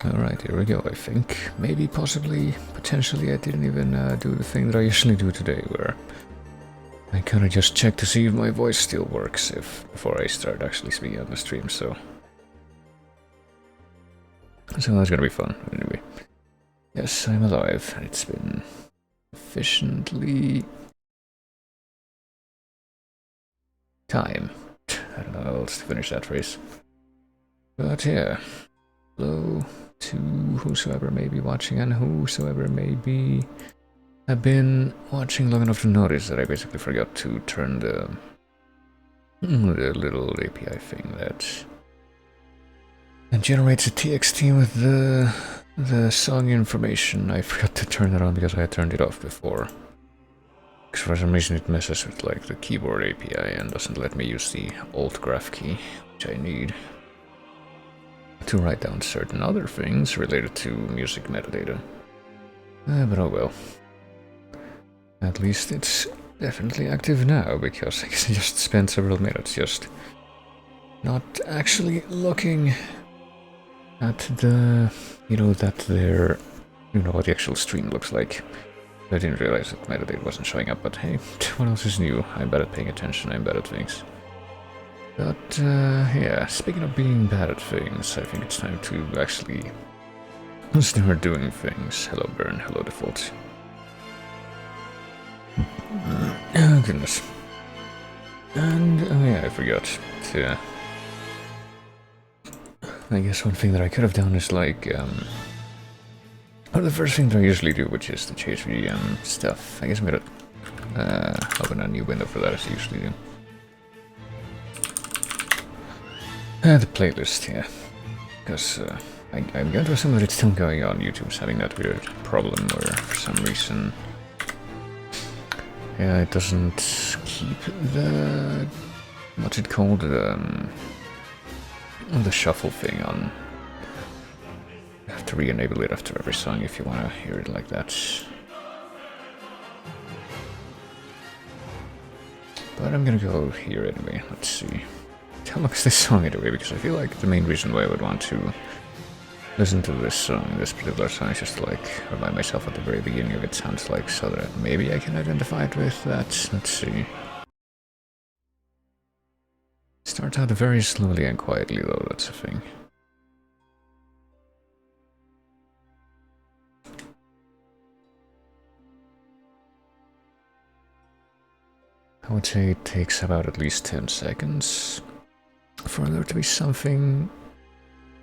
Alright, here we go, I think. Maybe, possibly, potentially I didn't even do the thing that I usually do today, where I kinda just check to see if my voice still works before I start actually speaking on the stream, so that's gonna be fun, anyway. Yes, I'm alive, and it's been sufficiently time. I don't know how else to finish that phrase. But yeah, hello to whosoever may be watching and whosoever may be have been watching long enough to notice that I basically forgot to turn the little API thing that generates a TXT with the song information. I forgot to turn that on because I had turned it off before. Because for some reason it messes with like the keyboard API and doesn't let me use the Alt Graph key, which I need to write down certain other things related to music metadata. But oh well. At least it's definitely active now, because I guess I just spent several minutes just not actually looking at the, that there, what the actual stream looks like. I didn't realize that metadata wasn't showing up, but hey, what else is new? I'm bad at paying attention, I'm bad at things. But, yeah, speaking of being bad at things, I think it's time to actually start doing things. Hello Burn, hello Default. Oh goodness. And, oh yeah, I forgot to... I guess one thing that I could have done is like, or the first thing that I usually do, which is to change the stuff. I guess I'm gonna open a new window for that, as I usually do. The playlist, yeah. Because I'm going to assume that it's still going on. YouTube's having that weird problem where, for some reason, yeah, it doesn't keep the... what's it called? The shuffle thing on. You have to re-enable it after every song if you want to hear it like that. But I'm gonna go here anyway. Let's see. How long is this song anyway? Because I feel like the main reason why I would want to listen to this song, this particular song, is just to like remind myself at the very beginning if it sounds like, so that maybe I can identify it with that. Let's see. Starts out very slowly and quietly though, that's a thing. I would say it takes about at least 10 seconds for there to be something,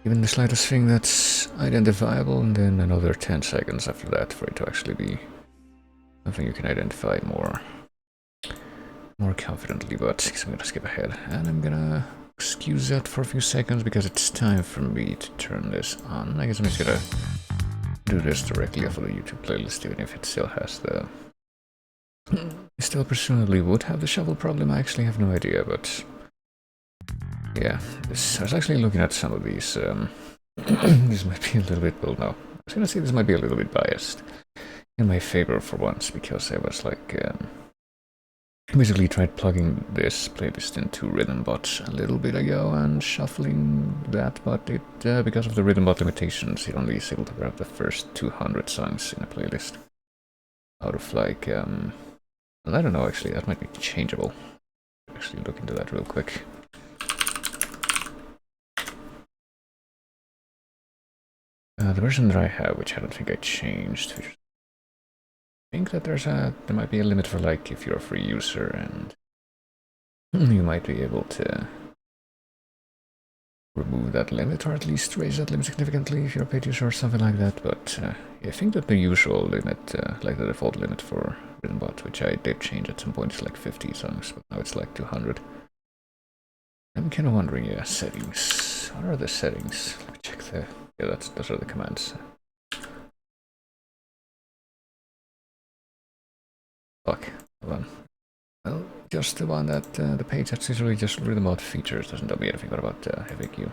even the slightest thing that's identifiable, and then another 10 seconds after that for it to actually be something you can identify more confidently. But I'm gonna skip ahead, and I'm gonna excuse that for a few seconds because it's time for me to turn this on. I guess I'm just gonna do this directly off of the YouTube playlist, even if it still has the... still presumably would have the shuffle problem. I actually have no idea, but yeah, I was actually looking at some of these. This might be a little bit, well, no, I was gonna say this might be a little bit biased in my favor for once, because I was like, basically tried plugging this playlist into Rhythmbot a little bit ago and shuffling that, but it, because of the Rhythmbot limitations, it only is able to grab the first 200 songs in a playlist out of like, well, I don't know, actually, that might be changeable. Actually look into that real quick. The version that I have, which I don't think I changed, I think that there might be a limit for like if you're a free user, and you might be able to remove that limit, or at least raise that limit significantly if you're a paid user or something like that. But I think that the usual limit, like the default limit for Rhythmbot, which I did change at some point, is like 50 songs, but now it's like 200. I'm kind of wondering, yeah, settings. What are the settings? Let me check the... yeah, those are the commands. Fuck, hold on. Well, just the one that, the page that's usually just Rhythmbot features doesn't tell me anything. What about FAQ?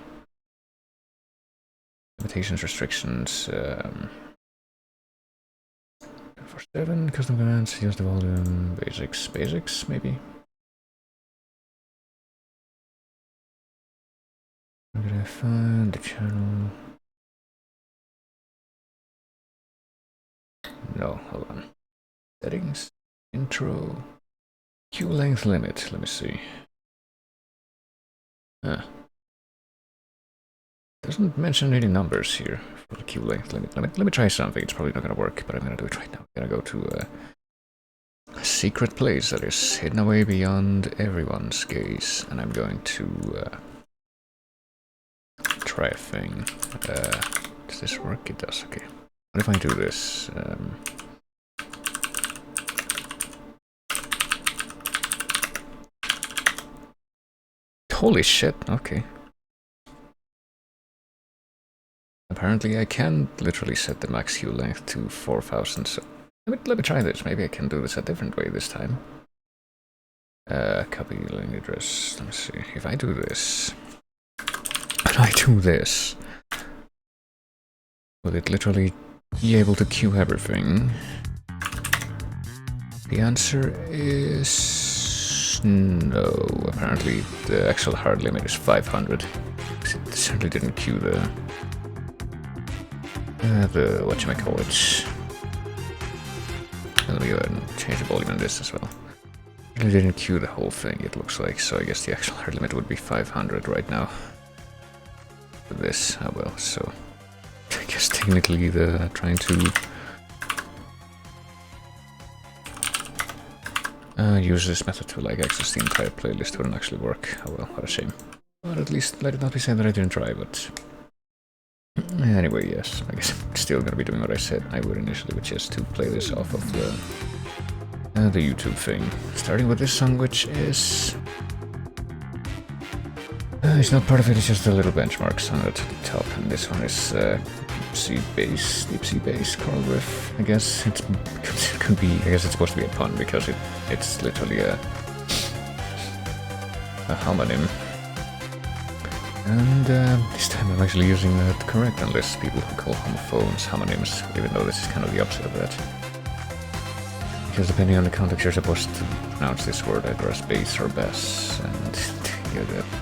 Limitations, restrictions, for 7, custom commands, use the volume, basics, maybe? I'm gonna find the channel. No, hold on. Settings, intro, queue length limit. Let me see. Doesn't mention any numbers here for the queue length limit. Let me try something. It's probably not gonna work, but I'm gonna do it right now. I'm gonna go to a secret place that is hidden away beyond everyone's gaze, and I'm going to try a thing. Does this work? It does. Okay. What if I do this? Holy shit! Okay. Apparently I can literally set the max queue length to 4,000, so let me try this. Maybe I can do this a different way this time. Copy link address. Let me see. If I do this, and I do this, will it literally be able to queue everything? The answer is no. Apparently the actual hard limit is 500. It certainly didn't queue the whatchamacallit. Let me go ahead and change the volume on this as well. It didn't queue the whole thing, it looks like, so I guess the actual hard limit would be 500 right now. For this, oh well, so I guess technically the trying to use this method to like access the entire playlist wouldn't actually work. Oh well, what a shame. But at least let it not be said that I didn't try, but anyway, yes, I guess I'm still gonna be doing what I said I would initially, which is to play this off of the YouTube thing. Starting with this song, which is... it's not part of it, it's just a little benchmark song at the top, and this one is deep sea bass choral riff. I guess it could be, I guess it's supposed to be a pun, because it's literally a homonym. And this time I'm actually using that correct, unless people who call homophones homonyms, even though this is kind of the opposite of that. Because depending on the context, you're supposed to pronounce this word either as bass or bass, and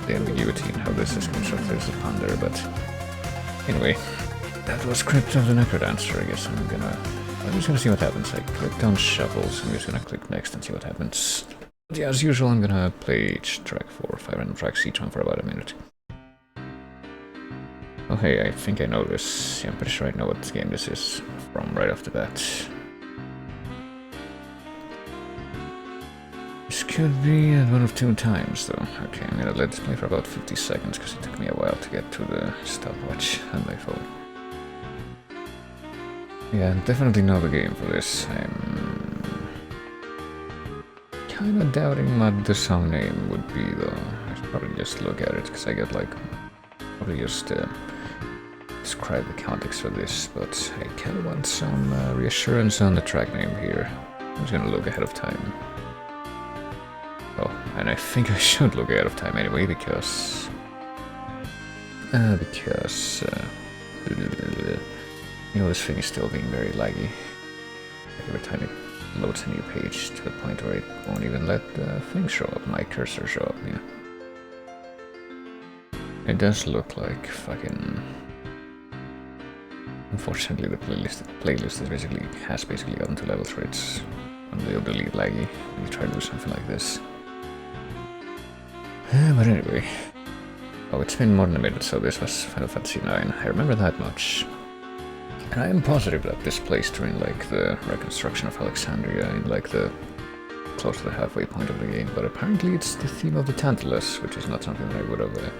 the ambiguity in how this is constructed is a pun there, but anyway, that was Crypt of the Necrodancer. I guess I'm just gonna see what happens. I clicked on shuffles, I'm just gonna click next and see what happens. But yeah, as usual, I'm gonna play each track for 5 random tracks, each one for about a minute. Oh hey, I think I know this. Yeah, I'm pretty sure I know what game this is from right off the bat. This could be at one of 2 times though. Okay, I'm gonna let this play for about 50 seconds because it took me a while to get to the stopwatch on my phone. Yeah, I definitely know the game for this. I'm kinda doubting what the song name would be though. I should probably just look at it because I get like... probably just describe the context for this, but I kinda want some reassurance on the track name here. I'm just gonna look ahead of time. Oh, and I think I should look ahead of time anyway, because you know, this thing is still being very laggy. Every time it loads a new page to the point where it won't even let the thing show up, my cursor show up, yeah. It does look like fucking... Unfortunately, the playlist has basically gotten to levels where it's unbelievably laggy when you try to do something like this. But anyway... Oh, it's been more than a minute, so this was Final Fantasy IX. I remember that much. And I am positive that this plays during, like, the reconstruction of Alexandria in, like, the... close to the halfway point of the game, but apparently it's the theme of the Tantalus, which is not something that I would have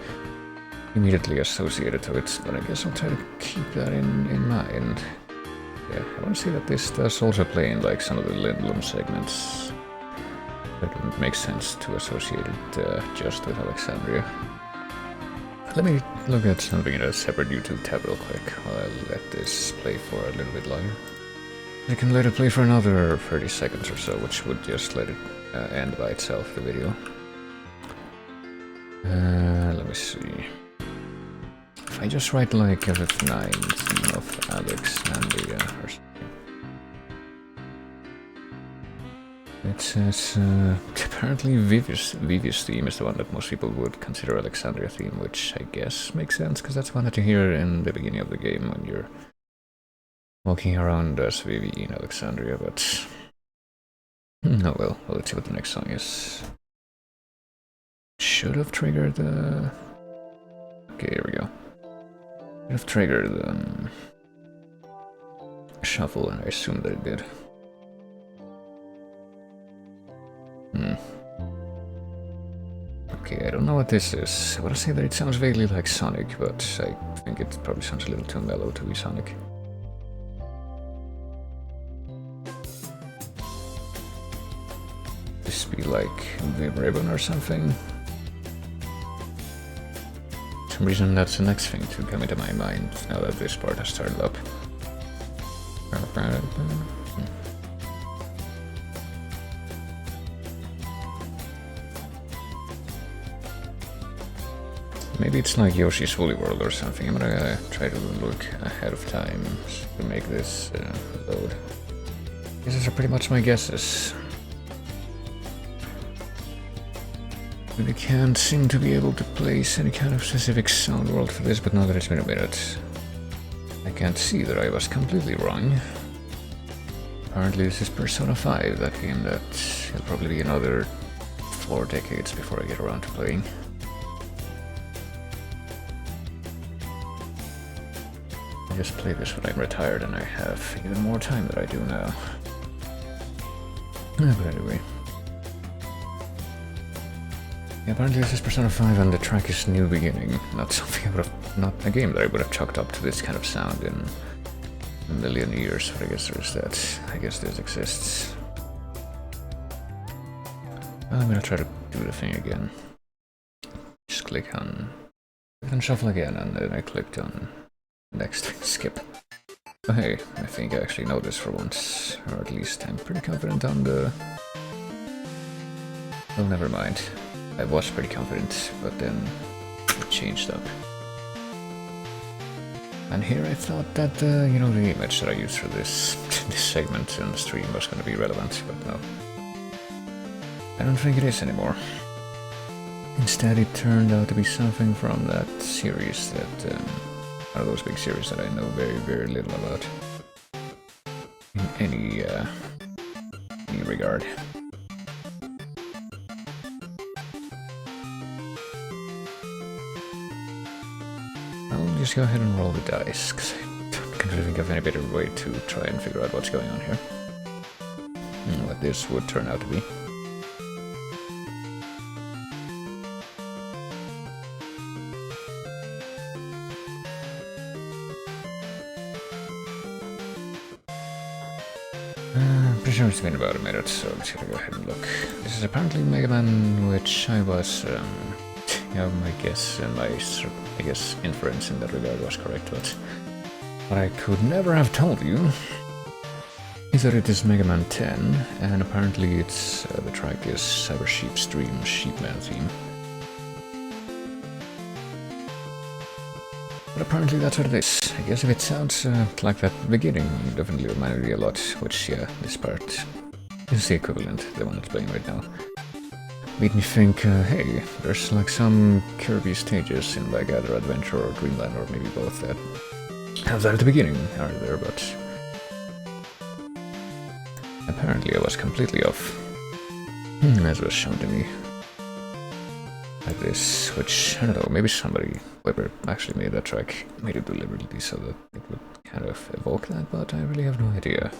immediately associated to it, but I guess I'll try to keep that in mind. Yeah, I want to see that this does also play in, like, some of the Lindblom segments. It wouldn't make sense to associate it just with Alexandria. Let me look at something in a separate YouTube tab real quick while I let this play for a little bit longer. I can let it play for another 30 seconds or so, which would just let it end by itself, the video. Let me see. If I just write like FF9 theme of Alexandria or something. It says, apparently Vivi's theme is the one that most people would consider Alexandria theme, which I guess makes sense, because that's one that you hear in the beginning of the game when you're walking around as VV in Alexandria, but oh well, let's see what the next song is. Should have triggered the... Okay, here we go. Should have triggered the shuffle, and I assume that it did. Okay, I don't know what this is. I want to say that it sounds vaguely like Sonic, but I think it probably sounds a little too mellow to be Sonic. This be like Vim Ribbon or something? For some reason that's the next thing to come into my mind now that this part has started up. Maybe it's like Yoshi's Woolly World or something. I'm gonna try to look ahead of time to make this load. These are pretty much my guesses. Really can't seem to be able to place any kind of specific sound world for this, but now that it's been a minute, I can't see that I was completely wrong. Apparently this is Persona 5, that game that will probably be another 4 decades before I get around to playing. I just play this when I'm retired and I have even more time than I do now. But anyway. Yeah, apparently this is Persona 5 and the track is New Beginning. Not something I would have, not a game that I would have chalked up to this kind of sound in a million years, but I guess there's that. I guess this exists. Well, I'm gonna try to do the thing again. Just click on shuffle again, and then I clicked on next skip. Oh hey, I think I actually know this for once, or at least I'm pretty confident on the... Well, never mind. I was pretty confident, but then it changed up. And here I thought that, you know, the image that I used for this segment in the stream was going to be relevant, but no. I don't think it is anymore. Instead, it turned out to be something from that series that, one of those big series that I know very, very little about. In any regard. I'll just go ahead and roll the dice, because I don't really think of any better way to try and figure out what's going on here. And what this would turn out to be. Pretty sure it's been about a minute, so let's go ahead and look. This is apparently Mega Man, which I was, yeah, my guess and my, I guess, inference in that regard was correct, but what I could never have told you is that it is Mega Man 10, and apparently it's, the track is Cyber Sheep's Dream Sheepman theme. But apparently that's what it is. I guess if it sounds like that beginning, it definitely reminded me a lot, which, yeah, this part is the equivalent, the one that's playing right now. Made me think, hey, there's like some Kirby stages in like either Adventure or Dreamland, or maybe both, that have that at the beginning, are there, but apparently I was completely off, as was shown to me. Like this, which, I don't know, maybe somebody, whoever actually made that track, made it deliberately so that it would kind of evoke that, but I really have no idea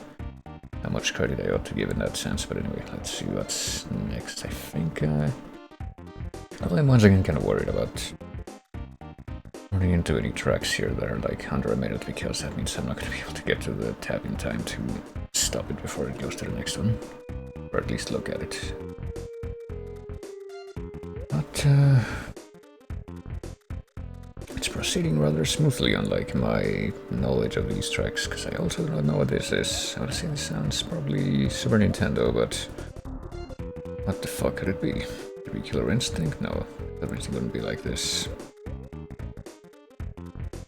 how much credit I ought to give in that sense. But anyway, let's see what's next. I think, well, I'm once again kind of worried about running into any tracks here that are like under a minute, because that means I'm not going to be able to get to the tab in time to stop it before it goes to the next one, or at least look at it. But it's proceeding rather smoothly, unlike my knowledge of these tracks, because I also don't know what this is. I would say this sounds probably Super Nintendo, but what the fuck could it be? Could it be Killer Instinct? No, everything wouldn't be like this.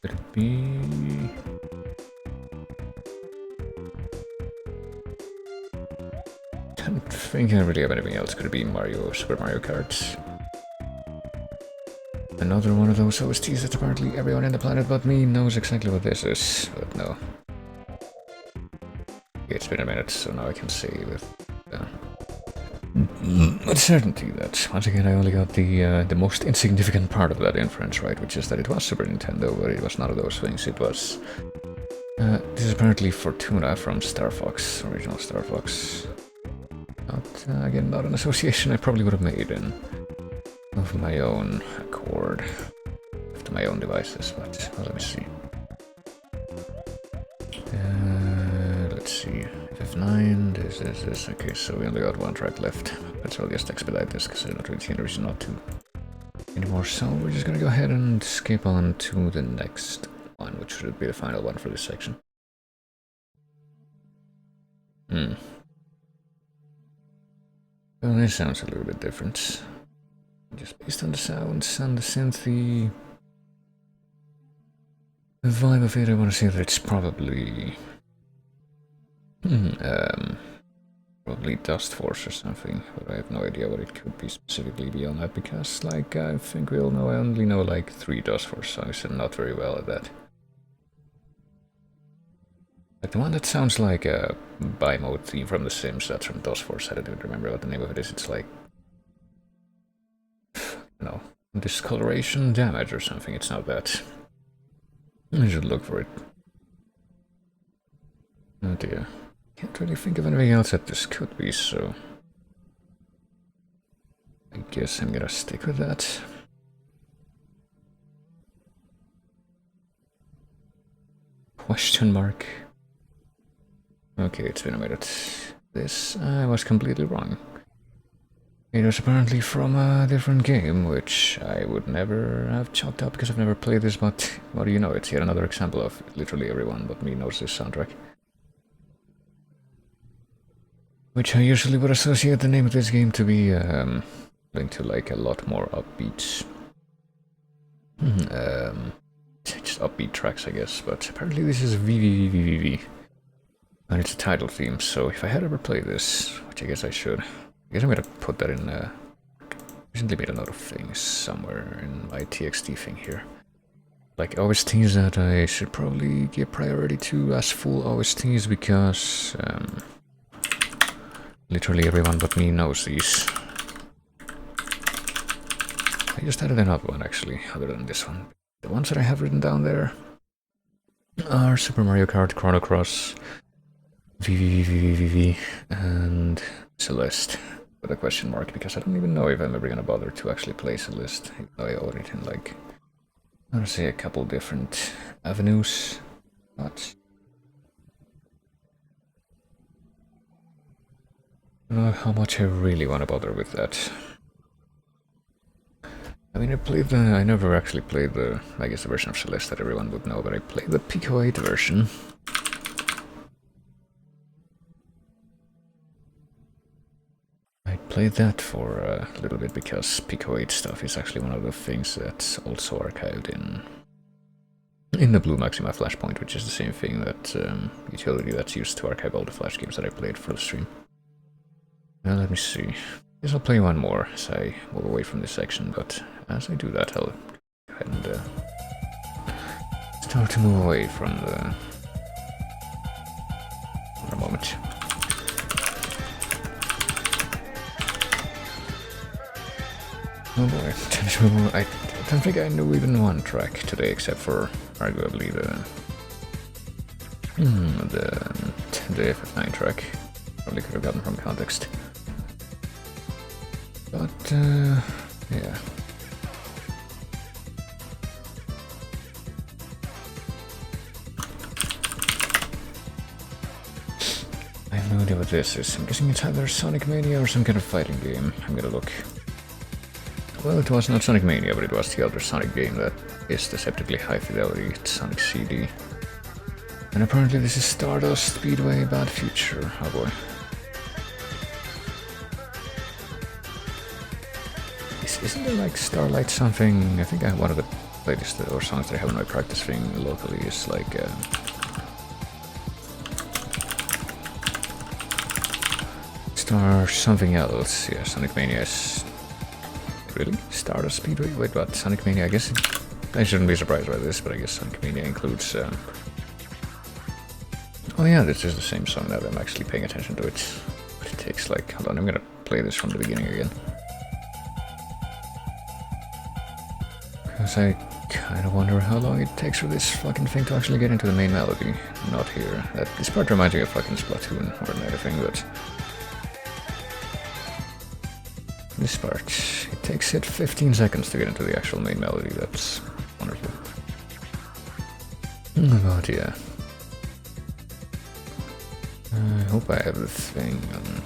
Could it be... I don't think I really have anything else. Could it be Super Mario Kart? Another one of those OSTs that apparently everyone on the planet but me knows exactly what this is, but no. It's been a minute, so now I can say with certainty that once again I only got the most insignificant part of that inference right, which is that it was Super Nintendo, but it was none of those things. It was this is apparently Fortuna from Star Fox, original Star Fox. Not again, not an association I probably would have made in of my own accord, to my own devices. But well, let me see. Let's see. F9, this. Okay, so we only got one track left. Let's all just expedite this because I don't really see any reason not to anymore. So we're just gonna go ahead and skip on to the next one, which should be the final one for this section. Well, this sounds a little bit different. Just based on the sounds and the synthy, the vibe of it, I want to say that it's probably probably Dust Force or something, but I have no idea what it could be specifically beyond that, because, like, I think we all know I only know like 3 Dust Force songs and not very well at that. Like the one that sounds like a bi-mode theme from The Sims, that's from Dust Force. I don't even remember what the name of it is. It's like, no, discoloration damage or something. It's not that. I should look for it. Oh dear. Can't really think of anything else that this could be, so I guess I'm gonna stick with that. Question mark. Okay, it's been a minute. This, I was completely wrong. It was apparently from a different game, which I would never have chalked up because I've never played this, but what do you know, it's yet another example of literally everyone but me knows this soundtrack. Which I usually would associate the name of this game to be linked to like a lot more upbeat, just upbeat tracks, I guess, but apparently this is VVVVVV. And it's a title theme, so if I had ever played this, which I guess I should, I guess I'm gonna put that in, recently made a note of things somewhere in my TXT thing here. Like OSTs that I should probably give priority to as full OSTs, because literally everyone but me knows these. I just added another one actually, other than this one. The ones that I have written down there are Super Mario Kart, Chrono Cross, VVVVVV, and Celeste, with a question mark, because I don't even know if I'm ever gonna bother to actually play Celeste, even though I own it in, like, I want to say a couple different avenues, but I don't know how much I really want to bother with that. I mean, I never actually played the, I guess the version of Celeste that everyone would know, but I played the Pico 8 version. I played that for a little bit because Pico 8 stuff is actually one of the things that's also archived in the Blue Maxima Flashpoint, which is the same thing, that utility that's used to archive all the Flash games that I played for the stream. Now let me see. I guess I'll play one more as I move away from this section, but as I do that I'll go ahead and start to move away from the... for a moment. Oh boy, I don't think I knew even one track today, except for arguably the FF9 track. Probably could have gotten from context. But, yeah. I have no idea what this is. I'm guessing it's either Sonic Mania or some kind of fighting game. I'm gonna look. Well, it was not Sonic Mania, but it was the other Sonic game that is deceptively high fidelity. It's Sonic CD. And apparently this is Stardust Speedway Bad Future. Oh boy. Isn't there like Starlight something? I think one of the playlists or songs that I have in my practice thing locally is like Star something else. Yeah, Sonic Mania is... Really? Stardust Speedway? Wait, what? Sonic Mania? I guess I shouldn't be surprised by this, but I guess Sonic Mania includes Oh yeah, this is the same song now that I'm actually paying attention to it. But it takes like, hold on, I'm gonna play this from the beginning again. Because I kind of wonder how long it takes for this fucking thing to actually get into the main melody. Not here. This part reminds me of fucking Splatoon more than anything, but... this part, it takes it 15 seconds to get into the actual main melody. That's wonderful. But yeah. I hope I have the thing on...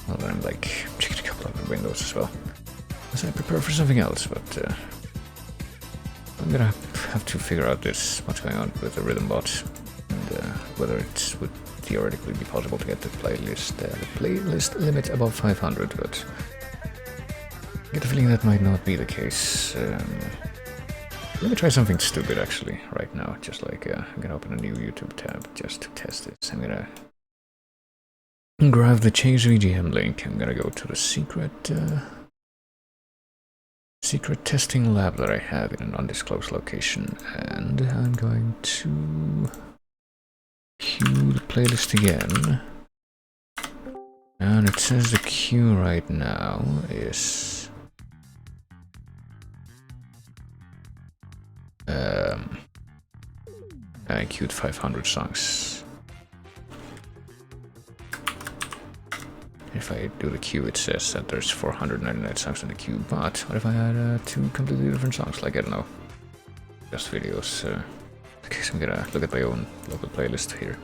well, then I'm like checking a couple other windows as well. As I prepare for something else, but I'm gonna have to figure out this, what's going on with the rhythm bot, and whether it would theoretically be possible to get the playlist limit above 500, but I get the feeling that might not be the case. Let me try something stupid actually right now, just like I'm gonna open a new YouTube tab just to test this. I'm gonna grab the Chase VGM link. I'm gonna go to the secret testing lab that I have in an undisclosed location, and I'm going to queue the playlist again. And it says the queue right now is I queued 500 songs. If I do the queue, it says that there's 499 songs in the queue, but what if I add two completely different songs, like, I don't know, just videos? I guess I'm gonna look at my own local playlist here.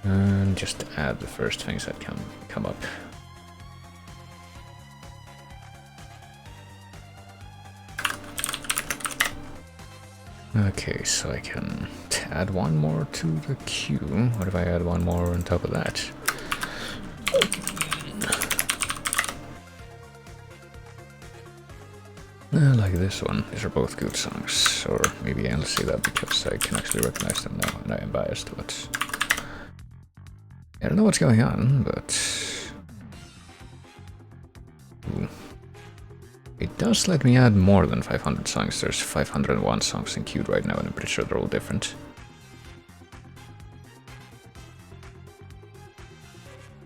And just add the first things that come up. Okay, so I can add one more to the queue. What if I add one more on top of that? Like this one. These are both good songs. Or maybe I only say that because I can actually recognize them now and I am biased, but I don't know what's going on, but ooh. It does let me add more than 500 songs. There's 501 songs in queued right now, and I'm pretty sure they're all different.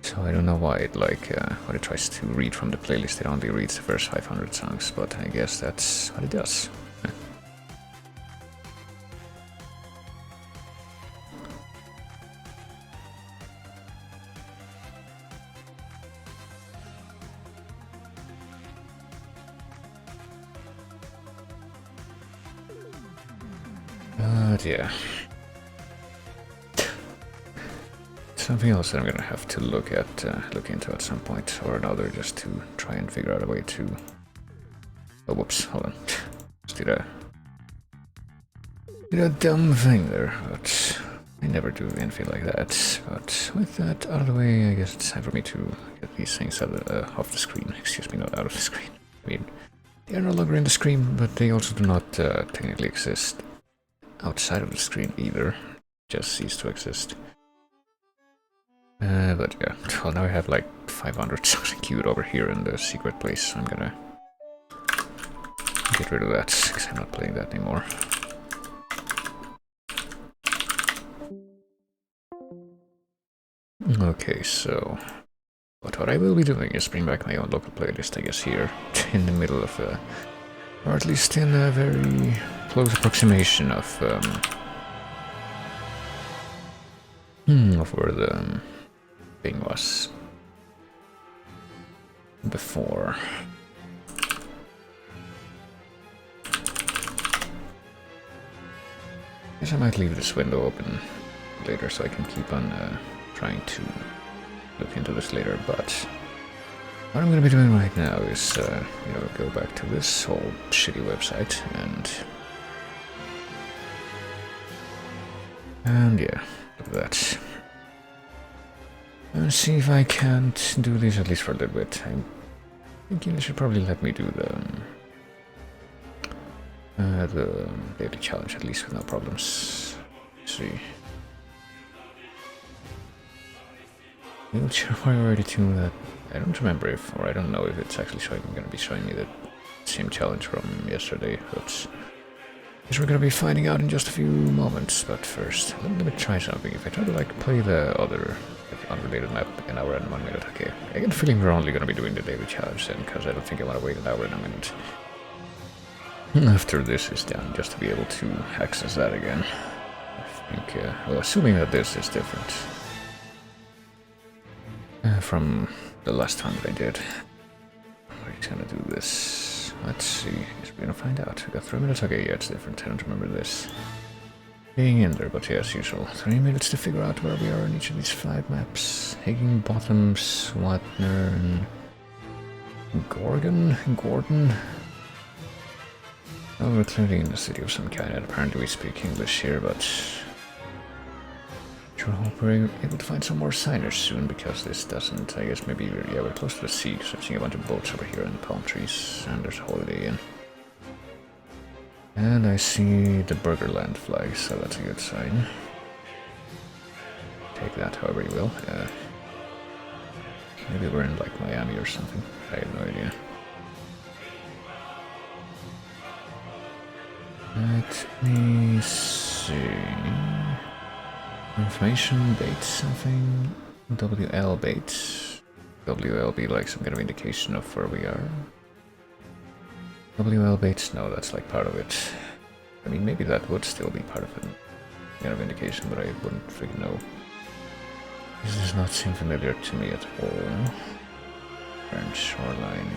So I don't know why it when it tries to read from the playlist, it only reads the first 500 songs, but I guess that's what it does. But yeah. Something else that I'm gonna have to look into at some point or another, just to try and figure out a way to... oh, whoops, hold on. Just did a dumb thing there, but I never do anything like that. But with that out of the way, I guess it's time for me to get these things off the screen. Excuse me, not out of the screen. I mean, they are no longer in the screen, but they also do not technically exist outside of the screen either. Just cease to exist. But yeah, well, now I have like 500 songs queued over here in the secret place. I'm gonna get rid of that because I'm not playing that anymore. Okay, so what I will be doing is bring back my own local playlist, I guess, here in the middle of or at least in a very close approximation of where the thing was before. Guess I might leave this window open later so I can keep on trying to look into this later, but what I'm gonna be doing right now is go back to this whole shitty website and yeah, look at that. And see if I can't do this at least for a little bit. I'm thinking they should probably let me do the daily challenge at least with no problems. Let's see. Wheelchair priority 2, that I don't remember if, or I don't know if it's actually going to be showing me the same challenge from yesterday, but Which we're gonna be finding out in just a few moments, but first, let me try something. If I try to like play the other unrelated map an hour and 1 minute, okay. I get the feeling we're only gonna be doing the daily challenge then, because I don't think I want to wait an hour and a minute after this is done, just to be able to access that again. I think, well, assuming that this is different from the last time that I did. We're just gonna do this. Let's see. Guess we're gonna find out. We got 3 minutes. Okay, yeah, it's different. I don't remember this being in there, but yeah, as usual. 3 minutes to figure out where we are in each of these 5 maps. Higginbottom, Swatner, and Gordon. Oh, we're clearly in a city of some kind, and apparently we speak English here, but I hope we're able to find some more signers soon, because this doesn't, I guess maybe, we're close to the sea, because I'm seeing a bunch of boats over here and palm trees, and there's a Holiday Inn. And I see the Burgerland flag, so that's a good sign. Take that however you will. Maybe we're in like Miami or something, I have no idea. Let me see. Information, bait, something. WL bait. WL be like some kind of indication of where we are. WL baits, no, that's like part of it. I mean, maybe that would still be part of it. Kind of indication, but I wouldn't freaking know. This does not seem familiar to me at all. French shoreline,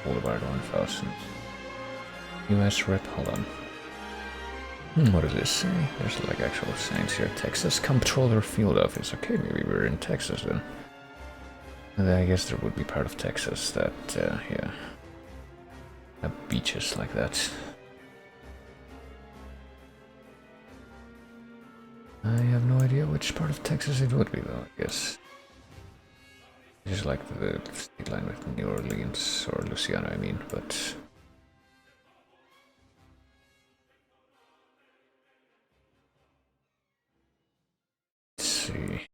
Boulevard 1000. US Rep, hold on. What does this say? There's like actual signs here. Texas Comptroller Field Office. Okay, maybe we're in Texas then. And I guess there would be part of Texas that, yeah. Have beaches like that. I have no idea which part of Texas it would be though, I guess. It's just like the state line with New Orleans, or Louisiana I mean, but... see.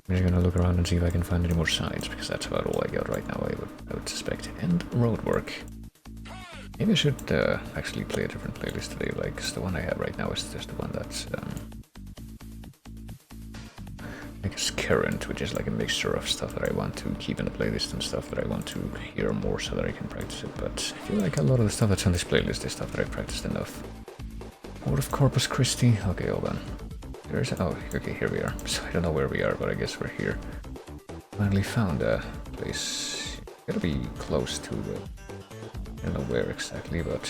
I'm just gonna look around and see if I can find any more signs, because that's about all I got right now, I would suspect. And road work. Maybe I should actually play a different playlist today, like, 'cause the one I have right now is just the one that's I guess current, which is like a mixture of stuff that I want to keep in the playlist and stuff that I want to hear more so that I can practice it, but I feel like a lot of the stuff that's on this playlist is stuff that I've practiced enough. Port of Corpus Christi. Okay, hold on. There's... oh, okay, here we are. So I don't know where we are, but I guess we're here. Finally found a place. Gotta be close to the... I don't know where exactly, but...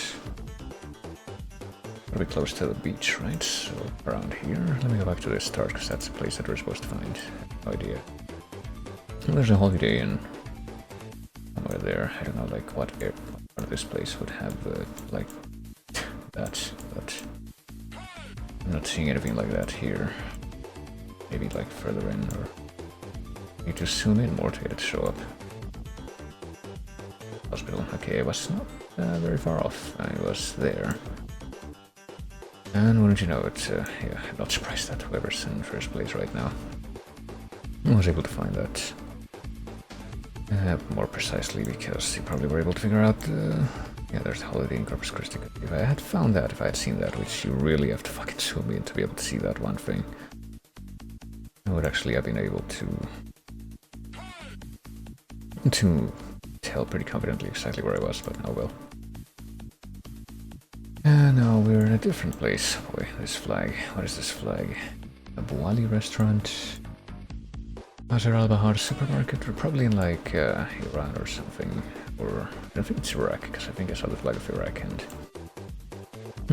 gotta be close to the beach, right? So around here. Let me go back to the start, because that's the place that we're supposed to find. No idea. Well, there's a Holiday Inn somewhere there. I don't know, like, what part of this place would have, like, that, but... I'm not seeing anything like that here. Maybe like further in, or need to zoom in more to get it to show up. Hospital. Okay, I was not very far off. I was there. And wouldn't you know it, yeah, I'm not surprised that whoever's in first place right now I was able to find that. More precisely because you probably were able to figure out yeah, there's a Holiday in Corpus Christi. If I had found that, if I had seen that, which you really have to fucking zoom in to be able to see that one thing, I would actually have been able to tell pretty confidently exactly where I was, but oh well. And now we're in a different place. Boy, this flag. What is this flag? A Bouali restaurant. Azar al-Bahar supermarket. We're probably in like Iran or something. Or I don't think it's Iraq, because I think I saw the flag of Iraq and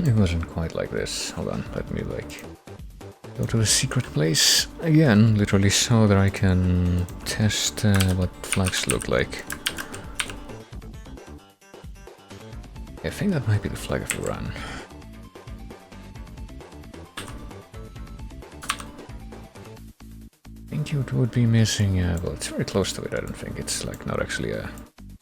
it wasn't quite like this. Hold on, let me like go to the secret place again, literally, so that I can test what flags look like. I think that might be the flag of Iran. I think it would be missing, well, it's very close to it, I don't think. It's like not actually a...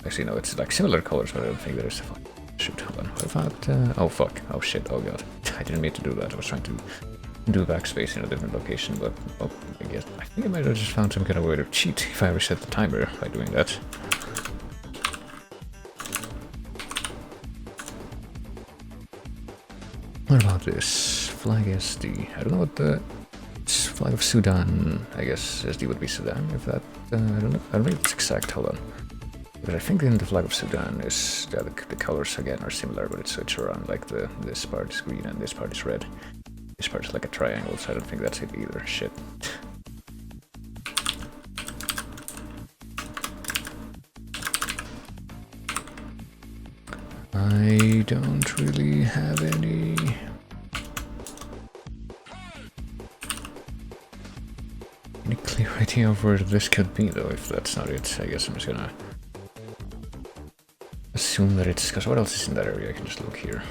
actually, no, it's like similar colors, but I don't think there is a flag. Shoot, hold on. What about... oh, fuck. Oh, shit. Oh, God. I didn't mean to do that. I was trying to do backspace in a different location, but... oh, I guess... I think I might have just found some kind of way to cheat if I reset the timer by doing that. about this? Flag SD. I don't know what the flag of Sudan. I guess SD would be Sudan. If that, I don't know. I don't know if it's exact. Hold on. But I think in the flag of Sudan is the colors again are similar, but it's switched around. Like this part is green and this part is red. This part is like a triangle, so I don't think that's it either. Shit. I don't really have any clear idea of where this could be, though. If that's not it, I guess I'm just gonna assume that it's, because what else is in that area? I can just look here.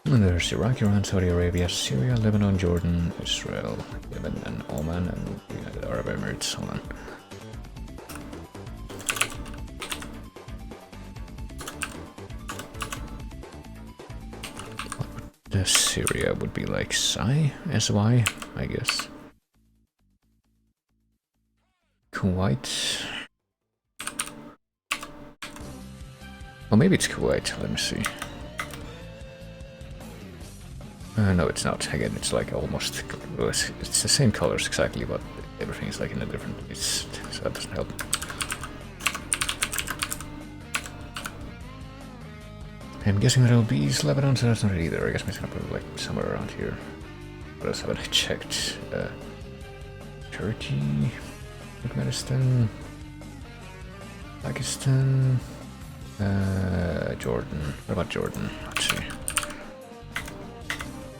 And there's Iraq, Iran, Saudi Arabia, Syria, Lebanon, Jordan, Israel, Yemen, and Oman, and the United Arab Emirates. Hold on. The Syria would be like SY, I guess. Kuwait. Well, maybe it's Kuwait. Let me see. No, it's not. Again, it's like almost. It's the same colors exactly, but everything is like in a different place, so that doesn't help. I'm guessing that it'll be East Lebanon, so that's not it either. I guess I'm just gonna put it like somewhere around here. What else haven't I checked? Turkey, Turkmenistan, Pakistan, Jordan. What about Jordan? Let's see.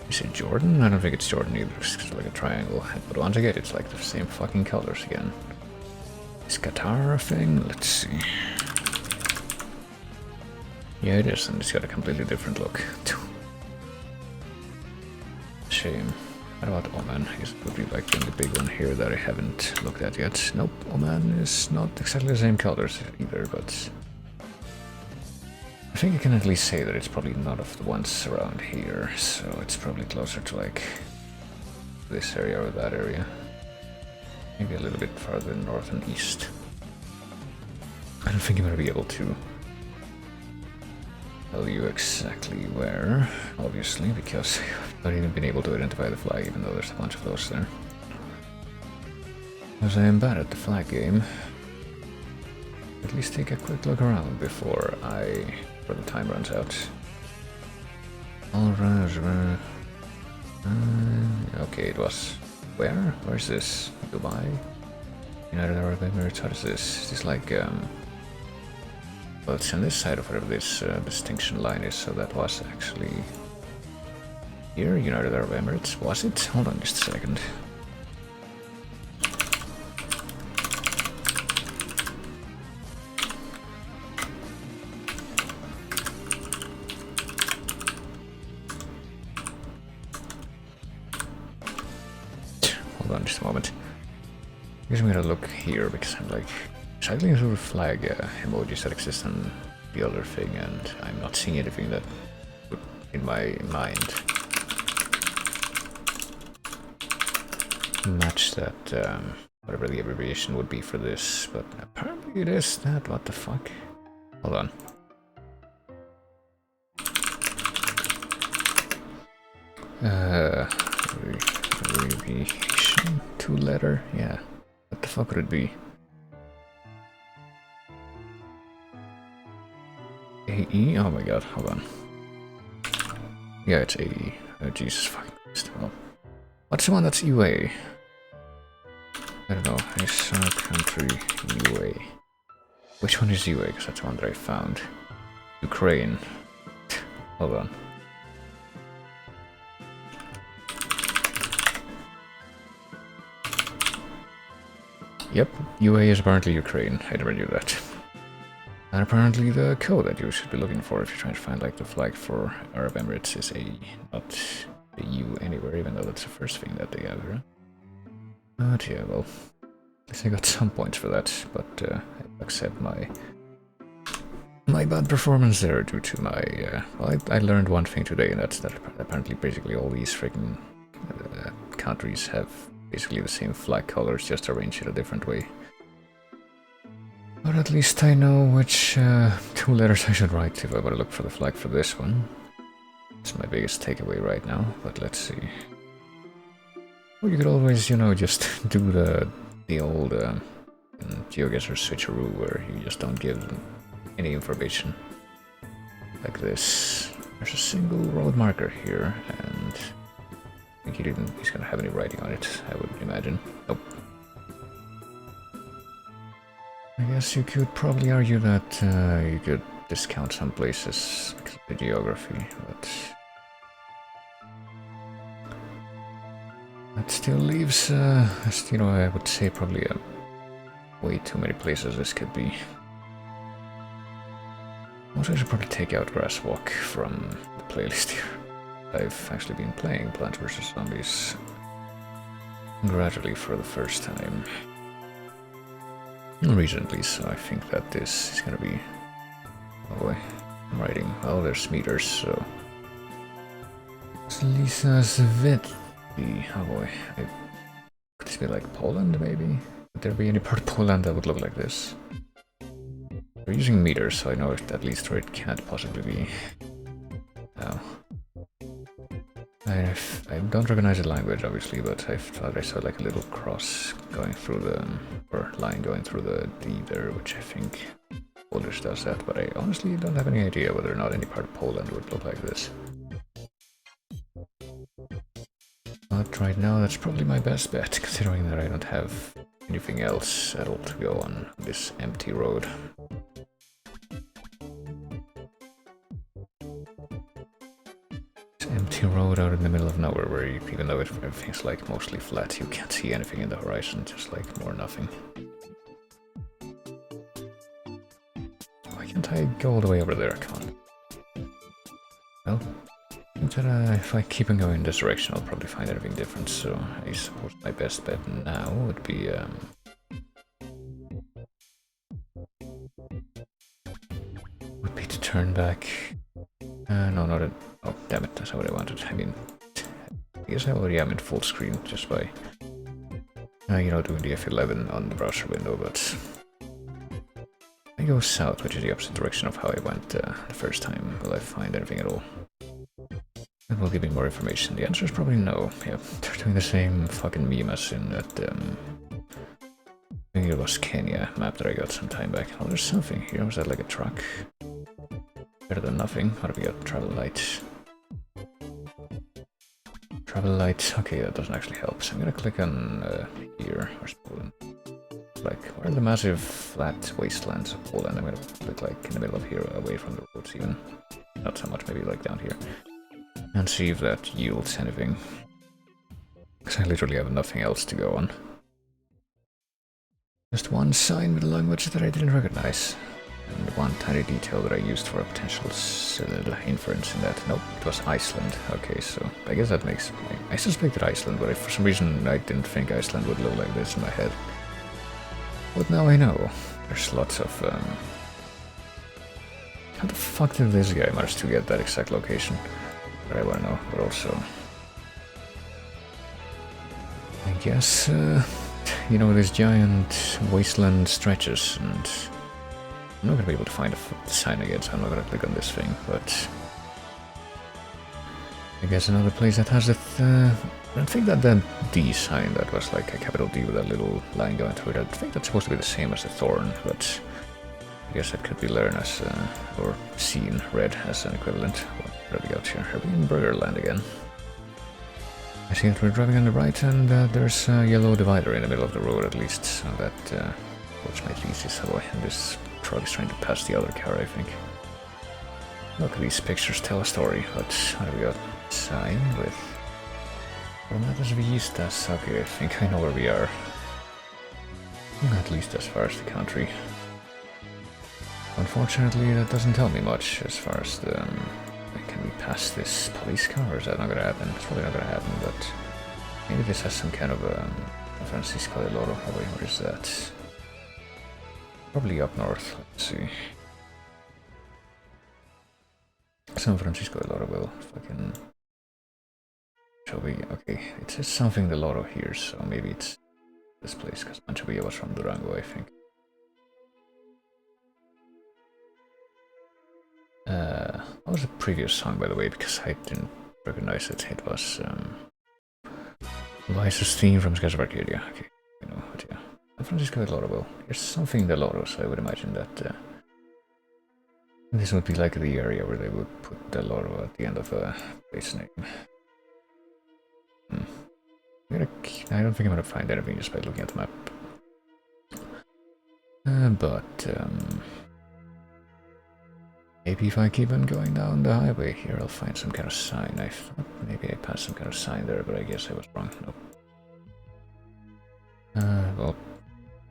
Is it Jordan? I don't think it's Jordan either. It's like a triangle. But once again, it's like the same fucking colors again. Is Qatar a thing? Let's see. Yeah, it is, and it's got a completely different look. Shame. What about Oman? I guess it would be like the only big one here that I haven't looked at yet. Nope, Oman is not exactly the same colors either, but I think I can at least say that it's probably none of the ones around here, so it's probably closer to like this area or that area. Maybe a little bit farther north and east. I don't think I'm gonna be able to tell you exactly where, obviously, because I've not even been able to identify the flag, even though there's a bunch of those there. Because I am bad at the flag game. At least take a quick look around before the time runs out. Alright, okay, it was... Where? Where's this? Dubai? United Arab Emirates? What is this? Is this like, well, it's on this side of whatever this distinction line is, so that was actually here, United Arab Emirates, was it? Hold on just a second. Hold on just a moment. I guess I'm gonna look here because I'm like cycling through the flag emojis that exist on the other thing, and I'm not seeing anything that would, in my mind, match that, whatever the abbreviation would be for this, but apparently it is that. What the fuck? Hold on. Abbreviation, 2-letter, yeah. What the fuck would it be? AE? Oh my god, hold on. Yeah, it's AE. Oh, Jesus fucking Christ. Well, what's the one that's UA? I don't know. I saw country UA. Which one is UA? Because that's the one that I found. Ukraine. Hold on. Yep, UA is apparently Ukraine. I never knew that. And apparently the code that you should be looking for if you're trying to find like the flag for Arab Emirates is a not a U anywhere, even though that's the first thing that they have here. But yeah, well, at least I got some points for that, but I accept my bad performance there due to my, well, I learned one thing today, and that's that apparently basically all these freaking countries have basically the same flag colors, just arranged in a different way. But at least I know which 2 letters I should write if I want to look for the flag for this one. It's my biggest takeaway right now, but let's see. Well, you could always, you know, just do the old GeoGuessr switcheroo where you just don't give them any information. Like this. There's a single road marker here, and I think he's gonna have any writing on it, I would imagine. Nope. I guess you could probably argue that you could discount some places because of the geography, but that still leaves, you know, I would say probably way too many places this could be. Also, I should probably take out Grasswalk from the playlist here. I've actually been playing Plants vs. Zombies gradually for the first time recently, so I think that this is gonna be... Oh boy, I'm writing... Well, there's meters, so... It's Lisa Svety. Oh boy, could this be like Poland, maybe? Would there be any part of Poland that would look like this? We're using meters, so I know at least where it can't possibly be. Oh. I don't recognize the language, obviously, but I thought I saw like a little cross going through the... or line going through the D there, which I think Polish does that, but I honestly don't have any idea whether or not any part of Poland would look like this. But right now, that's probably my best bet, considering that I don't have anything else at all to go on this empty road. Empty road out in the middle of nowhere where you, even though everything's like mostly flat, you can't see anything in the horizon, just like more nothing. Why can't I go all the way over there? Come on. Well, I think that if I keep on going in this direction, I'll probably find anything different, so I suppose my best bet now would be to turn back. No, not it. Oh, damn it, that's not what I wanted. I mean, I guess I already am in full screen just by, you know, doing the F11 on the browser window, but I go south, which is the opposite direction of how I went the first time. Will I find anything at all? That will give me more information. The answer is probably no. Yeah, they're doing the same fucking meme as in that, I think it was Kenya map that I got some time back. Oh, there's something here. Was that like a truck? Better than nothing. How do we get travel light? Travel light. Okay, that doesn't actually help. So I'm gonna click on here. Where's Poland? Like, where are the massive flat wastelands of Poland? I'm gonna click like in the middle of here, away from the roads even. Not so much, maybe like down here. And see if that yields anything. Because I literally have nothing else to go on. Just one sign with a language that I didn't recognize. And one tiny detail that I used for a potential inference in that. Nope, it was Iceland. Okay, so I guess that makes... I suspected Iceland, but for some reason I didn't think Iceland would look like this in my head. But now I know. There's lots of... How the fuck did this guy manage to get that exact location? But I wanna know, but also... I guess, you know, these giant wasteland stretches, and... I'm not gonna be able to find a sign again, so I'm not gonna click on this thing, but... I guess another place that has it, I don't think that the D sign that was like a capital D with a little line going through it, I think that's supposed to be the same as the thorn, but... I guess that could be learned as, or seen, read as an equivalent. What do we got here? Are we in Burgerland again? I see that we're driving on the right, and there's a yellow divider in the middle of the road at least, so that which might lead this way, and this truck is trying to pass the other car, I think. Look, these pictures tell a story, but what have we got? Sign with... Formatas Vistas. Okay, I think I know where we are. At least as far as the country. Unfortunately, that doesn't tell me much as far as the... can we pass this police car, or is that not gonna happen? It's probably not gonna happen, but... Maybe this has some kind of Francisco de Loro. Oh wait, where is that? Probably up north, let's see. San Francisco de Loro will fucking... Shall we... Okay, it says something de Loro here, so maybe it's this place, because Mancha was from Durango, I think. What was the previous song, by the way? Because I didn't recognize it. It was Liza's theme from Skies of Arcadia. Okay, you know, but yeah. San Francisco del Oro. Well, there's something in the Oro, so I would imagine that this would be like the area where they would put the Oro at the end of a place name. I don't think I'm gonna find anything just by looking at the map. Maybe if I keep on going down the highway here, I'll find some kind of sign. I thought maybe I passed some kind of sign there, but I guess I was wrong. Nope. Well,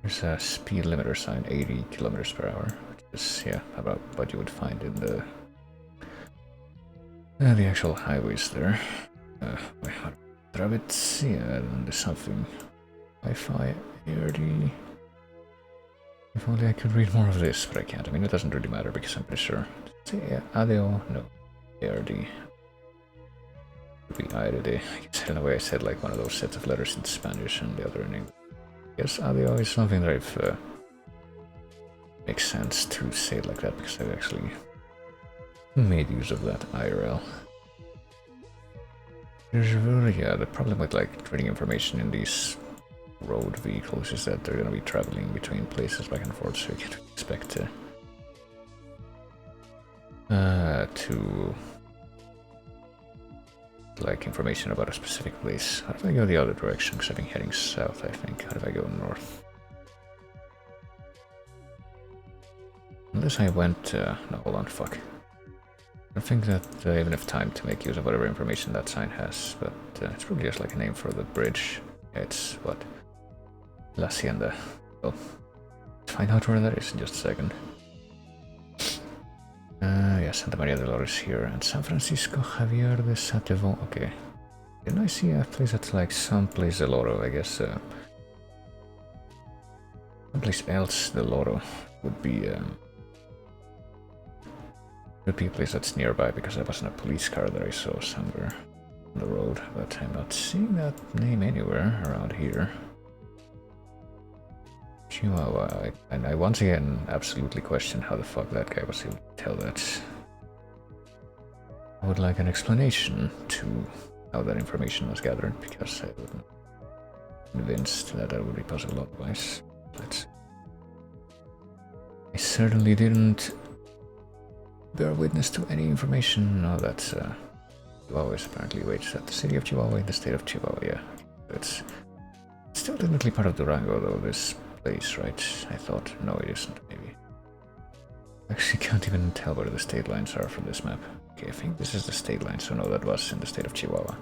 there's a speed limiter sign, 80 kilometers per hour, which is, yeah, about what you would find in the actual highways there. Wait, Rabbits, yeah, there's something. Wi-Fi, ARD. If only I could read more of this, but I can't. I mean, it doesn't really matter because I'm pretty sure. Yeah, ADO, no. ARD. Would be ARD. I guess in a way I said like one of those sets of letters in Spanish and the other in English. I guess ADO is something that I've makes sense to say it like that because I've actually made use of that IRL. There's really, yeah, the problem with like trading information in these road vehicles is that they're gonna be traveling between places back and forth, so you can expect to like information about a specific place. How do I go the other direction? Because I've been heading south, I think. How do I go north? Unless I went, no, hold on, fuck. I think that I even have time to make use of whatever information that sign has, but it's probably just like a name for the bridge. It's, what? La Hacienda. Well, let's find out where that is in just a second. Yeah, Santa Maria del Oro is here, and San Francisco Javier de Satevon. Okay. Didn't I see a place that's like someplace del Oro, I guess? Someplace else del Oro would be a place that's nearby, because there wasn't a police car that I saw somewhere on the road, but I'm not seeing that name anywhere around here. Chihuahua, and I once again absolutely question how the fuck that guy was able to tell that. I would like an explanation to how that information was gathered, because I wasn't convinced that that would be possible otherwise. I certainly didn't bear witness to any information. No, that's Chihuahua is apparently, wait, is that the city of Chihuahua in the state of Chihuahua? Yeah, it's still technically part of Durango though, this place, right? I thought, no it isn't, maybe. Actually can't even tell where the state lines are from this map. Okay, I think this is the state line, so no, that was in the state of Chihuahua.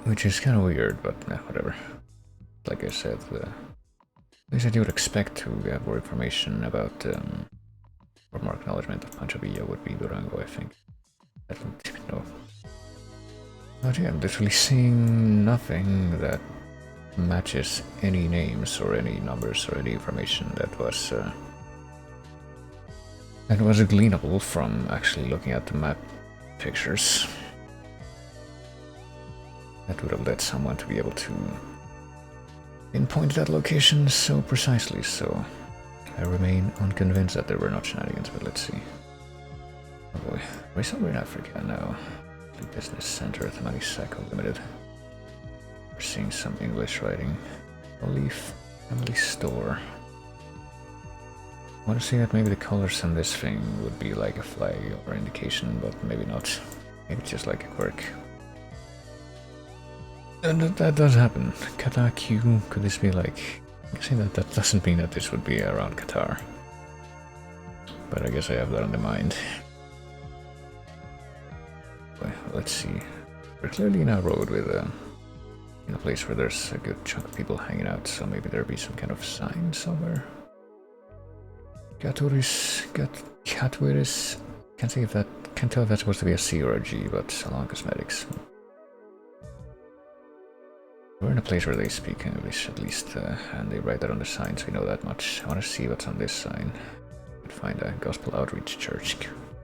Which is kind of weird, but whatever. Like I said, at least you would expect to get more information about or more acknowledgement of Pancho Villa would be Durango, I think. I don't even know. But yeah, I'm literally seeing nothing that matches any names or any numbers or any information that was gleanable from actually looking at the map pictures. That would have led someone to be able to pinpoint that location so precisely, so I remain unconvinced that there were not shenanigans, but let's see. Oh boy, we're somewhere in Africa now. The business center at Marisaco Limited. We're seeing some English writing. Olive Family Store. I want to see that maybe the colors on this thing would be like a flag or indication, but maybe not. Maybe it's just like a quirk. And that does happen. Qatar Q, could this be like... I'm guessing that doesn't mean that this would be around Qatar. But I guess I have that on the mind. Well, let's see. We're clearly in a road with in a place where there's a good chunk of people hanging out, so maybe there'll be some kind of sign somewhere. Gaturis, Catwiris. Can't tell if that's supposed to be a C or a G, but Salon Cosmetics. We're in a place where they speak English, at least, and they write that on the sign, so we know that much. I want to see what's on this sign. Could find a gospel outreach church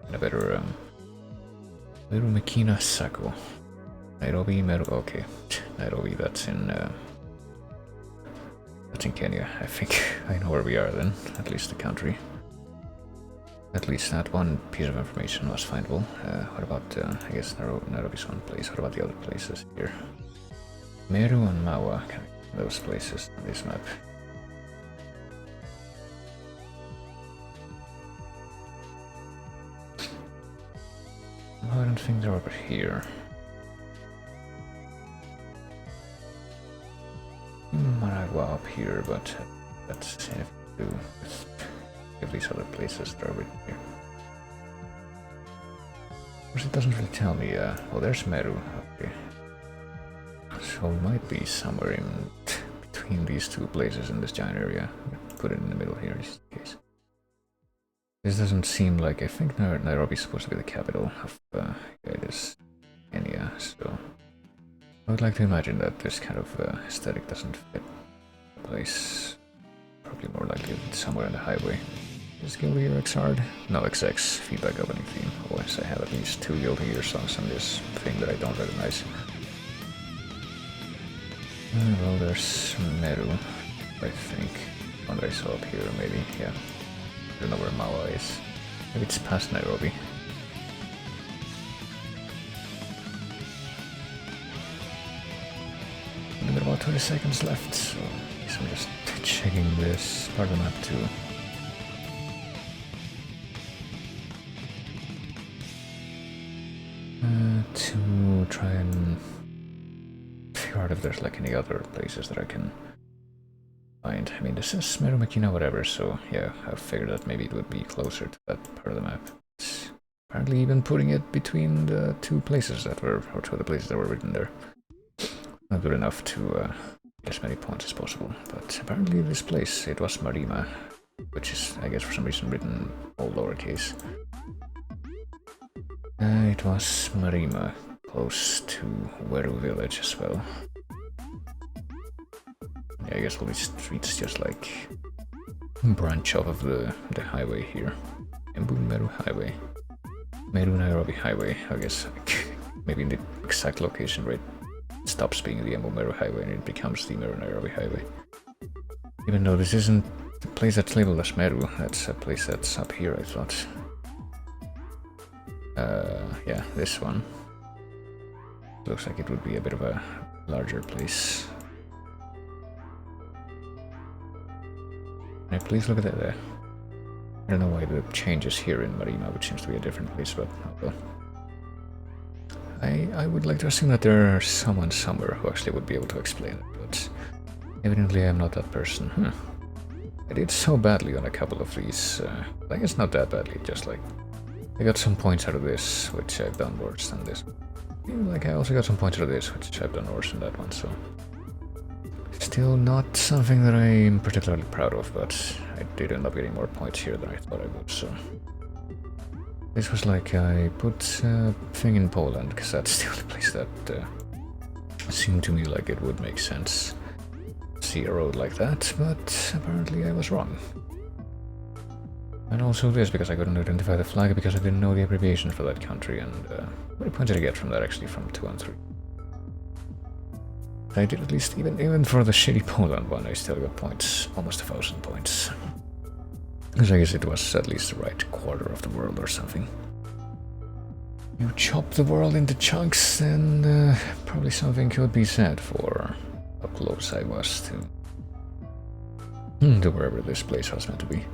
and a better Makina Sako. Nairobi, okay. Nairobi, that's in Kenya. I think I know where we are then, at least the country. At least that one piece of information was findable. What about, I guess Nairobi's one place. What about the other places here? Meru and Mawa, those places on this map. I don't think they're over here. Maragua up here, but that's anything to do with these other places that are over here. Of course, it doesn't really tell me. Oh, there's Meru. Okay. So it might be somewhere in between these two places in this giant area. Put it in the middle here just in case. This doesn't seem like... I think Nairobi is supposed to be the capital of this Kenya, so... I would like to imagine that this kind of aesthetic doesn't fit the place. Probably more likely somewhere on the highway. Is Guilty Gear X hard? No, XX, feedback opening theme. Otherwise I have at least 2 Guilty Gear songs on this thing that I don't recognize. Well, there's Meru, I think. One that I saw up here, maybe, yeah. I don't know where Mawa is. Maybe it's past Nairobi. We've got about 20 seconds left, so I guess I'm just checking this part of the map too. To try and figure out if there's like any other places that I can find. I mean, this is Meru Makina, whatever, so yeah, I figured that maybe it would be closer to that part of the map. It's apparently even putting it between the 2 places that were, or 2 of the places that were written there. Not good enough to get as many points as possible, but apparently this place, it was Marima, which is, I guess, for some reason written all lowercase. It was Marima, close to Weru village as well. Yeah, I guess all these streets just like branch off of the highway here. Embu Meru Highway. Meru Nairobi Highway, I guess. Maybe in the exact location where it stops being the Embu Meru Highway and it becomes the Meru Nairobi Highway. Even though this isn't the place that's labeled as Meru, that's a place that's up here, I thought. Yeah, this one. Looks like it would be a bit of a larger place. Can I please look at that there? I don't know why the change is here in Marima, which seems to be a different place, but well. I would like to assume that there's someone somewhere who actually would be able to explain it, but evidently I'm not that person. I did so badly on a couple of these, I guess not that badly, just like I got some points out of this, which I've done worse than this. Like I also got some points out of this, which I've done worse than that one, so... Still not something that I'm particularly proud of, but I did end up getting more points here than I thought I would, so... This was like I put a thing in Poland, because that's the only place that seemed to me like it would make sense to see a road like that, but apparently I was wrong. And also this, because I couldn't identify the flag because I didn't know the abbreviation for that country, and how many points did I get from that actually, from 2 and 3? I did at least, even for the shitty Poland one, I still got points, almost 1,000 points. Because I guess it was at least the right quarter of the world or something. You chop the world into chunks, and probably something could be said for how close I was to wherever this place was meant to be.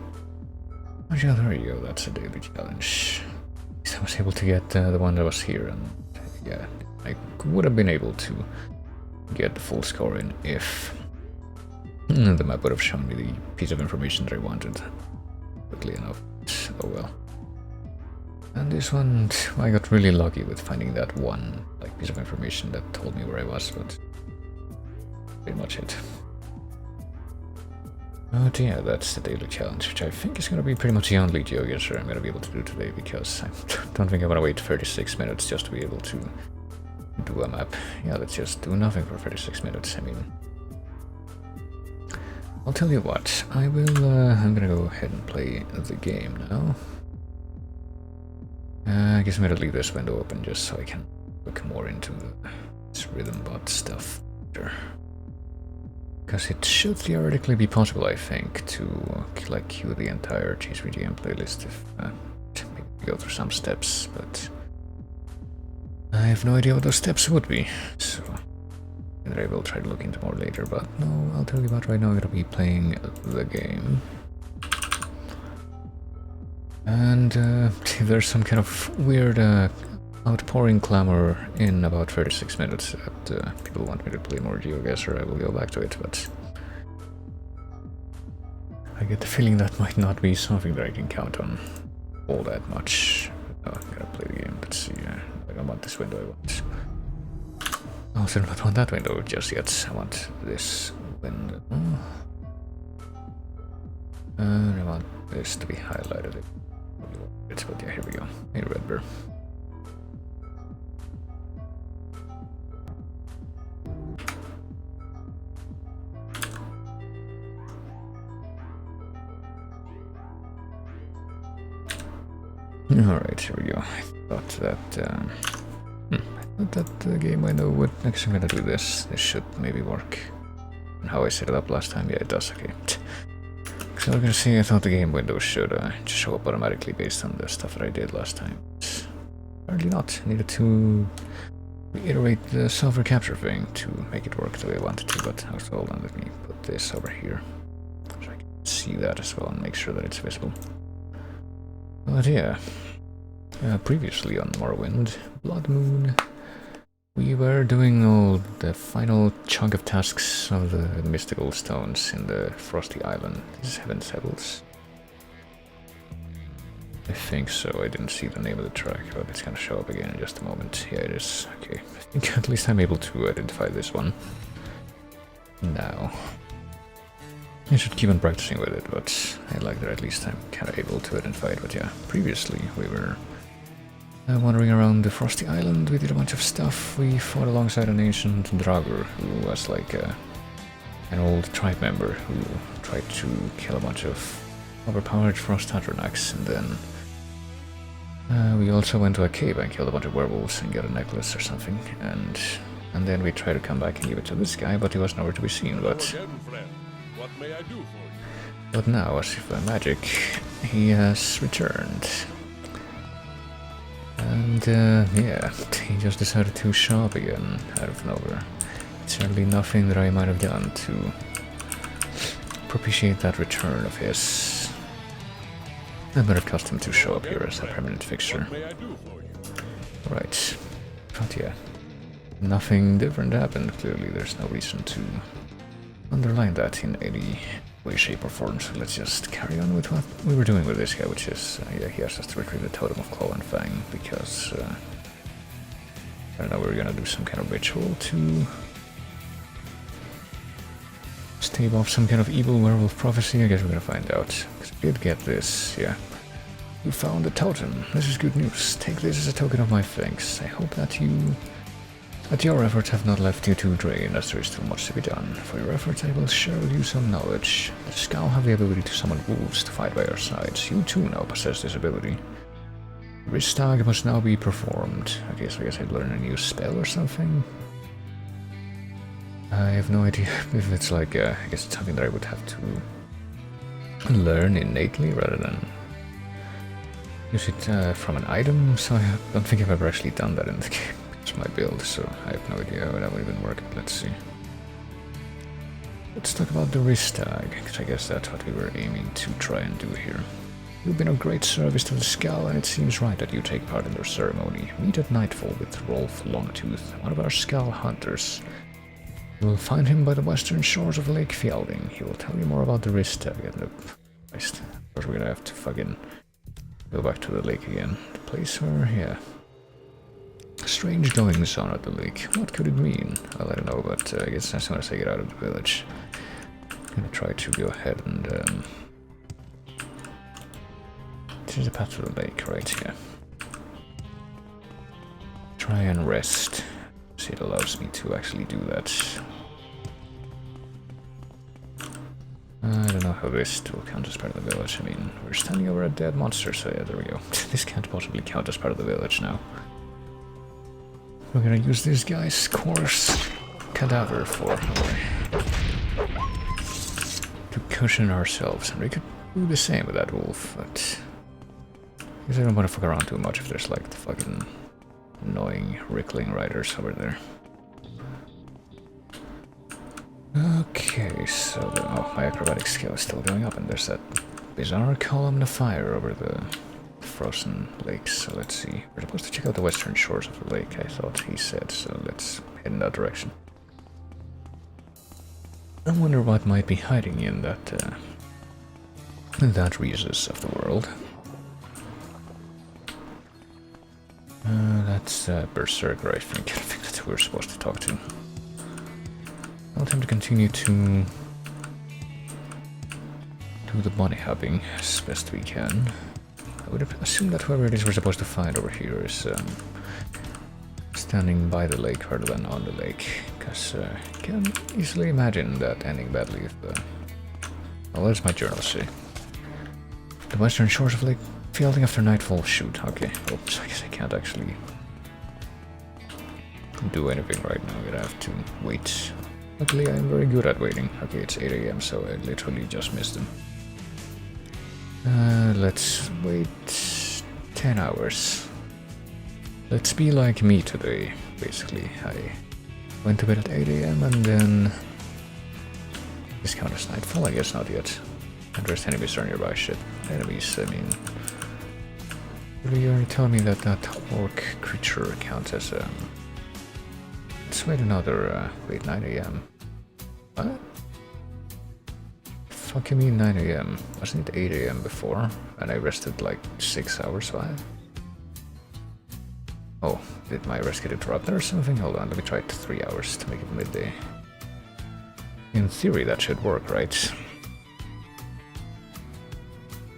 Oh yeah, there you go, that's a daily challenge. At least I was able to get the one that was here, and yeah, I would have been able to get the full score in if the map would have shown me the piece of information that I wanted quickly enough. Oh well. And this one, I got really lucky with finding that one piece of information that told me where I was, but pretty much it. But yeah, that's the daily challenge, which I think is going to be pretty much the only GeoGuessr I'm going to be able to do today, because I don't think I'm going to wait 36 minutes just to be able to do a map. Yeah, let's just do nothing for 36 minutes, I mean... I'll tell you what, I'm going to go ahead and play the game now. I guess I'm going to leave this window open just so I can look more into this rhythm bot stuff. Sure. Because it should theoretically be possible, I think, to like queue the entire GSVGM playlist if maybe go through some steps, but I have no idea what those steps would be, so either I will try to look into more later, but no, I'll tell you about right now. I'm gonna be playing the game. And if there's some kind of weird outpouring clamor in about 36 minutes that people want me to play more GeoGuessr, I will go back to it, but I get the feeling that might not be something that I can count on all that much. Oh, I'm gonna play the game. Let's see. I don't want this window. I want. I also don't want that window just yet. I want this window. And I want this to be highlighted. But yeah, here we go. Hey, Redbear. Alright, here we go. I thought that the game window would... Next I'm gonna do this. This should maybe work. And how I set it up last time, yeah, it does, okay. So I'm gonna say I thought the game window should just show up automatically based on the stuff that I did last time. Apparently not. I needed to reiterate the software capture thing to make it work the way I wanted to, but also hold on, let me put this over here so I can see that as well and make sure that it's visible. But yeah, previously on Morrowind Bloodmoon, we were doing all the final chunk of tasks of the mystical stones in the Frosty Island. This is Heaven's Pebbles. I think so. I didn't see the name of the track, but it's gonna show up again in just a moment. Yeah, it is. Okay, I think at least I'm able to identify this one now. I should keep on practicing with it, but I like that at least I'm kind of able to identify it. But yeah, previously we were wandering around the Frosty Island. We did a bunch of stuff. We fought alongside an ancient Draugr who was like an old tribe member who tried to kill a bunch of overpowered Frost Tatranaks, and then we also went to a cave and killed a bunch of werewolves and got a necklace or something, and then we tried to come back and give it to this guy, but he was nowhere to be seen. What may I do for you? But now, as if by magic, he has returned. And yeah, he just decided to show up again out of nowhere. It's certainly nothing that I might have done to propitiate that return of his. I better cast him to show up here as a permanent fixture. What may I do for you? Right. But yeah, nothing different happened. Clearly there's no reason to underline that in any way, shape or form, so let's just carry on with what we were doing with this guy, which is, yeah, he asked us to retrieve the Totem of Claw and Fang, because, I don't know, we're gonna do some kind of ritual to stave off some kind of evil werewolf prophecy. I guess we're gonna find out, because we did get this, yeah. You found the totem. This is good news. Take this as a token of my thanks. I hope that your efforts have not left you too drained, as there is still much to be done. For your efforts, I will share with you some knowledge. The Scow have the ability to summon wolves to fight by our sides. You too now possess this ability. Ristag must now be performed. Okay, so I guess I'd learn a new spell or something. I have no idea if it's like, I guess it's something that I would have to learn innately rather than use it from an item, so I don't think I've ever actually done that in the game. It's my build, so I have no idea how that would even work. Let's see. Let's talk about the Ristag, because I guess that's what we were aiming to try and do here. You've been of great service to the Scow, and it seems right that you take part in their ceremony. Meet at nightfall with Rolf Longtooth, one of our Scow hunters. You will find him by the western shores of Lake Fjelding. He will tell you more about the Ristag and the... Christ. Of course we're gonna have to fucking go back to the lake again. The place where, yeah. Strange goings on at the lake. What could it mean? Well, I don't know, but I guess as soon as I get out of the village, I'm gonna try to go ahead and this is the path to the lake, right? Yeah. Try and rest. See, it allows me to actually do that. I don't know how this will count as part of the village. I mean, we're standing over a dead monster, so yeah, there we go. This can't possibly count as part of the village now. We're gonna use this guy's coarse cadaver for our cushion ourselves, and we could do the same with that wolf, but I guess I don't want to fuck around too much if there's like the fucking annoying Rickling riders over there. Okay, so my acrobatic skill is still going up, and there's that bizarre column of fire over the frozen lakes. So let's see. We're supposed to check out the western shores of the lake, I thought he said, so let's head in that direction. I wonder what might be hiding in that recess of the world. That's Berserker, I think. I think that's who we're supposed to talk to. I'll attempt to continue to do the bunny hopping as best we can. I would assume that whoever it is we're supposed to find over here is standing by the lake rather than on the lake, because I can easily imagine that ending badly if well, that's my journal say. The western shores of Lake Fielding after nightfall. Shoot, okay. Oops, I guess I can't actually do anything right now. I'm gonna have to wait. Luckily, I'm very good at waiting. Okay, it's 8 AM, so I literally just missed him. Let's wait 10 hours. Let's be like me today, basically. I went to bed at 8 AM and then... This count as nightfall? I guess not yet. And there's enemies are nearby. Shit. Enemies, I mean... You're already telling me that that orc creature counts as let's wait another, wait, 9 AM. What? Fuck you mean 9 AM? Wasn't it 8 AM before? And I rested like 6 hours, why? Oh, did my rest get interrupted or something? Hold on, let me try it 3 hours to make it midday. In theory that should work, right?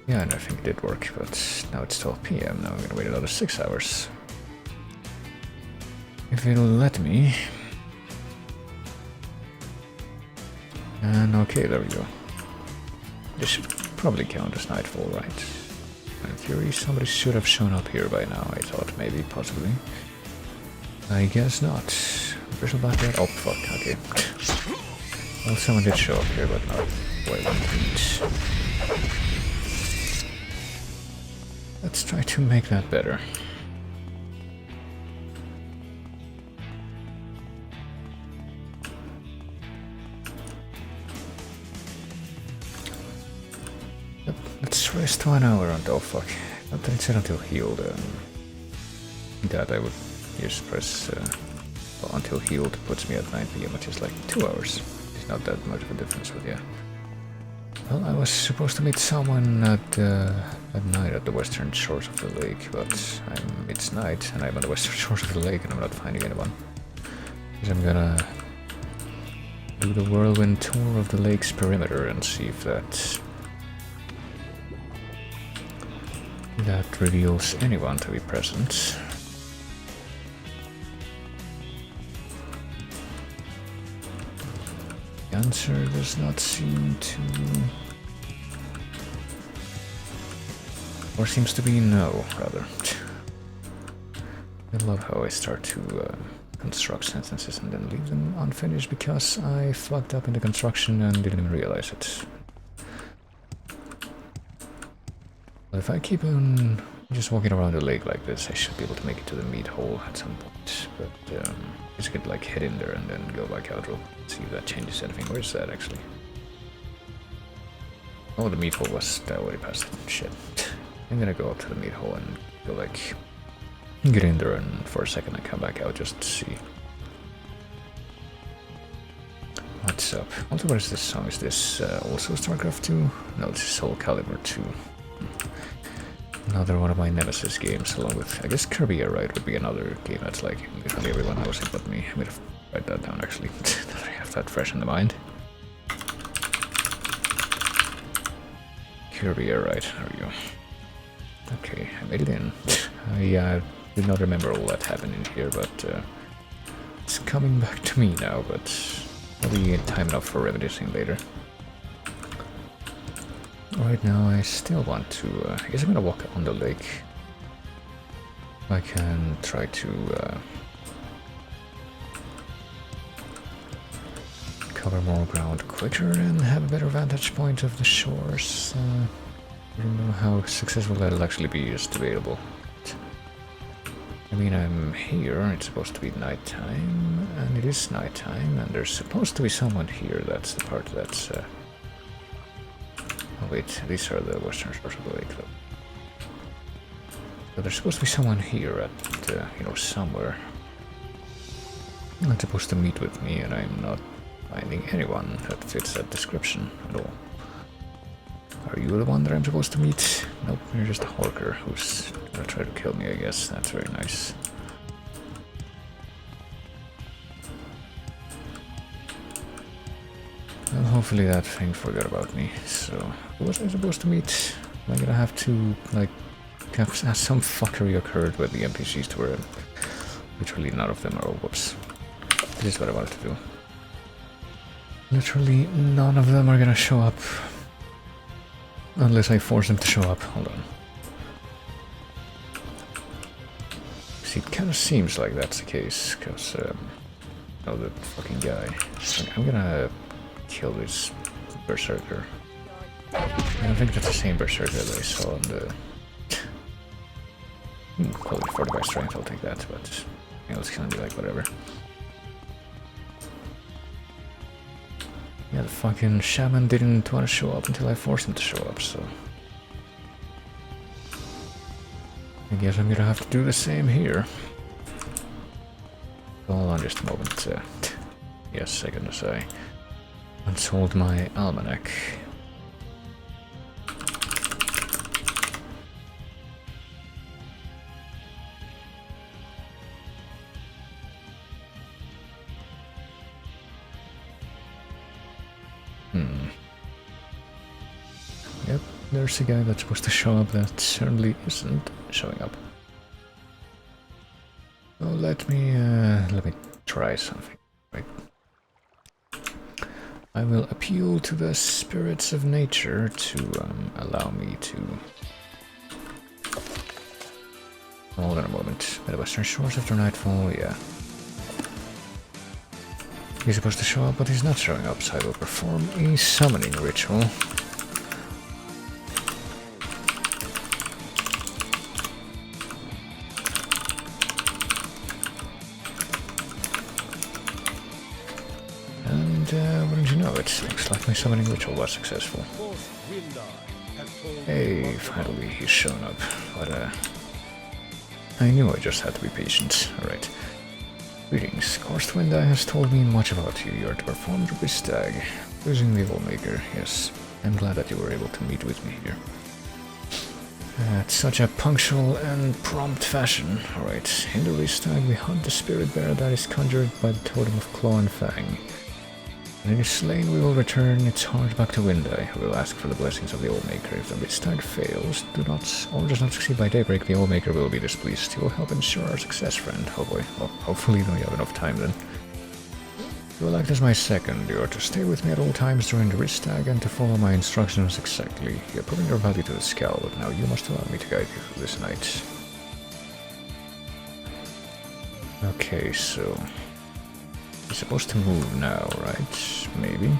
Yeah, and I think it did work, but now it's 12 PM, now I'm gonna wait another 6 hours. If it'll let me. And okay, there we go. This should probably count as nightfall, right? In theory, somebody should have shown up here by now, I thought, maybe, possibly. I guess not. Bristle back yet? Oh, fuck, okay. Well, someone did show up here, but not where I wanted to meet. Let's try to make that better. Yep, let's rest 1 hour on... Oh fuck. Not that it said until healed. That I would just press... well, until healed puts me at 9 PM, which is like 2 hours. It's not that much of a difference, but yeah. Well, I was supposed to meet someone at night at the western shores of the lake, but it's night and I'm on the western shores of the lake and I'm not finding anyone. Because I'm gonna do the whirlwind tour of the lake's perimeter and see if that reveals anyone to be present. The answer does not seem to... or seems to be no, rather. I love how I start to construct sentences and then leave them unfinished because I fucked up in the construction and didn't even realize it. But if I keep on just walking around the lake like this, I should be able to make it to the meat hole at some point. But just could like head in there and then go back out real quick, see if that changes anything. Where's that actually? Oh, the meat hole was already past it. Shit. I'm gonna go up to the meat hole and go like get in there and for a second I come back out just to see what's up. Also, what is this song? Is this also StarCraft 2? No, this is Soul Calibur 2. Another one of my Nemesis games, along with, I guess Kirby Air Ride would be another game that's like literally everyone knows it but me. I'm gonna write that down actually, that I have that fresh in the mind. Kirby Air Ride, there we go. Okay, I made it in. I did not remember all that happened in here, but it's coming back to me now, but I'll be in time enough for reminiscing later. Right now I still want to, I guess I'm gonna walk on the lake. I can try to cover more ground quicker and have a better vantage point of the shores. I don't know how successful that'll actually be is debatable. I mean, I'm here, it's supposed to be nighttime, and it is nighttime, and there's supposed to be someone here. That's the part that's... Oh wait, these are the western shores of the lake, though. So there's supposed to be someone here at, you know, somewhere. Not supposed to meet with me, and I'm not finding anyone that fits that description at all. Are you the one that I'm supposed to meet? Nope, you're just a hawker who's gonna try to kill me, I guess. That's very nice. Well, hopefully that thing forgot about me. So, who was I supposed to meet? Am I gonna have to, like, have some fuckery occurred with the NPCs to where literally none of them are... Oh, whoops. This is what I wanted to do. Literally none of them are gonna show up. Unless I force them to show up. Hold on. See, it kind of seems like that's the case, because, oh, the fucking guy. I'm gonna kill this berserker. I don't think that's the same berserker that I saw on the... Call it 40 by strength, I'll take that, but... You know, it's gonna be like, whatever. Yeah, the fucking shaman didn't want to show up until I forced him to show up, so... I guess I'm gonna have to do the same here. Hold on just a moment. Yes, second as I unsold my almanac. Yep, there's a guy that's supposed to show up that certainly isn't showing up. So let me try something. Right. I will appeal to the spirits of nature to allow me to... Hold on a moment. By the western shores after nightfall, yeah. He's supposed to show up, but he's not showing up, so I will perform a summoning ritual. And wouldn't you know it, looks like my summoning ritual was successful. Hey, finally he's shown up, but I knew I just had to be patient. Alright. Greetings. Cursed Windeye has told me much about you. You are to perform the Ristag, losing the Allmaker. Yes, I'm glad that you were able to meet with me here. At such a punctual and prompt fashion. Alright, in the Ristag we hunt the spirit bear that is conjured by the totem of Claw and Fang. When it is slain, we will return its heart back to Windeye. We will ask for the blessings of the Allmaker. If the Ristag fails, does not succeed by daybreak, the Allmaker will be displeased. You will help ensure our success, friend. Oh boy. Well, hopefully we have enough time then. You will act as my second. You are to stay with me at all times during the Ristag and to follow my instructions exactly. You have proven your value to the Scowl, but now you must allow me to guide you through this night. Okay, so... He's supposed to move now, right? Maybe.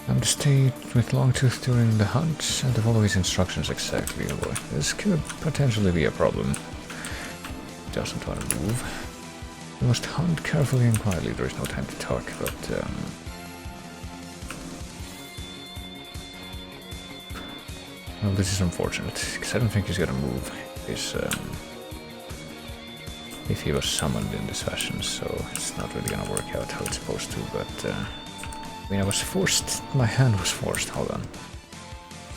I'm to stay with Longtooth during the hunt and to follow his instructions exactly. Oh boy, this could potentially be a problem. He doesn't want to move. We must hunt carefully and quietly. There is no time to talk, but well, this is unfortunate because I don't think he's gonna move. If he was summoned in this fashion, so it's not really gonna work out how it's supposed to, but I mean, I was forced, my hand was forced. Hold on.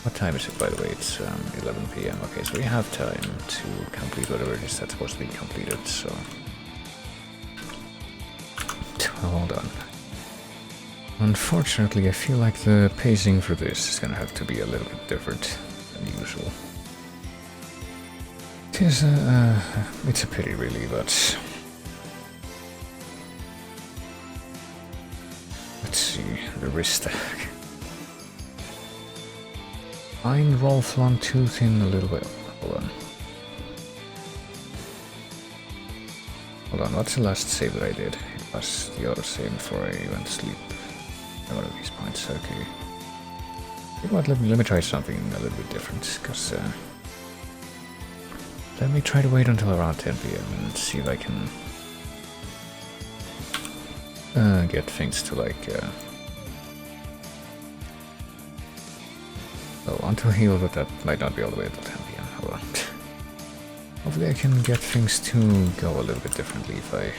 What time is it, by the way? It's 11 PM. Okay, so we have time to complete whatever it is that's supposed to be completed, so... Hold on. Unfortunately, I feel like the pacing for this is gonna have to be a little bit different than usual. It's a pity, really, but... Let's see, the Ristag. Find Rolf Longtooth in a little bit. Hold on, what's the last save that I did? It was the autosave before I went to sleep. One of these points, okay. You know what, let me try something a little bit different, because let me try to wait until around 10 PM and see if I can get things to like oh, until heal, but that might not be all the way until 10 PM. Hold on. Hopefully I can get things to go a little bit differently if I...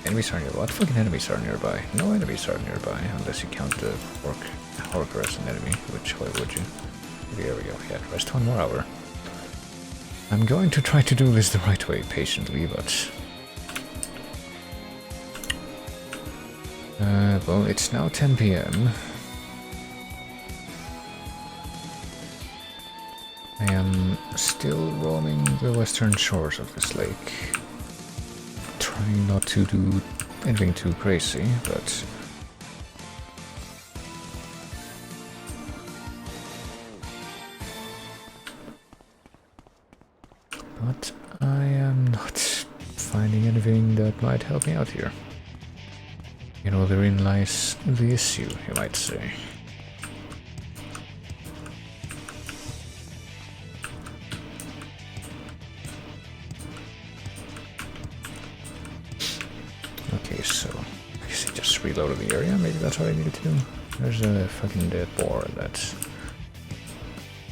Enemies are nearby. What fucking enemies are nearby? No enemies are nearby, unless you count the orc as an enemy, which why would you? There we go, yeah, rest 1 more hour. I'm going to try to do this the right way, patiently, but... well, it's now 10 PM. I am still roaming the western shores of this lake. Trying not to do anything too crazy, but... But I am not finding anything that might help me out here. You know, therein lies the issue, you might say. Okay, so I guess I just reloaded the area, maybe that's what I needed to do. There's a fucking dead boar that's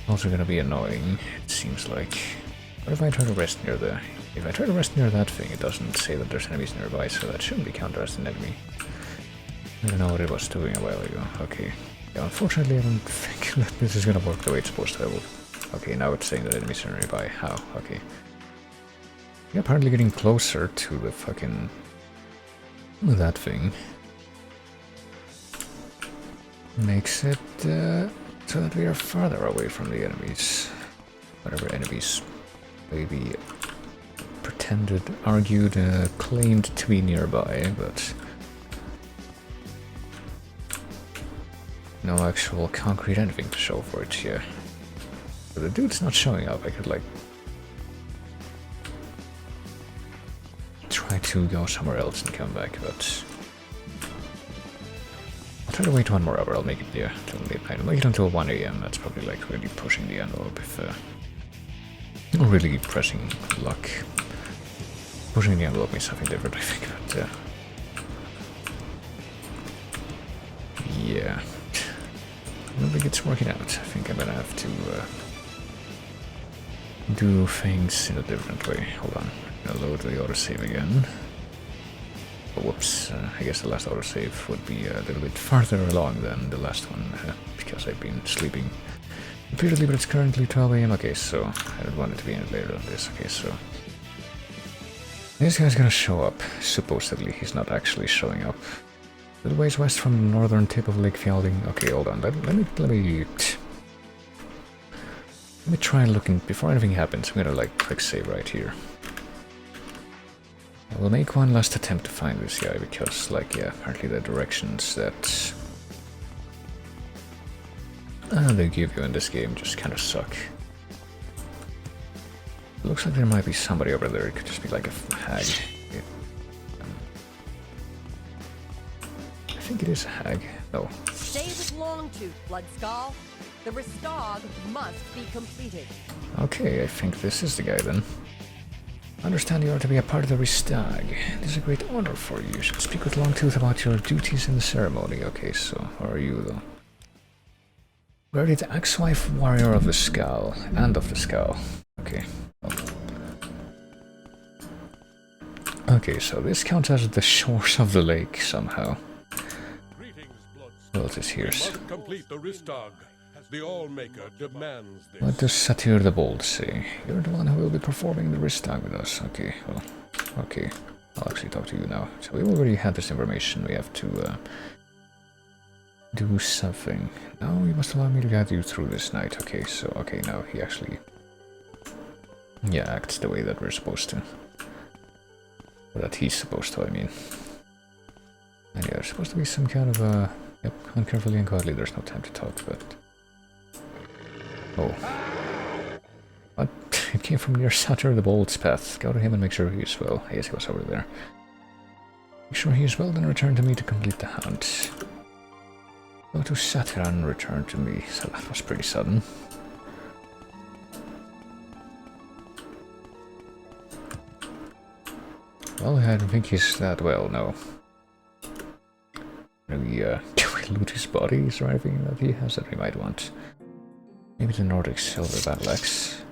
also gonna be annoying, it seems like. What if I try to rest near the... If I try to rest near that thing, it doesn't say that there's enemies nearby, so that shouldn't be counted as an enemy. I don't know what it was doing a while ago. Okay. Yeah, unfortunately, I don't think that this is gonna work the way it's supposed to. Okay, now it's saying that enemies are nearby. How? Okay. Yeah, apparently getting closer to the fucking... that thing. Makes it so that we are farther away from the enemies. Whatever enemies maybe pretended, argued, claimed to be nearby, but no actual concrete anything to show for it here. But the dude's not showing up. I could like try to go somewhere else and come back, but I'll try to wait 1 more hour. I'll make it till midnight. I'll make it until 1 AM. That's probably like really pushing the envelope if really pressing luck. Pushing the envelope means something different, I think, but yeah. I don't think it's working out. I think I'm gonna have to do things in a different way. Hold on. I'm gonna load the autosave again. Oh, whoops. I guess the last autosave would be a little bit farther along than the last one, because I've been sleeping repeatedly, but it's currently 12 AM. Okay, so I don't want it to be any later than this. Okay, so this guy's gonna show up. Supposedly, he's not actually showing up. A little ways west from the northern tip of Lake Fjalding. Okay, hold on. Let me try looking before anything happens. I'm gonna like click save right here. I will make one last attempt to find this guy because, like, yeah, apparently the directions that they give you in this game just kind of suck. It looks like there might be somebody over there. It could just be like a hag. I think it is a hag. No. Stay with Longtooth, Bloodskull. The Restog must be completed. Okay, I think this is the guy then. I understand you are to be a part of the Restag. It is a great honor for you. You should speak with Longtooth about your duties in the ceremony. Okay, so how are you though? We are the Axewife Warrior of the Skull. And of the Skull. Okay. Okay, so this counts as the shores of the lake somehow. What is here? Complete the Ristag. The Allmaker demands this. What does Satyr the Bold say? You're the one who will be performing the Ristag with us. Okay, well, okay. I'll actually talk to you now. So we already had this information. We have to do something. Now you must allow me to guide you through this night. Okay, so okay, now he actually acts the way that we're supposed to. Or that he's supposed to, I mean. And yeah, there's supposed to be some kind of yep, uncarefully and quietly. There's no time to talk, but oh. What? It came from near Satyr the Bold's path. Go to him and make sure he is well. I guess he was over there. Make sure he is well, then return to me to complete the hunt. Go to Satyr and return to me, so that was pretty sudden. Well, I don't think he's that well, no. Do we loot his body? Is there anything that he has that we might want? Maybe the Nordic Silver Battle Axe.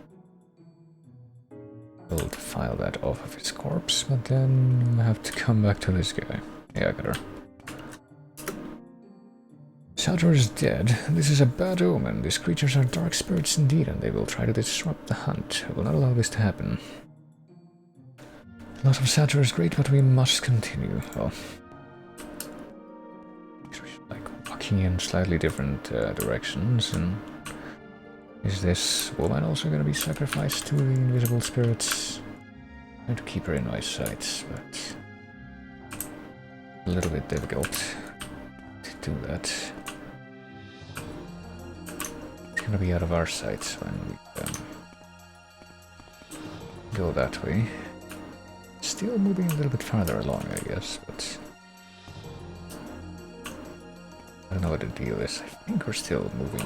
We'll file that off of his corpse, but then I have to come back to this guy. Yeah, I got her. Satyr is dead. This is a bad omen. These creatures are dark spirits indeed, and they will try to disrupt the hunt. I will not allow this to happen. A lot of Satyr is great, but we must continue. Well, like walking in slightly different directions. And is this woman also going to be sacrificed to the invisible spirits? I'm trying to keep her in my sights, but a little bit difficult to do that. It's going to be out of our sights when we go that way. Still moving a little bit farther along, I guess, but I don't know what the deal is. I think we're still moving.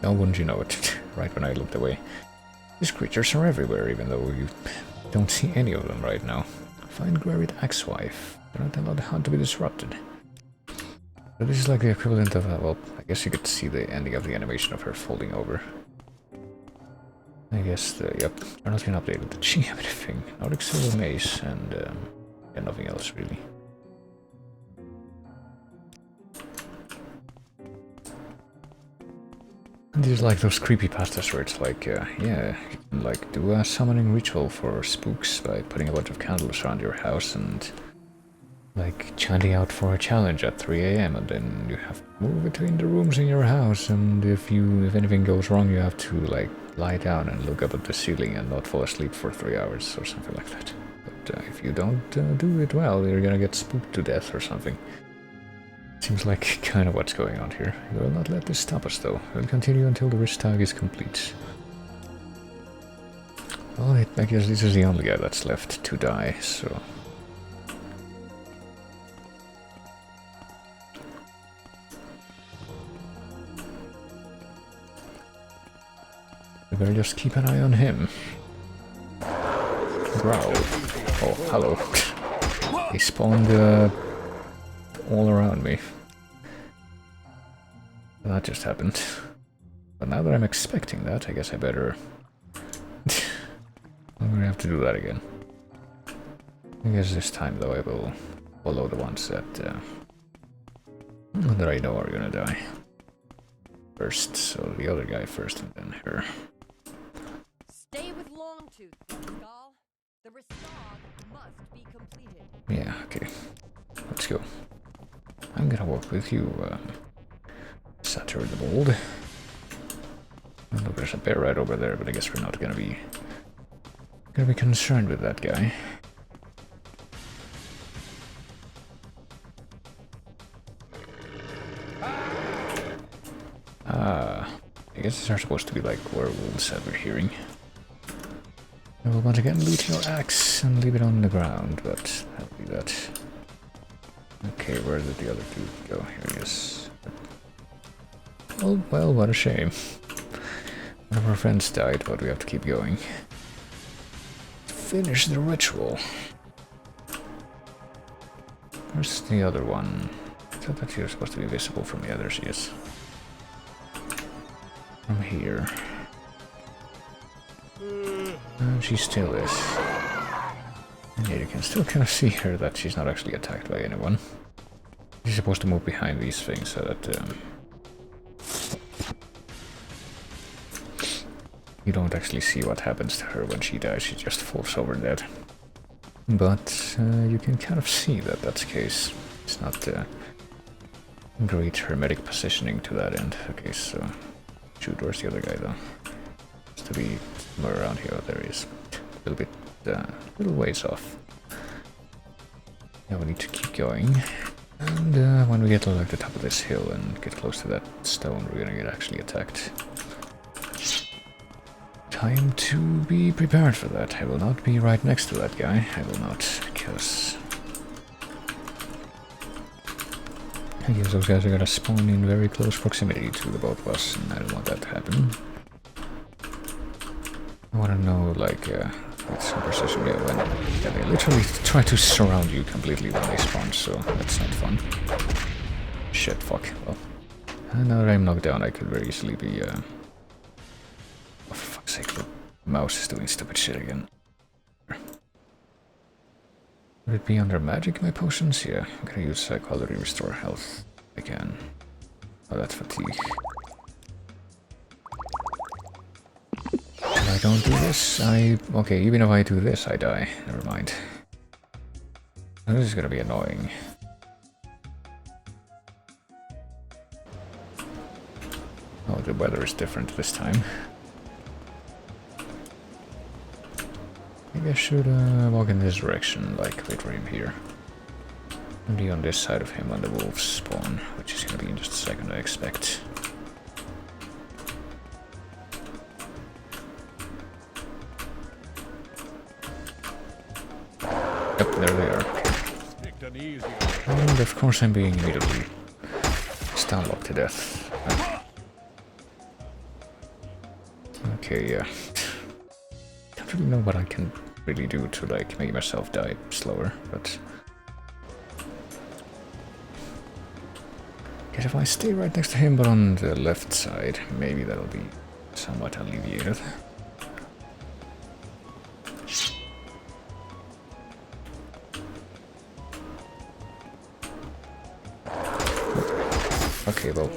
Oh, wouldn't you know it, right when I looked away. These creatures are everywhere, even though you don't see any of them right now. Find Gwerid Axewife. Do not allow the hunt to be disrupted. So this is like the equivalent of, well, I guess you could see the ending of the animation of her folding over. I guess yep, they're not been updated. Did she have anything? Nordic Silver Mace and yeah, nothing else really. And these like those creepypastas where it's like, yeah, you can like do a summoning ritual for spooks by putting a bunch of candles around your house and like chanting out for a challenge at 3 AM, and then you have to move between the rooms in your house, and if anything goes wrong you have to like lie down and look up at the ceiling and not fall asleep for 3 hours or something like that. But if you don't do it well, you're gonna get spooked to death or something. Seems like kind of what's going on here. We will not let this stop us though. We'll continue until the wish tag is complete. Well, I guess this is the only guy that's left to die, so... we better just keep an eye on him. Growl. Oh, hello. He spawned all around me. That just happened. But now that I'm expecting that, I guess I better... I'm gonna have to do that again. I guess this time, though, I will follow the ones that I know are gonna die. First, so the other guy first and then her. Stay with Longtooth, Skull. The restore must be completed. Yeah, okay. Let's go. I'm gonna walk with you, Satyr the Bold. Oh, look, there's a bear right over there, but I guess we're not gonna be concerned with that guy. I guess these are supposed to be like werewolves that we're hearing. I will once again loot your axe and leave it on the ground, but that'll be that. Okay, where did the other dude go? Here he is. Oh, well, what a shame. One of our friends died, but we have to keep going. Finish the ritual. Where's the other one? I thought that she was supposed to be visible from the others, yes. From here. And she still is. And yeah, you can still kind of see her that she's not actually attacked by anyone. She's supposed to move behind these things so that you don't actually see what happens to her when she dies. She just falls over dead. But you can kind of see that that's the case. It's not great hermetic positioning to that end. Okay, so shoot, where's the other guy though? Has to be somewhere around here. Oh, there he is. A little bit, little ways off. Now we need to keep going. And when we get to like the top of this hill and get close to that stone, we're gonna get actually attacked. Time to be prepared for that. I will not be right next to that guy. I will not, because I guess those guys are gonna spawn in very close proximity to the both of us, and I don't want that to happen. I wanna know, like, with some precision, yeah, when they literally try to surround you completely when they spawn, so that's not fun. Shit, fuck. Well, now that I'm knocked down, I could very easily be, oh, for fuck's sake, the mouse is doing stupid shit again. Would it be under magic, my potions? Yeah, I'm gonna use quality restore health again. Oh, that's fatigue. If I don't do this, okay, even if I do this, I die. Never mind. Now, this is gonna be annoying. Oh, the weather is different this time. Maybe I should walk in this direction, like wait for him here. And be on this side of him when the wolves spawn, which is gonna be in just a second, I expect. Yep, there they are. And of course I'm being immediately stun-locked to death. Okay, yeah. Don't really know what I can really do to like make myself die slower, but guess if I stay right next to him but on the left side, maybe that'll be somewhat alleviated. Okay, well,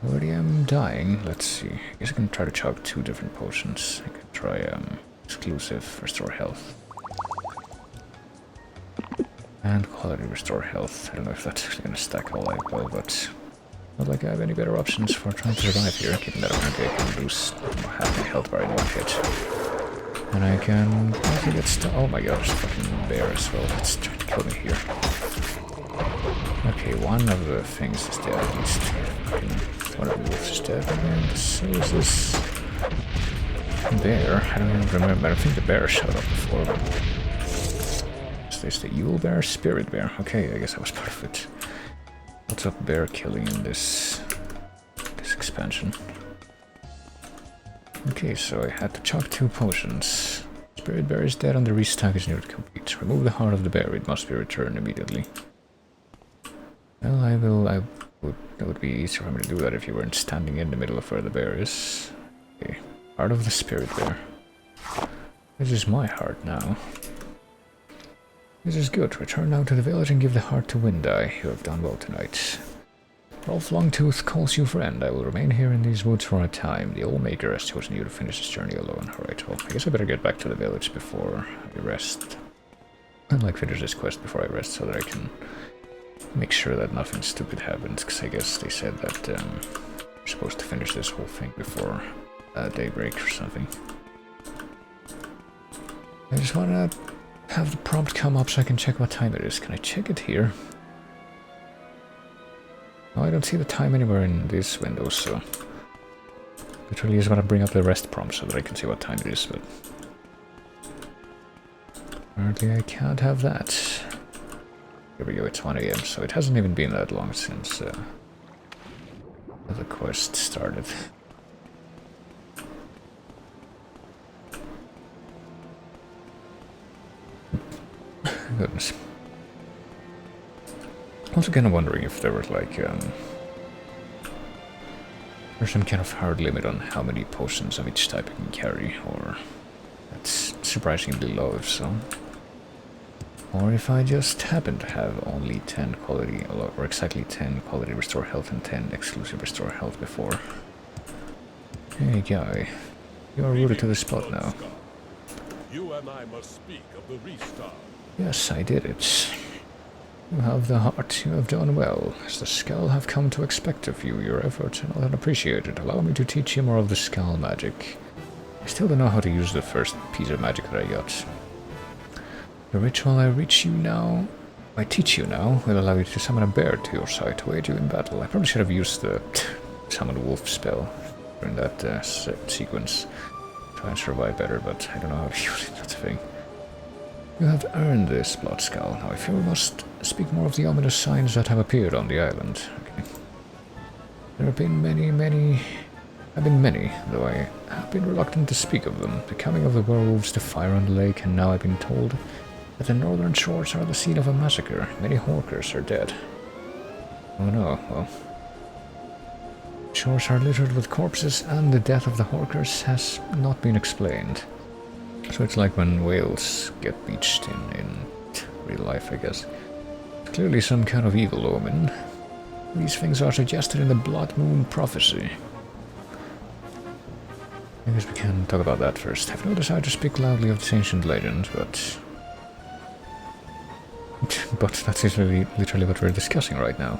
already am dying. Let's see. I guess I can try to chug 2 different potions. I could try exclusive restore health and quality restore health. I don't know if that's actually gonna stack all that well, but not like I have any better options for trying to survive here. Given that apparently I can lose half my health bar in one hit, and I can also get stuck. Oh my god, there's a fucking bear as well. It's trying to kill me here. Okay, one of the things is dead at least. One of the wolves is dead, and so is this bear. I don't even remember. I think the bear showed up before. But is this the evil bear? Spirit bear. Okay, I guess I was part of it. Lots of bear killing in this expansion. Okay, so I had to chug 2 potions. Spirit bear is dead and the restock is nearly complete. Remove the heart of the bear. It must be returned immediately. Well, it would be easier for me to do that if you weren't standing in the middle of where the bear is. Okay, heart of the spirit bear. This is my heart now. This is good. Return now to the village and give the heart to Windeye. You have done well tonight. Rolf Longtooth calls you friend. I will remain here in these woods for a time. The old maker has chosen you to finish this journey alone. Alright, well, I guess I better get back to the village before I rest. I'd like finish this quest before I rest so that I can make sure that nothing stupid happens, because I guess they said that we're supposed to finish this whole thing before daybreak or something. I just want to have the prompt come up so I can check what time it is. Can I check it here? No, I don't see the time anywhere in this window, so literally just want to bring up the rest prompt so that I can see what time it is, but apparently I can't have that. Here we go, it's 1 AM, so it hasn't even been that long since the quest started. Goodness. Also kind of wondering if there was like there's some kind of hard limit on how many potions of each type you can carry, or that's surprisingly low if so. Or if I just happen to have only 10 quality, or exactly 10 quality restore health and 10 exclusive restore health before. Hey guy, you are rooted to the spot now. You and I must speak of the restart. Yes, I did it. You have the heart, you have done well. As the skull have come to expect of you, your efforts are not unappreciated. Allow me to teach you more of the skull magic. I still don't know how to use the first piece of magic that I got. The ritual I teach you now will allow you to summon a bear to your side to aid you in battle. I probably should have used the summon wolf spell during that sequence. Try and survive better, but I don't know how to use it, that's the thing. You have earned this blood skull. Now if you must speak more of the ominous signs that have appeared on the island. Okay. There have been many, though I have been reluctant to speak of them. The coming of the werewolves, the fire on the lake, and now I've been told that the northern shores are the scene of a massacre. Many Hawkers are dead. Oh no, well... shores are littered with corpses, and the death of the Hawkers has not been explained. So it's like when whales get beached in real life, I guess. It's clearly some kind of evil omen. These things are suggested in the Bloodmoon prophecy. I guess we can talk about that first. I have no desire to speak loudly of this ancient legend, but that is literally what we're discussing right now.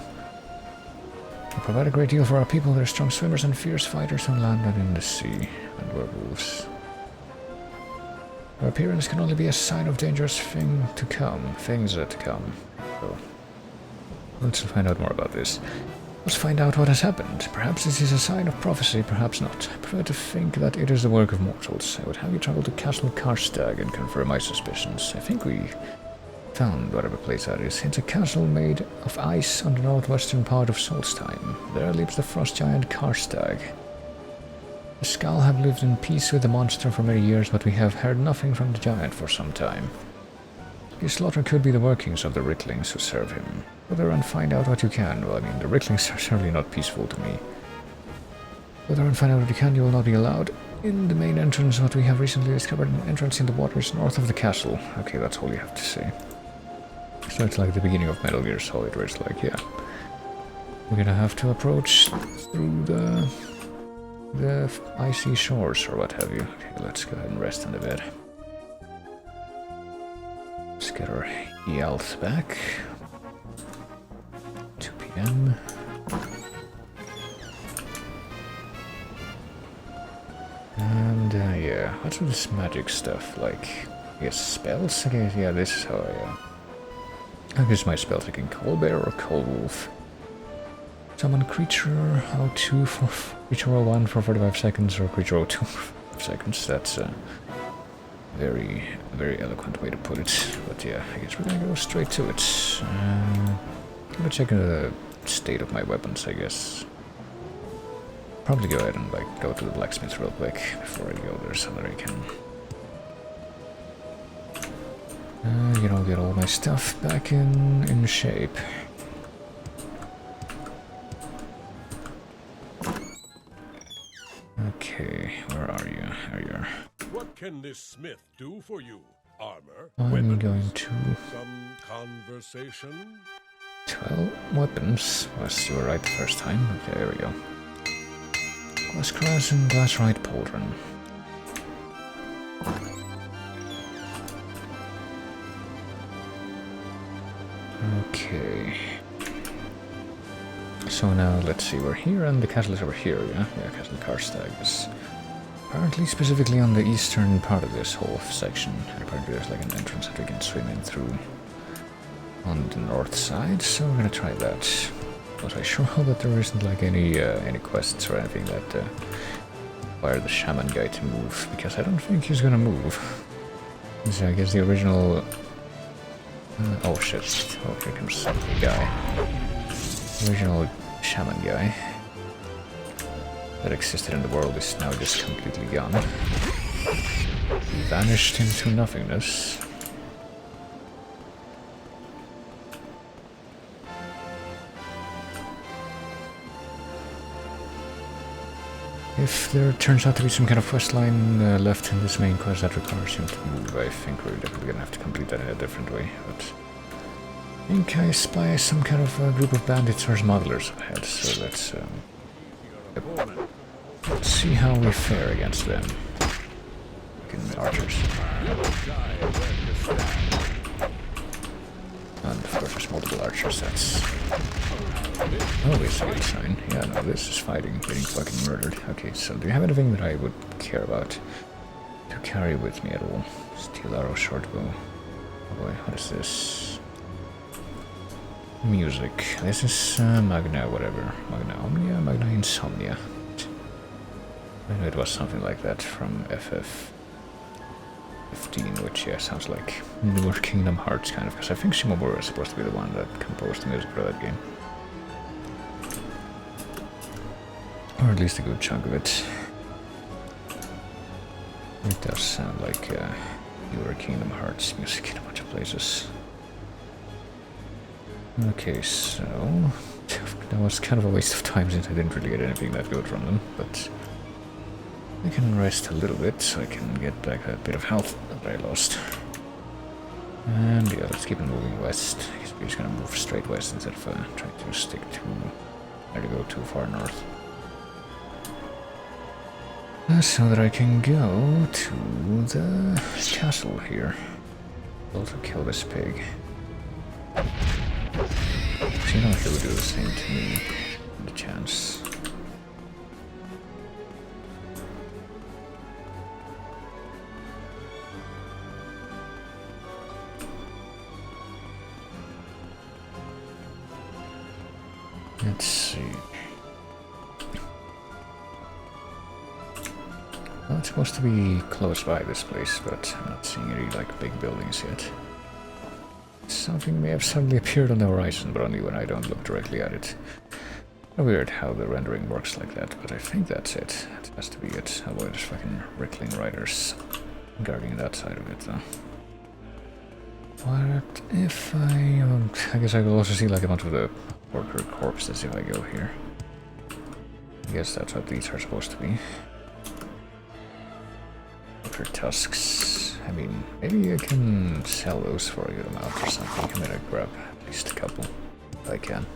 They provide a great deal for our people. They're strong swimmers and fierce fighters on land and in the sea, and werewolves. Their appearance can only be a sign of dangerous things to come. So, let's find out more about this. Let's find out what has happened. Perhaps this is a sign of prophecy, perhaps not. I prefer to think that it is the work of mortals. I would have you travel to Castle Karstag and confirm my suspicions. I think we found whatever place that is. It's a castle made of ice on the northwestern part of Solstheim. There lives the frost giant Karstag. The Skal have lived in peace with the monster for many years, but we have heard nothing from the giant for some time. His slaughter could be the workings of the Ricklings who serve him. Go there and find out what you can. Well, I mean, the Ricklings are certainly not peaceful to me. Go there and find out what you can. You will not be allowed in the main entrance, but we have recently discovered an entrance in the waters north of the castle. Okay, that's all you have to say. So it's like the beginning of Metal Gear Solid, where it's like, yeah, we're gonna have to approach through the icy shores or what have you. Okay, let's go ahead and rest on the bed. Let's get our health back. 2 PM. And yeah, what's with this magic stuff? Like, I guess spells? Okay, yeah, this is how I guess my spells like in Cold Bear or Cold Wolf. Summon creature 02 for creature 01 for 45 seconds or creature 02 for 5 seconds. That's a very eloquent way to put it. But yeah, I guess we're gonna go straight to it. I'm gonna check the state of my weapons, I guess. Probably go ahead and like go to the blacksmith real quick before I go there so that I can get all my stuff back in shape. Okay, where are you? There you are. What can this smith do for you? Armor? I'm weapons, going to... some conversation? 12 weapons. Was you were right the first time? Okay, there we go. Glass cross and glass right pauldron. Okay. So now let's see, we're here and the castle is over here, yeah? Yeah, Castle Karstag is apparently specifically on the eastern part of this whole section. And apparently there's like an entrance that we can swim in through on the north side, so we're gonna try that. But I sure hope that there isn't like any quests or anything that require the shaman guy to move, because I don't think he's gonna move. So I guess the original... oh shit, oh here comes the guy. The original shaman guy that existed in the world is now just completely gone. Vanished into nothingness. If there turns out to be some kind of quest line left in this main quest that requires him to move, I think we're definitely gonna have to complete that in a different way. But I think I spy some kind of group of bandits or smugglers ahead, so let's see how we fare against them. Fucking archers. And of course there's multiple archers, that's always a good sign. Yeah, no, this is fighting, getting fucking murdered. Okay, so do you have anything that I would care about to carry with me at all? Steel arrow, short bow. Oh boy, what is this? Music. This is Magna whatever. Magna Omnia, Magna Insomnia. I know it was something like that from FF. 15, which yeah, sounds like newer Kingdom Hearts kind of, because I think Shimomura is supposed to be the one that composed the music for that game. Or at least a good chunk of it. It does sound like newer Kingdom Hearts music in a bunch of places. Okay, so that was kind of a waste of time since I didn't really get anything that good from them, but I can rest a little bit so I can get back that bit of health that I lost. And yeah, let's keep on moving west. I guess we're just gonna move straight west instead of trying to stick to try to go too far north. So that I can go to the castle here. Also kill this pig. So you know he would do the same to me. The chance. Let's see. Well, it's supposed to be close by this place, but I'm not seeing any like big buildings yet. Something may have suddenly appeared on the horizon, but only when I don't look directly at it. Weird how the rendering works like that, but I think that's it. That has to be it. Otherwise, there's fucking Rickling riders guarding that side of it, though. What if I guess I will also see like a bunch of the worker corpses if I go here. I guess that's what these are supposed to be. Worker tusks. I mean, maybe I can sell those for a good amount or something. I'm gonna grab at least a couple if I can.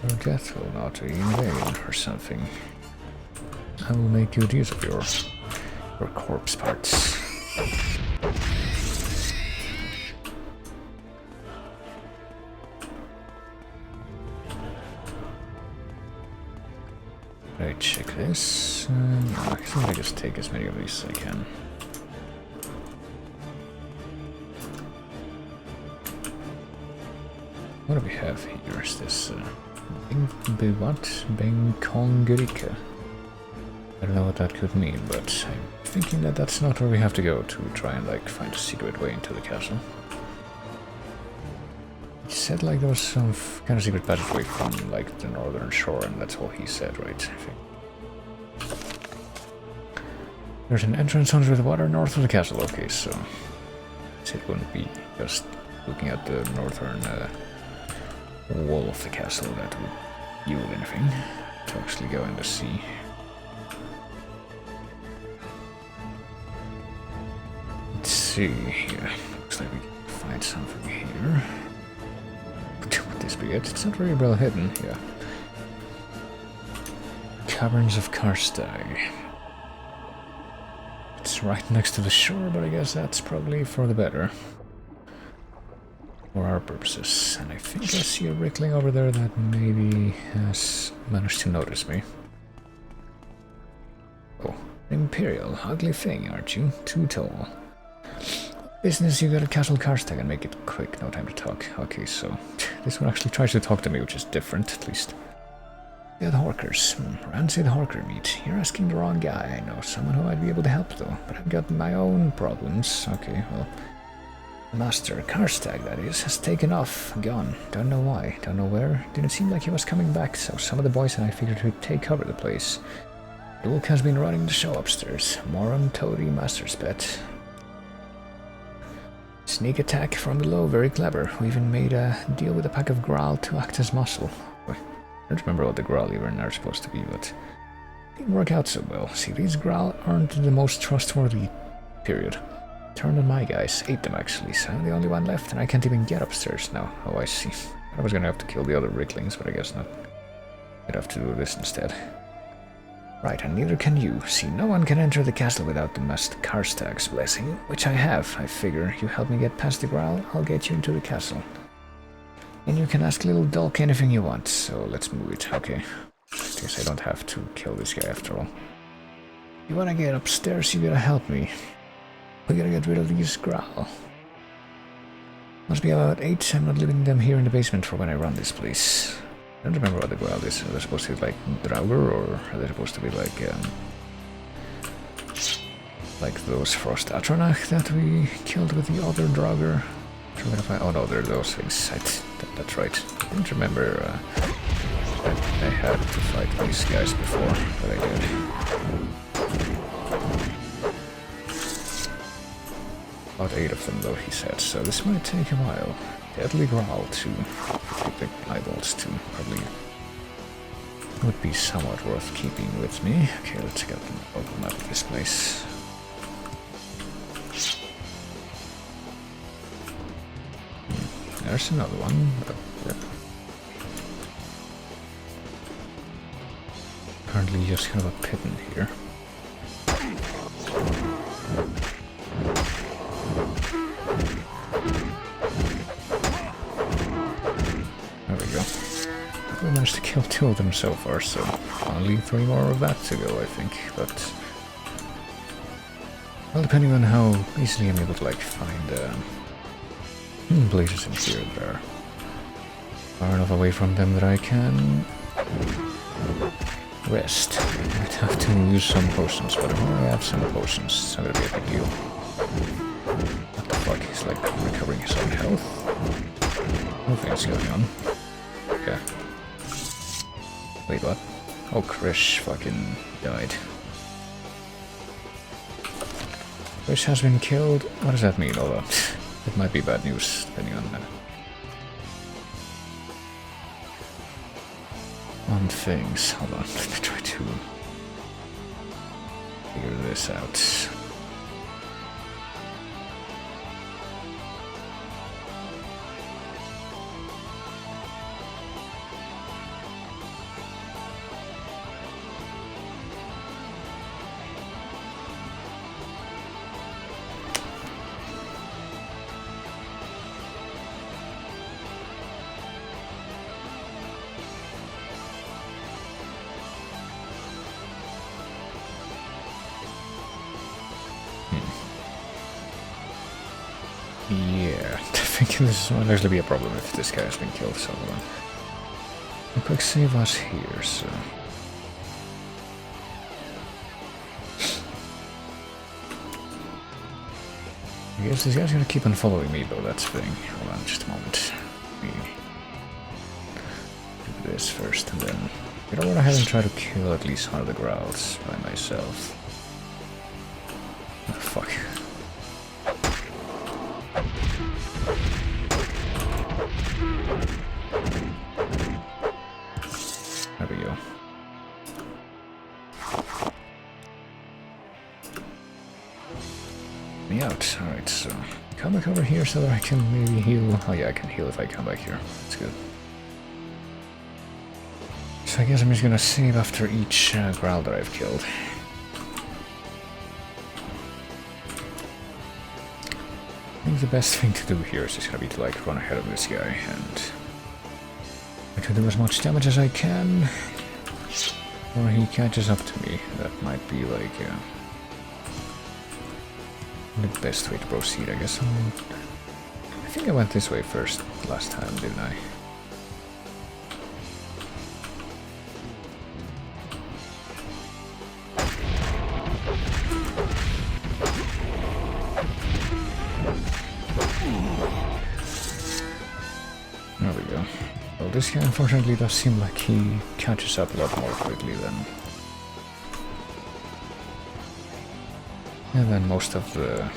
Or death will not be in vain or something. I will make good use of your corpse parts. Right, check this. No, I think I just take as many of these as I can. What do we have here? Is this Bengkongurika? I don't know what that could mean, but I'm thinking that that's not where we have to go to try and like find a secret way into the castle. He said like there was some kind of secret passageway from like the northern shore, and that's all he said, right? I think. There's an entrance under the water north of the castle. Okay, so it wouldn't be just looking at the northern wall of the castle that would yield anything to actually go in the sea. Let's see here. Looks like we can find something here. Would this be it? It's not very well hidden, yeah. Caverns of Karstag. It's right next to the shore, but I guess that's probably for the better. For our purposes. And I think I see a Rickling over there that maybe has managed to notice me. Oh, Imperial, ugly thing, aren't you? Too tall. Business, you got a Castle Karstag and make it quick, no time to talk. Okay, so this one actually tries to talk to me, which is different, at least. Good Horkers. Rancid Horker meat. You're asking the wrong guy. I know someone who might be able to help, though. But I've got my own problems. Okay, well. Master Karstag, that is, has taken off. Gone. Don't know why. Don't know where. Didn't seem like he was coming back, so some of the boys and I figured we'd take over the place. Dulk has been running the show upstairs. Moron, Toady, Master's pet. Sneak attack from below, very clever. We even made a deal with a pack of Graal to act as muscle. I don't remember what the Graal even are supposed to be, but it didn't work out so well. See, these Graal aren't the most trustworthy, period. Turned on my guys, ate them actually, so I'm the only one left and I can't even get upstairs now. Oh, I see. I was gonna have to kill the other Ricklings, but I guess not. I'd have to do this instead. Right, and neither can you. See, no one can enter the castle without the Master Karstag's blessing, which I have. I figure you help me get past the Graal, I'll get you into the castle. And you can ask little Dulk anything you want, so let's move it. Okay. Guess I don't have to kill this guy after all. You wanna get upstairs, you gotta help me. We gotta get rid of these Graal. Must be about 8, I'm not leaving them here in the basement for when I run this place. I don't remember what the Graal is. Are they supposed to be like Draugr, or are they supposed to be like Like those Frost Atronach that we killed with the other Draugr. Oh no, they're those things. That's right. I didn't remember that I had to fight these guys before, but I did. About 8 of them though, he said, so this might take a while. Deadly Growl too. Take the eyeballs too, probably would be somewhat worth keeping with me. Okay, let's get a local map of this place. There's another one. Yep. Apparently just kind of a pit in here. There we go. We managed to kill 2 of them so far, so only 3 more of that to go, I think. But well, depending on how easily I'm able to like find places in here that are far enough away from them that I can rest. I might have to use some potions, but I already have some potions. It's not gonna be a big deal. What the fuck? He's like recovering his own health? Nothing's going on. Okay. Wait, what? Oh, Krish fucking died. Krish has been killed? What does that mean? Hold on. It might be bad news, depending on things. Hold on, let me try to figure this out. Yeah, I think this might actually be a problem if this guy has been killed, so a quick save us here, so... I guess this guy's gonna keep on following me though, that's the thing. Hold on just a moment. Let me do this first and then... You know what, I haven't tried to kill at least one of the growls by myself. Oh, fuck. There we go. Me out. Alright, so come back over here so that I can maybe heal. Oh yeah, I can heal if I come back here. That's good. So I guess I'm just gonna save after each growl that I've killed. I think the best thing to do here is just gonna be to like run ahead of this guy and I can do as much damage as I can, or he catches up to me. That might be like the best way to proceed, I guess. I think I went this way first last time, didn't I? There we go. Well, this guy unfortunately does seem like he catches up a lot more quickly than most of the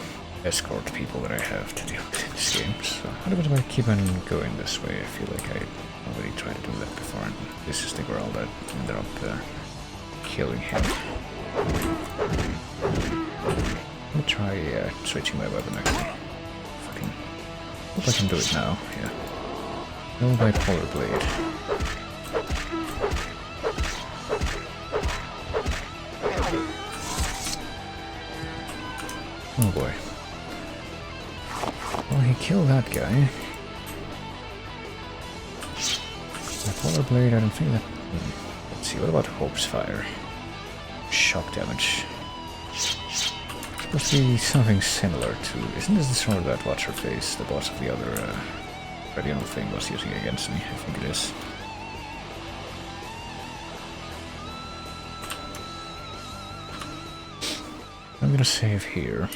escort people that I have to deal with in this game. So how about I keep on going this way? I feel like I already tried to do that before, and this is the girl that ended up killing him. Let me try switching my weapon actually. Fucking hope I can do it now, yeah. No bipolar blade. Oh boy. Well, he killed that guy. Bipolar blade, I don't think that... Let's see, what about Hope's Fire? Shock damage. Supposed to be something similar to... Isn't this the sword that What's-Her-Face, the boss of the other Radiant thing, was using against me? I think it is. I'm gonna save here.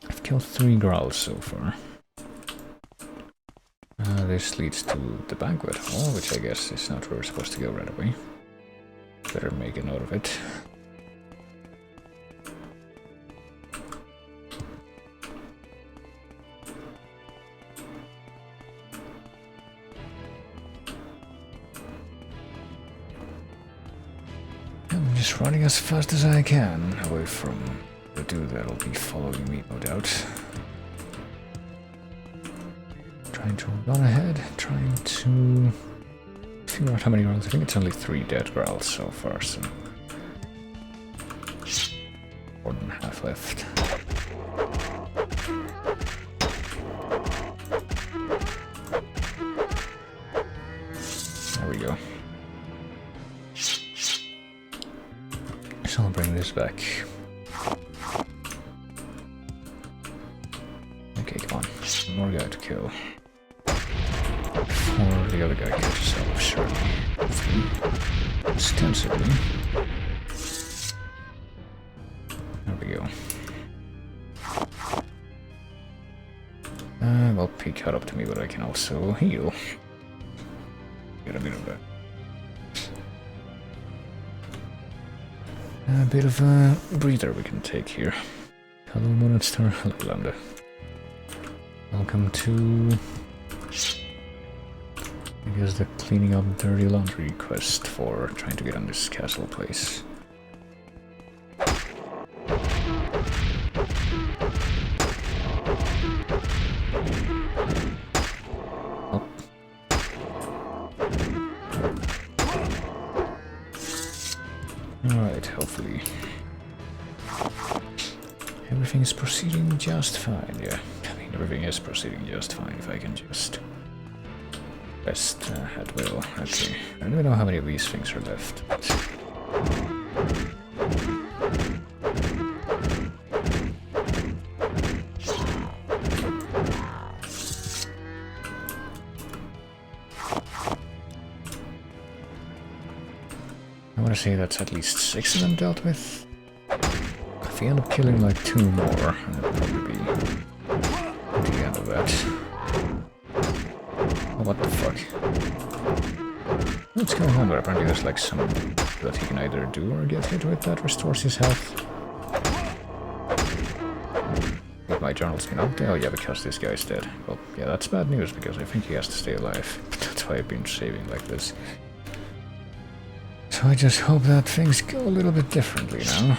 I've killed 3 growls so far. This leads to the banquet hall, which I guess is not where we're supposed to go right away. Better make a note of it. I'm just running as fast as I can away from the dude that'll be following me, no doubt. Trying to run ahead, trying to figure out how many rounds. I think it's only 3 dead growls so far, so more than half left. There we go. So I'll bring this back. Okay, come on. One more guy to kill. Before the other guy catches up, surely. Ostensibly. There we go. Well, he caught up to me, but I can also heal. Get a bit of a bit of a breather we can take here. Hello, Monster. Hello, Lambda. Welcome to, I guess, the cleaning up dirty laundry quest for trying to get on this castle place. Oh. Alright, hopefully everything is proceeding just fine, yeah. Everything is proceeding just fine if I can just rest at will. Okay, I don't even know how many of these things are left. I want to say that's at least 6 of them dealt with. If we end up killing like 2 more, that'll probably be the end of that. Oh, what the fuck? What's going on there? Apparently there's like some that he can either do or get hit with that restores his health. Get my journals been updated? Oh yeah, because this guy's dead. Well, yeah, that's bad news because I think he has to stay alive. That's why I've been saving like this. So I just hope that things go a little bit differently now.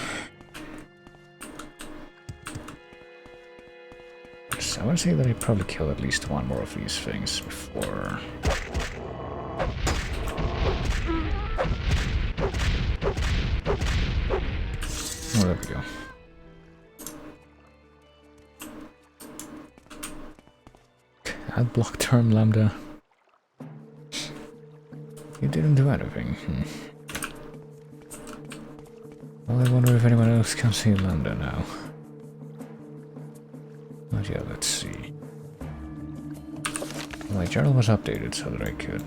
I want to say that I probably kill at least 1 more of these things before... Oh, there we go. Add block term Lambda. You didn't do anything. Well, I wonder if anyone else can see Lambda now. But yeah, let's see. My journal was updated so that I could...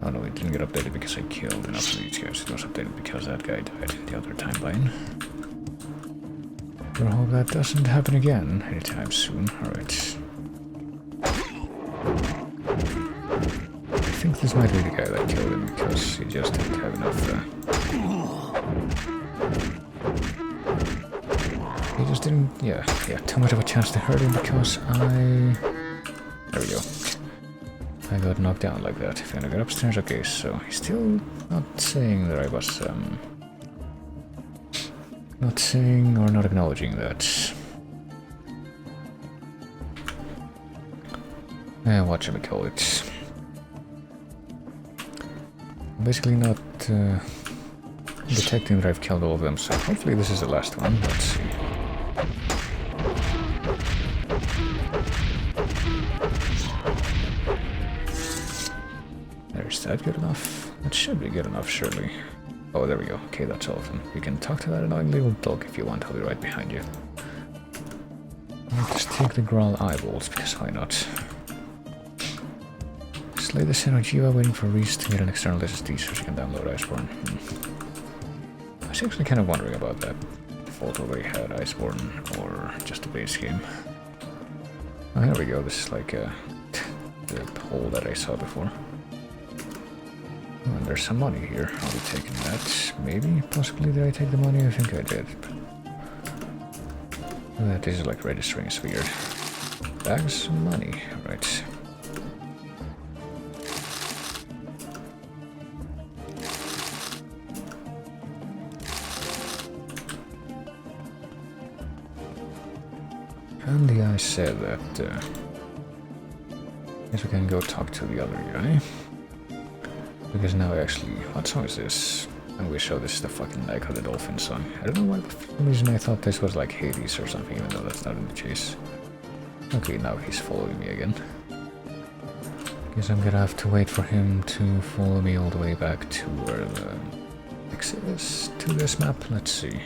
Oh no, it didn't get updated because I killed enough of these guys. It was updated because that guy died in the other timeline. I hope that doesn't happen again anytime soon. Alright. I think this might be the guy that killed him because he just didn't have enough... He just didn't, yeah, too much of a chance to hurt him because I... There we go. I got knocked down like that. If I got upstairs, okay, so he's still not saying that I was, not saying or not acknowledging that. What should we call it? Basically not, detecting that I've killed all of them, so hopefully this is the last one. Let's see. Is that good enough? That should be good enough, surely. Oh, there we go. Okay, that's all of them. You can talk to that annoying little dog if you want. I'll be right behind you. I'll just take the Grawl eyeballs, because why not? Slay the Jiva waiting for Reese to get an external SSD so she can download Iceborne. was actually kind of wondering about that photo they had, Iceborne, or just a base game. Oh, here we go, this is like the hole that I saw before. Oh, and there's some money here, I'll be taking that. Maybe, possibly, did I take the money? I think I did. That is like registering is weird. Bags of money, right. And the guy said that I guess we can go talk to the other guy. Because now actually, what song is this? I wish this is the fucking Like of the Dolphin song. I don't know why, for some reason I thought this was like Hades or something, even though that's not in the chase. Okay, now he's following me again. Guess I'm gonna have to wait for him to follow me all the way back to where the exit is to this map. Let's see.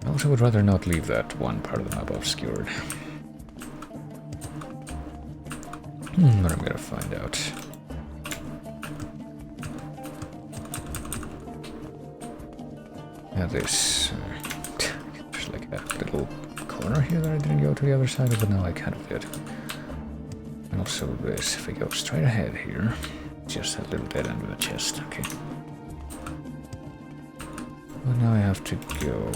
I also would rather not leave that one part of the map obscured. But I'm gonna find out. Yeah, there's like a little corner here that I didn't go to the other side of, but now I kind of did. And also this, if we go straight ahead here, just that little dead end with a chest, okay. But now I have to go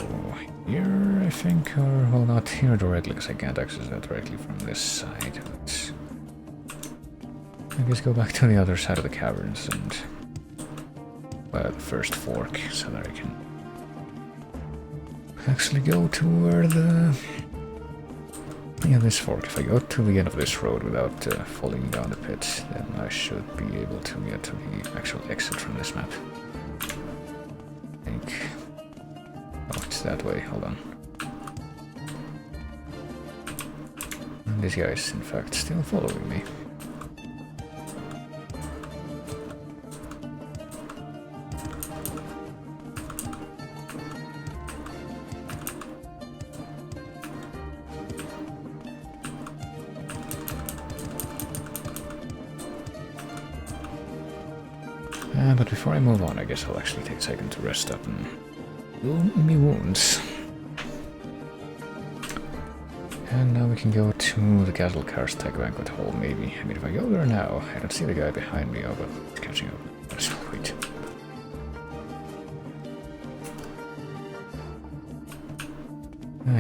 here, I think, or, well, not here directly, because I can't access that directly from this side. But I guess go back to the other side of the caverns and, well, the first fork, so that I can actually go to where the... Yeah, this fork. If I go to the end of this road without falling down the pit, then I should be able to get to the actual exit from this map. I think... Oh, it's that way. Hold on. And this guy is, in fact, still following me. But before I move on, I guess I'll actually take a second to rest up and heal me wounds. And now we can go to the Castle Karstek Banquet Hall, maybe. I mean, if I go there now, I don't see the guy behind me, but it's catching up. Let's wait.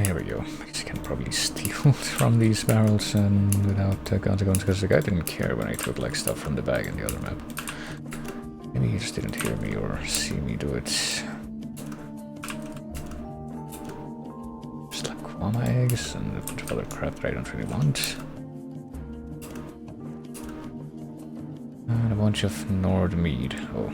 Here we go. I guess I can probably steal from these barrels and without consequence, because the guy didn't care when I took like stuff from the bag in the other map. Maybe he just didn't hear me or see me do it. Just like Kwama eggs and a bunch of other crap that I don't really want. And a bunch of Nord mead. Oh.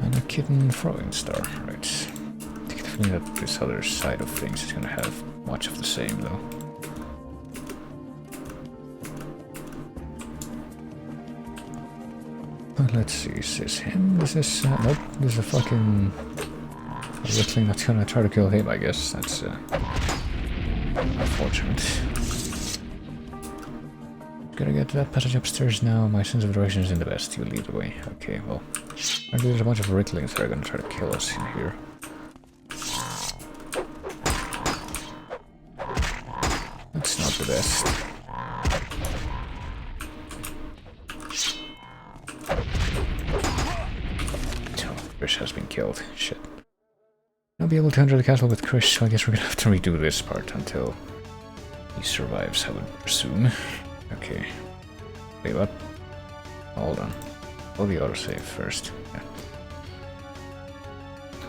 And a kitten throwing star, right. I get the feeling that this other side of things is gonna have much of the same, though. But let's see, is this him? This is, nope, this is a fucking... the thing that's gonna try to kill him, I guess. That's, unfortunate. Gotta get to that passage upstairs now. My sense of direction is in the best. You lead the way. Okay, well... there's a bunch of Ricklings that are gonna try to kill us in here. That's not the best. So, Krish has been killed. Shit. I'll be able to enter the castle with Krish, so I guess we're gonna have to redo this part until he survives, I would presume. Okay. Wait, what? Hold on. I'll the autosave first. Yeah.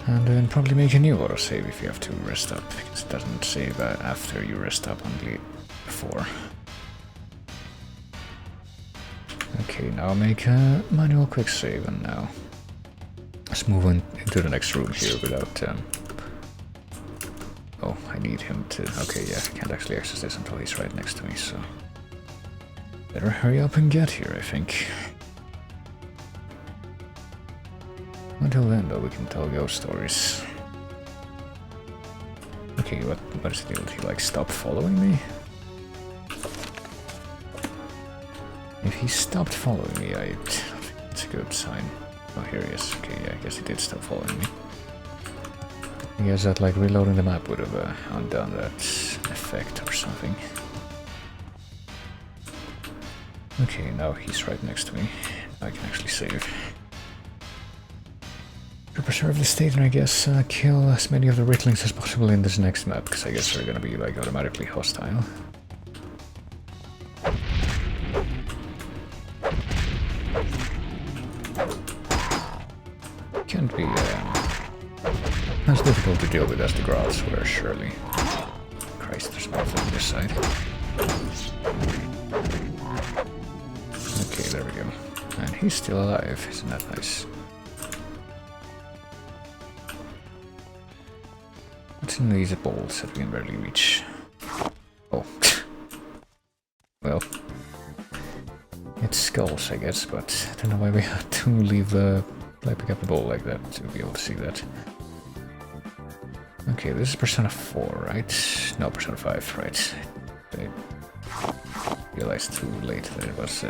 And then probably make a new autosave if you have to rest up, because it doesn't save after you rest up, only before. Okay, now make a manual quick save, and now let's move into the next room here without... Oh, I need him to... Okay, yeah, I can't actually access this until he's right next to me, so... Better hurry up and get here, I think. Until then, though, we can tell ghost stories. Okay, what is the deal? Did he, like, stop following me? he stopped following me. I don't think it's a good sign. Oh, here he is. Okay, yeah, I guess he did stop following me. I guess that like reloading the map would have undone that effect or something. Okay, now he's right next to me. I can actually save. To preserve the state and I guess kill as many of the Ritlings as possible in this next map, because I guess they're gonna be like automatically hostile. Can't be as difficult to deal with as the Grauds were, surely. Christ, there's more on this side. Okay, there we go. And he's still alive, isn't that nice? What's in these bolts that we can barely reach? Oh. Well. It's skulls, I guess, but I don't know why we had to leave the... like pick up the bowl like that to be able to see that. Okay, this is Persona 4, right? No, Persona 5, right. I realized too late that it was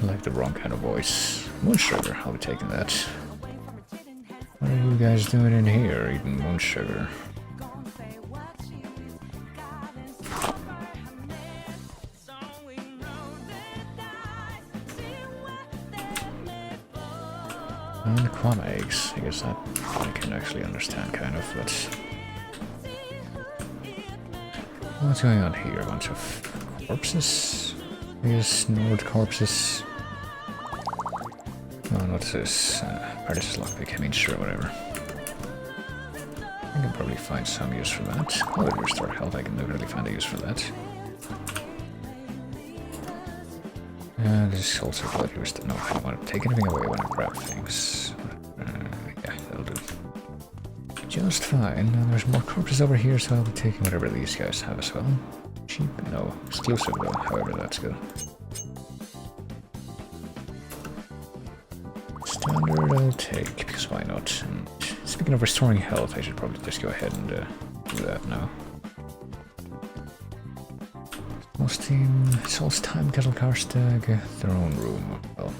like the wrong kind of voice. Moon sugar, I'll be taking that. What are you guys doing in here, eating moon sugar? And Quama eggs, I guess that I can actually understand kind of, but... what's going on here? A bunch of corpses? I guess Nord corpses. Oh, what's this? Practice lockpick, I mean, sure, whatever. I can probably find some use for that. Oh, it restore health, I can definitely find a use for that. This is also bloody restore. No, I don't want to take anything away when I grab things. Yeah, that'll do. Just fine. There's more corpses over here, so I'll be taking whatever these guys have as well. Cheap? No. Exclusive though, however that's good. Standard I'll take, because why not? And speaking of restoring health, I should probably just go ahead and do that now. Most team, Soul's Time, Castle Karstag, Throne Room. Well,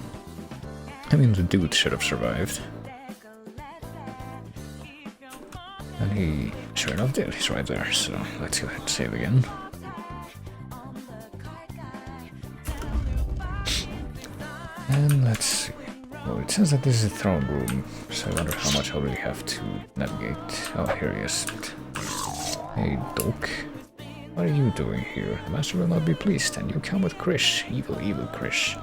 I mean the dude should have survived. And he sure enough did, he's right there, so let's go ahead and save again. And let's see. Well, it says that this is a throne room, so I wonder how much I'll really have to navigate. Oh, here he is. Hey, Dolk. What are you doing here? The master will not be pleased, and you come with Krish. Evil, evil Krish.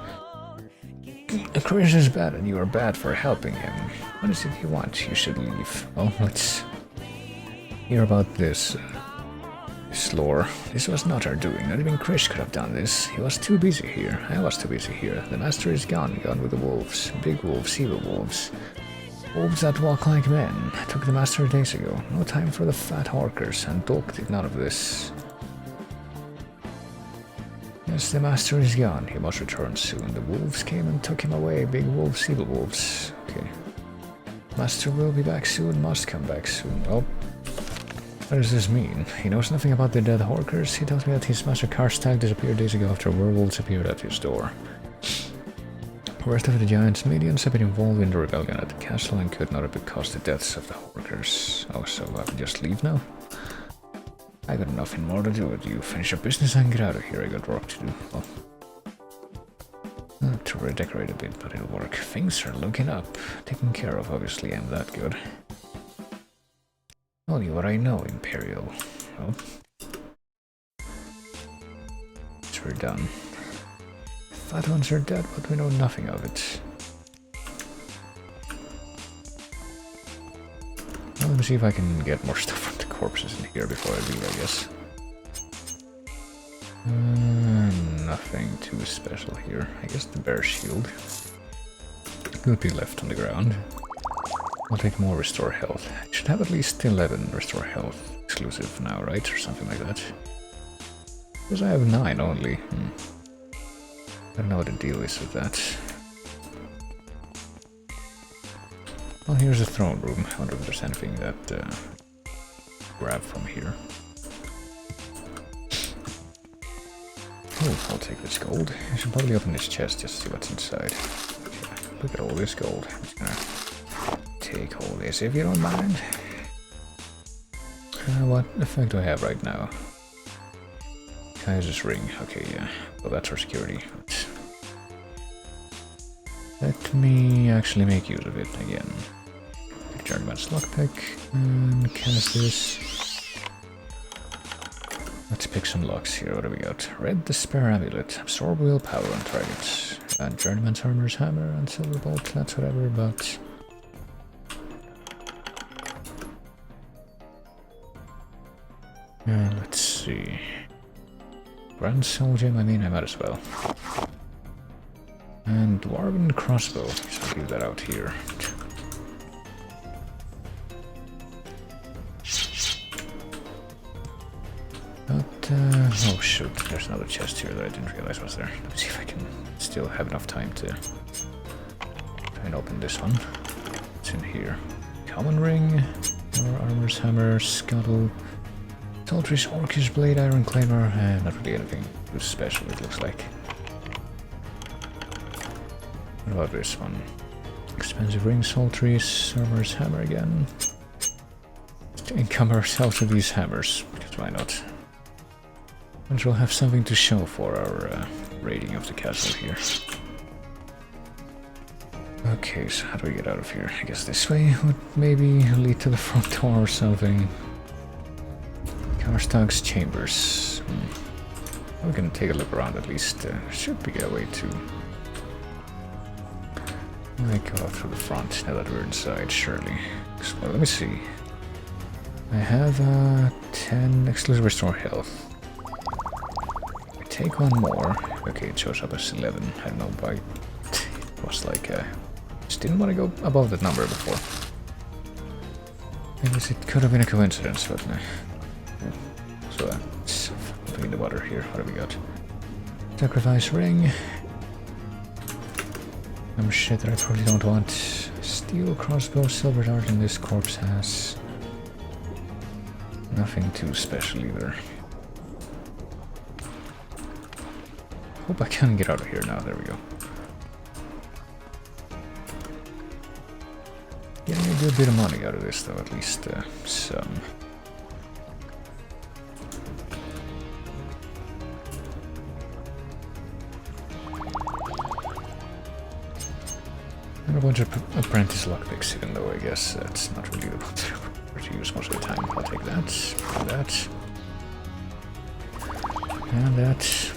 Krish is bad, and you are bad for helping him. What is it you want? You should leave. Well, let's hear about this. This lore. This was not our doing. Not even Krish could have done this. He was too busy here. I was too busy here. The master is gone with the wolves. Big wolves, evil wolves. Wolves that walk like men. I took the master days ago. No time for the fat hawkers, and Dolk did none of this. Yes, the master is gone. He must return soon. The wolves came and took him away. Big wolves, evil wolves. Okay. Master will be back soon. Must come back soon. Well, what does this mean? He knows nothing about the dead Horkers. He tells me that his master Karstag disappeared days ago after werewolves appeared at his door. The rest of the giants' minions have been involved in the rebellion at the castle and could not have caused the deaths of the Horkers. Oh, so I can just leave now? I got nothing more to do with you. Finish your business and get out of here. I got work to do. Well, to redecorate a bit, but it'll work. Things are looking up. Taken care of, obviously. I'm that good. Tell you what I know, Imperial. Well, we're done. Fat ones are dead, but we know nothing of it. Well, let me see if I can get more stuff from the corpses in here before I leave, I guess. Nothing too special here. I guess the bear shield could be left on the ground. I'll take more restore health. I should have at least 11 restore health exclusive now, right? Or something like that. Because I have 9 only. I don't know what the deal is with that. Well, here's the throne room. I wonder if there's anything that grab from here. Oh, I'll take this gold. I should probably open this chest just to see what's inside. Yeah, look at all this gold. I'm just gonna take all this if you don't mind. What effect do I have right now? Kaiser's ring. Okay, yeah. Well, that's for security. Let me actually make use of it again. Journeyman's lockpick and cast this. Let's pick some locks here. What do we got? Red Despair Amulet. Absorb willpower on targets. And Journeyman's Armor's Hammer and Silver Bolt. That's whatever, but... let's see. Grand Soul Gem, I mean, I might as well. And Dwarven Crossbow. So I'll leave that out here. But, oh shoot, there's another chest here that I didn't realize was there. Let me see if I can still have enough time to try and open this one. What's in here? Common Ring, or Armor's Hammer, Scuttle, Toltri's Orcish Blade, Iron Claymore, and not really anything too special it looks like. What about this one? Expensive Ring, Toltri's Armor's Hammer again. Let's encumber ourselves with these hammers, because why not? And we'll have something to show for our raiding of the castle here. Okay, so how do we get out of here? I guess this way would maybe lead to the front door or something. Karstag's chambers. We can take a look around at least. Should be a way to... go out through the front now that we're inside, surely. Well, let me see. I have 10 exclusive restore health. Take one more. Okay, it shows up as 11. I don't know why it was like just didn't want to go above that number before. I guess it could have been a coincidence, but so something in the water here. What have we got? Sacrifice ring. Some shit that I probably don't want. Steel crossbow, silver dart, and this corpse has nothing too special either. Hope I can get out of here now. There we go. Getting a good bit of money out of this, though, at least some. And a bunch of apprentice lockpicks, even though I guess that's not really the one to use most of the time. I'll take that, and that, and that.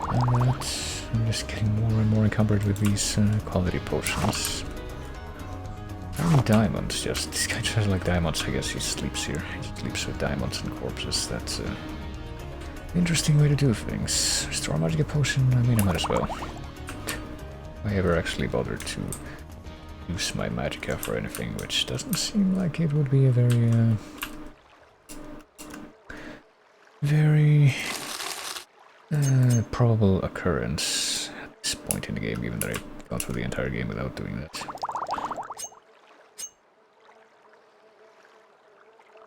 And that. I'm just getting more and more encumbered with these quality potions. And diamonds, just this guy just like diamonds. I guess he sleeps here. He sleeps with diamonds and corpses. That's an interesting way to do things. Restore magic potion. I mean, I might as well. If I ever actually bothered to use my magicka for anything, which doesn't seem like it would be a very probable occurrence at this point in the game, even though I've gone through the entire game without doing that.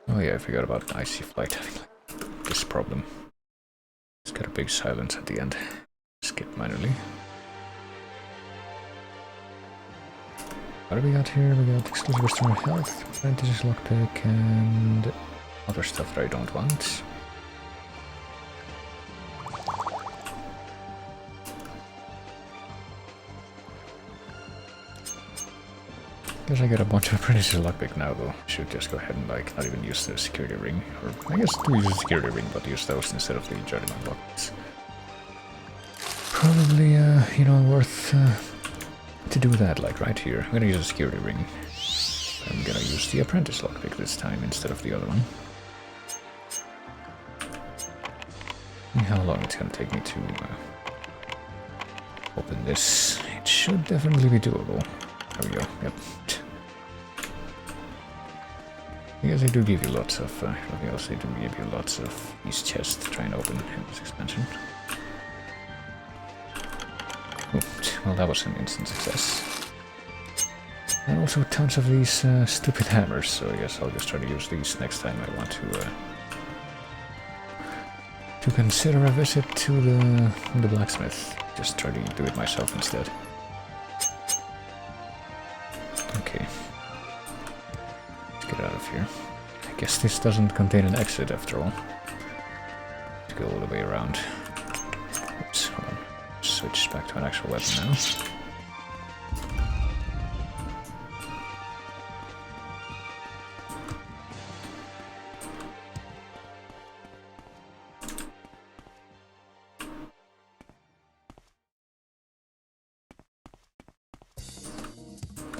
Oh yeah, I forgot about Icy Flight having like this problem. It's got a big silence at the end. Skip manually. What do we got here? We got exclusive restore health, apprentice lockpick, and other stuff that I don't want. Guess I got a bunch of apprentice lockpick now, though. Should just go ahead and like not even use the security ring, or I guess do use the security ring, but use those instead of the journeyman locks. Probably, you know, worth to do that, like right here. I'm gonna use a security ring. I'm gonna use the apprentice lockpick this time instead of the other one. And how long it's gonna take me to open this? It should definitely be doable. There we go. Yep. I guess they do give you lots of. Nothing else. They do give you lots of these chests to try and open in this expansion. Oh, well, that was an instant success. And also tons of these stupid hammers. So I guess I'll just try to use these next time I want to to consider a visit to the blacksmith. Just try to do it myself instead. Okay. Let's get out of here. I guess this doesn't contain an exit after all. Let's go all the way around. Oops, hold on. Switch back to an actual weapon now.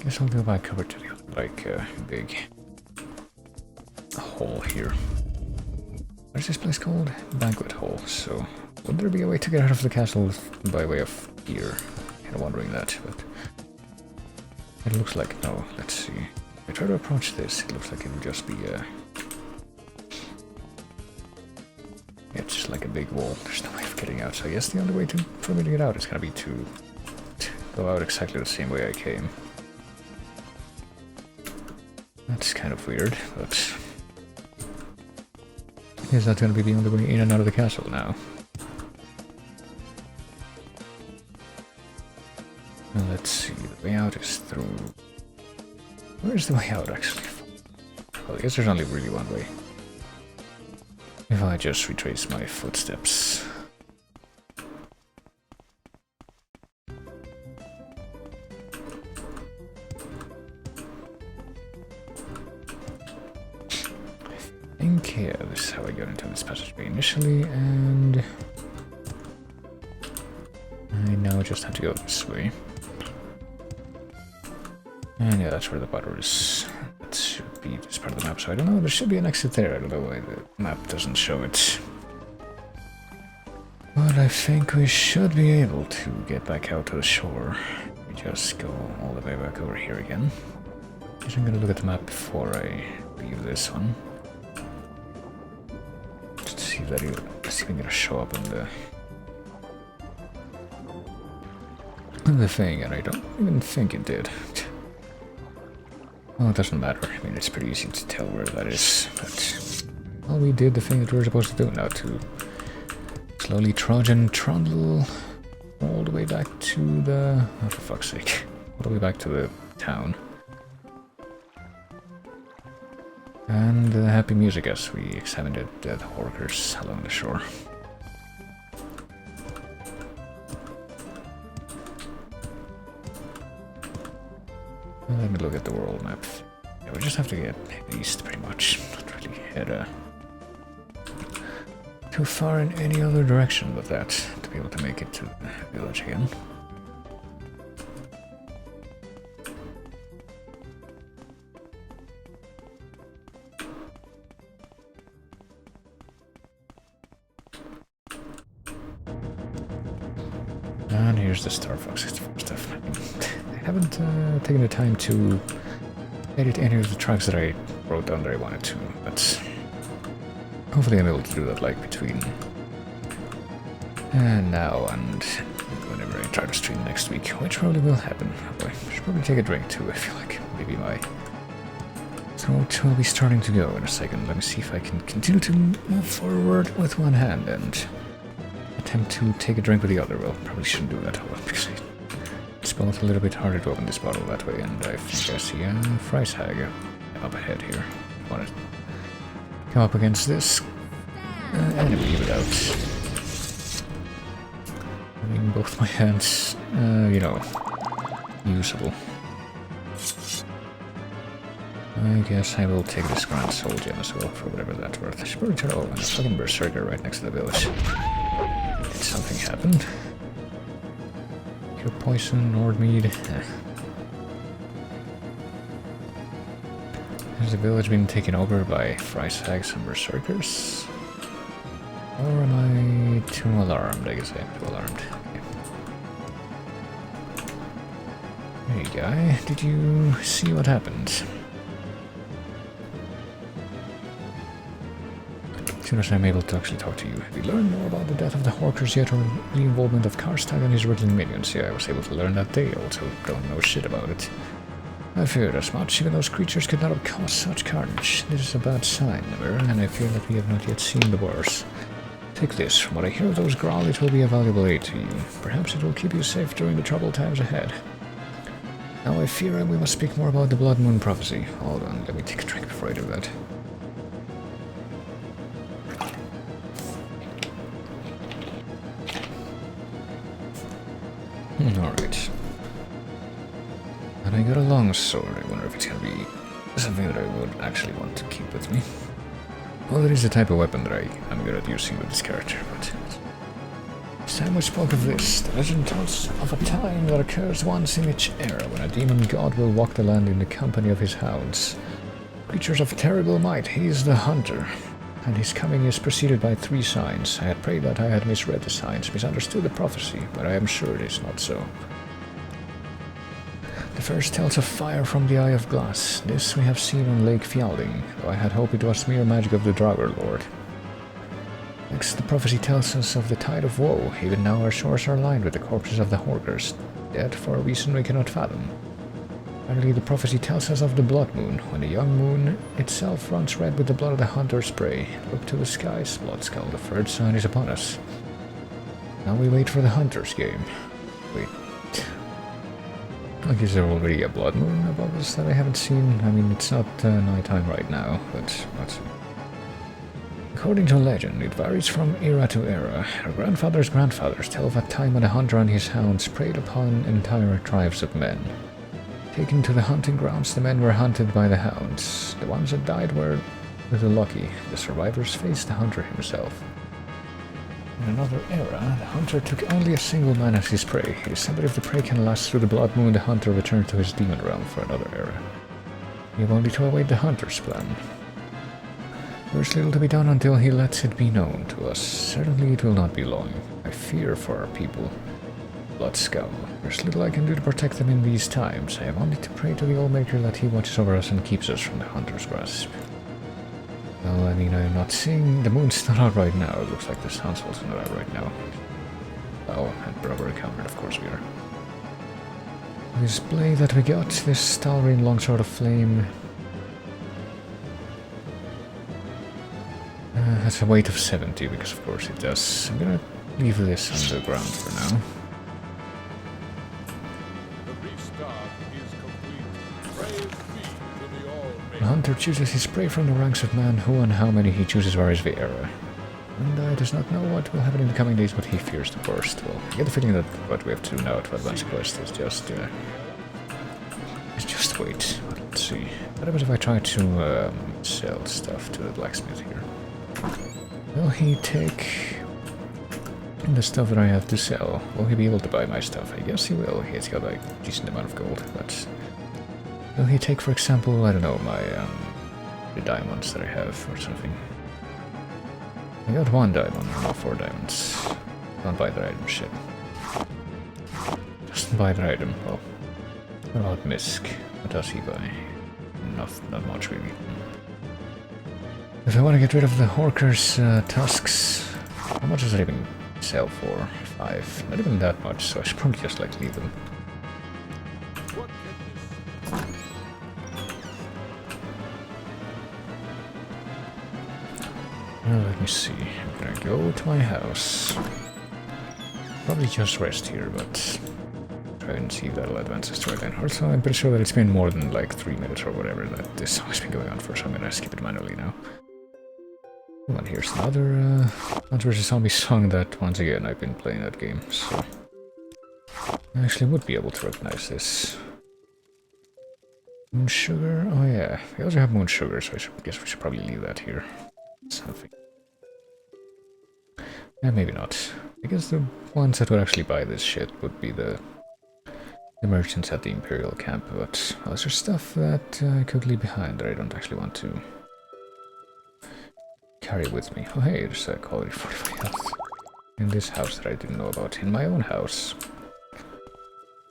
Guess I'll go back over to the big hall here. What is this place called? Banquet hall. So, would there be a way to get out of the castle by way of here? Kind of wondering that, but it looks like no. Let's see. If I try to approach this, it looks like it would just be a. It's just like a big wall. There's no way of getting out. So I guess the only way for me to get out is gonna be to go out exactly the same way I came. That's kind of weird, but is that going to be the only way in and out of the castle now? Well, let's see, the way out is through... Where's the way out, actually? Well, I guess there's only really one way. If I just retrace my footsteps... Yeah, this is how I got into this passageway initially, and I now just have to go this way. And yeah, that's where the bottle is. That should be this part of the map, so I don't know, there should be an exit there. I don't know why the map doesn't show it. But I think we should be able to get back out to the shore. We just go all the way back over here again. I guess I'm gonna look at the map before I leave this one. That it's even gonna show up in the thing, and I don't even think it did. Well, it doesn't matter. I mean, it's pretty easy to tell where that is, but well, we did the thing that we were supposed to do now, to slowly trudge and trundle all the way back to the... oh, for fuck's sake. All the way back to the town. And happy music as we examined the dead workers along the shore. Well, let me look at the world map. Yeah, we just have to get east, pretty much. Not really head too far in any other direction but that, to be able to make it to the village again. And here's the Star Fox stuff. I haven't taken the time to edit any of the tracks that I wrote down that I wanted to, but hopefully I'm able to do that like between now and whenever I try to stream next week, which probably will happen. I should probably take a drink too. I feel like maybe my throat will be starting to go in a second. Let me see if I can continue to move forward with one hand and attempt to take a drink with the other. Well, probably shouldn't do that, because it's both a little bit harder to open this bottle that way, and I think I see a price tag up ahead here. I want to come up against this enemy without having both my hands, you know, usable. I guess I will take this Grand Soul Gem as well, for whatever that's worth. I should probably try to... oh, and a fucking Berserker right next to the village. Did something happen? Cure poison, Nordmead. Has the village been taken over by price tags and Berserkers? Or am I too alarmed? I guess I am too alarmed. Okay. Hey guy, did you see what happened? As soon as I'm able to actually talk to you, have you learned more about the death of the Hawkers yet, or the involvement of Karstag and his wriggling minions? Yeah, I was able to learn that they also don't know shit about it. I feared as much. Even those creatures could not have caused such carnage. This is a bad sign, Emir, and I fear that we have not yet seen the worst. Take this. From what I hear of those Grawl, it will be a valuable aid to you. Perhaps it will keep you safe during the troubled times ahead. Now I fear we must speak more about the Bloodmoon prophecy. Hold on, let me take a drink before I do that. Alright. And I got a long sword. I wonder if it's gonna be something that I would actually want to keep with me. Well, it is the type of weapon that I'm good at using with this character, but... It's time we spoke of this. The legend tells of a time that occurs once in each era when a demon god will walk the land in the company of his hounds. Creatures of terrible might, he is the hunter. And his coming is preceded by 3 signs. I had prayed that I had misread the signs, misunderstood the prophecy, but I am sure it is not so. The first tells of fire from the Eye of Glass. This we have seen on Lake Fjalding, though I had hoped it was mere magic of the Draugr Lord. Next, the prophecy tells us of the Tide of Woe. Even now our shores are lined with the corpses of the Horkers, dead for a reason we cannot fathom. Finally, the prophecy tells us of the Bloodmoon, when the young moon itself runs red with the blood of the hunter's prey. Look to the skies, Bloodskull, the 3rd sign is upon us. Now we wait for the hunter's game. Wait. Like, is there already a Bloodmoon above us that I haven't seen? I mean, it's not nighttime right now, but let's see. According to legend, it varies from era to era. Our grandfathers' grandfathers tell of a time when a hunter and his hounds preyed upon entire tribes of men. Taken to the hunting grounds, the men were hunted by the hounds. The ones that died were the lucky. The survivors faced the hunter himself. In another era, the hunter took only a single man as his prey. It is said that if the prey can last through the Blood Moon, the hunter returned to his demon realm for another era. We have only to await the hunter's plan. There is little to be done until he lets it be known to us. Certainly it will not be long. I fear for our people. Bloodskull. There's little I can do to protect them in these times. I have only to pray to the Allmaker that he watches over us and keeps us from the hunter's grasp. Well, I mean, I'm not seeing... The moon's not out right now. It looks like the sun's also not out right now. Oh, and rubber recovered, of course we are. This blade that we got, this Stalrine Longsword of Flame... has a weight of 70, because of course it does. I'm gonna leave this on the ground for now. The hunter chooses his prey from the ranks of man. Who and how many he chooses varies via era. And I does not know what will happen in the coming days, but he fears the worst. Well, I get the feeling that what we have to do now to advance the quest is just wait. Let's see. What happens if I try to sell stuff to the blacksmith here? Will he take the stuff that I have to sell? Will he be able to buy my stuff? I guess he will. He's got like a decent amount of gold, but... Will he take, for example, I don't know, my, the diamonds that I have or something? I got 1 diamond, not 4 diamonds. Don't buy the item, shit. Doesn't buy the item, well. What about Misk? What does he buy? Not much, really. If I want to get rid of the Horker's tusks, how much does it even sell for? 5. Not even that much, so I should probably just, like, leave them. Let me see. I'm gonna go to my house. Probably just rest here, but try and see if that'll advance us to right then. Also, I'm pretty sure that it's been more than like 3 minutes or whatever that this song has been going on for, so I'm gonna skip it manually now. Come on, here's another Plants vs. Zombie song that, once again, I've been playing that game, so I actually would be able to recognize this. Moon Sugar? Oh yeah, we also have Moon Sugar, so I guess we should probably leave that here. Something. Yeah, maybe not. I guess the ones that would actually buy this shit would be the merchants at the Imperial camp, but well, there's stuff that I could leave behind that I don't actually want to carry with me. Oh hey, there's a quality 45 health in this house that I didn't know about. In my own house.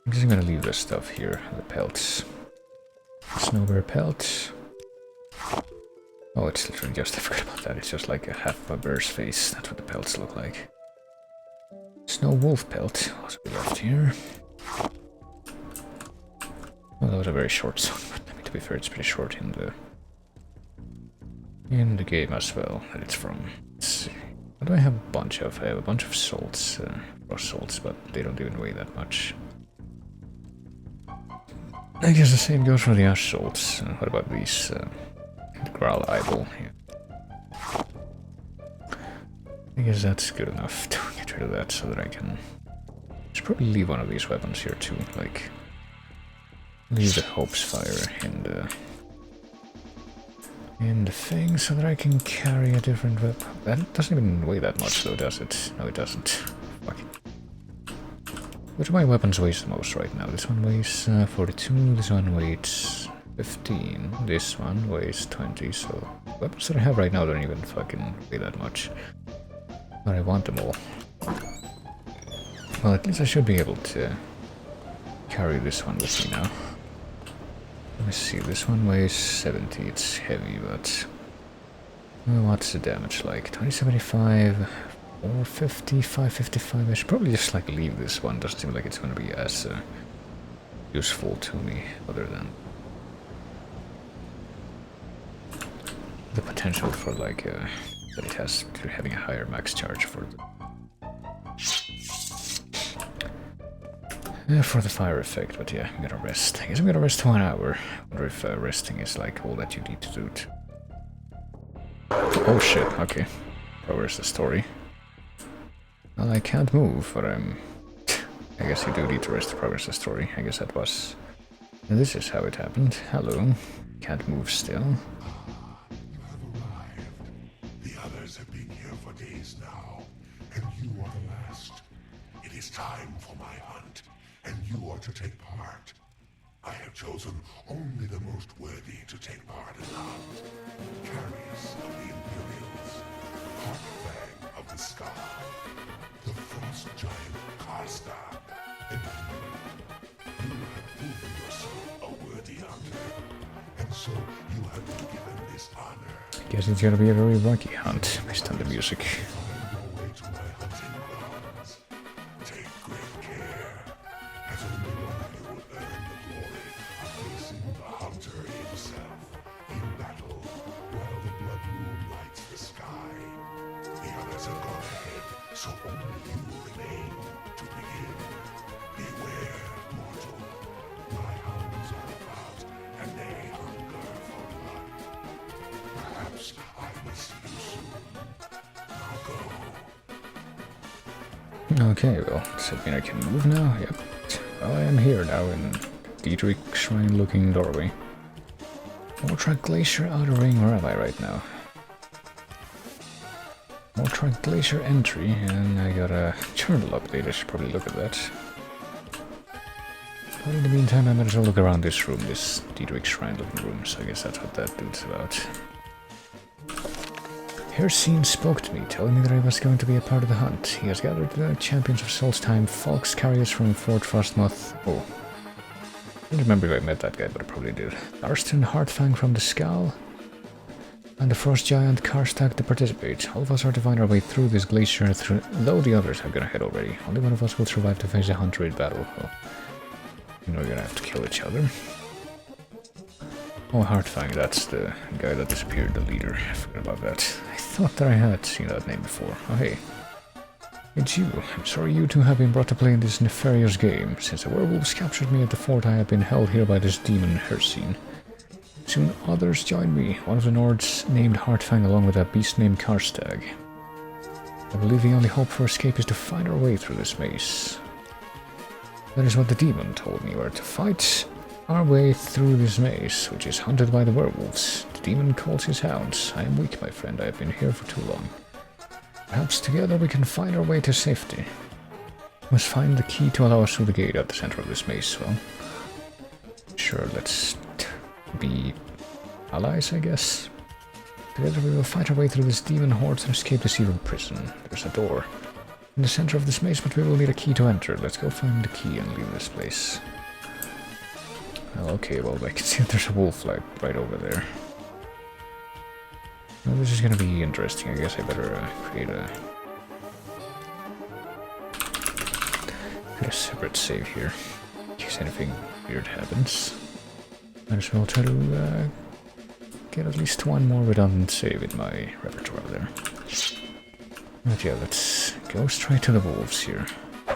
I'm just gonna leave this stuff here, the pelts. Snow bear pelt. Oh, it's literally just, I forgot about that, it's just like a half of a bear's face. That's what the pelts look like. Snow wolf pelt, also be left here. Well, that was a very short song, but I mean, to be fair, it's pretty short in the game as well, that it's from. Let's see. What do I have a bunch of? I have a bunch of salts, raw salts, but they don't even weigh that much. I guess the same goes for the ash salts. What about these? The Graal Idol. Yeah. I guess that's good enough to get rid of that so that I can... should probably leave one of these weapons here too, like... leave the Hope's Fire in the thing so that I can carry a different weapon. That doesn't even weigh that much though, does it? No, it doesn't. Fuck it. Which of my weapons weighs the most right now? This one weighs 42, this one weighs 15, this one weighs 20, so weapons that I have right now don't even fucking weigh that much. But I want them all. Well, at least I should be able to carry this one with me now. Let me see, this one weighs 70, it's heavy, but... well, what's the damage like? 2075, 450, 555, I should probably just like leave this one, doesn't seem like it's gonna be as useful to me, other than... the potential for like, that it has to having a higher max charge for the fire effect, but yeah, I'm gonna rest. I guess I'm gonna rest 1 hour. I wonder if resting is like all that you need to do. Oh shit, okay. Where's the story? Well, I can't move, but I'm... I guess you do need to rest to progress the story. I guess that was... and this is how it happened. Hello. Can't move still. You have arrived. The others have been here for days now, and you are the last. It is time for my hunt, and you are to take part. I have chosen only the most worthy to take part in the hunt. Carriers of the Imperials, Heartfang of the Scar, the Frost Giant Karsta, and you have proven yourself a worthy hunter, and so you have been given this honor. Guess it's gonna be a very rocky hunt, based on the music. Find your way to my hunting grounds. Take great care, as only one of you will earn the glory of facing the hunter himself in battle while the Bloodmoon lights the sky. The others have gone ahead, so only you remain to begin. Beware, mortal. My hounds are about, and they hunger for blood. Perhaps I will see you soon. Now go. Okay, well, does that mean I can move now? Yep. Well, I am here now in Dietrich Shrine-looking doorway. Mortrack Glacier Outer Ring, where am I right now? Mortrack Glacier entry, and I got a journal update, I should probably look at that. But in the meantime, I might as well look around this room, this Dietrich Shrine-looking room, so I guess that's what that dude's about. Hircine spoke to me, telling me that I was going to be a part of the hunt. He has gathered the champions of Solstheim, Falk's carriers from Fort Frostmoth. Oh. I don't remember if I met that guy, but I probably did. Arston Heartfang from the Skal, and the Frost Giant Karstag to participate. All of us are to find our way through this glacier, though the others have gone ahead already. Only one of us will survive to face a hunter in battle. Well, you know you're gonna have to kill each other. Oh, Heartfang, that's the guy that disappeared, the leader. I forgot about that. I thought that I had seen that name before. Oh, hey. It's you. I'm sorry you two have been brought to play in this nefarious game. Since the werewolves captured me at the fort, I have been held here by this demon, Hircine. Soon others join me. One of the Nords named Heartfang along with a beast named Karstag. I believe the only hope for escape is to find our way through this maze. That is what the demon told me, where to fight our way through this maze, which is hunted by the werewolves. The demon calls his hounds. I am weak, my friend. I have been here for too long. Perhaps together we can find our way to safety. We must find the key to allow us through the gate at the center of this maze. Well, sure, let's be allies, I guess. Together we will fight our way through this demon horde and escape the Zero prison. There's a door in the center of this maze, but we will need a key to enter. Let's go find the key and leave this place. Well, okay, well, I can see that there's a wolf like right over there. Well, this is gonna be interesting. I guess I better create a separate save here in case anything weird happens. Might as well try to get at least one more redundant save in my repertoire there. But yeah, let's go straight to the wolves here. Yeah,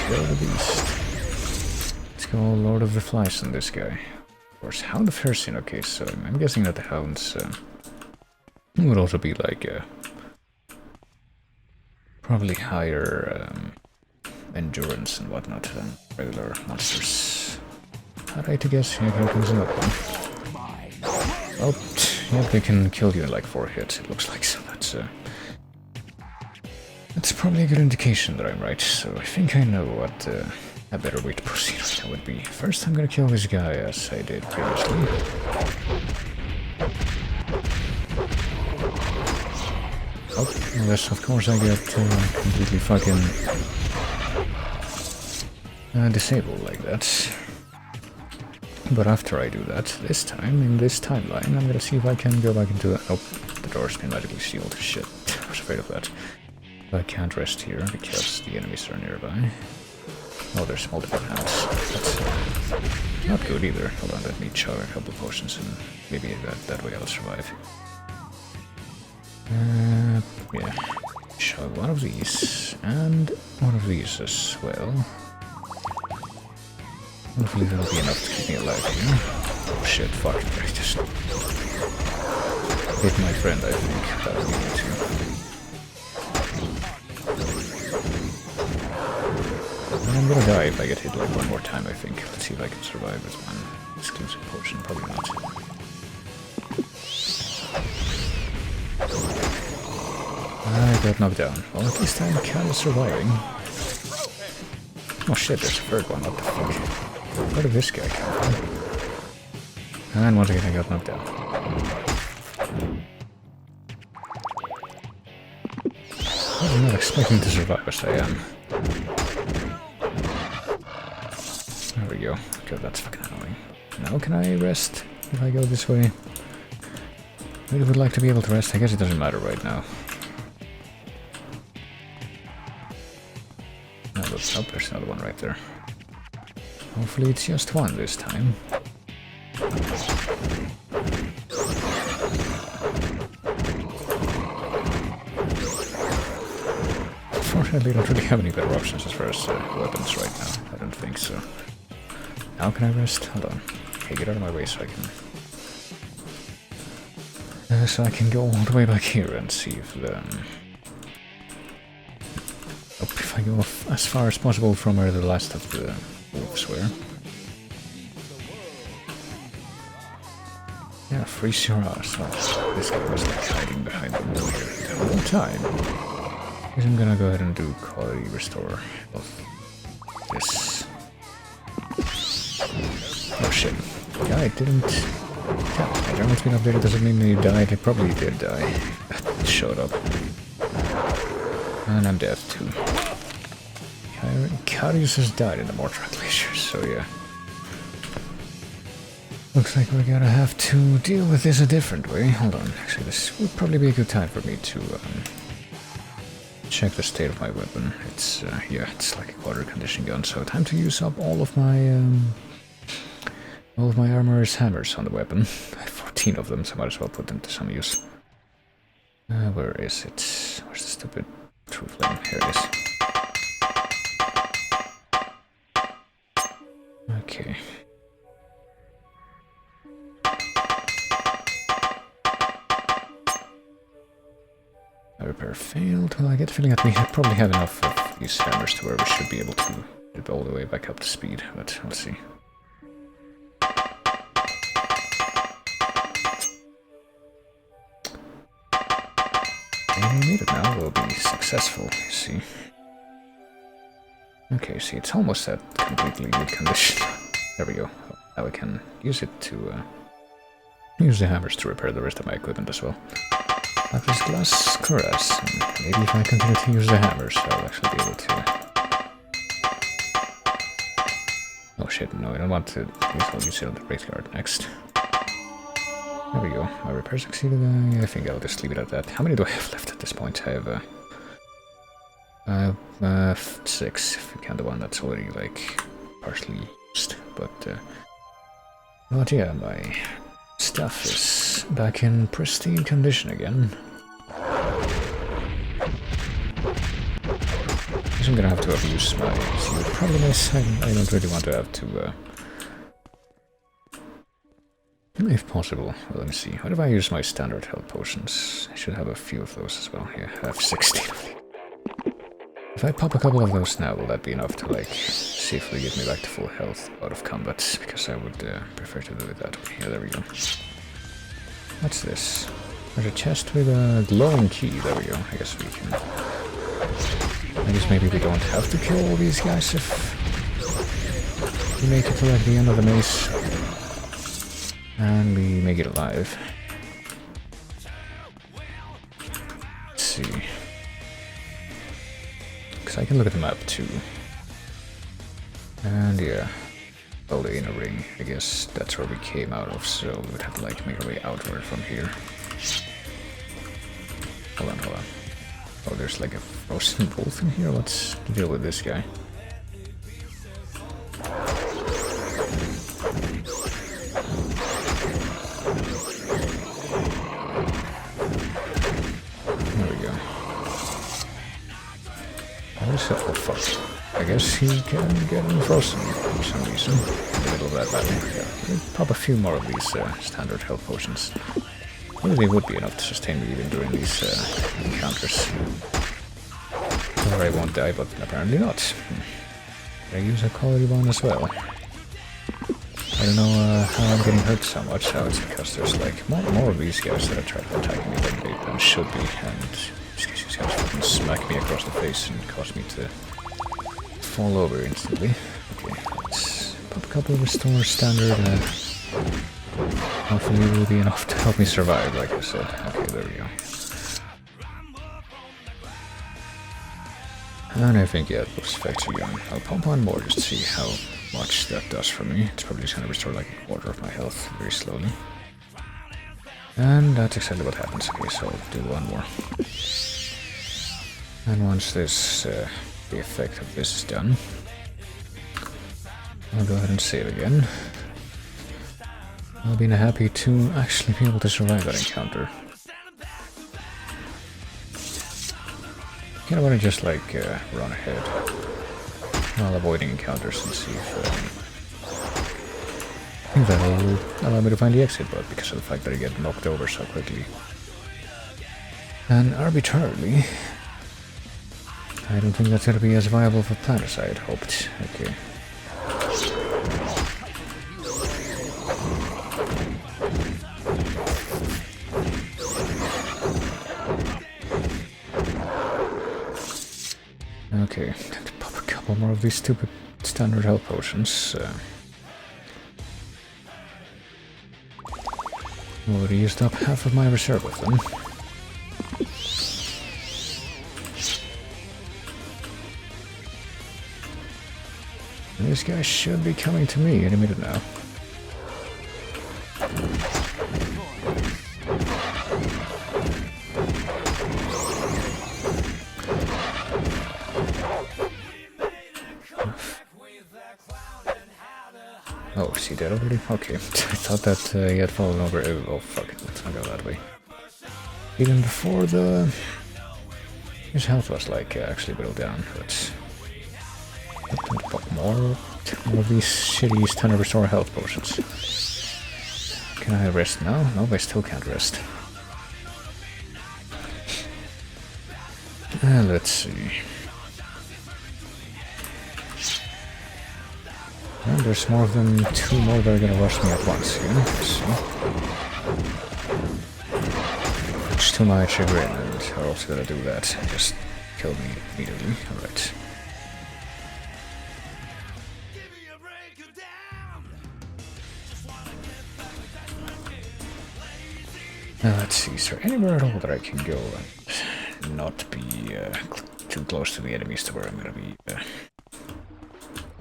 kill the beast. Let's go Lord of the Flies on this guy. Of course, Hound of Hersin. Okay, so I'm guessing that the hounds would also be like probably higher endurance and whatnot than regular monsters. I'd like to guess. Yeah, here comes another one. Oh, yeah, they can kill you in like 4 hits, it looks like, so that's probably a good indication that I'm right, so I think I know what a better way to proceed with that would be. First I'm gonna kill this guy as I did previously. Oh, unless of course I get completely fucking disabled like that. But after I do that, this time, in this timeline, I'm gonna see if I can go back into the... Oh, the door's been magically sealed. Shit, I was afraid of that. But I can't rest here because the enemies are nearby. Oh, there's multiple hands. That's not good either. Hold on, let me chug a couple of potions and maybe that way I'll survive. Yeah. Chug one of these, and one of these as well. Hopefully that'll be enough to keep me alive here. Oh shit, fuck, I just hit my friend, I think. That was me too. I'm gonna die if I get hit like one more time, I think. Let's see if I can survive with one exclusive potion. Probably not. I got knocked down. Well, at least I'm kind of surviving. Oh shit, there's a third one. What the fuck? Where did this guy come from? And once again I got knocked down. I was not expecting to survive as I am. There we go. God, that's fucking annoying. Now can I rest if I go this way? I really would like to be able to rest. I guess it doesn't matter right now. No, that's up. There's another one right there. Hopefully it's just one this time. Unfortunately, I don't really have any better options as far as weapons right now. I don't think so. How can I rest? Hold on. Okay, get out of my way so I can go all the way back here and see if the... if I go as far as possible from where the last of the wolves were. Yeah, freeze your ass. Oh, this guy was like hiding behind the wall here the whole time. I guess I'm gonna go ahead and do quality restore of this. Oh shit. Yeah, I didn't... Yeah, my journal's been updated, doesn't mean they died. I probably did die. It showed up. And I'm dead too. Carius has died in the mortal glacier, so yeah. Looks like we're gonna have to deal with this a different way. Hold on, actually this would probably be a good time for me to check the state of my weapon. It's, yeah, it's like a quarter condition gun, so time to use up all of my armorer's hammers on the weapon. I have 14 of them, so I might as well put them to some use. Where is it? Where's the stupid true flame? Here it is. Okay. Repair failed. Well, I get the feeling that we probably have enough of these hammers to where we should be able to get all the way back up to speed, but let's see. And we made it now, we'll be successful, you see. Okay, see, it's almost at completely good condition. There we go. Now we can use it to use the hammers to repair the rest of my equipment as well. Like this glass cuirass, and maybe if I continue to use the hammers, I'll actually be able to... Oh shit, no, I don't want to use it on the race guard next. There we go, my repair succeeded. I think I'll just leave it at that. How many do I have left at this point? I have 6, if you count the one that's already like partially used, but yeah, my Stuff is back in pristine condition again. I'm gonna have to abuse my shield. Problem is, I don't really want to have to, if possible. Well, let me see. What if I use my standard health potions? I should have a few of those as well. Yeah, I have 16 of them. If I pop a couple of those now, will that be enough to, like, safely get me back to full health out of combat? Because I would prefer to do it that way. Yeah, there we go. What's this? There's a chest with a glowing key. There we go. I guess we can... I guess maybe we don't have to kill all these guys if we make it to like the end of the maze and we make it alive. Let's see. Because I can look at the map too. And yeah. Oh, the inner ring. I guess that's where we came out of, so we would have to like make our way outward from here. Hold on, hold on. Oh, there's like a frozen wolf in here? Let's deal with this guy. There we go. Oh fuck. I guess he can get unfrozen for some reason. In the middle of that battle. Yeah. We'll pop a few more of these standard health potions. Maybe they would be enough to sustain me even during these encounters. Or I won't die, but apparently not. I use a quality one as well. I don't know how I'm getting hurt so much. How it's because there's like more of these guys that are trying to attack me than should be, and these guys fucking smack me across the face and cause me to fall over instantly. Okay, let's pop a couple of restore standard. Hopefully it will be enough to help me survive, like I said. Okay, there we go. And I think, yeah, it looks effective again. I'll pump one more just to see how much that does for me. It's probably just gonna restore like a quarter of my health very slowly. And that's exactly what happens. Okay, so I'll do one more. And once this, the effect of this is done, I'll go ahead and save again. I'll be happy to actually be able to survive that encounter. Kinda wanna just like run ahead while avoiding encounters and see if I think that'll allow me to find the exit, but because of the fact that I get knocked over so quickly and arbitrarily, I don't think that's gonna be as viable of a plan as I had hoped. Okay. Okay, time to pop a couple more of these stupid standard health potions. Already used up half of my reserve with them. This guy should be coming to me any minute now. Oh, is he dead already? Okay, I thought that he had fallen over. Oh fuck, let's not go that way. Even before his health was like actually whittled down, but... Fuck, more of these shitty standard restore health potions. Can I rest now? No, I still can't rest. Let's see. And there's more of them, 2 more that are gonna rush me at once here. Let's see. Much to my chagrin, and are also gonna do that. Just kill me immediately. Alright. Now let's see, is there anywhere at all that I can go and not be too close to the enemies to where I'm gonna be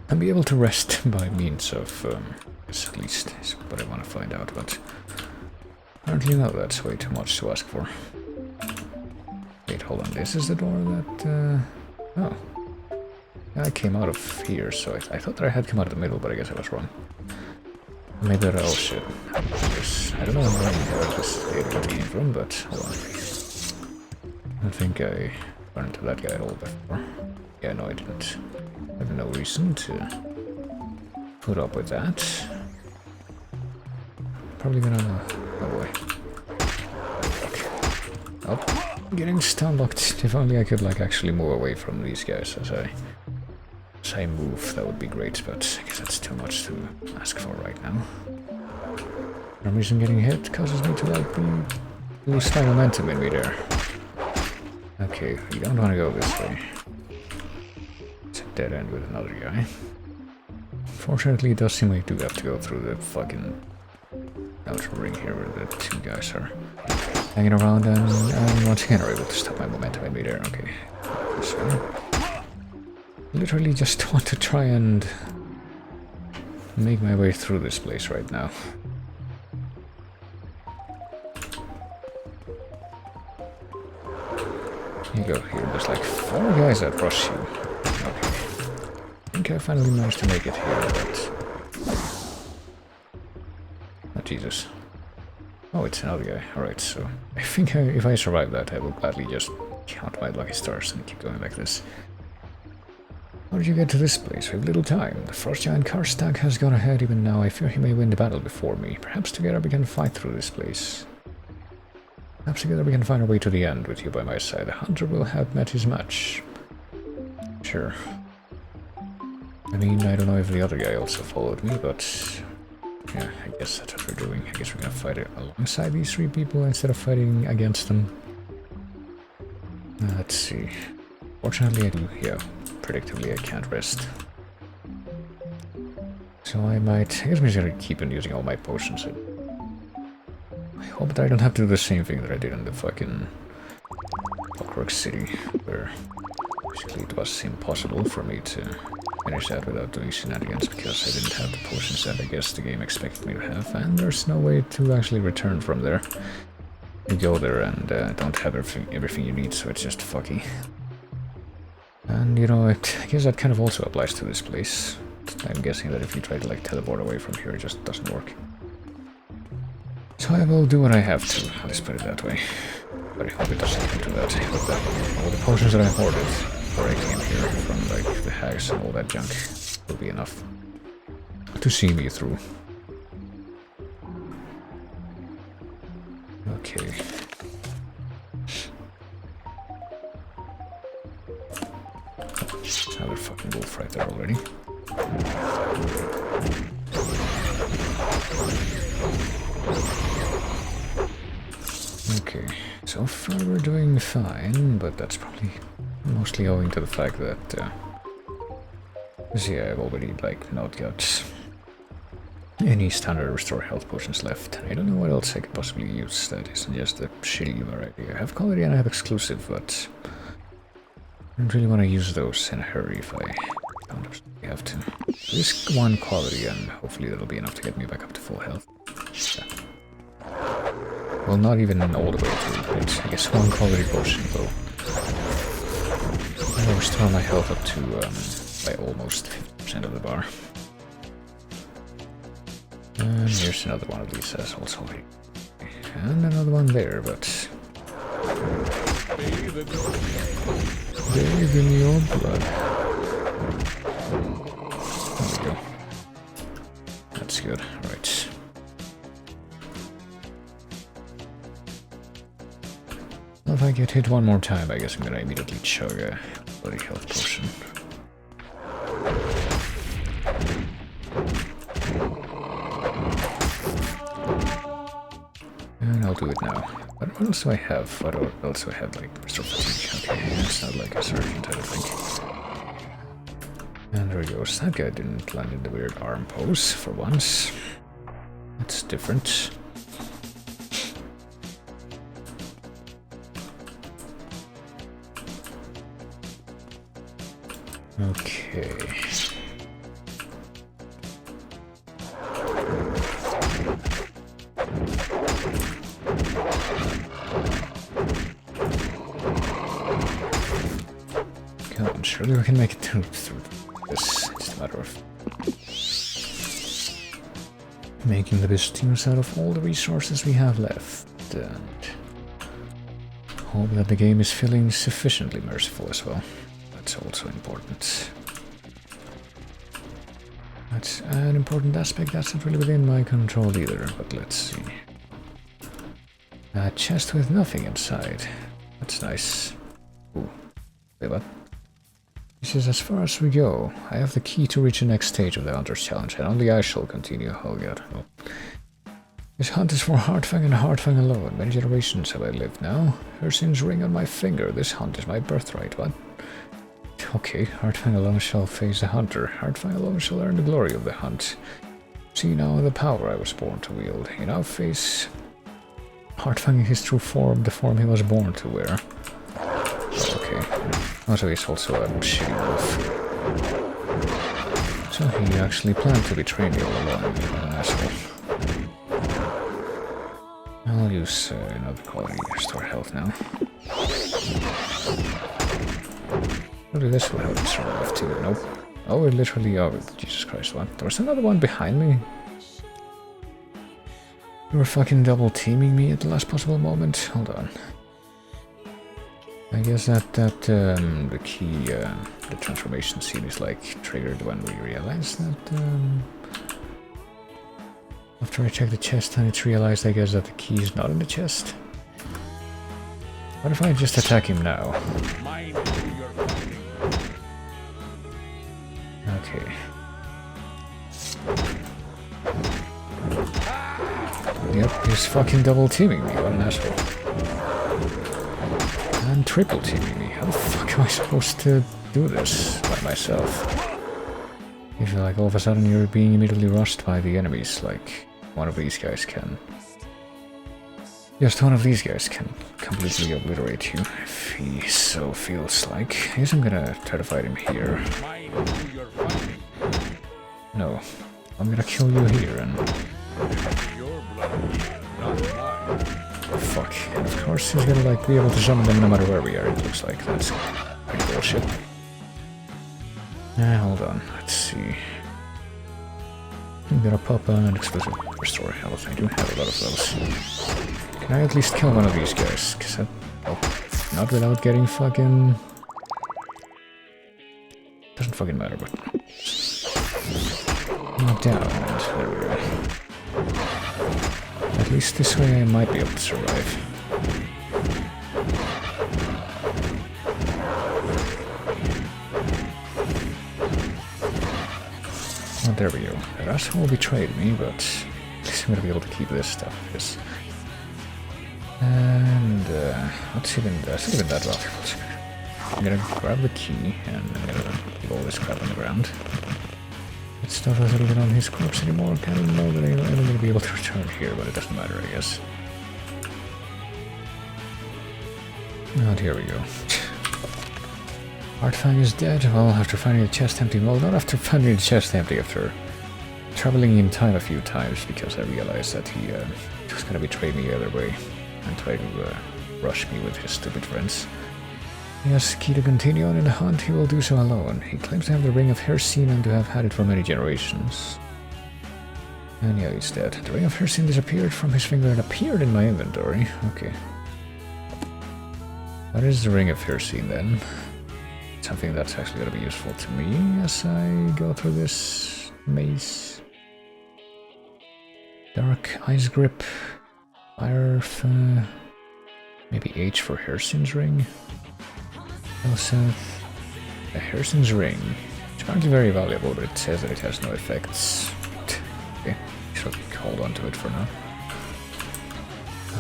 and be able to rest by means of, at least is what I want to find out, but apparently no, that's way too much to ask for. Wait, hold on, this is the door that, oh. I came out of here, so I thought that I had come out of the middle, but I guess I was wrong. Maybe oh shit. I don't know where this data came from, but hold on. I don't think I run into that guy at all before. Yeah, no I didn't. I have no reason to put up with that. Probably gonna... oh boy. Oh, getting stun locked. If only I could like actually move away from these guys as I move, that would be great, but I guess that's too much to ask for right now. For some reason getting hit causes me to like lose my momentum in midair. Okay, you don't want to go this way. It's a dead end with another guy. Fortunately, it does seem like you do have to go through the fucking outer ring here where the two guys are hanging around, and once again are able to stop my momentum in midair. Okay, this way. Literally just want to try and make my way through this place right now. You go here, there's like 4 guys that rush you. Okay. I think I finally managed to make it here, but... oh, Jesus. Oh, it's another guy. Alright, so... I think if I survive that, I will gladly just count my lucky stars and keep going like this. How did you get to this place? We have little time. The frost giant Karstag has gone ahead even now. I fear he may win the battle before me. Perhaps together we can fight through this place. Perhaps together we can find our way to the end with you by my side. The hunter will have met his match. Sure. I mean, I don't know if the other guy also followed me, but... yeah, I guess that's what we're doing. I guess we're gonna fight it alongside these 3 people instead of fighting against them. Let's see. Fortunately I do, yeah. Predictably I can't rest. So I guess I'm just gonna keep on using all my potions. I hope that I don't have to do the same thing that I did in the fucking Clockwork City, where basically it was impossible for me to finish that without doing shenanigans because I didn't have the potions that I guess the game expected me to have, and there's no way to actually return from there. You go there and don't have everything you need, so it's just fucky. And you know, I guess that kind of also applies to this place. I'm guessing that if you try to like teleport away from here, it just doesn't work. So I will do what I have to, let's put it that way. But I hope it doesn't come to that. I hope that all the potions that I hoarded before I came here from like the hags and all that junk will be enough to see me through. Okay. Another fucking wolf right there already. Okay, so far we're doing fine, but that's probably mostly owing to the fact that see, I've already like not got any standard restore health potions left. I don't know what else I could possibly use that isn't just a shitty variety. I have quality and I have exclusive, but I don't really want to use those in a hurry if I don't absolutely have to. Risk 1 quality and hopefully that'll be enough to get me back up to full health. Yeah. Well, not even all the way to it. I guess 1 quality potion though. I'll restore my health up to by almost 50% of the bar. And here's another one of these as also. And another one there, but... bathe in your blood. There we go. That's good. Right. Well, if I get hit one more time, I guess I'm gonna immediately chug a bloody health potion. And I'll do it now. What else do I have? What else do I have? Like, restore fatigue. Okay, it's not like a sergeant, I don't think. And there he goes. That guy didn't land in the weird arm pose for once. That's different. Okay. Come on, surely we can make it through this. It's just a matter of Making the best use out of all the resources we have left, and hope that the game is feeling sufficiently merciful as well. That's also important. That's an important aspect that's not really within my control either, but let's see. A chest with nothing inside. That's nice. Ooh. Wait, what? This is as far as we go. I have the key to reach the next stage of the Hunter's Challenge, and only I shall continue. Oh god. Oh. This hunt is for Hardfang and Hardfang alone. Many generations have I lived now. Hircin's ring on my finger. This hunt is my birthright, what? Okay, Hardfang alone shall face the hunter. Hardfang alone shall earn the glory of the hunt. See now the power I was born to wield. You now face Hardfang in his true form, the form he was born to wear. Okay. Also, he's also a shitty wolf. So he actually planned to betray me all along, an asshole. I'll use another quality to restore health now. Maybe this will help me survive too. Nope. Oh, it literally... Oh, Jesus Christ, what? There was another one behind me. You were fucking double teaming me at the last possible moment. Hold on. I guess that the key, the transformation scene is like triggered when we realized that after I checked the chest and it's realized, I guess, that the key is not in the chest. What if I just attack him now? Okay. Yep, he's fucking double teaming me, what an asshole. And triple teaming me. How the fuck am I supposed to do this by myself? You feel like all of a sudden you're being immediately rushed by the enemies, like one of these guys can. Just one of these guys can completely obliterate you, if he so feels like. I guess I'm gonna try to fight him here. No, I'm gonna kill you here and... Oh, fuck. And of course he's gonna like be able to summon them no matter where we are, it looks like. That's pretty bullshit. Hold on, let's see. I'm gonna pop an exclusive restore health. I do have a lot of those. Can I at least kill one of these guys? Cause not without getting fucking... Doesn't fucking matter, but... Knocked down, and there we go. At least this way I might be able to survive. Oh, there we go. That asshole betrayed me, but at least I'm gonna be able to keep this stuff. Yes. And what's even that valuable? I'm gonna grab the key and I'm gonna leave all this crap on the ground. That stuff hasn't even on his corpse anymore. I don't know that I'm ever gonna be able to return here, but it doesn't matter, I guess. And here we go. Hardfang is dead. Well, after finding the chest empty. Well, not after finding the chest empty, after traveling in time a few times, because I realized that he was gonna betray me the other way and try to rush me with his stupid friends. He has the key to continue on in the hunt. He will do so alone. He claims to have the ring of Hircin and to have had it for many generations. And yeah, he's dead. The ring of Hircin disappeared from his finger and appeared in my inventory. Okay. What is the ring of Hircin then? Something that's actually going to be useful to me as I go through this maze. Dark Ice Grip. Fire... maybe H for Hircin's ring. Also, a Hircin's ring. It's apparently very valuable, but it says that it has no effects. Okay, should hold on to it for now.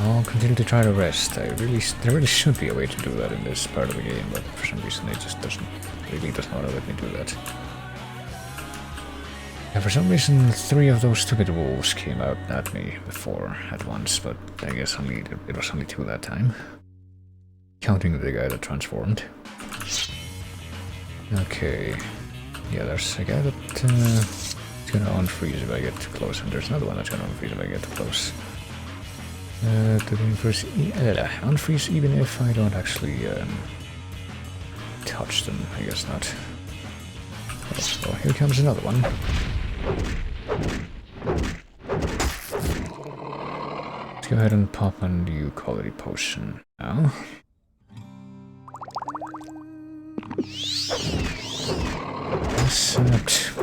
I'll continue to try to rest. There really should be a way to do that in this part of the game, but for some reason it just does not let me do that. And for some reason 3 of those stupid wolves came out at me before at once, but I guess it was only 2 that time. Counting the guy that transformed. Okay. Yeah, there's a guy that is gonna unfreeze if I get too close, and there's another one that's gonna unfreeze if I get too close. Unfreeze even if I don't actually touch them, I guess not. Oh, here comes another one. Let's go ahead and pop a new quality potion now.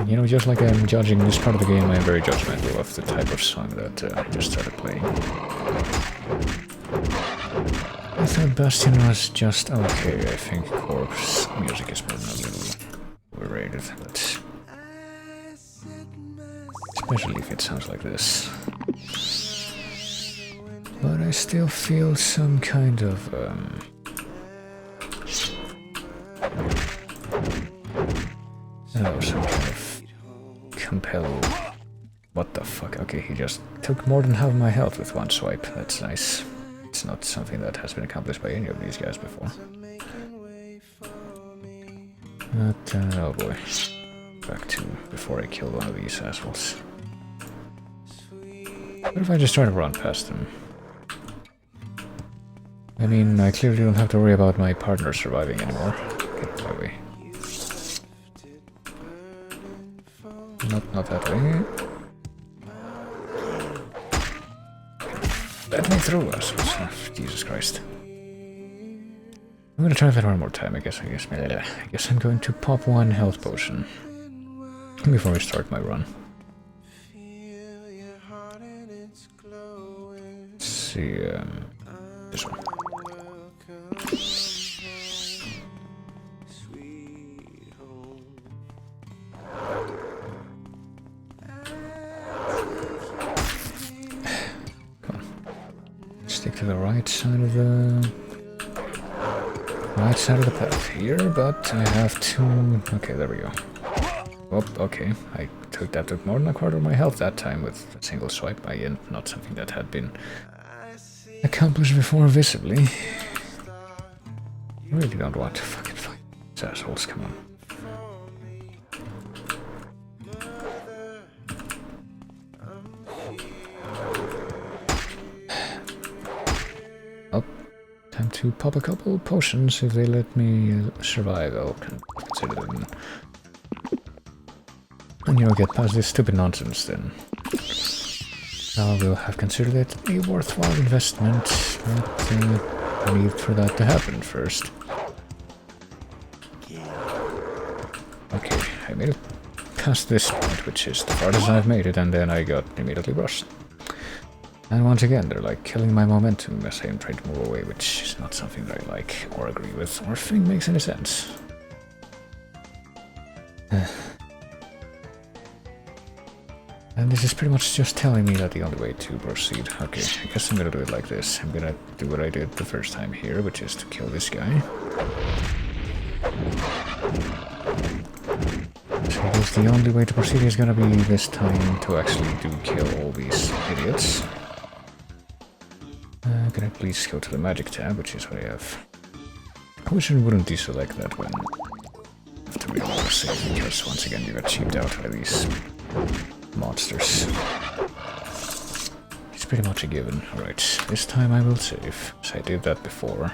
You know, just like I'm judging this part of the game, I'm very judgmental of the type of song that I just started playing. I thought Bastion was just okay. I think Corpse music is probably a little overrated, but especially if it sounds like this. But I still feel some kind of some kind of compel. What the fuck? Okay, he just took more than half my health with one swipe. That's nice. It's not something that has been accomplished by any of these guys before. But, oh boy. Back to before I kill one of these assholes. What if I just try to run past them? I mean, I clearly don't have to worry about my partner surviving anymore. Get my way. Not that way. Let me through us. Jesus Christ. I'm gonna try that one more time. I guess I'm going to pop one health potion before I start my run. Let's see, this one. Stick to the right side of the path here, but I have to. Okay, there we go. Oh, okay. I took more than a quarter of my health that time with a single swipe. Again, not something that had been accomplished before visibly. I really don't want to fucking fight these assholes. Come on. Time to pop a couple potions. If they let me survive, I'll consider them. And you know, get past this stupid nonsense, then I will have considered it a worthwhile investment, but I need for that to happen first. Okay, I made it past this point, which is the farthest I've made it, and then I got immediately rushed. And once again, they're like killing my momentum as I am trying to move away, which is not something that I like, or agree with, or think makes any sense. And this is pretty much just telling me that the only way to proceed. Okay, I guess I'm gonna do it like this. I'm gonna do what I did the first time here, which is to kill this guy. So I guess the only way to proceed is gonna be this time to actually do kill all these idiots. Can I please go to the magic tab, which is what I have. I wish I wouldn't deselect that when I have to reload a save, because once again you got cheaped out by these monsters. It's pretty much a given. Alright, this time I will save, as I did that before.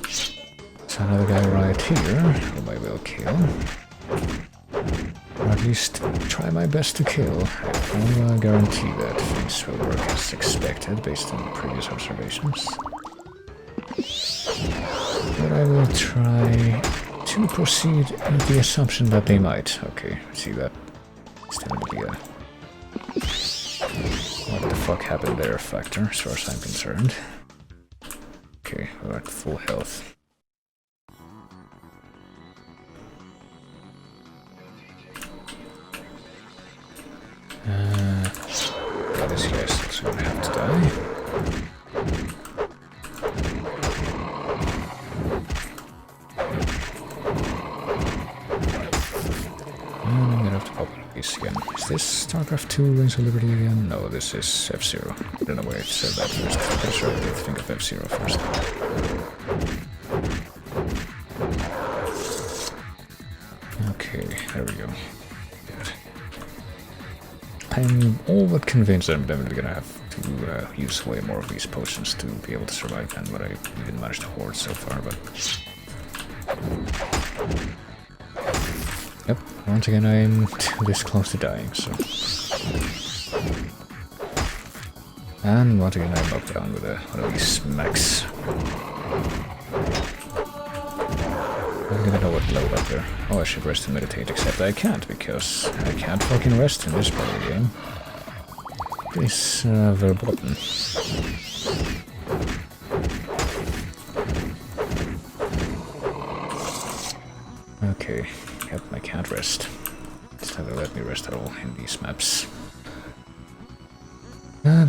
There's another guy right here, whom I will kill. Or at least try my best to kill. I will guarantee that things will work as expected based on previous observations. But I will try to proceed with the assumption that they might. Okay, see that? It's definitely a what the fuck happened there factor, as far as I'm concerned. Okay, we're at full health. This guy is also gonna have to die. And I'm gonna have to pop a piece again. Is this StarCraft 2 Wings of Liberty again? No, this is F-Zero. I don't know why it said that first. I'm pretty sure I did think of F-Zero first. Okay, there we go. I'm all but convinced that I'm definitely gonna have to use way more of these potions to be able to survive than what I even managed to hoard so far, but... Yep, once again I'm this close to dying, so... And once again I'm knocked down with one of these smacks. I don't even know what level up there. Oh, I should rest and meditate, except I can't, because I can't fucking rest in this part of the game. This verboten. Okay, yep, I can't rest. It's never let me rest at all in these maps.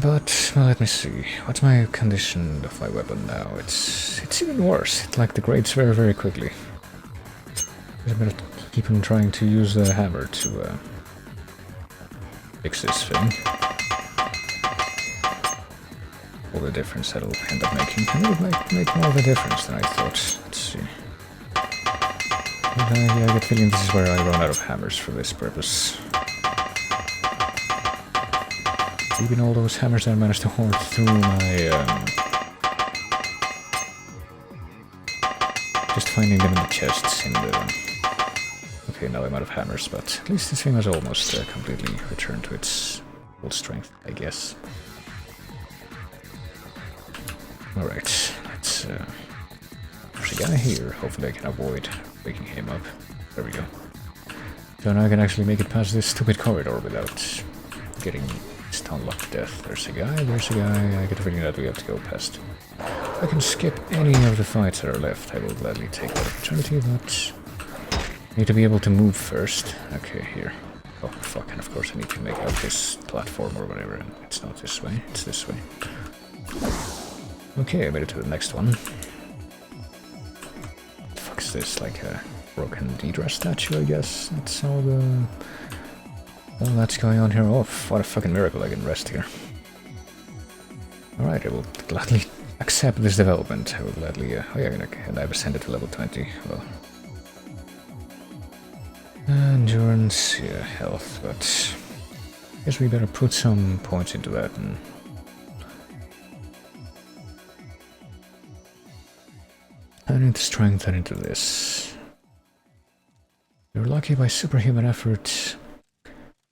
But, well, let me see. What's my condition of my weapon now? It's even worse. It like degrades very, very quickly. I better keep on trying to use the hammer to fix this thing. All the difference that'll end up making. And it'll make more of a difference than I thought. Let's see. But, yeah, I get the feeling this is where I run out of hammers for this purpose. Even all those hammers that I managed to hoard through my... just finding them in the chests in the... Okay, now I'm out of hammers, but at least this thing has almost completely returned to its full strength, I guess. Alright, let's... there's a guy here. Hopefully I can avoid waking him up. There we go. So now I can actually make it past this stupid corridor without getting... unlock death. There's a guy, I get the feeling that we have to go past. If I can skip any of the fights that are left, I will gladly take that opportunity, but... I need to be able to move first. Okay, here. Oh, fuck, and of course I need to make out this platform or whatever, and it's not this way, it's this way. Okay, I made it to the next one. What the fuck is this, like a broken Deidre statue, I guess? That's all the... All that's going on here. Oh, what a fucking miracle, I can rest here. Alright, I will gladly accept this development. I will gladly... oh yeah, and I've ascended to level 20. Well... endurance, yeah, health, but... I guess we better put some points into that and... and into strength and into this. You're lucky by superhuman effort.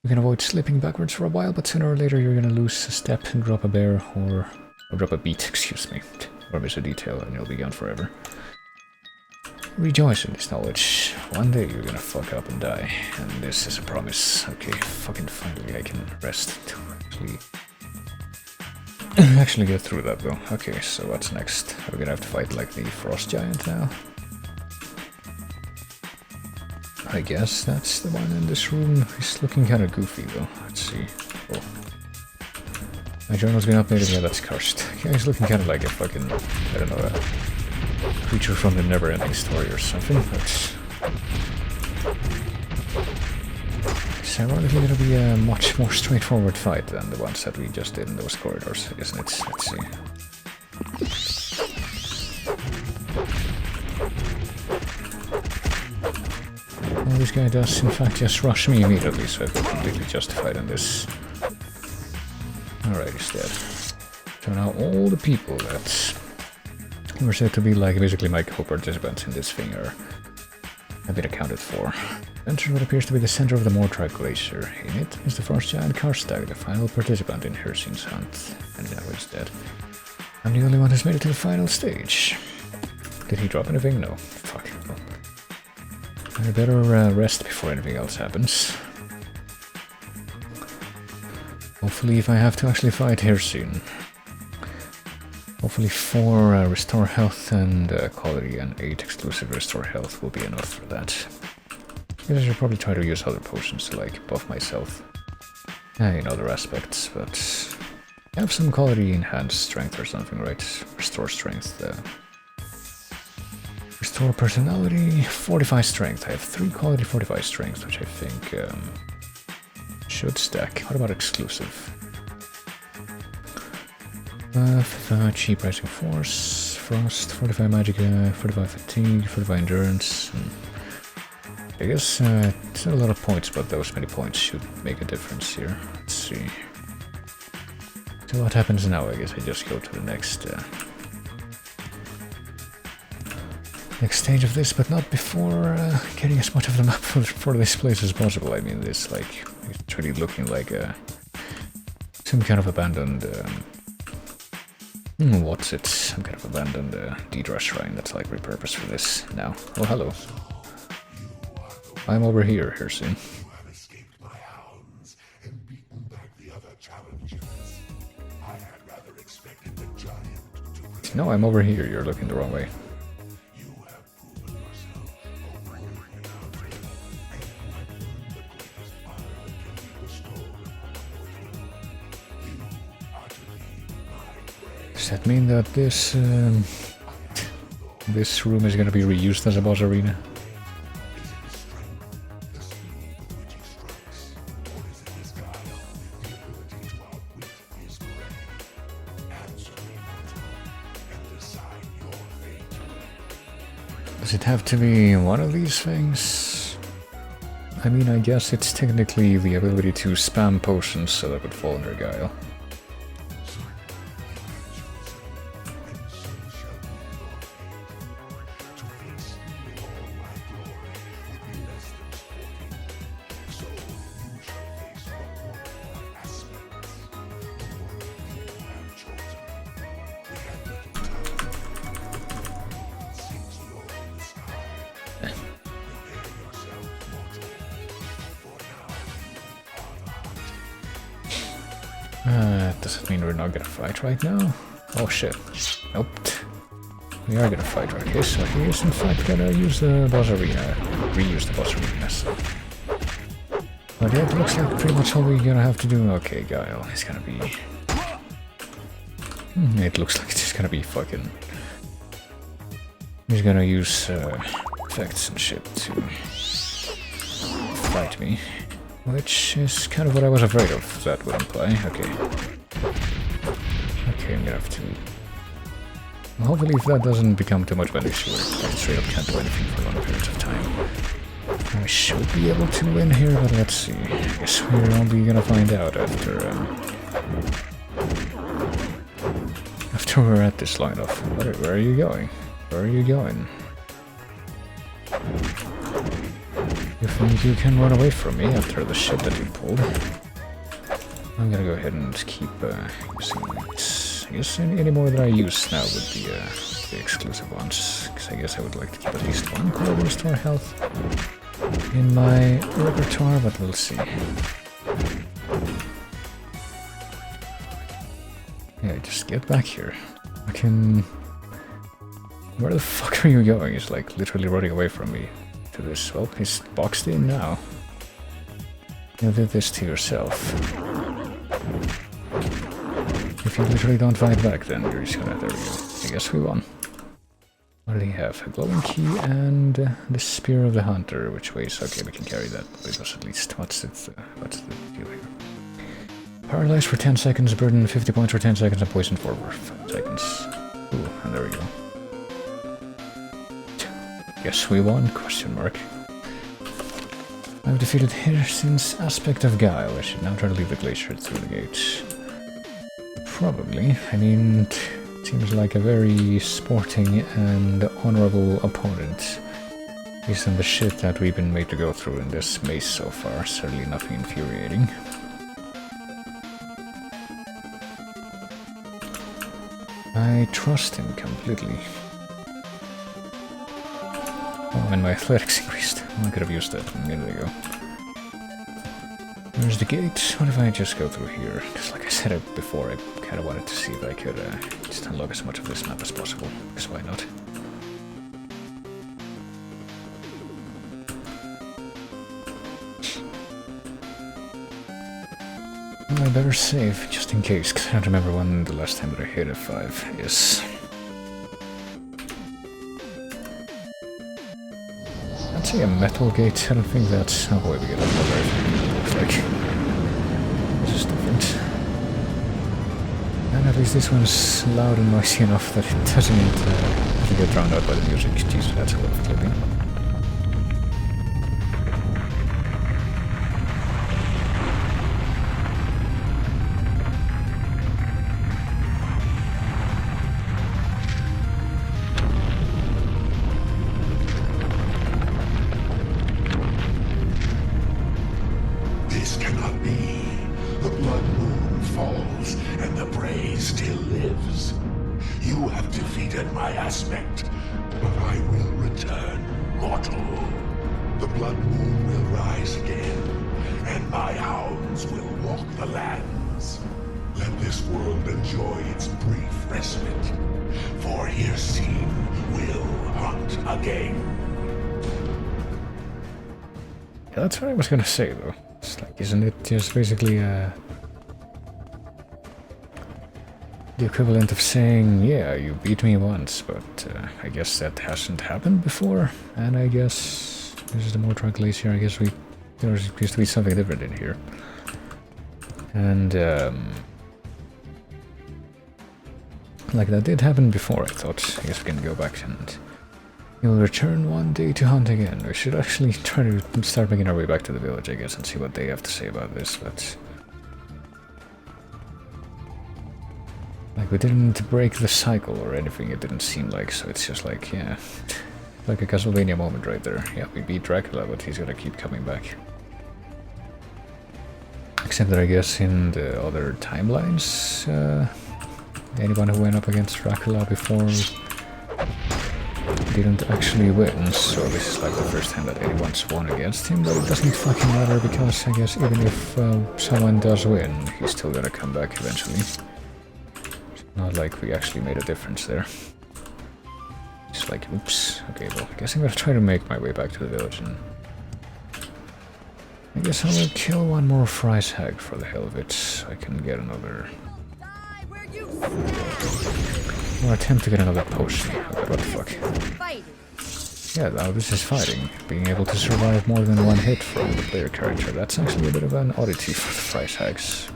You can avoid slipping backwards for a while, but sooner or later you're gonna lose a step and drop a bear, or drop a beat, excuse me, or miss a detail and you'll be gone forever. Rejoice in this knowledge. One day you're gonna fuck up and die, and this is a promise. Okay, fucking finally I can rest to actually get through that though. Okay, so what's next? We're gonna have to fight like the frost giant now. I guess that's the one in this room. He's looking kind of goofy though. Let's see. Oh. My journal's been updated. Yeah, that's cursed. Yeah, he's looking kind of like a fucking, I don't know, a creature from the never-ending story or something. But it's ironically going to be a much more straightforward fight than the ones that we just did in those corridors, isn't it? Let's see. Well, this guy does in fact just rush me immediately, so I feel completely justified in this. Alright, he's dead. So now all the people that were said to be like basically my co-participants in this thing have been accounted for. Enter what appears to be the center of the Mortar Glacier. In it is the first giant Karstag, the final participant in Hircin's hunt, and now he's dead. I'm the only one who's made it to the final stage. Did he drop anything? No. Fuck. Well, I better rest before anything else happens. Hopefully if I have to actually fight here soon. Hopefully 4 restore health and quality and 8 exclusive restore health will be enough for that. I should probably try to use other potions to like buff myself in other aspects, but I have some quality enhanced strength or something, right? Restore strength. Restore personality, 45 strength. I have 3 quality 45 strength, which I think should stack. What about exclusive? Cheap rising force, frost, 45 magic, 45 fatigue, 45 endurance. I guess it's not a lot of points, but those many points should make a difference here. Let's see. So what happens now? I guess I just go to the next stage of this, but not before getting as much of the map for this place as possible. I mean, this like it's really looking like some kind of abandoned What's it? Some kind of abandoned Deidra shrine that's like repurposed for this now. Oh, hello. I'm over here soon. You have escaped my hounds and beaten back the other challengers. I had rather expected the giant to prevail. No, I'm over here. You're looking the wrong way. You have proven yourself a worthy hunter, and you have earned the greatest honor that can be bestowed upon mortal. You are to be my prey. Does that mean that this room is gonna be reused as a boss arena? Is it his strength, the speed with which he strikes, or is it his guile, the ability to outwit his prey? Answer me, mortal, and decide your fate. Does it have to be one of these things? I mean, I guess it's technically the ability to spam potions so that would fall under guile. Does it mean we're not gonna fight right now? Oh shit. Nope. We are gonna fight right here, so he is in fact gonna use the boss arena. Reuse the boss arenas. But yeah, it looks like pretty much all we're gonna have to do. Okay, Guile is gonna be... It looks like it's just gonna be fucking... He's gonna use effects and shit to fight me. Which is kind of what I was afraid of, that would imply. Okay. Okay, I'm gonna have to... Well, hopefully if that doesn't become too much of an issue, I straight up can't do anything for long periods of time. I should be able to win here, but let's see. I guess we're only gonna find out after we're at this long enough. Where are you going? Where are you going? You think you can run away from me after the shit that you pulled? I'm gonna go ahead and keep using it. I guess any more that I use now would be the exclusive ones, because I guess I would like to keep at least one core restore health in my repertoire, but we'll see. Yeah, just get back here. I can... Where the fuck are you going? He's like literally running away from me. To this. Well, he's boxed in now. You did this to yourself. If you literally don't fight back, then you're just gonna... There we go. I guess we won. What do you have? A glowing key and the Spear of the Hunter, which weighs... Okay, we can carry that with us at least. What's the deal here? Paralyzed for 10 seconds, burden 50 points for 10 seconds, and poison for 5 seconds. Ooh, and there we go. Yes, we won? Question mark. I've defeated Hircin's aspect of guile. I should now try to leave the glacier through the gates. Probably. I mean, it seems like a very sporting and honorable opponent. Based on the shit that we've been made to go through in this maze so far. Certainly nothing infuriating. I trust him completely. Oh, and my athletics increased. I could have used that a minute ago. There's the gate. What if I just go through here? Because like I said it before, I kind of wanted to see if I could just unlock as much of this map as possible. Because why not? Well, I better save, just in case, because I don't remember when the last time that I hit F5 is. I'd say a metal gate. I don't think that's... Oh boy, we get another. Looks like this is different. And at least this one's loud and noisy enough that it doesn't get drowned out by the music. Jeez, that's a lot of clipping. This cannot be. The Bloodmoon falls, and the prey still lives. The Bloodmoon will rise again, and my hounds will walk the lands. Let this world enjoy its brief respite, for Hircine will hunt again. Yeah, that's what I was gonna say, though. It's like, isn't it just basically the equivalent of saying, yeah, you beat me once, but I guess that hasn't happened before, and I guess this is the Mortar Glacier. I guess there appears to be something different in here. And like that did happen before, I thought. I guess we can go back and you'll return one day to hunt again. We should actually try to start making our way back to the village, I guess, and see what they have to say about this, but like, we didn't break the cycle or anything, it didn't seem like, so it's just like, yeah, like a Castlevania moment right there. Yeah, we beat Dracula, but he's gonna keep coming back. Except that I guess in the other timelines, anyone who went up against Dracula before didn't actually win, so this is like the first time that anyone's won against him, but it doesn't fucking matter because I guess even if someone does win, he's still gonna come back eventually. Not like we actually made a difference there. It's like, oops. Okay, well, I guess I'm gonna try to make my way back to the village, and I guess I will kill one more Fry's hag for the hell of it, so I can get another... or attempt to get another potion. Okay, what the fuck? Yeah, now this is fighting. Being able to survive more than one hit from the player character. That's actually a bit of an oddity for the Fry's hags.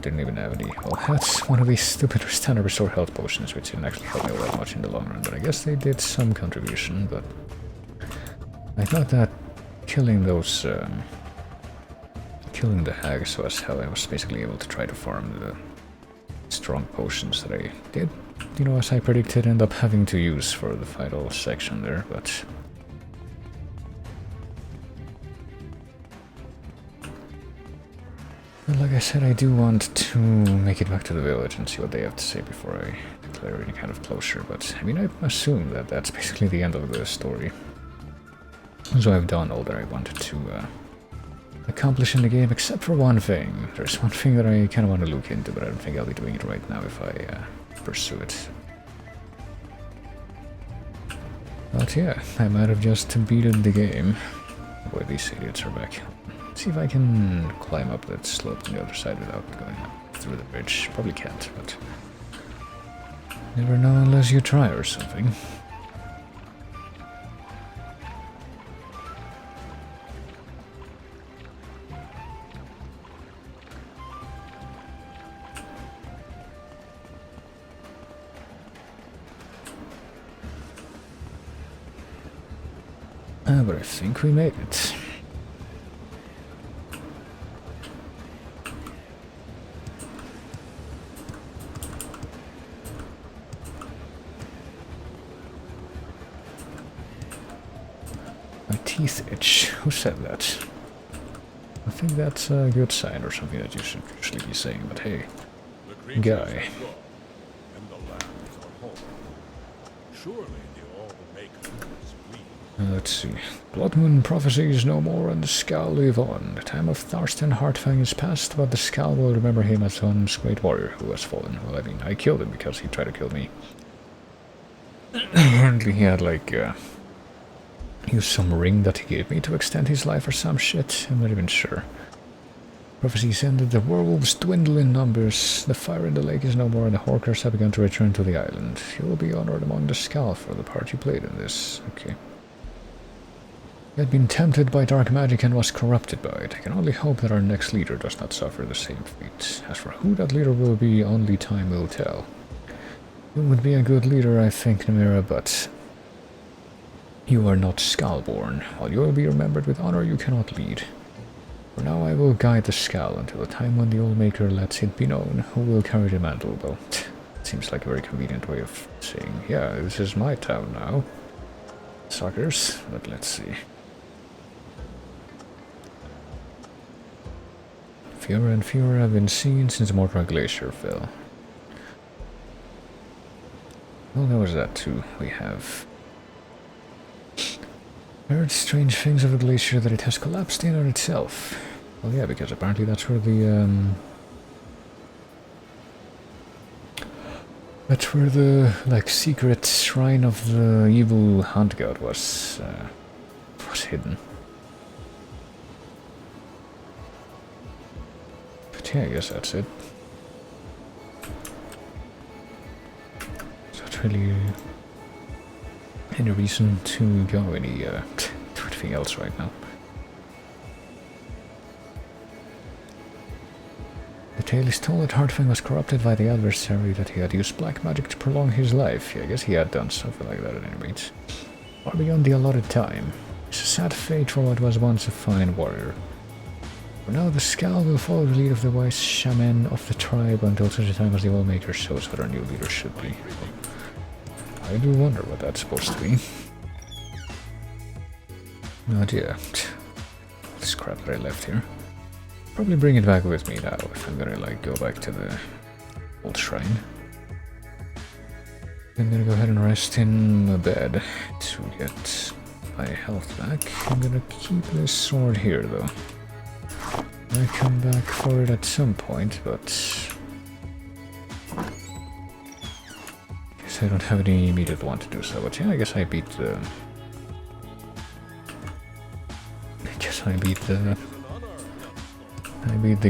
Didn't even have any. Well, that's one of these stupid standard restore health potions, which didn't actually help me all that much in the long run, but I guess they did some contribution, but I thought that killing those, killing the hags was how I was basically able to try to farm the strong potions that I did, you know, as I predicted, end up having to use for the final section there, but like I said, I do want to make it back to the village and see what they have to say before I declare any kind of closure, but I mean, I assume that that's basically the end of the story. So I've done all that I wanted to accomplish in the game, except for one thing. There's one thing that I kind of want to look into, but I don't think I'll be doing it right now if I pursue it. But yeah, I might have just beaten the game. Boy, these idiots are back. See if I can climb up that slope on the other side without going through the bridge. Probably can't, but never know unless you try or something. But I think we made it. Teeth itch. Who said that? I think that's a good sign or something that you should usually be saying, but hey, guy. Let's see. Bloodmoon prophecies no more and the Skal live on. The time of thirst and Heartfang is past, but the Skal will remember him as once great warrior who has fallen. Well, I mean, I killed him because he tried to kill me. Apparently he had like used some ring that he gave me to extend his life or some shit. I'm not even sure. Prophecies ended, the werewolves dwindle in numbers, the fire in the lake is no more, and the Horkers have begun to return to the island. You will be honored among the Skal for the part you played in this. Okay. He had been tempted by dark magic and was corrupted by it. I can only hope that our next leader does not suffer the same fate. As for who that leader will be, only time will tell. You would be a good leader, I think, Namira, but you are not Skalborn. While you will be remembered with honor, you cannot lead. For now I will guide the Skal until the time when the Old Maker lets it be known who will carry the mantle. Well, it seems like a very convenient way of saying, yeah, this is my town now. Suckers, but let's see. Fewer and fewer have been seen since the Mortar Glacier fell. Well, there was that too. We have I heard strange things of the glacier that it has collapsed in on itself. Well, yeah, because apparently that's where the like secret shrine of the evil hunt god was hidden. But yeah, I guess that's it. There's not really any reason to go to anything else right now. The tale is told that Hardfang was corrupted by the adversary, that he had used black magic to prolong his life. Yeah, I guess he had done something like that at any rate. Far beyond the allotted time. It's a sad fate for what was once a fine warrior. For now, the Skull will follow the lead of the wise shaman of the tribe until such a time as the Allmaker shows what our new leader should be. I do wonder what that's supposed to be. No idea. This crap that I left here. Probably bring it back with me now if I'm gonna like go back to the old shrine. I'm gonna go ahead and rest in my bed to get my health back. I'm gonna keep this sword here though. I come back for it at some point, but guess I don't have any immediate want to do so. But yeah, I guess I beat the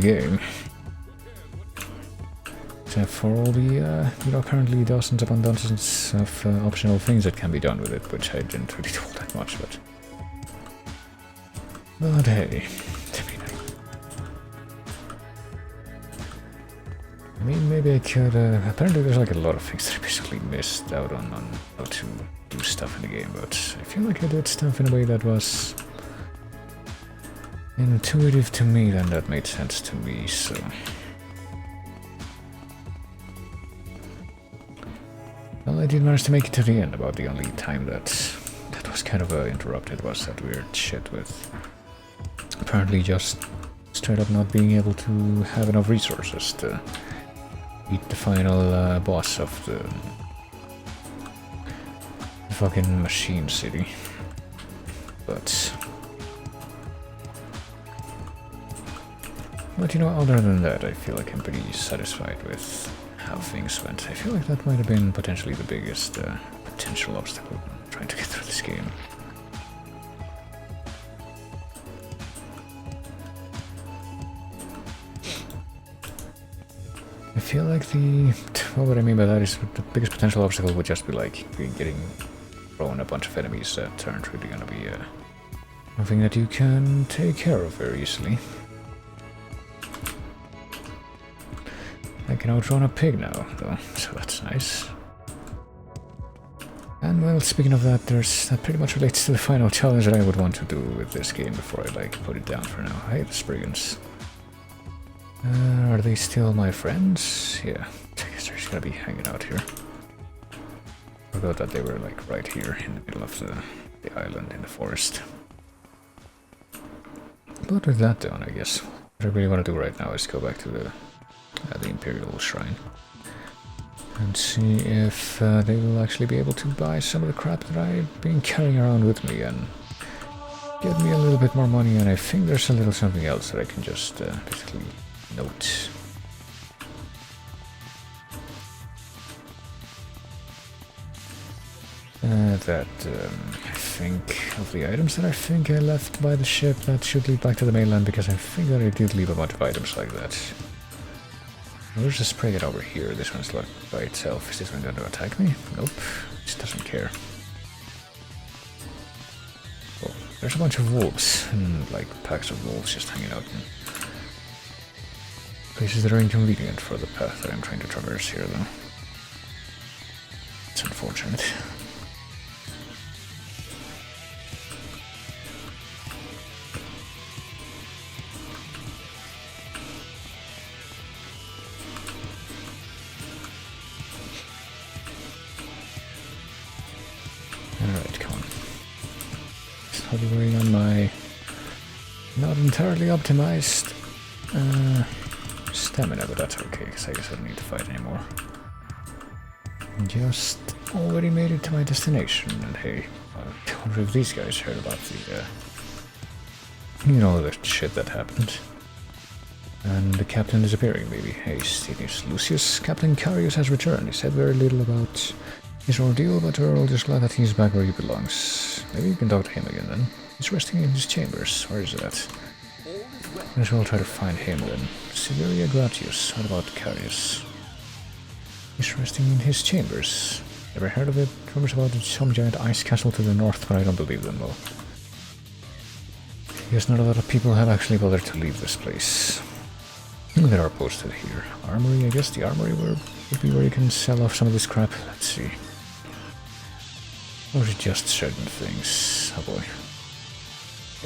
game. Except for all the, currently dozens upon dozens of optional things that can be done with it, which I didn't really do all that much, but hey, I mean, maybe I could, apparently there's like a lot of things that I basically missed out on how to do stuff in the game, but I feel like I did stuff in a way that was intuitive to me, then that made sense to me, so... Well, I did manage to make it to the end. About the only time that was kind of interrupted was that weird shit with apparently just straight up not being able to have enough resources to beat the final boss of the fucking machine city. But other than that, I feel like I'm pretty satisfied with how things went. I feel like that might have been potentially the biggest potential obstacle trying to get through this game. I feel like what I mean by that is the biggest potential obstacle would just be like getting thrown a bunch of enemies that aren't really gonna be something that you can take care of very easily. I can outrun a pig now, though, so that's nice. And well, speaking of that, that pretty much relates to the final challenge that I would want to do with this game before I like put it down for now. Hey, the Spriggans. Are they still my friends? Yeah, I guess they're just gonna be hanging out here. Forgot that they were like right here in the middle of the island in the forest. But with that done, I guess what I really want to do right now is go back to the Imperial Shrine and see if they will actually be able to buy some of the crap that I've been carrying around with me and get me a little bit more money. And I think there's a little something else that I can just basically note. I think of the items that I think I left by the ship that should lead back to the mainland, because I think that I did leave a bunch of items like that. There's a Spriggan over here. This one's locked by itself. Is this one going to attack me? Nope. It just doesn't care. Oh, there's a bunch of wolves, and like packs of wolves just hanging out in places that are inconvenient for the path that I'm trying to traverse here, though. It's unfortunate. Alright, come on. Start worrying on my not entirely optimized stamina, but that's okay, because I guess I don't need to fight anymore. Just already made it to my destination, and hey, I wonder if these guys heard about the, you know, the shit that happened. And the captain disappearing, maybe. Hey, Stenius Lucius, Captain Carius has returned. He said very little about his ordeal, but we're all just glad that he's back where he belongs. Maybe you can talk to him again then. He's resting in his chambers. Where is that? Might as well try to find him then. Siberia Gratius. What about Carius? He's resting in his chambers. Ever heard of it? Rumors about some giant ice castle to the north, but I don't believe them, though. Guess not a lot of people have actually bothered to leave this place. There are posted here. Armory, I guess the armory would be where you can sell off some of this crap. Let's see. Or is it just certain things? Oh boy.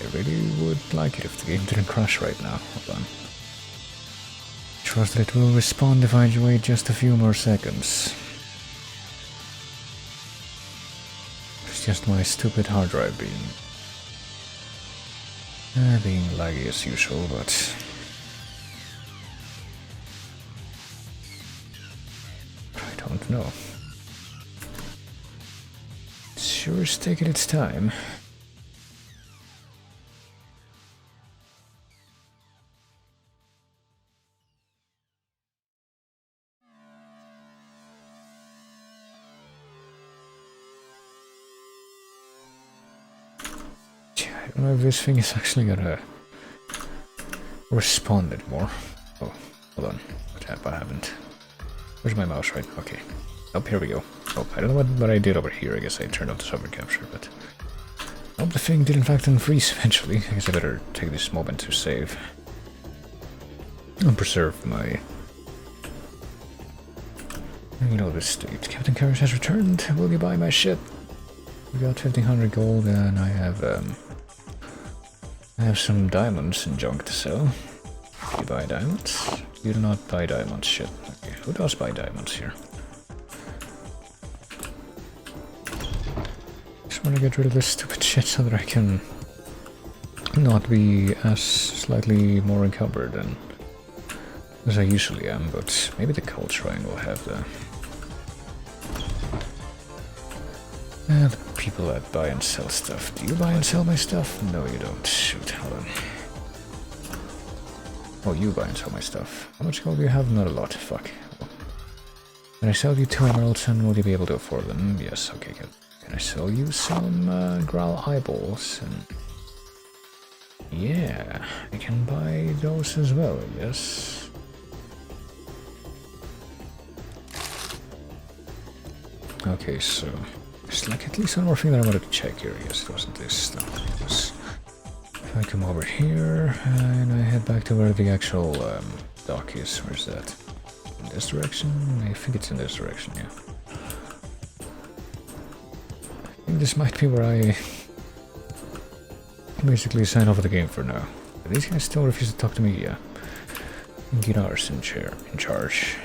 I really would like it if the game didn't crash right now. Hold on. Trust that it will respond if I wait just a few more seconds. It's just my stupid hard drive being laggy as usual, but I don't know. It sure is taking its time. I don't know if this thing is actually gonna respond anymore. Oh, hold on. What happened? Where's my mouse, right? Okay. Oh, here we go. Oh, I don't know what I did over here. I guess I turned off the server capture, but... Oh, the thing did in fact unfreeze eventually. I guess I better take this moment to save. And preserve my... You know this state. Captain Carius has returned. Will you buy my shit? We got 1500 gold and I have some diamonds and junk to sell. Do you buy diamonds? You do not buy diamonds, shit. Okay, who does buy diamonds here? Just want to get rid of this stupid shit so that I can not be as slightly more encumbered than as I usually am, but maybe the cold shrine will have the people that buy and sell stuff. Do you buy and sell my stuff? No, you don't. Shoot, hold on. Oh, you buy and sell my stuff. How much gold do you have? Not a lot. Fuck. Can I sell you 2 emeralds and will you be able to afford them? Yes, okay, good. Can I sell you some growl eyeballs? And yeah, I can buy those as well, yes. Okay, so... There's like at least one more thing that I wanted to check here. Yes, it wasn't this. No, it was... If I come over here and I head back to where the actual dock is. Where's that? In this direction? I think it's in this direction, yeah. I think this might be where I basically sign off the game for now. But these guys still refuse to talk to me, yeah. Guitar's in charge.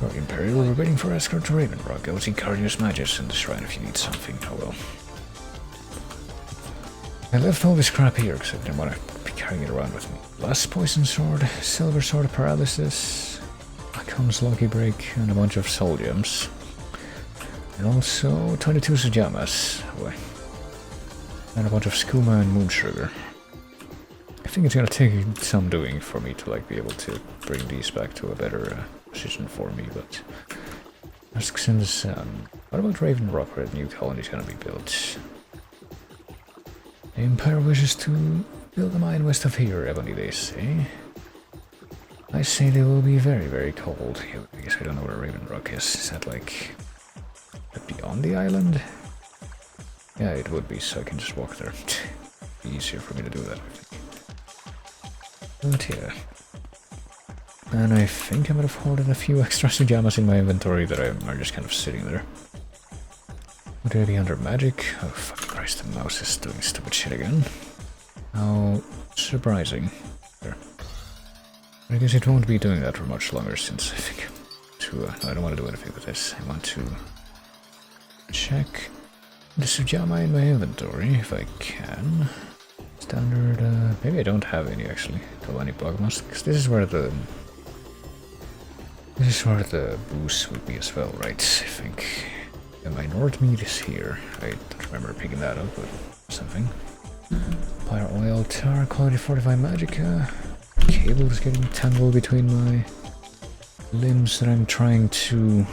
Or Imperial, we're waiting for escort to Ravenrock. Go see Carius Magus in the shrine if you need something. Oh well. I left all this crap here because I didn't want to be carrying it around with me. Last poison sword, silver sword of paralysis, Akon's lucky break, and a bunch of soul gems. And also 22 Sujamas. Oh, and a bunch of skooma and moon sugar. I think it's gonna take some doing for me to like be able to bring these back to a better position for me, but since what about Ravenrock where the new colony is gonna be built? The Empire wishes to build a mine west of here, Ebony, they say. I say they will be very, very cold. I guess I don't know where Ravenrock is. Is that like beyond the island? Yeah, it would be, so I can just walk there. Be easier for me to do that, I think. But yeah. And I think I might have hoarded a few extra Sujamas in my inventory that are just kind of sitting there. Would they be under magic? Oh fucking Christ, the mouse is doing stupid shit again. How surprising. There. But I guess it won't be doing that for much longer since I think I don't want to do anything with this. I want to check the Sujama in my inventory if I can. Standard, maybe I don't have any actually. Tolani Bug Mask, because this is where the This is where the booze would be as well, right? I think. And my Nord meat is here. I don't remember picking that up, but something. Fire oil, tar, quality 45 magicka. Cables getting tangled between my limbs that I'm trying to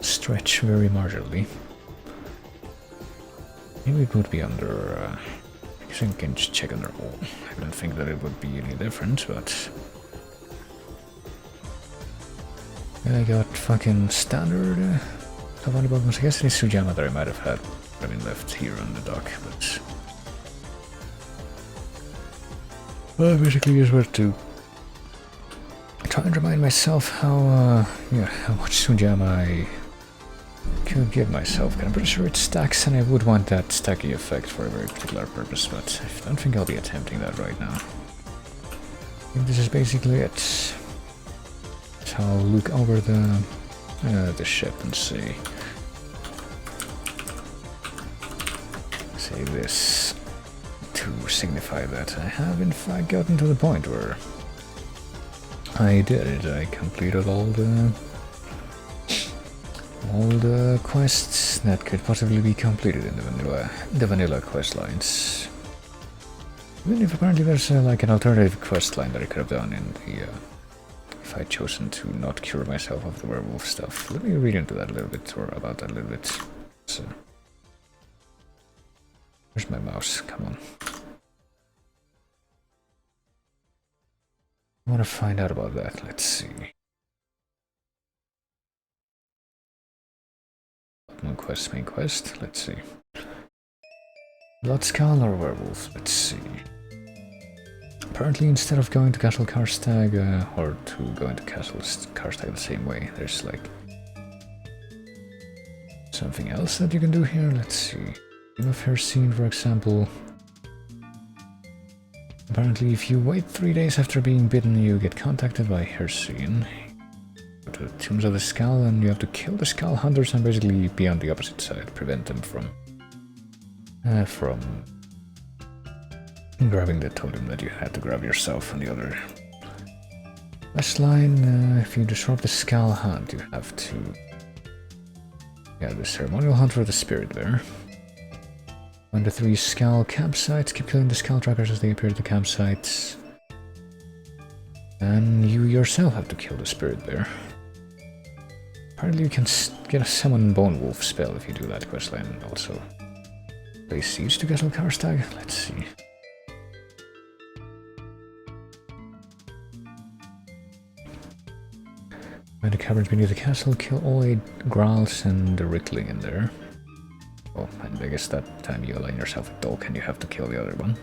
stretch very marginally. Maybe it would be under. I guess I can just check under all. I don't think that it would be any different, but. I got fucking standard Havani Bogmas. I guess it is Sujama that I might have had. I mean, left here on the dock, but. Well, basically just were to try and remind myself how, how much Sujama I could give myself. I'm pretty sure it stacks, and I would want that stacky effect for a very particular purpose, but I don't think I'll be attempting that right now. I think this is basically it. So I'll look over the ship and see. Say this to signify that I have in fact gotten to the point where I did it. I completed all the quests that could possibly be completed in the vanilla quest lines. Even if apparently there's like an alternative quest line that I could have done in the if I'd chosen to not cure myself of the werewolf stuff. Let me read into that a little bit, or about that a little bit. So, where's my mouse? Come on. I want to find out about that. Let's see. Main quest. Let's see. Bloodskull or werewolf? Let's see. Apparently, instead of going to Castle Karstag, or to going to Castle Karstag the same way, there's like something else that you can do here. Let's see. Game of Hersine, for example. Apparently, if you wait 3 days after being bitten, you get contacted by Hersine. Go to the Tombs of the Skull, and you have to kill the Skull Hunters and basically be on the opposite side, prevent them from grabbing the totem that you had to grab yourself on the other quest line. If you disrupt the Skull Hunt, you have to the ceremonial hunt for the spirit bear. Find the 3 skull campsites, keep killing the skull trackers as they appear at the campsites. And you yourself have to kill the spirit bear. Apparently you can get a summon bone wolf spell if you do that questline, and also lay siege to Castle Karstag. Let's see. Find the caverns beneath the castle, kill all 8 growls and the Rickling in there. Oh, and I guess that time you align yourself with Dolk and you have to kill the other one.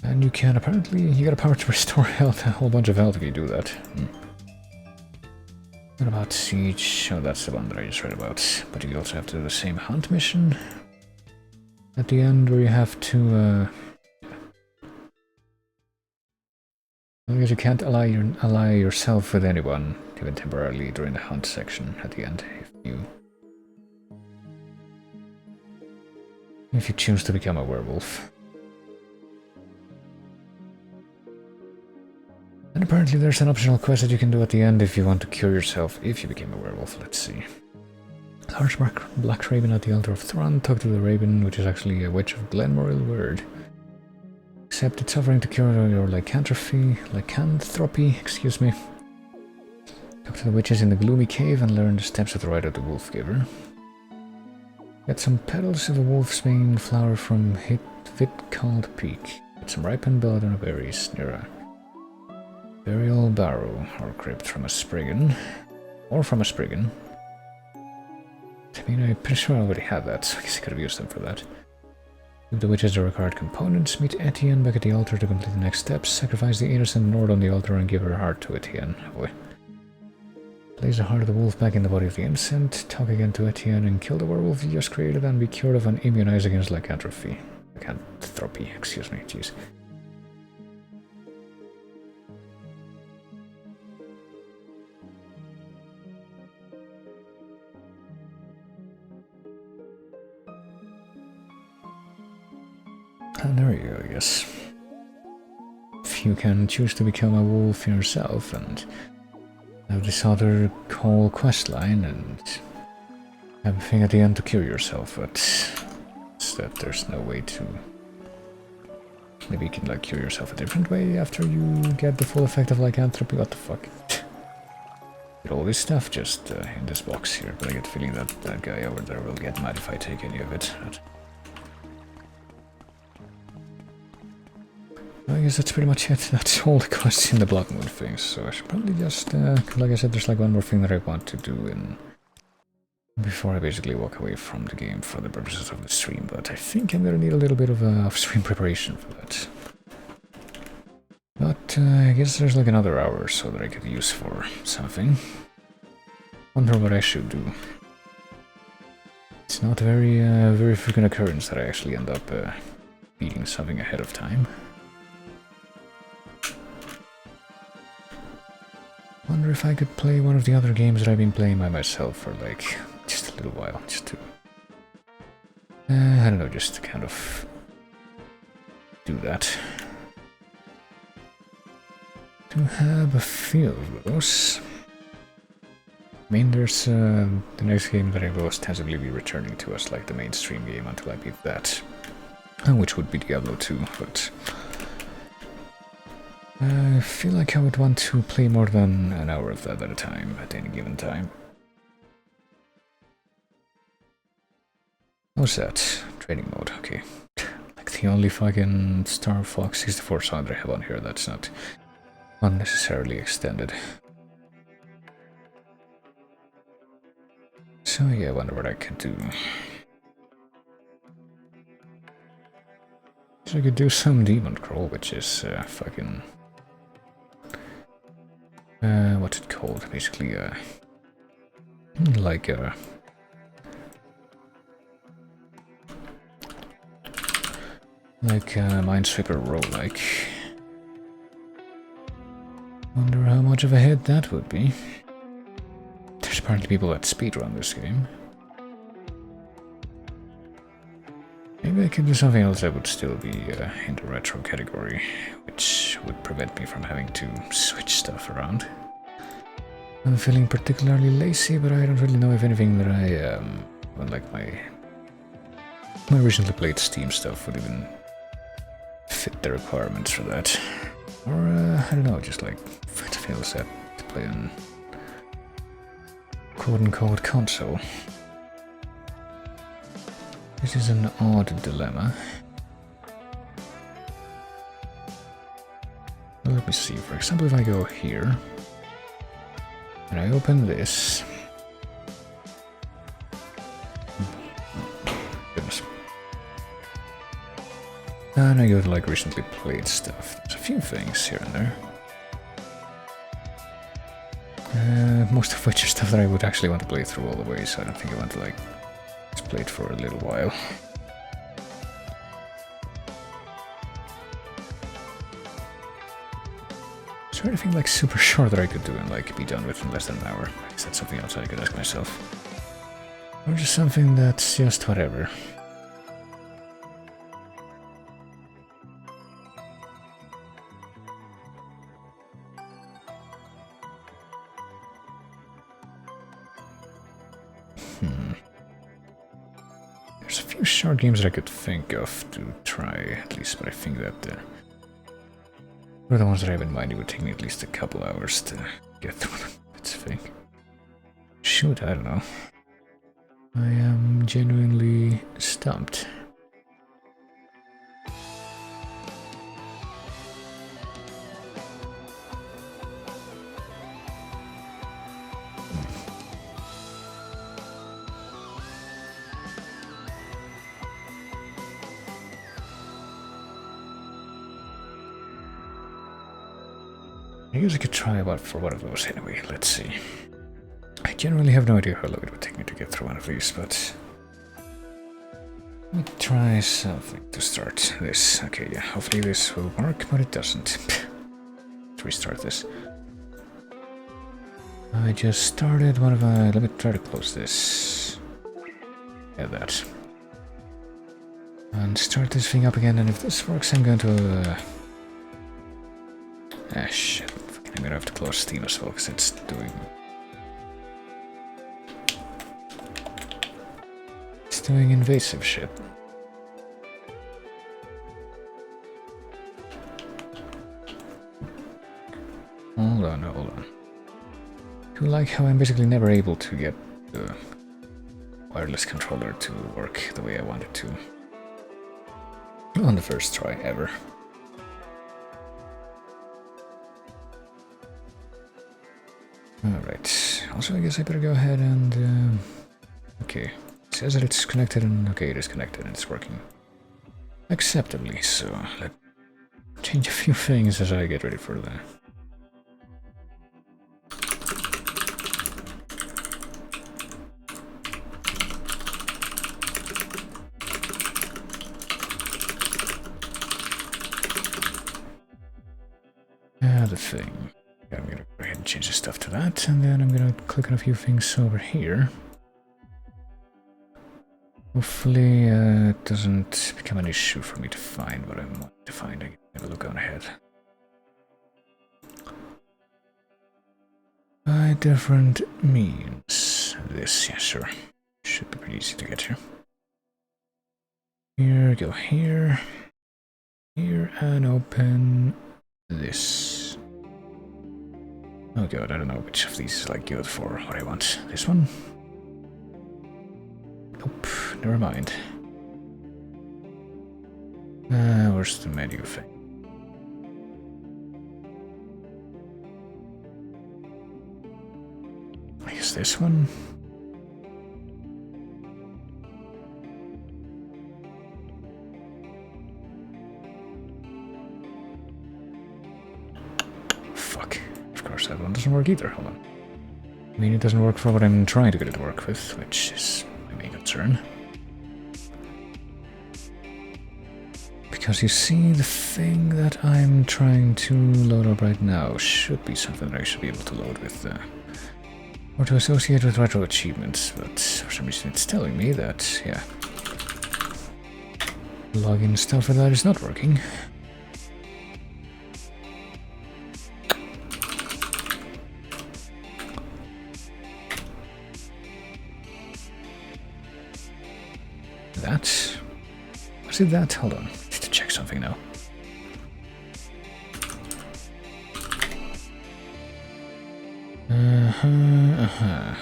And you can apparently, you got a power to restore health, a whole bunch of health if you do that. What about Siege? Oh, that's the one that I just read about. But you also have to do the same hunt mission at the end where you have to I guess you can't ally yourself with anyone, even temporarily, during the hunt section at the end, if you choose to become a werewolf. And apparently there's an optional quest that you can do at the end if you want to cure yourself if you became a werewolf. Let's see. Large black raven at the altar of Thron. Talk to the raven, which is actually a witch of Glenmoril word. Accept its offering to cure your lycanthropy, excuse me. Talk to the witches in the gloomy cave and learn the steps of the rite of the wolf giver. Get some petals of a wolf's mane flower from Vitcald Peak. Get some ripened belladonna berries near a burial barrow or crypt from a spriggan. I mean, I'm pretty sure I already had that, so I guess I could have used them for that. Give the witches the required components, meet Etienne back at the altar to complete the next steps, sacrifice the innocent Nord on the altar and give her heart to Etienne. Oh boy. Place the heart of the wolf back in the body of the innocent, talk again to Etienne and kill the werewolf you just created and be cured of and immunized against lycanthropy. Excuse me, jeez. And there you go, I guess. you can choose to become a wolf yourself and have this other whole quest line and have a thing at the end to cure yourself, but it's that there's no way to... Maybe you can like cure yourself a different way after you get the full effect of lycanthropy. What the fuck? Get all this stuff just in this box here, but I get the feeling that that guy over there will get mad if I take any of it. But I guess that's pretty much it. That's all the quests in the Bloodmoon things, so I should probably just, like I said, there's like one more thing that I want to do in before I basically walk away from the game for the purposes of the stream, but I think I'm gonna need a little bit of off-stream preparation for that. But I guess there's like another hour or so that I could use for something. Wonder what I should do. It's not a very frequent occurrence that I actually end up beating something ahead of time. Wonder if I could play one of the other games that I've been playing by myself for like just a little while, just to I don't know, just to kind of do that. To have a few of those. I mean, there's the next game that I will ostensibly be returning to as like the mainstream game until I beat that, which would be Diablo 2, but I feel like I would want to play more than an hour of that at a time, at any given time. What's that? Training mode, okay. Like the only fucking Star Fox 64 song that I have on here that's not unnecessarily extended. So yeah, I wonder what I could do. So I could do some demon crawl, which is fucking... what's it called? Basically, like a... like a Minesweeper roguelike. Wonder how much of a hit that would be. There's apparently people that speedrun this game. Maybe I could do something else that would still be in the retro category, which would prevent me from having to switch stuff around. I'm feeling particularly lazy, but I don't really know if anything that I like my recently played Steam stuff would even fit the requirements for that. Or I don't know, just like it feels that to play on quote-unquote console. This is an odd dilemma. Well, let me see, for example, if I go here and I open this. Goodness. And I go to like recently played stuff. There's a few things here and there. Most of which are stuff that I would actually want to play through all the way, so I don't think I want to like just play it for a little while. Is there anything like super short that I could do and like be done with in less than an hour? Is that something else I could ask myself? Or just something that's just whatever? There's a few short games that I could think of to try, at least, but I think that for the ones that I have in mind, it would take me at least a couple hours to get through them. Let's think. Shoot, I don't know. I am genuinely stumped. I guess I could try for one of those anyway, let's see. I generally have no idea how long it would take me to get through one of these, but... let me try something to start this. Okay, yeah, hopefully this will work, but it doesn't. Let's restart this. I just started one of my... let me try to close this. Yeah, that. And start this thing up again, and if this works, I'm going to... Ah, shit. Fucking, I'm gonna have to close Steam as well, because it's doing... It's doing invasive shit. Hold on, hold on. I like how I'm basically never able to get the wireless controller to work the way I want it to. On the first try ever. Alright, also I guess I better go ahead and... okay, it says that it's connected and... okay, it is connected and it's working acceptably, so let's change a few things as I get ready for the... the thing. Yeah, I'm gonna go ahead and change the stuff to that, and then I'm gonna click on a few things over here. Hopefully it doesn't become an issue for me to find what I want to find. I can have a look on ahead. By different means. This, yeah, sure. Should be pretty easy to get here. Here, go here. Here, and open this. Oh god, I don't know which of these is like good for what I want. This one? Nope, never mind. Where's the menu thing? I guess this one? Fuck. Of course that one doesn't work either, hold on. I mean, it doesn't work for what I'm trying to get it to work with, which is my main concern. Because you see, the thing that I'm trying to load up right now should be something that I should be able to load with, or to associate with retro achievements, but for some reason it's telling me that, yeah, login stuff for that is not working. That? Was it that? Hold on. I need to check something now.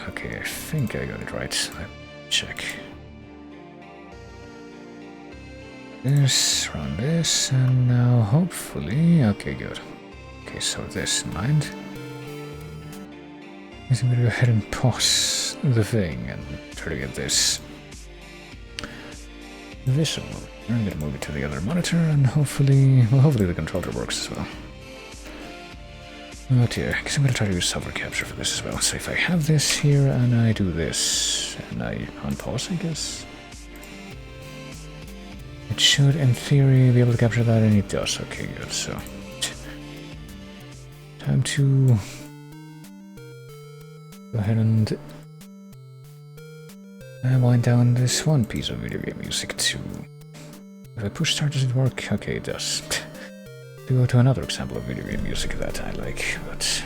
Okay, I think I got it right. Let's check. This, run this, and now hopefully... okay, good. Okay, so with this in mind, I'm gonna go ahead and pause the thing and try to get this visible. I'm gonna move it to the other monitor and hopefully, well, hopefully the controller works as well. Oh dear, I guess I'm gonna try to use software capture for this as well. So if I have this here and I do this and I unpause, I guess it should, in theory, be able to capture that, and it does. Okay, good. So time to go ahead and wind down this one piece of video game music too. If I push start, does it work? Okay, it does. To go to another example of video game music that I like, but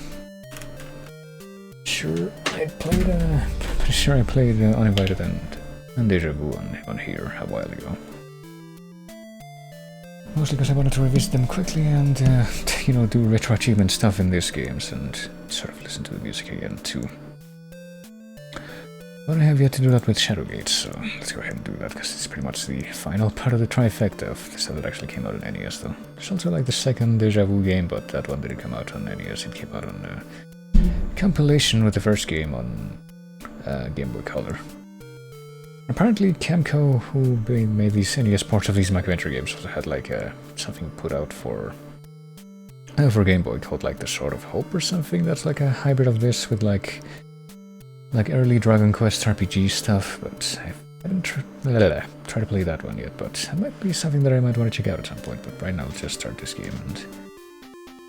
sure, pretty sure I played Uninvited and Deja Vu on here a while ago. Mostly because I wanted to revisit them quickly and, you know, do retro achievement stuff in these games and sort of listen to the music again too. But I have yet to do that with Shadowgate, so let's go ahead and do that, because it's pretty much the final part of the trifecta of the stuff that actually came out on NES, though. There's also like the second Deja Vu game, but that one didn't come out on NES, it came out on compilation with the first game on Game Boy Color. Apparently Camco, who made these NES ports of these mockumentary games, also had like something put out for Game Boy called like the Sword of Hope or something. That's like a hybrid of this with like early Dragon Quest RPG stuff, but I haven't tried to play that one yet, but that might be something that I might want to check out at some point. But right now, let's just start this game and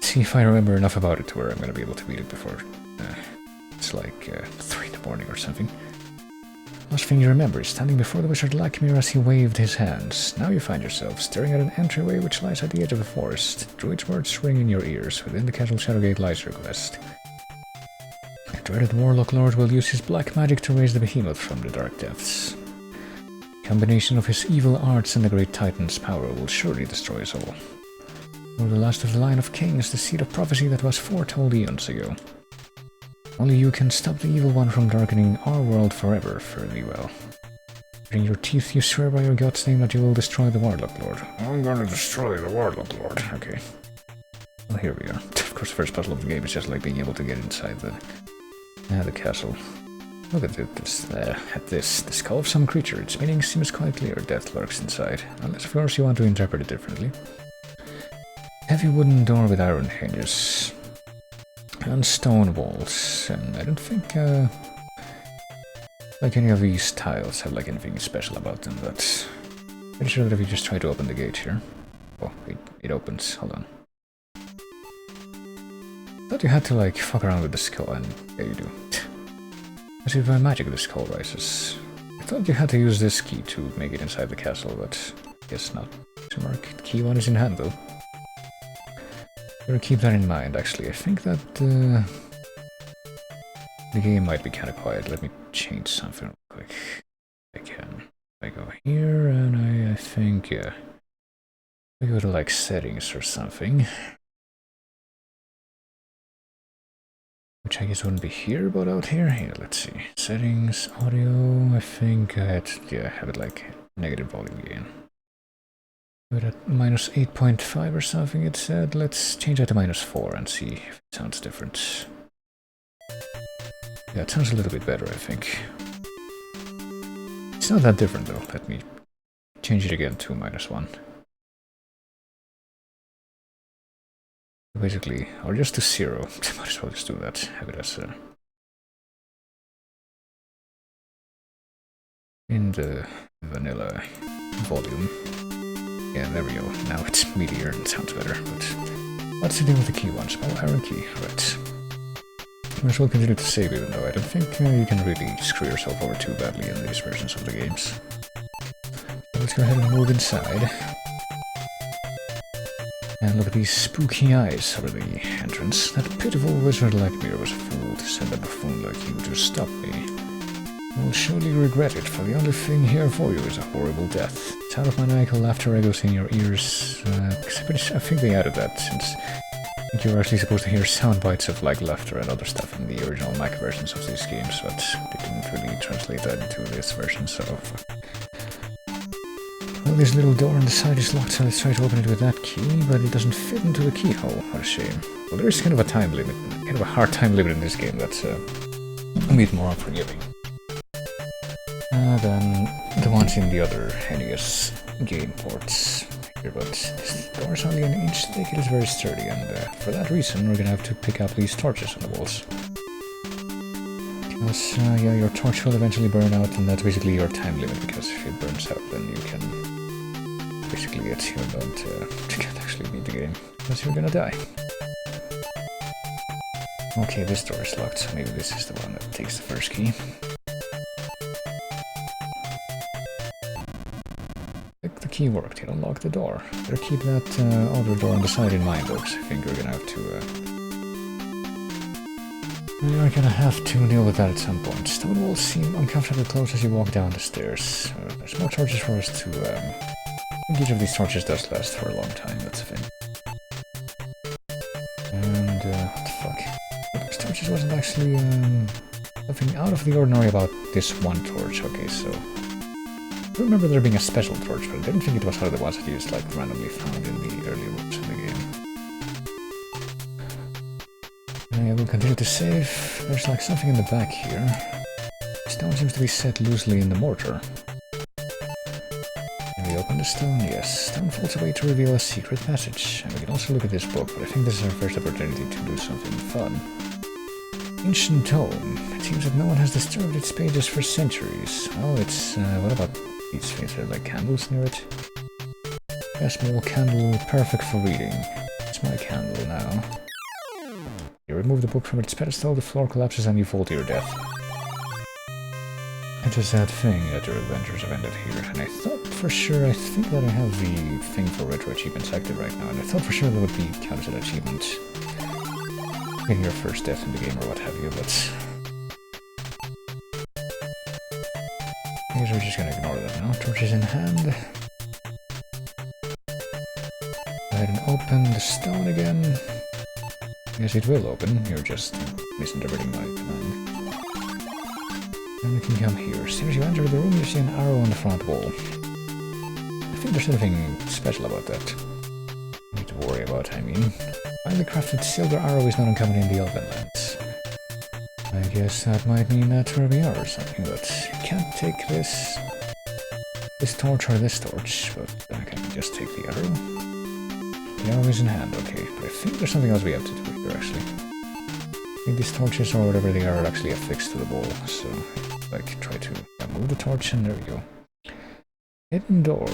see if I remember enough about it to where I'm going to be able to beat it before it's like 3 in the morning or something. Last thing you remember is standing before the wizard Lakmir as he waved his hands. Now you find yourself staring at an entryway which lies at the edge of the forest. Druid's words ring in your ears. Within the castle Shadowgate lies your quest. The dreaded Warlock Lord will use his black magic to raise the behemoth from the dark depths. The combination of his evil arts and the great Titan's power will surely destroy us all. You're the last of the line of kings, the seed of prophecy that was foretold eons ago. Only you can stop the evil one from darkening our world forever, fare thee well. In your teeth you swear by your god's name that you will destroy the Warlock Lord. I'm gonna destroy the Warlock Lord. Okay. Well, here we are. Of course, the first puzzle of the game is just like being able to get inside the castle. Look at this. The skull of some creature. Its meaning seems quite clear. Death lurks inside. Unless, of course, you want to interpret it differently. Heavy wooden door with iron hinges. And stone walls. And I don't think, like any of these tiles have like anything special about them, but pretty sure that if you just try to open the gate here... Oh, it opens. Hold on. Thought you had to like fuck around with the skull, and yeah, you do. As if by magic the skull rises. I thought you had to use this key to make it inside the castle, but guess not. The key one is in hand though. Better keep that in mind, actually. I think that the game might be kind of quiet. Let me change something real quick. I can. I go here, and I think, yeah. I go to like settings or something. Which I guess wouldn't be here, but out here. Here, let's see. Settings, audio. I think I had, yeah, have it like negative volume gain. But at minus 8.5 or something it said. Let's change that to minus 4 and see if it sounds different. Yeah, it sounds a little bit better, I think. It's not that different though. Let me change it again to minus 1. Basically, or just to 0. Might as well just do that. Have it as in the vanilla volume. Yeah, there we go. Now it's meteor and sounds better, but what's to do with the key one? Small iron key. Right. Might as well continue to save even though I don't think you can really screw yourself over too badly in these versions of the games. So let's go ahead and move inside. And look at these spooky eyes over the entrance. That pitiful wizard Lakmir was a fool to send a buffoon like you to stop me. You will surely regret it, for the only thing here for you is a horrible death. Sound of maniacal laughter echoes in your ears. I think they added that, since I think you were actually supposed to hear sound bites of like laughter and other stuff in the original Mac versions of these games, but they didn't really translate that into this version, so... Well, this little door on the side is locked, so let's try to open it with that key, but it doesn't fit into the keyhole. What a shame. Well, there is kind of a time limit, kind of a hard time limit in this game that's a bit more unforgiving than the ones in the other NES game ports here, but this door is only an inch thick. It is very sturdy, and for that reason we're gonna have to pick up these torches on the walls. Because, yeah, your torch will eventually burn out, and that's basically your time limit, because if it burns out then you can basically get you can't actually beat the game, because you're gonna die. Okay, this door is locked, so maybe this is the one that takes the first key. The key worked, it unlocked the door. Better keep that other door on the side in mind though, because I think we're gonna have to deal with that at some point. Stone walls seem uncomfortably close as you walk down the stairs. There's more torches for us to I think each of these torches does last for a long time, that's the thing. And what the fuck? These torches wasn't actually nothing out of the ordinary about this one torch. Okay, so I remember there being a special torch, but I didn't think it was one of the ones that you just like randomly found in the early rooms in the game. I will continue to save. There's like something in the back here. Stone seems to be set loosely in the mortar. Can we open the stone? Yes. Stone falls away to reveal a secret passage. And we can also look at this book, but I think this is our first opportunity to do something fun. Ancient tome. It seems that no one has disturbed its pages for centuries. Oh, it's what about these things? Are there like candles near it? A small candle, perfect for reading. It's my candle now. You remove the book from its pedestal, the floor collapses and you fall to your death. It was that thing that your adventures have ended here, and I thought for sure, I think that I have the thing for retro achievements active right now, and I thought for sure that would be counted as achievement in your first death in the game or what have you, but I guess we're just gonna ignore that now. Torches in hand. Go ahead and open the stone again. Yes, it will open, you're just misinterpreting my command. And we can come here. As soon as you enter the room, you see an arrow on the front wall. I think there's nothing special about that. You need to worry about, I mean. Finely crafted silver arrow is not uncommon in the Elven lands. I guess that might mean that's where we are or something, but you can't take this torch or this torch, but I can just take the arrow. The arrow is in hand, okay, but I think there's something else we have to do here, actually. I think these torches or whatever they are actually affixed to the wall, so like try to move the torch and there we go. Hidden door.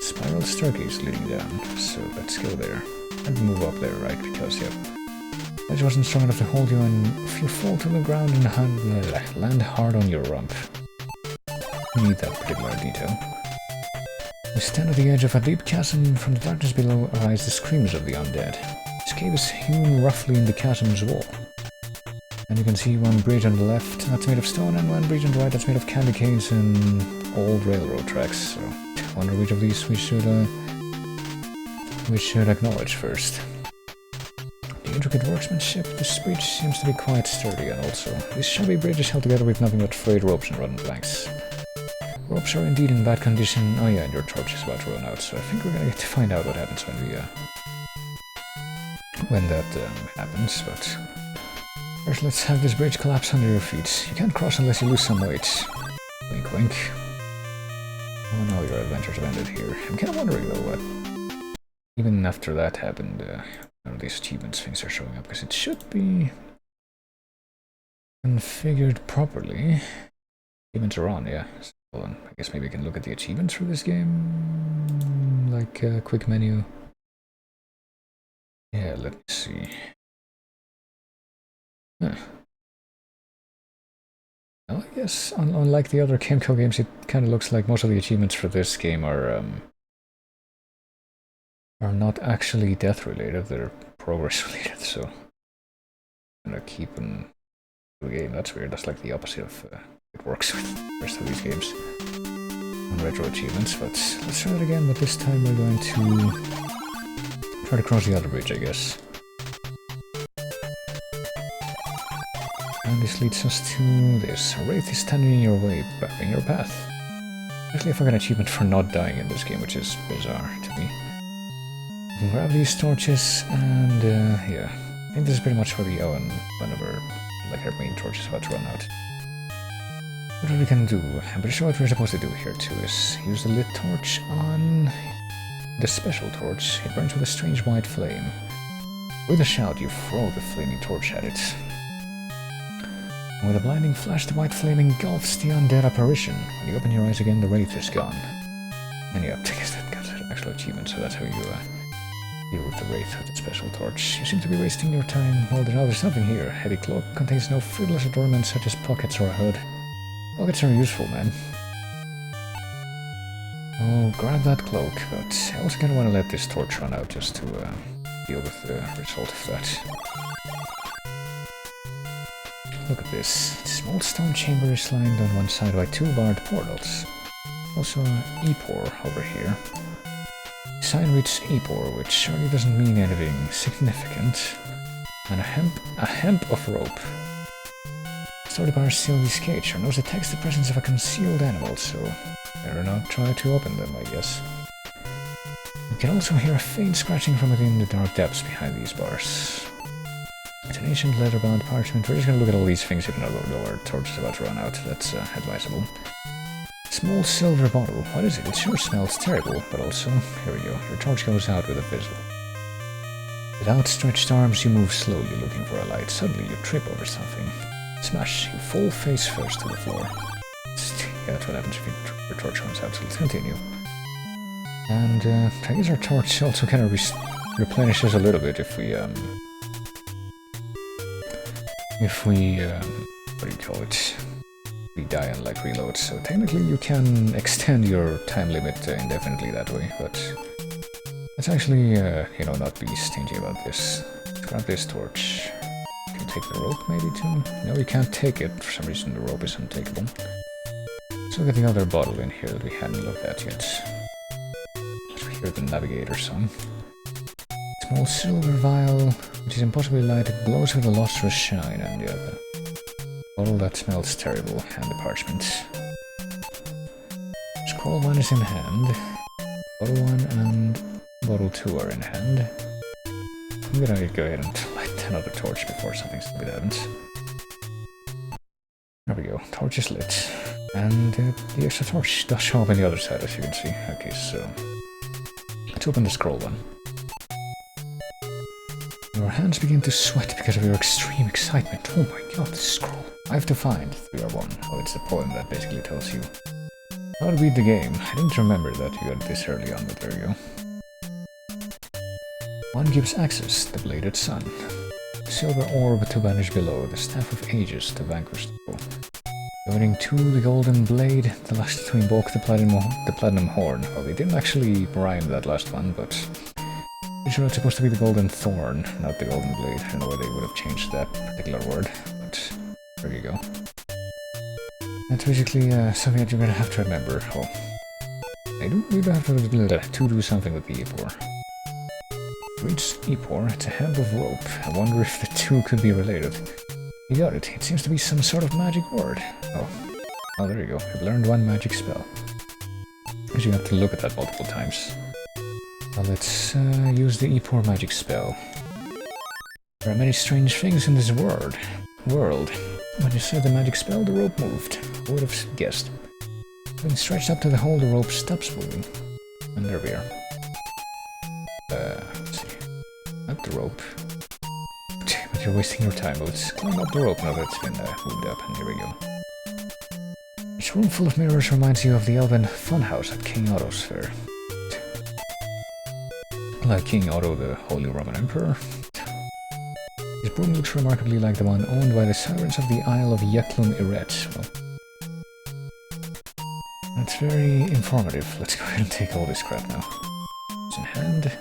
Spiral staircase leading down, so let's go there. And move up there, right, because yeah, edge wasn't strong enough to hold you, and if you fall to the ground and land hard on your rump. You need that particular detail. You stand at the edge of a deep chasm. From the darkness below arise the screams of the undead. This cave is hewn roughly in the chasm's wall. And you can see one bridge on the left that's made of stone, and one bridge on the right that's made of candy canes and old railroad tracks. So I wonder which of these we should acknowledge first. The intricate workmanship of this bridge seems to be quite sturdy, and also this shabby bridge is held together with nothing but frayed ropes and rotten planks. Ropes are indeed in bad condition. Oh yeah, and your torch is about to run out, so I think we're gonna get to find out what happens when that happens, but first let's have this bridge collapse under your feet. You can't cross unless you lose some weight. Wink wink. Oh no, your adventures have ended here. I'm kinda wondering though what, even after that happened, none of these achievements things are showing up, because it should be configured properly. Achievements are on, yeah. So, hold on. I guess maybe I can look at the achievements for this game, like a quick menu. Yeah, let me see. Huh. Well, I guess unlike the other Camco games, it kind of looks like most of the achievements for this game are not actually death related, they're progress related, so I'm gonna keep them the game. That's weird, that's like the opposite of it works with the rest of these games on retro achievements, but let's try it again, but this time we're going to try to cross the other bridge, I guess. And this leads us to this. A wraith is standing in your way, in your path. Actually, I forgot an achievement for not dying in this game, which is bizarre to me. You can grab these torches, and yeah. I think this is pretty much where we go, and whenever like our main torch is about to run out. What we can do? I'm pretty sure what we're supposed to do here too is use the lit torch on the special torch. It burns with a strange white flame. With a shout, you throw the flaming torch at it. And with a blinding flash, the white flame engulfs the undead apparition. When you open your eyes again, the wraith is gone. And yeah, I guess that got an actual achievement, so that's how you deal with the wraith with the special torch. You seem to be wasting your time. Oh, there's something here. Heavy cloak contains no frivolous adornments such as pockets or a hood. Pockets are useful, man. Oh, grab that cloak, but I also kind of want to let this torch run out just to deal with the result of that. Look at this. The small stone chamber is lined on one side by two barred portals. Also an Epor over here. The sign reads Epor, which surely doesn't mean anything significant. And a hemp of rope. Story bars seal these cage, or knows detects the presence of a concealed animal, so better not try to open them, I guess. You can also hear a faint scratching from within the dark depths behind these bars. It's an ancient leather-bound parchment. We're just gonna look at all these things even though our torch is about to run out. That's advisable. Small silver bottle. What is it? It sure smells terrible, but also, here we go. Your torch goes out with a fizzle. With outstretched arms, you move slowly, looking for a light. Suddenly, you trip over something. Smash! You fall face first to the floor. Yeah, that's what happens if your torch runs out, so let's continue. And I guess our torch also kind of replenishes a little bit if we what do you call it? We die and like reload, so technically you can extend your time limit indefinitely that way, but let's actually, you know, not be stingy about this. Let's grab this torch. You can take the rope maybe too? No, you can't take it. For some reason the rope is untakeable. Let's look at the other bottle in here that we hadn't looked at yet. Let's hear the navigator song. Small silver vial, which is impossibly light, it glows with a lustrous shine, and the other bottle that smells terrible, and the parchment. Scroll 1 is in hand. Bottle 1 and bottle 2 are in hand. I'm gonna go ahead and light another torch before something stupid happens. There we go, torch is lit. And the extra torch does show up on the other side, as you can see. Okay, so let's open the scroll 1. Your hands begin to sweat because of your extreme excitement. Oh my god, this scroll. I have to find 3R1. Oh, it's the poem that basically tells you how to beat the game. I didn't remember that you got this early on, but there you go. 1 gives access, the bladed sun. Silver orb to vanish below, the staff of ages to vanquish the foe. Governing 2, the golden blade, the last to invoke the platinum horn. Well, they didn't actually rhyme that last one, but pretty sure it's supposed to be the golden thorn, not the golden blade. I don't know why they would have changed that particular word, but there you go. That's basically something that you're gonna have to remember. Oh, I do really have to do something with the Epor. Reach Epor, it's a hemp of rope. I wonder if the two could be related. You got it. It seems to be some sort of magic word. Oh, there you go. You've learned 1 magic spell. Because you have to look at that multiple times. Now let's use the Epor magic spell. There are many strange things in this world. When you said the magic spell, the rope moved. Who would have guessed? When stretched up to the hole, the rope stops moving. And there we are. Let's see. Not the rope. But you're wasting your time. Let's climb up the rope now that it's been moved up, and here we go. This room full of mirrors reminds you of the elven funhouse at King Otto's fair. Like King Otto, the Holy Roman Emperor. His broom looks remarkably like the one owned by the sirens of the Isle of Yeklun Eret. Well, that's very informative. Let's go ahead and take all this crap now. It's in hand.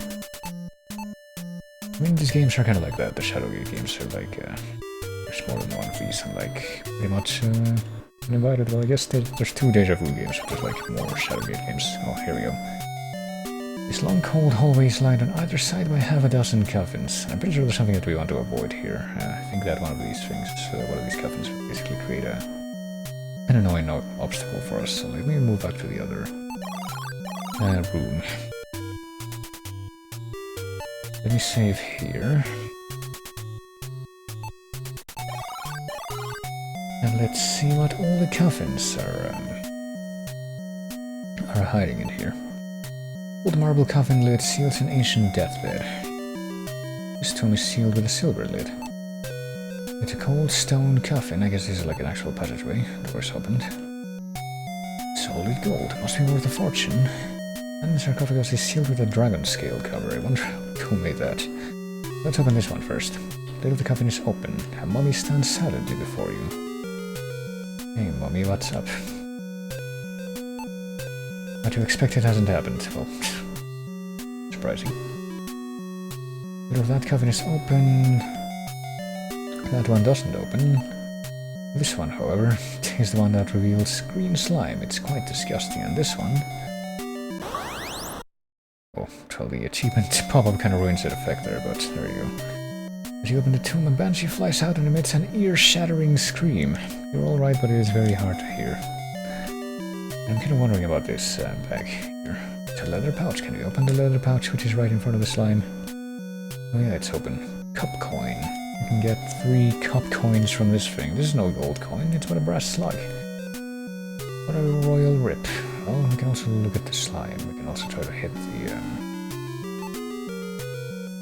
I mean, these games are kind of like that. The Shadowgate games are like, there's more than one of these, and like, pretty much uninvited. Well, I guess there's 2 Deja Vu games, but there's like more Shadowgate games. Oh, here we go. These long cold hallways lined on either side by half a dozen coffins. I'm pretty sure there's something that we want to avoid here. I think that one of these things, one of these coffins would basically create an annoying obstacle for us. So let me move back to the other room. Let me save here. And let's see what all the coffins are hiding in here. Old marble coffin lid seals an ancient deathbed. This tomb is sealed with a silver lid. It's a cold stone coffin. I guess this is like an actual passageway. Doors opened. Solid gold. Must be worth a fortune. And the sarcophagus is sealed with a dragon scale cover. I wonder who made that. Let's open this one first. The lid of the coffin is open. A mummy stands silently before you. Hey mummy, what's up? What you expected hasn't happened. Well, surprising. The lid of that coffin is open. That one doesn't open. This one, however, is the one that reveals green slime. It's quite disgusting. And this one... Oh, well, the achievement pop-up kind of ruins that effect there, but there you go. As you open the tomb, a banshee flies out and emits an ear-shattering scream. You're alright, but it is very hard to hear. I'm kind of wondering about this bag here. It's a leather pouch. Can we open the leather pouch, which is right in front of the slime? Oh yeah, it's open. Cup coin. You can get 3 cup coins from this thing. This is no gold coin, it's but a brass slug. What a royal rip. Oh, we can also look at the slime. We can also try to hit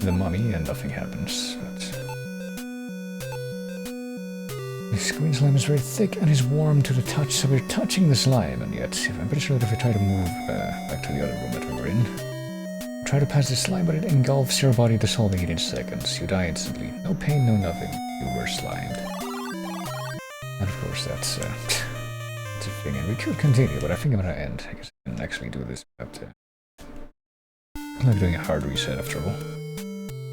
the mummy and nothing happens. But this green slime is very thick and is warm to the touch, so we're touching the slime, and yet I'm pretty sure that if we try to move back to the other room that we were in, try to pass the slime, but it engulfs your body, dissolving it in seconds. You die instantly. No pain, no nothing. You were slimed. And of course that's a thing, and we could continue, but I think I'm gonna end. I guess I can actually do this without like doing a hard reset after all.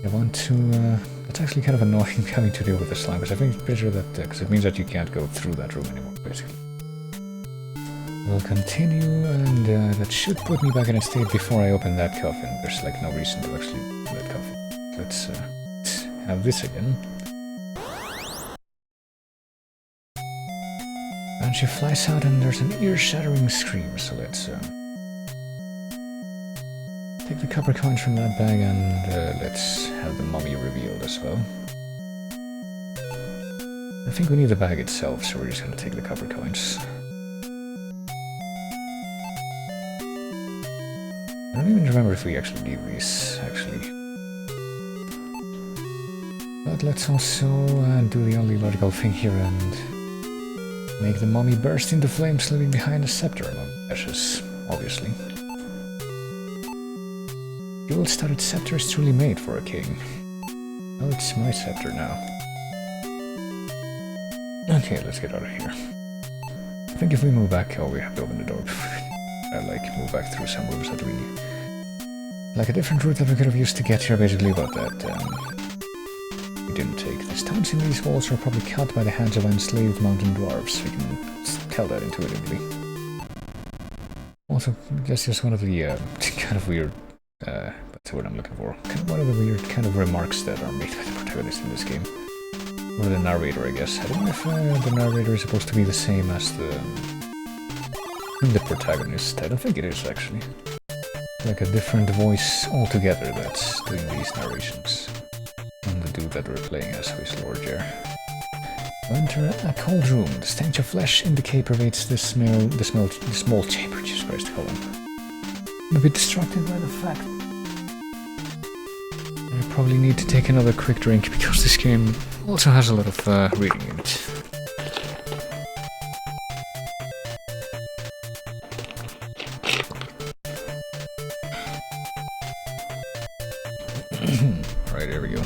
I want to, it's actually kind of annoying having to deal with the slime, because I think it's pretty sure that, because it means that you can't go through that room anymore, basically. We'll continue, and that should put me back in a state before I open that coffin. There's like no reason to actually open that coffin. Let's have this again. And she flies out and there's an ear-shattering scream, so let's take the copper coins from that bag and let's have the mummy revealed as well. I think we need the bag itself, so we're just gonna take the copper coins. I don't even remember if we actually need these, actually. But let's also do the only logical thing here and make the mummy burst into flames, leaving behind a scepter among ashes, obviously. Jewel-studded scepter is truly made for a king. Oh, it's my scepter now. Okay, let's get out of here. I think if we move back... Oh, we have to open the door before like, move back through some rooms that we... Like a different route that we could have used to get here, basically, but that, we didn't take. The stones in these walls are probably cut by the hands of enslaved mountain dwarves. We can tell that intuitively. Also, that's just one of the, kind of weird, that's what I'm looking for. Kind of one of the weird kind of remarks that are made by the protagonist in this game. Or the narrator, I guess. I don't know if the narrator is supposed to be the same as the protagonist. I don't think it is, actually. Like a different voice altogether that's doing these narrations. And the dude that we're playing as, who is Lord Jer. Enter a cold room. The stench of flesh in decay pervades the small chamber. Jesus Christ, hold on. I'm a bit distracted by the fact I probably need to take another quick drink because this game also has a lot of reading in it. Alright, here we go.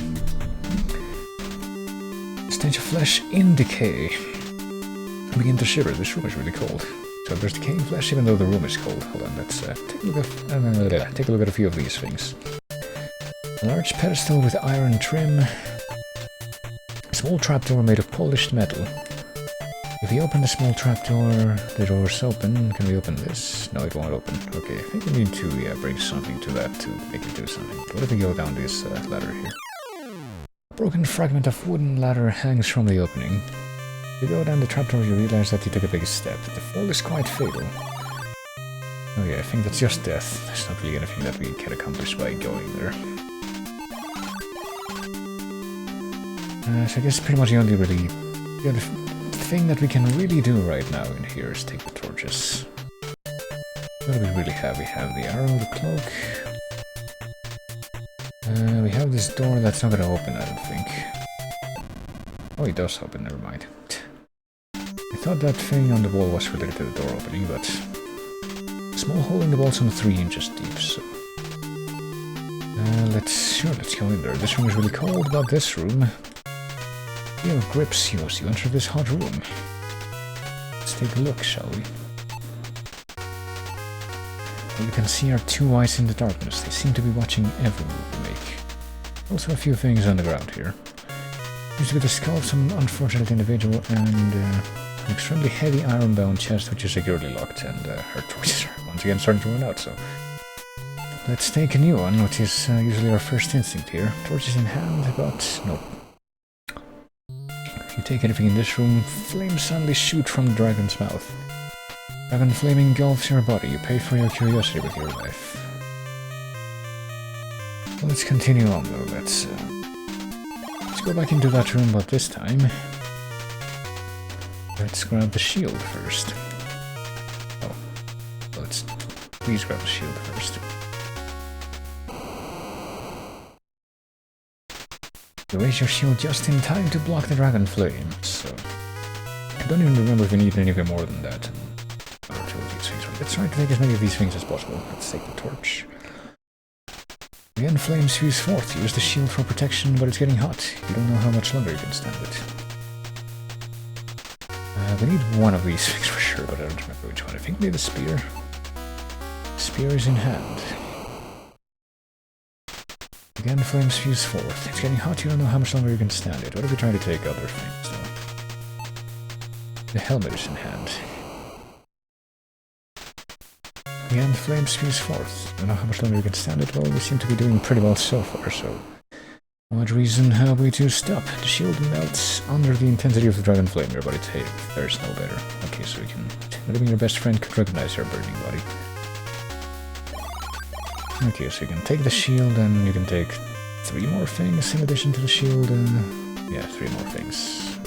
Stench of flesh in decay. I begin to shiver. This room is really cold. So there's decaying flesh even though the room is cold. Hold on, let's take a look at a few of these things. A large pedestal with iron trim. A small trapdoor made of polished metal. If we open the small trapdoor, the door's open. Can we open this? No, it won't open. Okay, I think we need to bring something to that to make it do something. What if we go down this ladder here? A broken fragment of wooden ladder hangs from the opening. If you go down the trapdoor, you realize that you took a big step. The fall is quite fatal. Oh yeah, I think that's just death. There's not really anything that we can accomplish by going there. So I guess pretty much the only really... The other thing that we can really do right now in here is take the torches. What do we really have? We have the arrow, the cloak. We have this door that's not gonna open, I don't think. Oh, it does open, never mind. I thought that thing on the wall was related to the door opening, but... A small hole in the wall's only 3 inches deep, so... let's go in there. This room is really cold, but this room... Fear grips you as you enter this hot room. Let's take a look, shall we? All you can see are 2 eyes in the darkness. They seem to be watching every move you make. Also a few things on the ground here. Seems to be the skull of some unfortunate individual and an extremely heavy iron-bound chest which is securely locked, and her torches are once again starting to run out, so... Let's take a new one, which is usually our first instinct here. Torches in hand, but nope. If you take anything in this room, flames suddenly shoot from the dragon's mouth. Dragon flame engulfs your body. You pay for your curiosity with your life. Well, let's continue on though. Let's go back into that room, but this time... Let's grab the shield first. Oh. Let's... Please grab the shield first. You raise your shield just in time to block the dragon flame, so... I don't even remember if we need anything more than that. Let's try to take as many of these things as possible. Let's take the torch. Again, flames fuse forth. Use the shield for protection, but it's getting hot. You don't know how much longer you can stand it. We need one of these things for sure, but I don't remember which one. I think maybe the spear. Spear is in hand. Again, flames fuse forth. It's getting hot, you don't know how much longer you can stand it. What if we try to take other things, though? The helmet is in hand. Again, flames fuse forth. Don't know how much longer you can stand it. Well, we seem to be doing pretty well so far, so... What reason have we to stop? The shield melts under the intensity of the dragon flame. Your body takes. There's no better. Okay, so we can... Not even your best friend could recognize your burning body. Okay, so you can take the shield and you can take 3 more things in addition to the shield. Yeah, 3 more things.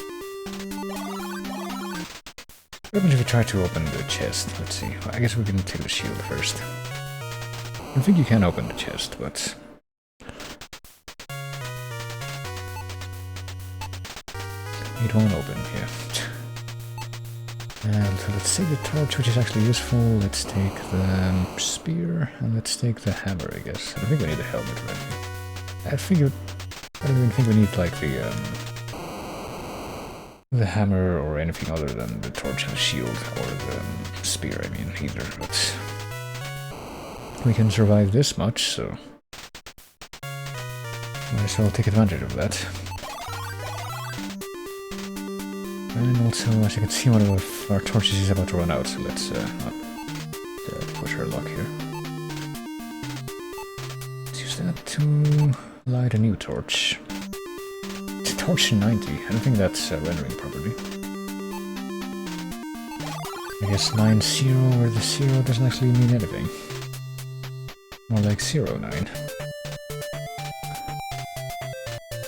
What happens if we try to open the chest? Let's see. I guess we can take the shield first. I think you can open the chest, but... It won't open here. And so let's take the torch, which is actually useful. Let's take the spear, and let's take the hammer, I guess. I don't think we need the helmet already. I don't even think we need, like, the hammer or anything other than the torch and the shield, or the spear, I mean, either, but... We can survive this much, so... Might as well take advantage of that. And also, as you can see, one of our torches is about to run out, so let's not push our luck here. Let's use that to light a new torch. It's torch 90. I don't think that's rendering properly. I guess 90 where the 0 doesn't actually mean anything. More like 09.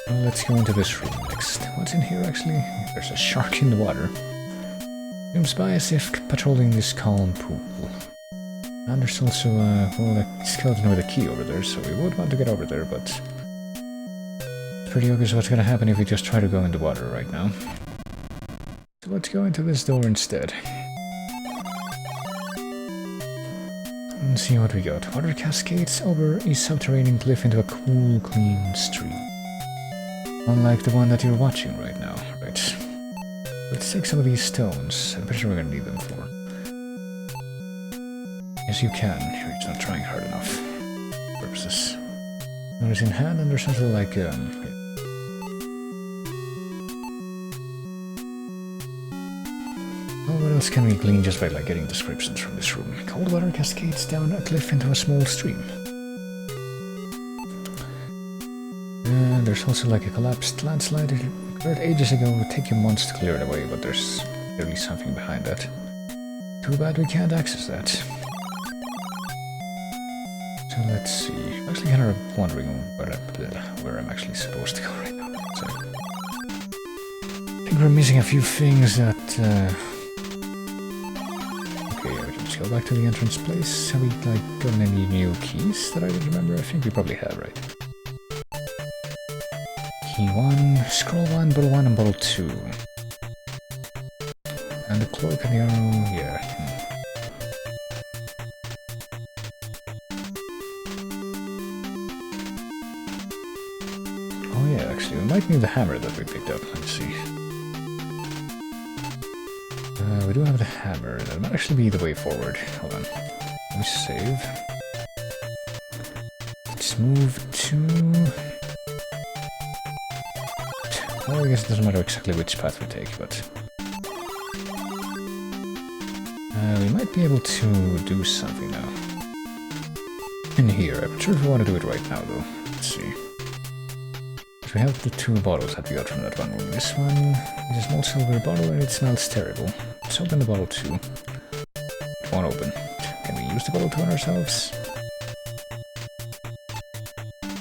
Well, let's go into this room next. What's in here actually? There's a shark in the water. Swims by as if patrolling this calm pool. And there's also well, a skeleton with a key over there, so we would want to get over there, but... It's pretty obvious what's gonna happen if we just try to go in the water right now. So let's go into this door instead. And see what we got. Water cascades over a subterranean cliff into a cool, clean stream. Unlike the one that you're watching right now, right? Let's take some of these stones. I'm pretty sure we're gonna need them for. Yes, you can. You're just not trying hard enough. Purposes. One is in hand, and there's something like, yeah. Well, what else can we glean just by, like, getting descriptions from this room? Cold water cascades down a cliff into a small stream. And there's also like a collapsed landslide. It occurred ages ago. It would take you months to clear it away, but there's clearly something behind that. Too bad we can't access that. So let's see. I'm actually kind of wondering where I'm actually supposed to go right now. So, I think we're missing a few things that... Okay, we can just go back to the entrance place. Have we like gotten any new keys that I don't remember? I think we probably have, right? Key 1, scroll 1, bottle 1, and bottle 2. And the cloak and the arrow, yeah. Oh yeah, actually, we might need the hammer that we picked up. Let's see. We do have the hammer. That might actually be the way forward. Hold on. Let me save. Let's move to... Well, I guess it doesn't matter exactly which path we take, but... we might be able to do something now. In here. I'm not sure if we want to do it right now, though. Let's see. We have the 2 bottles that we got from that one room. This one is a small silver bottle and it smells terrible. Let's open the bottle too. It won't open. Can we use the bottle to on ourselves?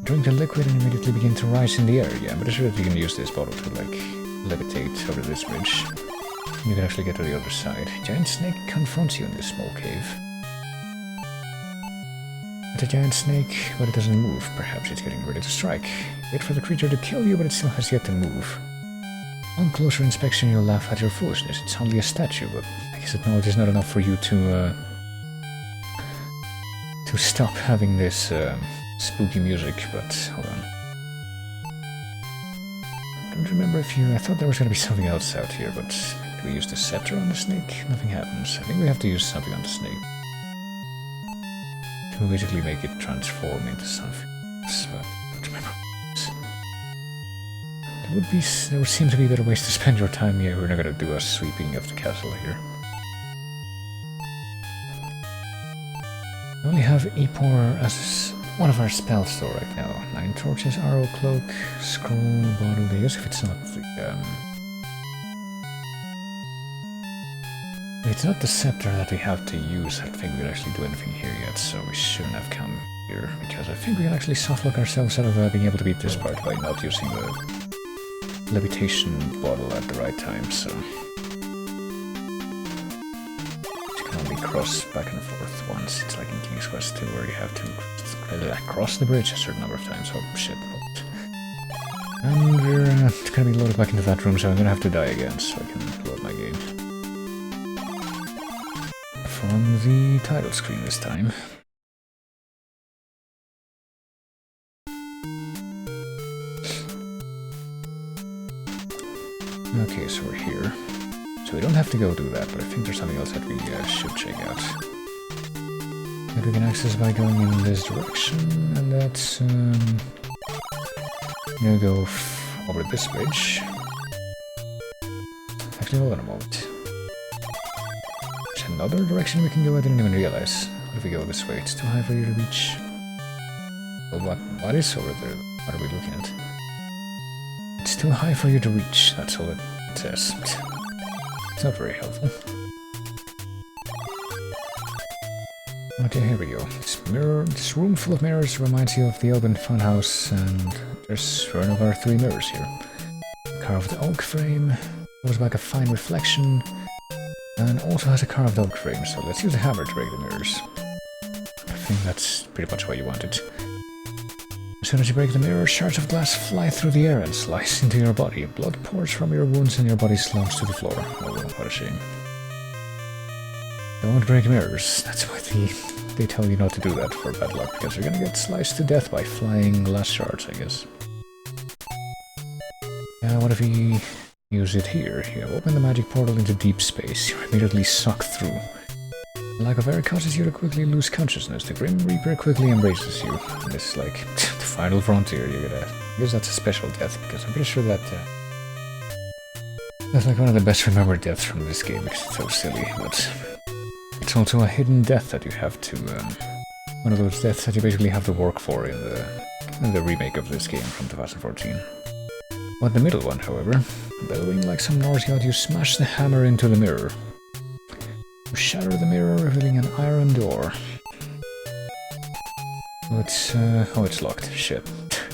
Drink the liquid and immediately begin to rise in the air. Yeah, I'm pretty sure that you can use this bottle to, like, levitate over this bridge. You can actually get to the other side. Giant snake confronts you in this small cave. It's a giant snake, but it doesn't move. Perhaps it's getting ready to strike. Wait for the creature to kill you, but it still has yet to move. On closer inspection, you'll laugh at your foolishness. It's only a statue, but I guess it knows it's not enough for you to stop having this spooky music. But hold on. I don't remember if you... I thought there was going to be something else out here, but Do we use the scepter on the snake? Nothing happens. I think we have to use something on the snake. To basically make it transform into something. But I don't remember. There would seem to be better ways to spend your time here. We're not gonna do a sweeping of the castle here. We only have Epor as one of our spells though right now. 9 torches, arrow, cloak, scroll, bottle. I guess if it's not the if it's not the scepter that we have to use, I don't think we can actually do anything here yet, so we shouldn't have come here, because I think we can actually softlock ourselves out of being able to beat this part by not using the levitation bottle at the right time, so you can only cross back and forth once. It's like in King's Quest 2 where you have to cross the bridge a certain number of times. Oh shit. And we're gonna be loaded back into that room, so I'm gonna have to die again so I can load my game. From the title screen this time. Okay, so we're here. So we don't have to go do that, but I think there's something else that we should check out. That we can access by going in this direction, and that's... I'm gonna go over this bridge. Actually, hold on a moment. There's another direction we can go, I didn't even realize. What if we go this way? It's too high for you to reach. Well, what is over there? What are we looking at? It's too high for you to reach, that's all it says. It's not very helpful. Okay, here we go. This room full of mirrors reminds you of the open funhouse, and there's one of our 3 mirrors here. Carved oak frame, goes back a fine reflection, and also has a carved oak frame, so let's use a hammer to break the mirrors. I think that's pretty much what you wanted. As soon as you break the mirror, shards of glass fly through the air and slice into your body. Blood pours from your wounds and your body slumps to the floor. Oh, what a shame. Don't break mirrors. That's why they tell you not to do that for bad luck, because you're gonna get sliced to death by flying glass shards, I guess. What if we use it here? You open the magic portal into deep space. You're immediately sucked through. The lack of air causes you to quickly lose consciousness. The Grim Reaper quickly embraces you. And it's like the final frontier. You gotta. I guess that's a special death, because I'm pretty sure that that's like one of the best remembered deaths from this game, because it's so silly. But it's also a hidden death that you have to. One of those deaths that you basically have to work for in the remake of this game from 2014. But the middle one, however, bellowing like some Norse god, you smash the hammer into the mirror. You shatter the mirror, revealing an iron door. Oh, it's locked. Shit.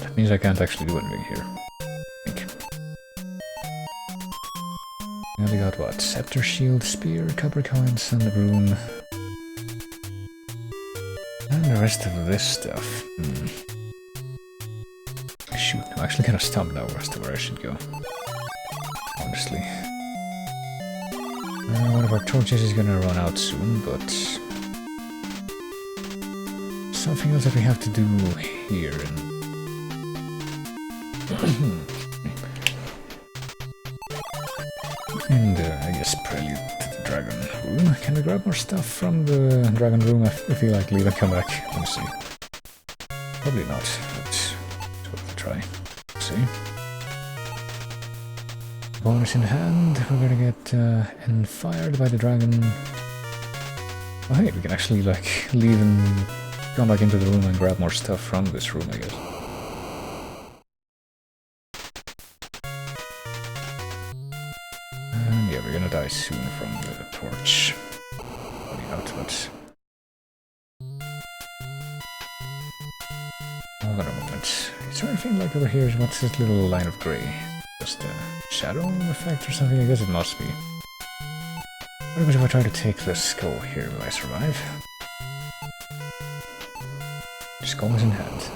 That means I can't actually do anything here. I think. We only got what? Scepter, shield, spear, copper coins, and the broom. And the rest of this stuff. Shoot, I'm actually kind of stumped now as to where I should go. Honestly. One of our torches is gonna run out soon, but something else that we have to do here. And I guess prelude to the dragon room. Can we grab more stuff from the dragon room? I feel like leave and come back. Let me see. Probably not, but it's worth a try. Let's see. Bonus in hand, we're gonna get enfired by the dragon. Oh hey, we can actually like leave and come back into the room and grab more stuff from this room, I guess. And yeah, we're gonna die soon from the torch. Body out, but... Hold on a moment. Is there anything like over here? What's this little line of grey? Just a shadow effect or something? I guess it must be. What if I try to take the skull here? Will I survive? Skull is in hand.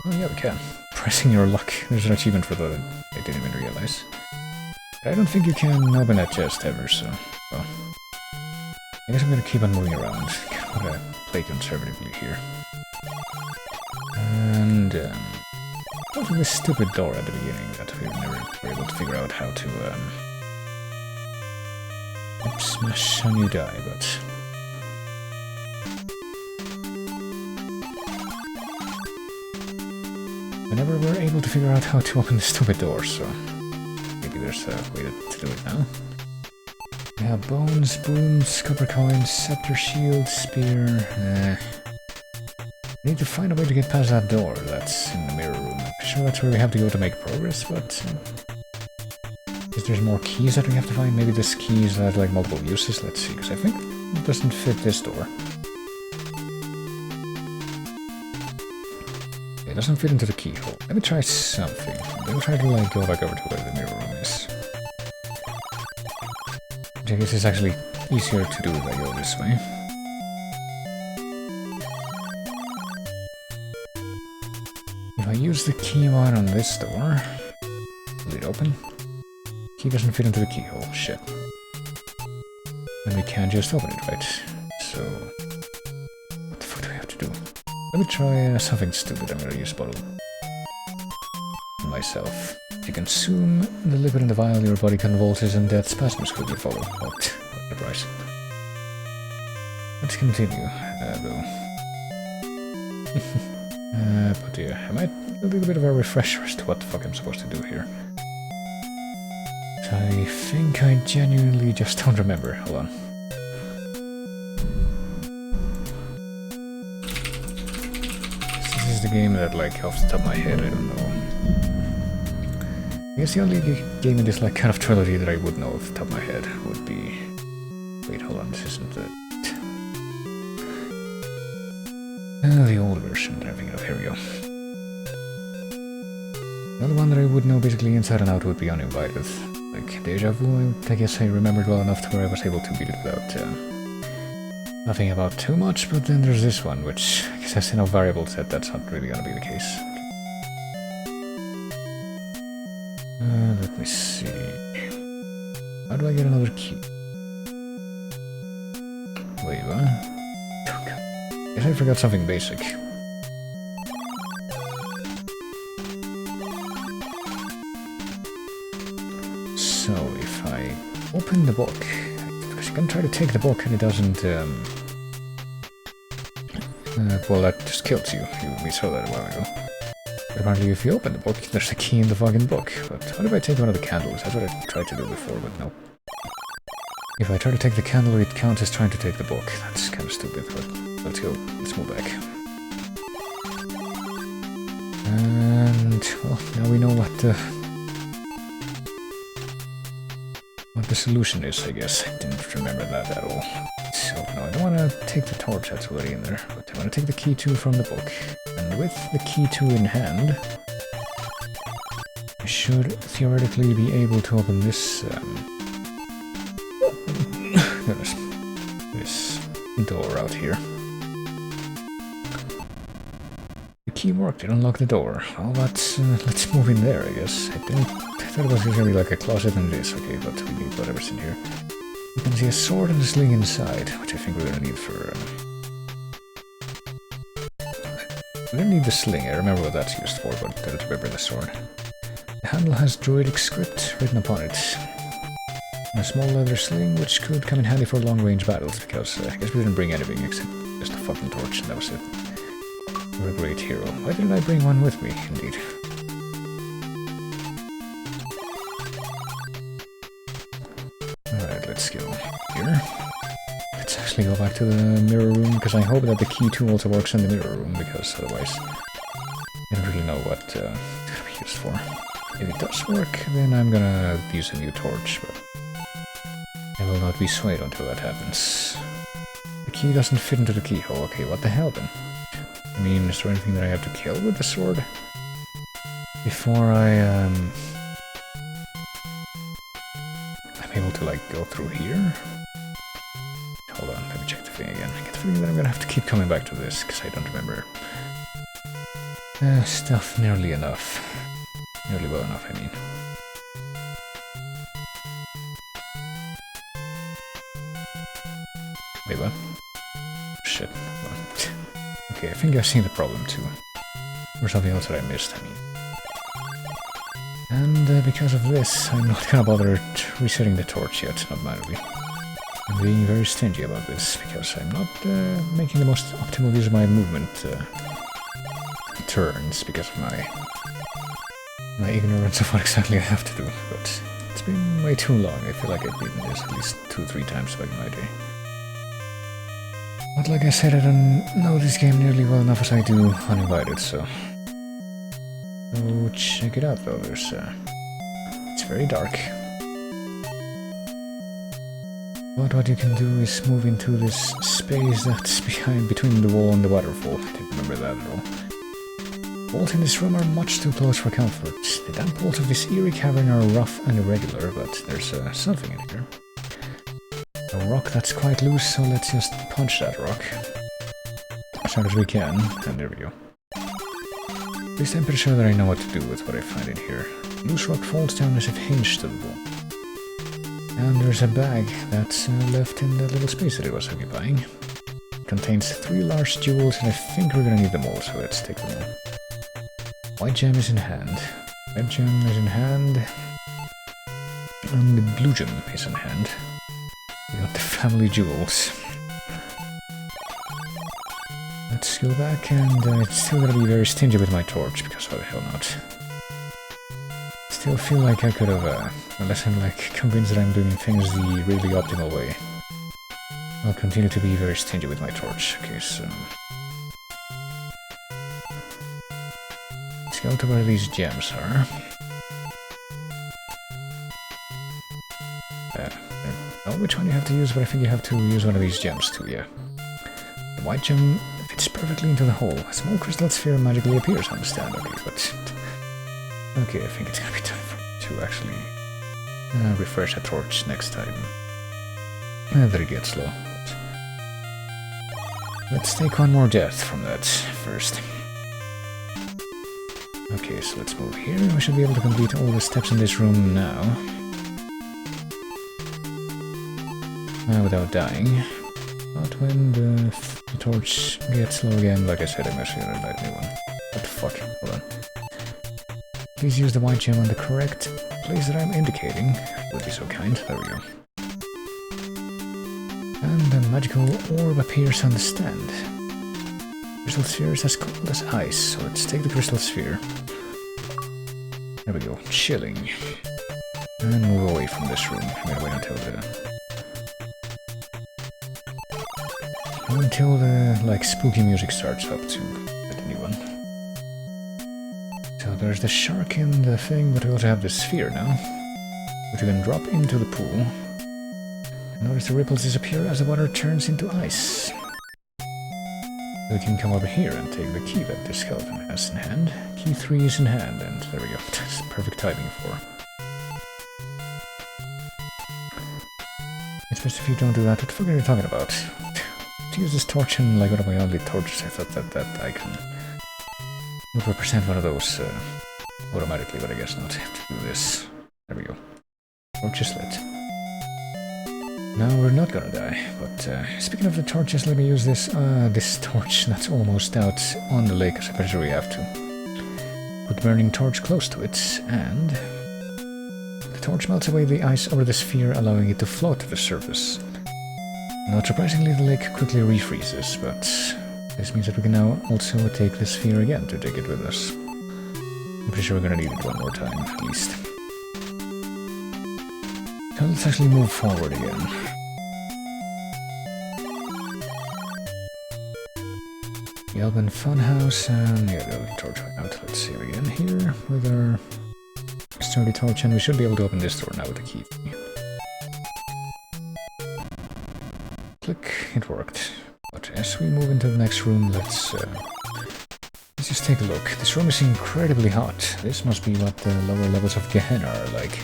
Oh yeah, we can. Pressing your luck. There's an achievement for that I didn't even realize. But I don't think you can open that chest ever, so... Well... I guess I'm gonna keep on moving around. I'm gonna play conservatively here. And open this stupid door at the beginning that we never were able to figure out how to, smash on you die, but... we never were able to figure out how to open the stupid door, so... maybe there's a way to do it now. We have bones, brooms, copper coins, scepter, shield, spear... We need to find a way to get past that door that's in the mirror room. I'm sure that's where we have to go to make progress, but... is there more keys that we have to find? Maybe this keys has like multiple uses? Let's see, because I think it doesn't fit this door. It doesn't fit into the keyhole. Let me try something. Let me try to like go back over to where the mirror room is. Which I guess is actually easier to do if I go this way. If I use the keyboard on this door, will it open? Key doesn't fit into the keyhole. Shit. Then we can't just open it, right? So... what the fuck do we have to do? Let me try something stupid. I'm gonna use a bottle on myself. If you consume the liquid in the vial, your body convulses and death spasms quickly follow. What surprise. Let's continue, though. But yeah, I might do a little bit of a refresher as to what the fuck I'm supposed to do here. I think I genuinely just don't remember. Hold on. This is the game that, like, off the top of my head, I don't know. I guess the only game in this, like, kind of trilogy that I would know off the top of my head would be... wait, hold on, this isn't it. The old version that I'm thinking of. Here we go. The other one that I would know basically inside and out would be Uninvited. Like Deja Vu, I guess I remembered well enough to where I was able to beat it without nothing about too much, but then there's this one, which I guess has enough variables that that's not really gonna be the case. Let me see. How do I get another key? Wait, what? I guess I forgot something basic. So, if I open the book, because you can try to take the book and it doesn't, well, that just kills you. We saw that a while ago. But apparently if you open the book, there's a key in the fucking book. But what if I take one of the candles? That's what I tried to do before, but no. If I try to take the candle, it counts as trying to take the book. That's kind of stupid, but let's go. Let's move back. And, well, now we know what the solution is, I guess. I didn't remember that at all. So, no, I don't want to take the torch that's already in there, but I want to take the key 2 from the book. And with the key 2 in hand, I should theoretically be able to open this, this door out here. The key worked, it unlocked the door. Well, let's move in there, I guess. I thought it was going to be like a closet and this, okay, but we need whatever's in here. You can see a sword and a sling inside, which I think we're going to need for... we're going to need the sling, I remember what that's used for, but I don't remember the sword. The handle has druidic script written upon it. And a small leather sling, which could come in handy for long-range battles, because I guess we didn't bring anything except just a fucking torch, and that was it. You're a great hero. Why didn't I bring one with me, indeed? Alright, let's go here. Let's actually go back to the mirror room, because I hope that the key 2 also works in the mirror room, because otherwise I don't really know what it's going to be used for. If it does work, then I'm gonna use a new torch, but I will not be swayed until that happens. The key doesn't fit into the keyhole. Okay, what the hell then? I mean, is there anything that I have to kill with the sword? Before I'm able to, like, go through here? Hold on, let me check the thing again. I get the feeling that I'm gonna have to keep coming back to this, because I don't remember stuff nearly enough. Nearly well enough, I mean. Wait, what? Shit. Well, okay, I think I've seen the problem too. Or something else that I missed, I mean. And because of this, I'm not gonna bother resetting the torch yet, not manually. I'm being very stingy about this, because I'm not making the most optimal use of my movement turns, because of my ignorance of what exactly I have to do, but it's been way too long. I feel like I've beaten this at least 2-3 times back in my day. But like I said, I don't know this game nearly well enough as I do uninvited, so... So check it out though, it's very dark. But what you can do is move into this space that's between the wall and the waterfall. I didn't remember that at all. Walls in this room are much too close for comfort. The damp walls of this eerie cavern are rough and irregular, but there's something in here. A rock that's quite loose, so let's just punch that rock. As hard as we can, and there we go. At least I'm pretty sure that I know what to do with what I find in here. Loose rock falls down as if hinged to the wall. And there's a bag that's left in the little space that it was occupying. It contains 3 large jewels, and I think we're gonna need them all, so let's take them all. White gem is in hand. Red gem is in hand. And the blue gem is in hand. We got the family jewels. Let's go back, and it's still gonna be very stingy with my torch, because how the hell not? Still feel like I could have, unless I'm like convinced that I'm doing things the really optimal way. I'll continue to be very stingy with my torch. Okay, so... let's go to where these gems are. I don't know which one you have to use, but I think you have to use one of these gems too, yeah. The white gem fits perfectly into the hole. A small crystal sphere magically appears on the stand. Okay, but... okay, I think it's gonna be time for me to actually refresh the torch next time. That it gets low. Let's take one more death from that first. Okay, so let's move here. We should be able to complete all the steps in this room now. Without dying. But when the torch gets low again, like I said, I'm actually gonna light me one. What the fuck? Hold on. Please use the white gem on the correct place that I'm indicating. Would be so kind. There we go. And the magical orb appears on the stand. Crystal sphere is as cold as ice, so let's take the crystal sphere. There we go. Chilling. And move away from this room. I'm gonna wait until the like spooky music starts up to get a new one. So there's the shark in the thing, but we also have the sphere now, which we can drop into the pool. And notice the ripples disappear as the water turns into ice. We can come over here and take the key that this skeleton has in hand. Key 3 is in hand, and there we go. That's perfect timing for. Especially if you don't do that, what the fuck are you talking about? To use this torch in like one of my only torches, I thought that icon would represent one of those automatically, but I guess not. I have to do this. There we go. Torch is lit. Now we're not gonna die, but speaking of the torches, let me use this this torch that's almost out on the lake, as I'm pretty sure we have to. Put the burning torch close to it, and the torch melts away the ice over the sphere, allowing it to float to the surface. Not surprisingly, the lake quickly refreezes, but this means that we can now also take the sphere again to take it with us. I'm pretty sure we're gonna need it one more time, at least. So let's actually move forward again. The Alban Funhouse, and yeah, the torch right out. Let's save again here with our sturdy torch, and we should be able to open this door now with the key. Click, it worked. But as we move into the next room, let's just take a look. This room is incredibly hot. This must be what the lower levels of Gehenna are like.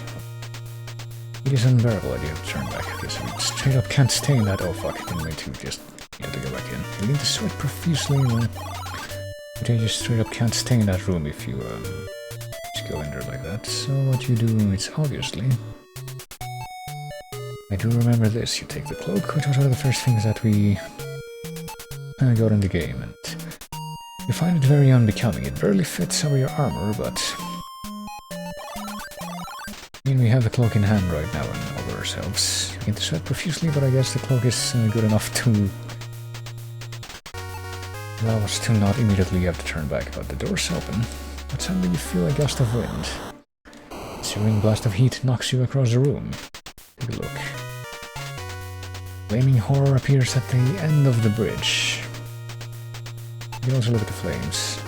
It is unbearable. I do have to turn back. Okay, so we straight up can't stay in that. Oh fuck, I didn't mean to just to go back in. You need to sweat profusely, but you just straight up can't stay in that room if you just go in there like that. So what you do is obviously... I do remember this. You take the cloak, which was one of the first things that we got in the game, and you find it very unbecoming. It barely fits over your armor, but mean, we have the cloak in hand right now and over ourselves. We can sweat profusely, but I guess the cloak is good enough to allow us to not immediately have to turn back. But the door's open, but suddenly you feel a gust of wind. A searing blast of heat knocks you across the room. Take a look. Flaming horror appears at the end of the bridge. You can also look at the flames.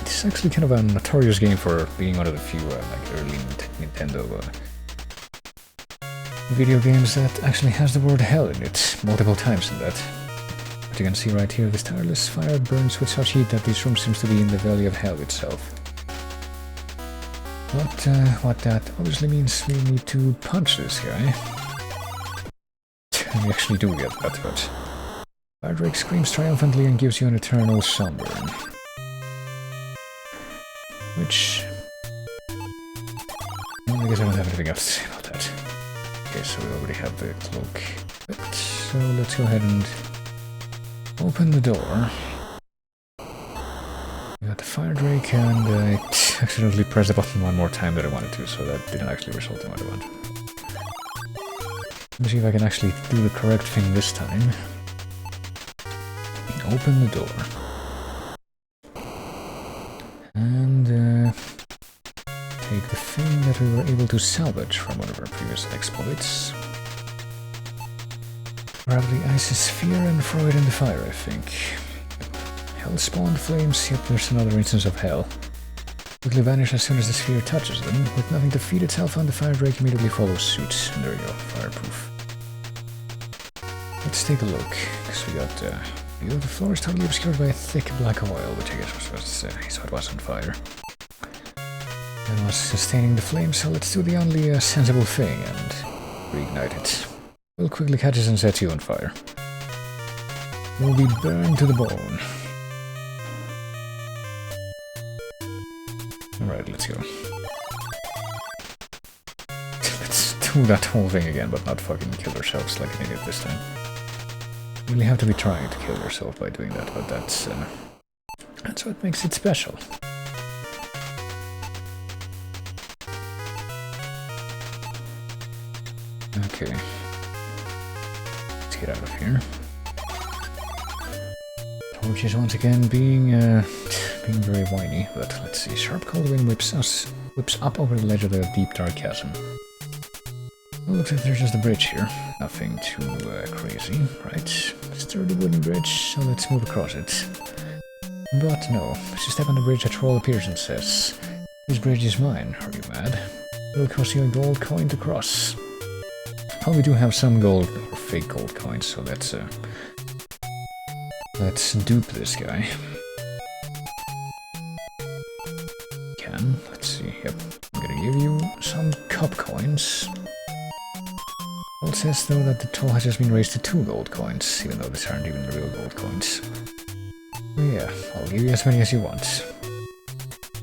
It's actually kind of a notorious game for being one of the few like early Nintendo video games that actually has the word hell in it multiple times in that. But you can see right here, this tireless fire burns with such heat that this room seems to be in the valley of hell itself. But what that obviously means, we need to punch this guy. And we actually do get that, but Fire Drake screams triumphantly and gives you an eternal sunburn. Which... well, I guess I don't have anything else to say about that. Okay, so we already have the cloak. But, so let's go ahead and open the door. We got the Fire Drake, and I accidentally pressed the button one more time than I wanted to, so that didn't actually result in what I want. Let me see if I can actually do the correct thing this time. Open the door. And take the thing that we were able to salvage from one of our previous exploits. Grab the ice sphere and throw it in the fire, I think. Hell spawned flames, yep, there's another instance of hell. Quickly vanish as soon as the sphere touches them. With nothing to feed itself on, the Fire Drake immediately follows suit. And there you go, fireproof. Let's take a look, because we got the floor is totally obscured by a thick black oil, which I guess was so it was on fire. It was sustaining the flame, so let's do the only sensible thing and reignite it. We'll quickly catch it and set you on fire. You'll be burned to the bone. Alright, let's go. Let's do that whole thing again, but not fucking kill ourselves like an idiot this time. You really have to be trying to kill yourself by doing that, but that's what makes it special. Okay. Let's get out of here. Torches once again being very whiny, but let's see. Sharp cold wind whips up over the ledge of the deep dark chasm. Well, looks like there's just a bridge here. Nothing too crazy, right? Sturdy wooden bridge, so let's move across it. But no, as you step on the bridge, a troll appears and says, "This bridge is mine, are you mad? It'll cost you a gold coin to cross." Well, we do have some gold, or fake gold coins, so let's dupe this guy. Let's see, yep. I'm gonna give you some cup coins. It says though that the toll has just been raised to 2 gold coins, even though these aren't even the real gold coins. Oh yeah, I'll give you as many as you want.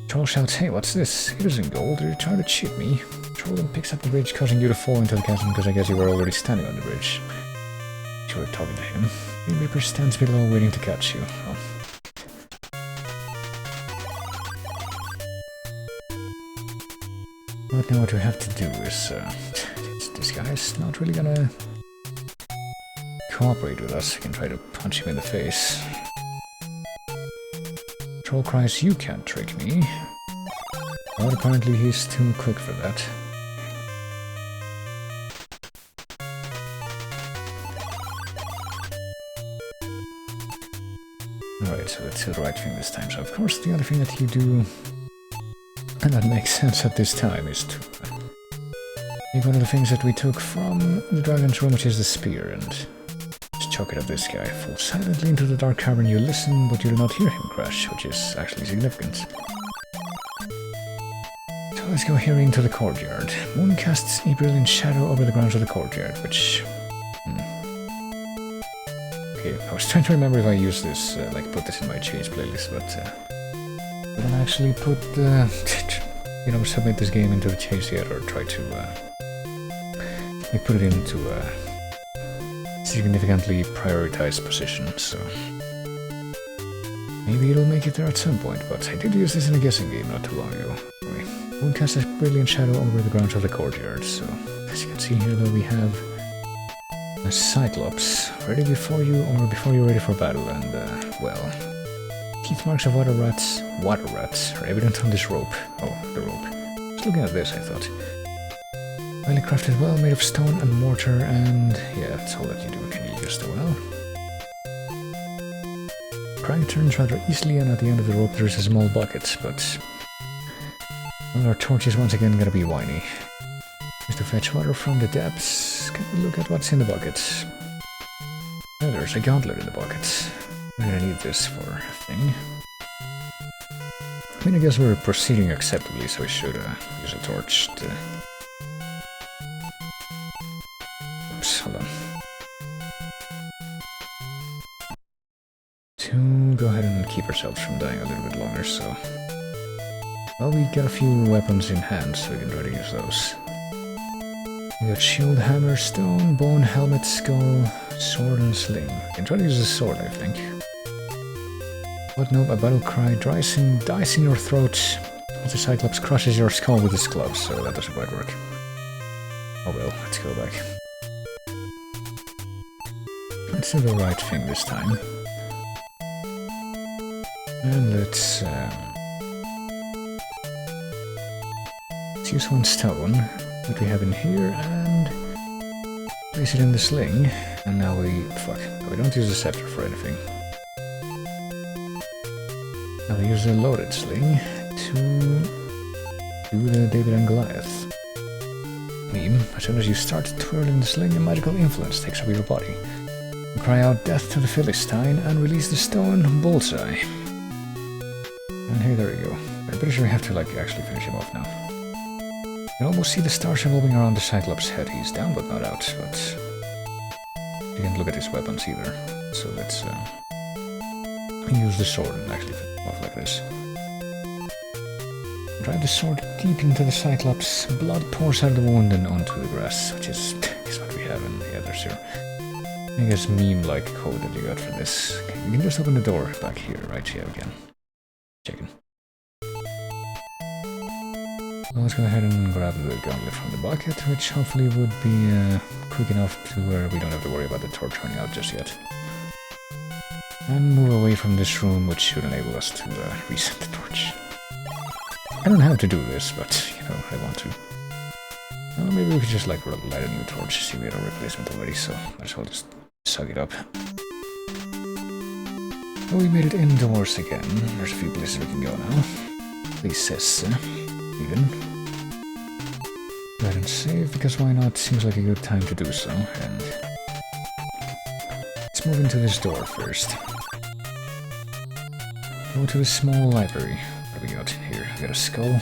Troll shouts, "Hey, what's this? It isn't gold, are you trying to cheat me?" Troll then picks up the bridge, causing you to fall into the chasm because I guess you were already standing on the bridge. You were talking to him. The Reaper stands below waiting to catch you. Oh. But now what we have to do is, this guy's not really gonna cooperate with us. I can try to punch him in the face. Troll cries, "You can't trick me." But apparently he's too quick for that. Alright, so let's do the right thing this time. So of course the other thing that you do, and that makes sense at this time, is to take one of the things that we took from the dragon's room, which is the spear, and just chuck it at this guy. Fall silently into the dark cavern. You listen, but you do not hear him crash, which is actually significant. So let's go here into the courtyard. Moon casts a brilliant shadow over the grounds of the courtyard, which... Okay, I was trying to remember if I used this, like put this in my chase playlist, but I don't actually put submit this game into the chase yet, or try to put it into a significantly prioritized position, so maybe it'll make it there at some point, but I did use this in a guessing game not too long ago. Anyway, Moon casts a brilliant shadow over the grounds of the courtyard, so as you can see here though we have a Cyclops ready before you or before you're ready for battle, and well, teeth marks of water rats are evident on this rope. Oh, the rope. Just looking at this I thought. Highly crafted well, made of stone and mortar, and yeah, that's all that you do. Can you use the well? Crank turns rather easily, and at the end of the rope there's a small bucket, but well, our torch is once again gonna be whiny. Just to fetch water from the depths. Can we look at what's in the bucket? Oh, there's a gauntlet in the bucket. We're gonna need this for a thing. I mean, I guess we're proceeding acceptably, so we should use a torch to... Oops, hold on. To go ahead and keep ourselves from dying a little bit longer, so... Well, we got a few weapons in hand, so we can try to use those. We got shield, hammer, stone, bone, helmet, skull, sword, and sling. We can try to use the sword, I think. But nope, a battle cry dies in your throat as the Cyclops crushes your skull with his club, so that doesn't quite work. Oh well, let's go back. Let's do the right thing this time. And let's use one stone that we have in here and place it in the sling. And now we don't use the scepter for anything. Now we use the loaded sling to do the David and Goliath meme. As soon as you start twirling the sling, a magical influence takes over your body. You cry out death to the Philistine and release the stone bullseye. And here, there we go. I'm pretty sure we have to actually finish him off now. You can almost see the stars revolving around the Cyclops' head. He's down but not out, but you can't look at his weapons either. So let's use the sword and actually finish him off like this. Drive the sword deep into the Cyclops. Blood pours out of the wound and onto the grass, which is what we have in the others here. I guess meme-like code that you got for this. Okay, we can just open the door back here, right? Yeah, we can. Chicken. So let's go ahead and grab the gauntlet from the bucket, which hopefully would be quick enough to where we don't have to worry about the torch running out just yet. And move away from this room, which should enable us to reset the torch. I don't have to do this, but, you know, I want to. Maybe we could just, light a new torch. See, we had a replacement already, so might as well just suck it up. Oh, we made it indoors again. There's a few places we can go now. Places, even. Go ahead and save, because why not? Seems like a good time to do so, and... let's move into this door first. Go to a small library. What do we got here? We got a skull.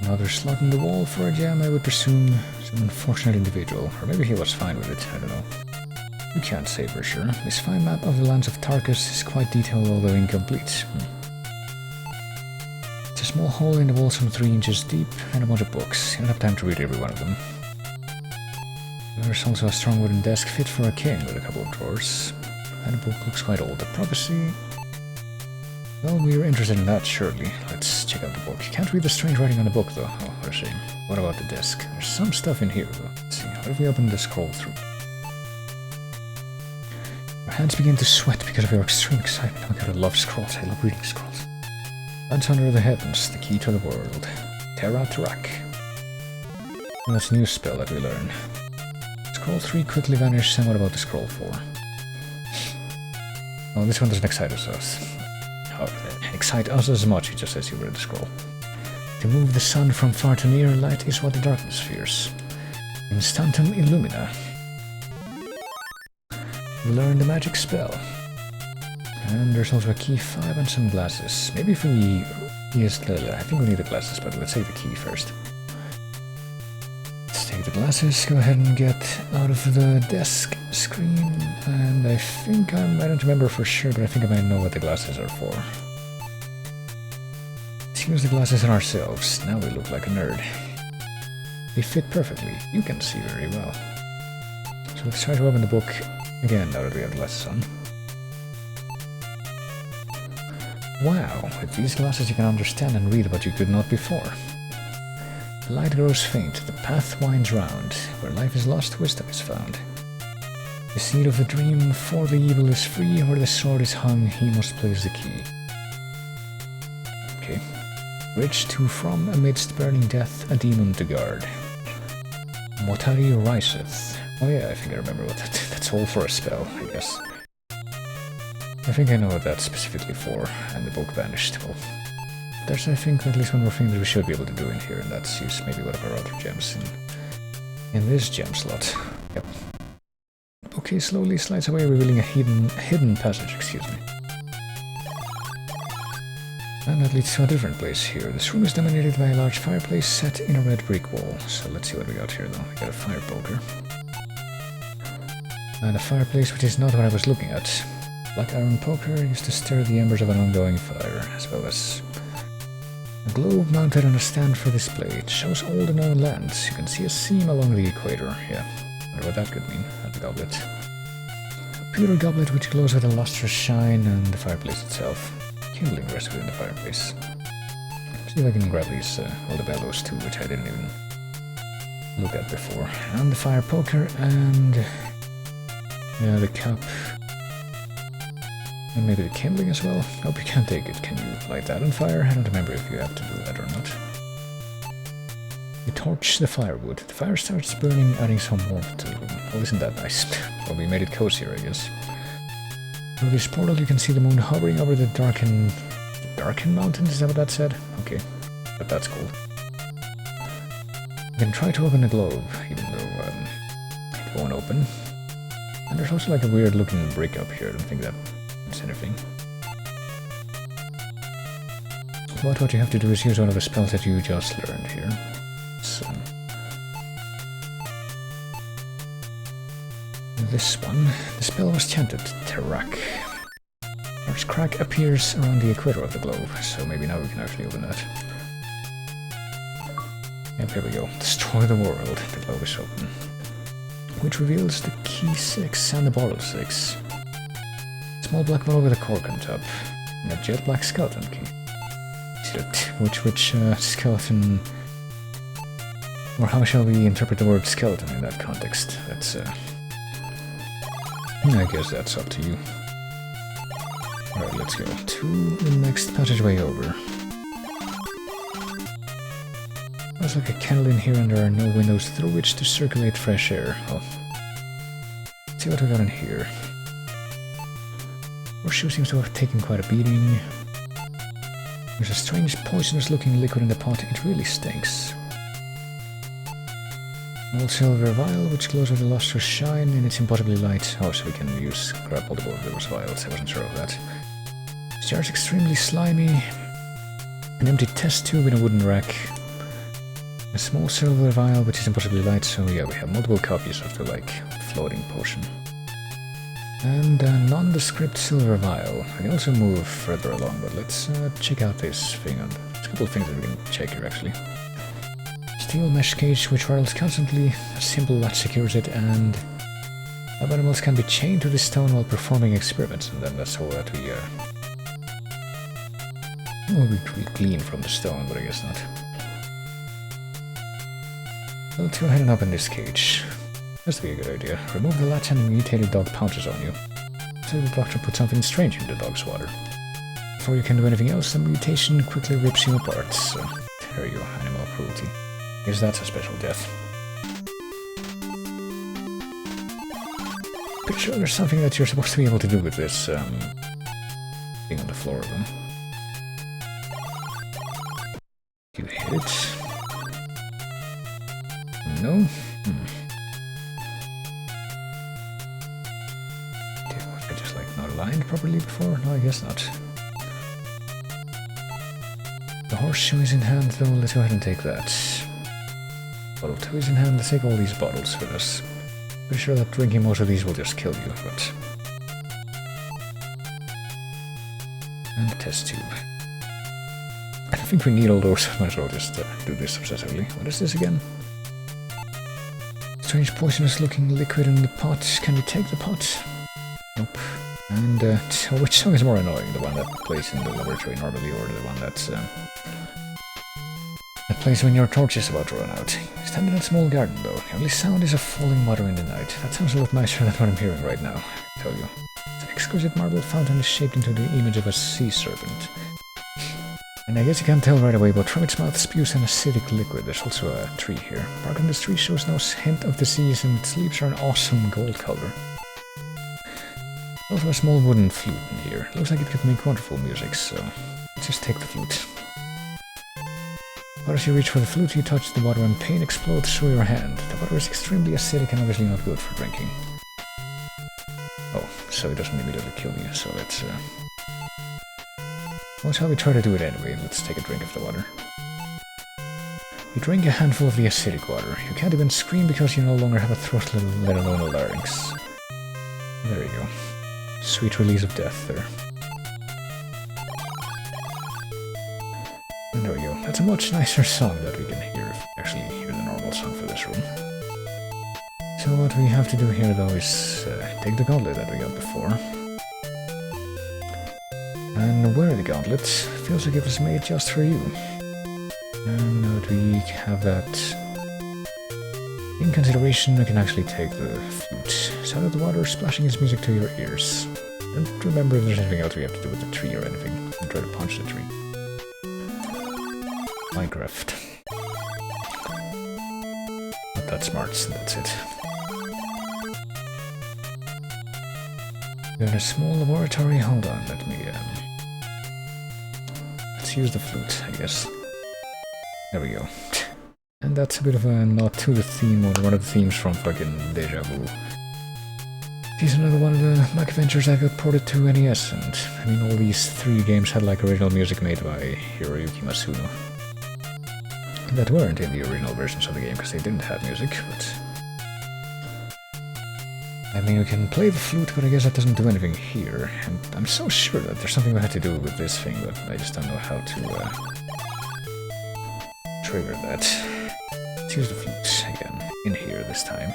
Another slot in the wall for a gem, I would presume. Some unfortunate individual. Or maybe he was fine with it, I don't know. We can't say for sure. This fine map of the lands of Tarkus is quite detailed, although incomplete. It's a small hole in the wall some 3 inches deep, and a bunch of books. You don't have time to read every one of them. There's also a strong wooden desk fit for a king with a couple of drawers. And the book looks quite old. The prophecy... well, we were interested in that, surely. Let's check out the book. You can't read the strange writing on the book, though. Oh, what a shame. What about the desk? There's some stuff in here, though. Let's see. What if we open the scroll through? Your hands begin to sweat because of your extreme excitement. Oh my god, I love scrolls. I love reading scrolls. Lands under the heavens, the key to the world. Terra Tarak. And that's a new spell that we learn. Scroll 3 quickly vanish, and what about the scroll 4? Oh, this one doesn't excite us. Excite us as much, it just says you read the scroll. To move the sun from far to near, light is what the darkness fears. Instantum illumina. We learn the magic spell. And there's also a key 5 and some glasses. Maybe if we... yes, I think we need the glasses, but let's take the key first. Let's take the glasses, go ahead and get out of the desk screen. And I think I don't remember for sure, but I think I might know what the glasses are for. Let's use the glasses on ourselves. Now we look like a nerd. They fit perfectly. You can see very well. So let's try to open the book again now that we have the glasses on. Wow, with these glasses you can understand and read what you could not before. The light grows faint, the path winds round. Where life is lost, wisdom is found. The seed of the dream, for the evil is free. Where the sword is hung, he must place the key. Okay. Bridge to from amidst burning death, a demon to guard. Motari riseth. Oh yeah, I think I remember what that's all for a spell, I guess. I think I know what that's specifically for, and the book vanished. Well, there's, I think, at least one more thing that we should be able to do in here, and that's use maybe one of our other gems in this gem slot. Yep. Okay, slowly slides away, revealing a hidden passage, excuse me. And that leads to a different place here. This room is dominated by a large fireplace set in a red brick wall. So let's see what we got here though. We got a fire poker. And a fireplace which is not what I was looking at. Black iron poker used to stir the embers of an ongoing fire, as well as a globe mounted on a stand for display. It shows all the known lands. You can see a seam along the equator. Yeah, I wonder what that could mean. And the goblet. A pewter goblet which glows with a lustrous shine, and the fireplace itself. Kindling rests within the fireplace. See if I can grab these, all the bellows too, which I didn't even look at before. And the fire poker, and yeah, the cup. And maybe the kindling as well. Hope you can't take it. Can you light that on fire? I don't remember if you have to do that or not. You torch the firewood. The fire starts burning, adding some warmth to the room. Oh, isn't that nice? Well, we made it cozier, I guess. Through this portal you can see the moon hovering over the darkened mountains, is that what that said? Okay, but that's cool. You can try to open the globe, even though it won't open. And there's also like a weird looking brick up here, I don't think that means anything. But what you have to do is use one of the spells that you just learned here. So this one, the spell was chanted, Terak. Large crack appears around the equator of the globe, so maybe now we can actually open that. Yep, here we go. Destroy the world. The globe is open. Which reveals the key 6 and the bottle 6. Small black bottle with a cork on top. And a jet black skeleton key. Which skeleton... Or how shall we interpret the word skeleton in that context? That's, I guess that's up to you. Alright, let's go to the next passageway over. There's like a candle in here and there are no windows through which to circulate fresh air. Well, let's see what we got in here. Horseshoe seems to have taken quite a beating. There's a strange poisonous looking liquid in the pot. It really stinks. An old silver vial which glows with a lustrous shine and it's impossibly light. Oh, so we can grab multiple of those vials. I wasn't sure of that. This jar is extremely slimy. An empty test tube in a wooden rack. A small silver vial which is impossibly light, so yeah, we have multiple copies of the, like, floating potion. And a nondescript silver vial. I can also move further along, but let's check out this thing. There's a couple of things that we can check here, actually. Steel mesh cage which rattles constantly, a simple latch secures it, and lab animals can be chained to the stone while performing experiments, and then that's all that we glean from the stone, but I guess not. Let's go ahead and open this cage. That's be a good idea. Remove the latch and a mutated dog pounces on you. So the doctor put something strange in the dog's water. Before you can do anything else, the mutation quickly rips you apart. So, there you go, animal cruelty. Guess that's a special death. Pretty sure there's something that you're supposed to be able to do with this, being on the floor of them. You hit it. No? Was it just like not aligned properly before? No, I guess not. The horseshoe is in hand though, let's go ahead and take that. Bottle 2 is in hand, let's take all these bottles with us. Pretty sure that drinking most of these will just kill you, but... And the test tube. I don't think we need all those, might as well just do this obsessively. What is this again? Strange poisonous looking liquid in the pot. Can we take the pot? Nope. And which song is more annoying? The one that plays in the laboratory normally, or the one that place when your torch is about to run out. You stand in a small garden though. The only sound is of falling water in the night. That sounds a lot nicer than what I'm hearing right now, I tell you. The exquisite marble fountain is shaped into the image of a sea serpent. And I guess you can't tell right away, but from its mouth spews an acidic liquid. There's also a tree here. Bark on this tree shows no hint of disease, and its leaves are an awesome gold color. Also a small wooden flute in here. Looks like it could make wonderful music, so let's just take the flute. But as you reach for the flute, you touch the water and pain explodes through your hand. The water is extremely acidic and obviously not good for drinking. Oh, so it doesn't immediately kill you, so let's well, shall we try to do it anyway? Let's take a drink of the water. You drink a handful of the acidic water. You can't even scream because you no longer have a throat, let alone a larynx. There you go. Sweet release of death there. And there we go. That's a much nicer song that we can hear if we actually hear the normal song for this room. So what we have to do here though is take the gauntlet that we got before. And wear the gauntlet. Feels like it was made just for you. And now that we have that in consideration, we can actually take the flute. Sound of the water splashing its music to your ears. Don't remember if there's anything else we have to do with the tree or anything. And try to punch the tree. Minecraft. Not that smart, so that's it. We have a small laboratory. Hold on, let me let's use the flute, I guess. There we go. And that's a bit of a nod to the theme, or one of the themes from fucking Deja Vu. Here's another one of the Mac Adventures that got ported to NES, and I mean all these 3 games had like original music made by Hiroyuki Masuno. That weren't in the original versions of the game, because they didn't have music, but... I mean, we can play the flute, but I guess that doesn't do anything here, and I'm so sure that there's something we had to do with this thing, but I just don't know how to, trigger that. Let's use the flute again, in here this time.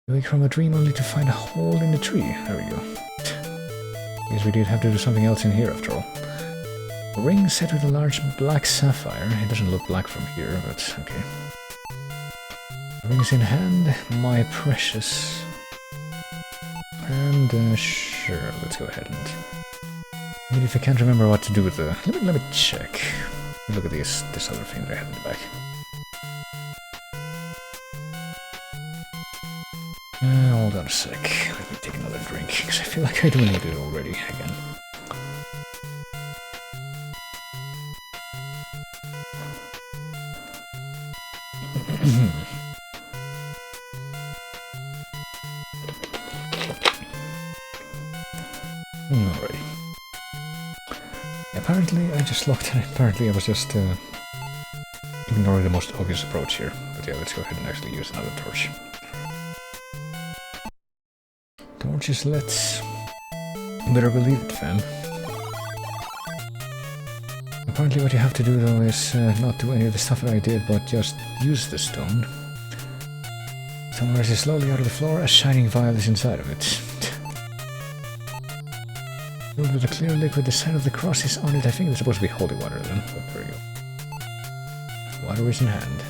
You wake from a dream only to find a hole in the tree. There we go. I guess we did have to do something else in here after all. A ring set with a large black sapphire. It doesn't look black from here, but okay. Rings in hand, my precious. And sure, let's go ahead and... I mean, if I can't remember what to do with the... Let me check. Look at this other thing that I have in the back. Hold on a sec. Let me take another drink, because I feel like I do need it already again. Alrighty. Apparently I just locked it. Apparently I was just ignoring the most obvious approach here. But yeah, let's go ahead and actually use another torch. Torches, let's... Better believe it, fam. Apparently what you have to do though is not do any of the stuff that I did, but just use the stone. Stone rises slowly out of the floor, a shining vial is inside of it. Filled with a clear liquid, the sign of the cross is on it. I think it's supposed to be holy water then, but there we go. Water is in hand.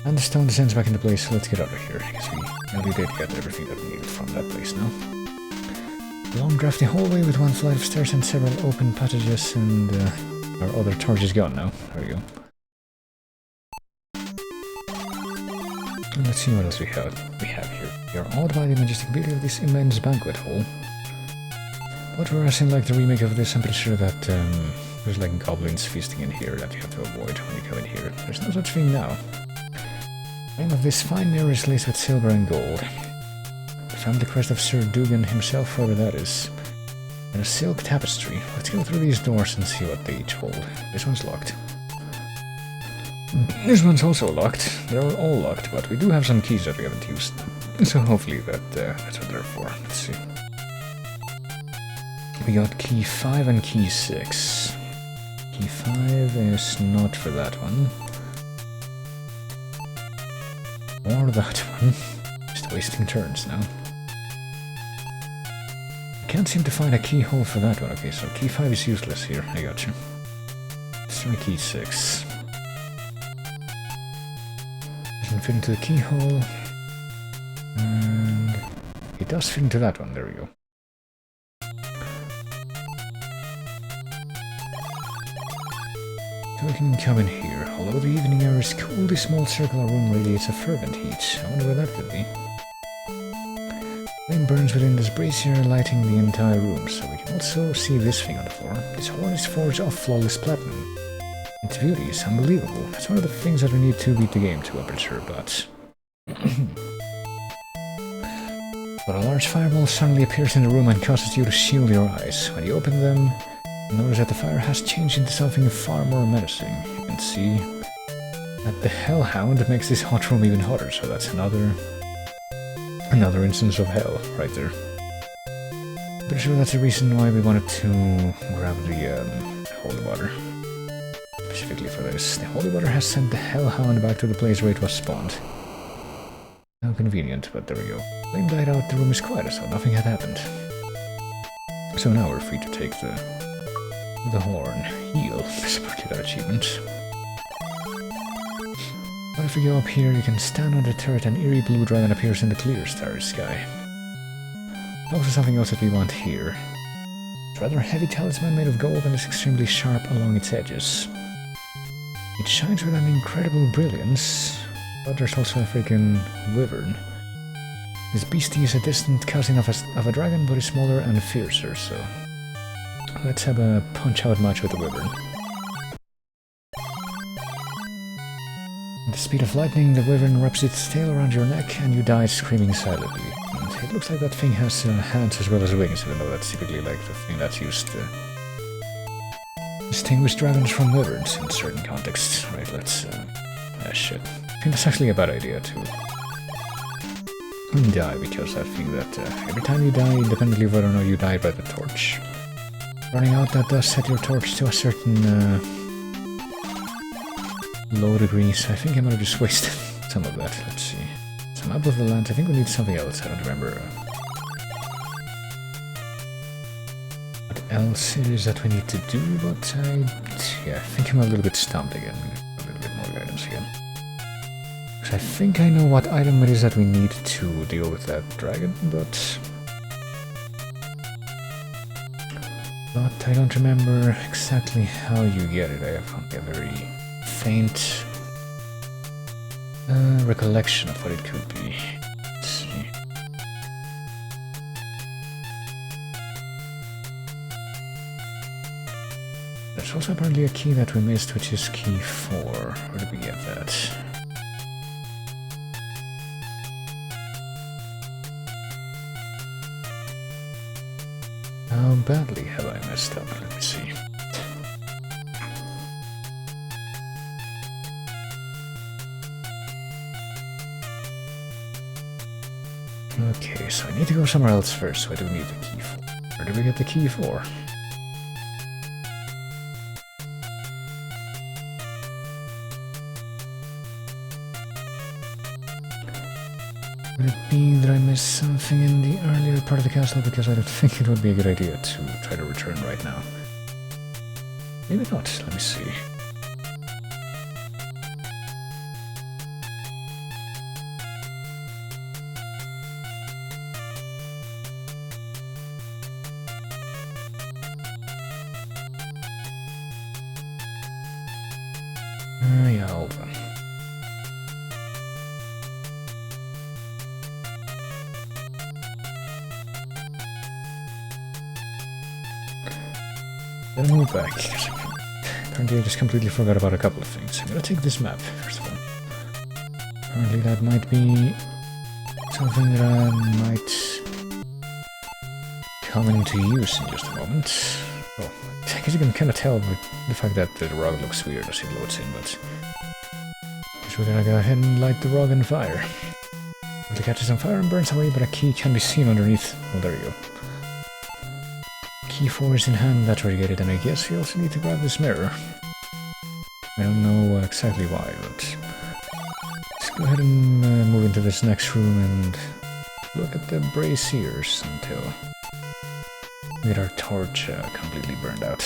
And the stone descends back into place, so let's get out of here. I guess we nearly did get everything that we needed from that place now. A long drafty hallway with one flight of stairs and several open passages, and our other torch is gone now. There we go. And let's see what else we have here. We are awed by the majestic beauty of this immense banquet hall. But whereas in like the remake of this, I'm pretty sure that there's like goblins feasting in here that you have to avoid when you come in here. There's no such thing now. The name of this fine mirror is laced with silver and gold. We found the crest of Sir Dugan himself, whoever that is. And a silk tapestry. Let's go through these doors and see what they each hold. This one's locked. This one's also locked. They're all locked, but we do have some keys that we haven't used. So hopefully that's what they're for. Let's see. We got key 5 and key 6. Key 5 is not for that one. Or that one. Just wasting turns now. Can't seem to find a keyhole for that one. Okay, so key 5 is useless here. I got you. Let's try key 6. Doesn't fit into the keyhole. And it does fit into that one, there we go. So we can come in here. Although the evening air is cool, this small circular room radiates a fervent heat. I wonder where that could be. Flame burns within this brazier, lighting the entire room, so we can also see this thing on the floor. This horn is forged of flawless platinum. Its beauty is unbelievable. It's one of the things that we need to beat the game to, I'm pretty sure, but... But a large fireball suddenly appears in the room and causes you to shield your eyes. When you open them, you notice that the fire has changed into something far more menacing. You can see that the Hellhound makes this hot room even hotter, so that's another instance of hell right there. Pretty sure that's the reason why we wanted to grab the holy water. Specifically for this. The holy water has sent the Hellhound back to the place where it was spawned. How convenient, but there we go. Flame died out, the room is quiet, so nothing had happened. So now we're free to take the horn. Heal is a particular achievement. But if we go up here, you can stand on the turret and eerie blue dragon appears in the clear starry sky. Also something else that we want here. It's a rather heavy talisman made of gold and is extremely sharp along its edges. It shines with an incredible brilliance, but there's also a freaking wyvern. This beastie is a distant cousin of a dragon, but is smaller and fiercer, so... Let's have a punch-out match with the wyvern. At the speed of lightning, the wyvern wraps its tail around your neck and you die screaming silently. And it looks like that thing has hands as well as wings, even though that's typically like the thing that's used to distinguish dragons from wyverns in certain contexts. Right, let's... shit. I think that's actually a bad idea to die, because I think that every time you die, independently of whether or not you die by the torch, running out, that does set your torch to a certain low degree, so I think I might have just wasted some of that. Let's see. Some map of the land. I think we need something else. I don't remember what else it is that we need to do, but I think I'm a little bit stumped again. A little bit more guidance again. Because I think I know what item it is that we need to deal with that dragon, but I don't remember exactly how you get it. I have only a very faint recollection of what it could be. Let's see. There's also apparently a key that we missed, which is key 4. Where did we get that? How badly have I messed up? Let me see. Okay, so I need to go somewhere else first, so I do need the key for. Where did we get the key for? Would it be that I missed something in the earlier part of the castle? Because I don't think it would be a good idea to try to return right now. Maybe not, let me see. Yeah, hold on. Then move back, because apparently I just completely forgot about a couple of things. I'm gonna take this map, first of all. Apparently that might be something that I might come into use in just a moment. Oh, I guess you can kind of tell with the fact that the rug looks weird as it loads in, but we're gonna go ahead and light the rug on fire. It catches on fire and burns away, but a key can be seen underneath. Oh, there you go. Key 4 is in hand, that's where you get it, and I guess you also need to grab this mirror. I don't know exactly why, but let's go ahead and move into this next room and look at the braziers until we get our torch completely burned out.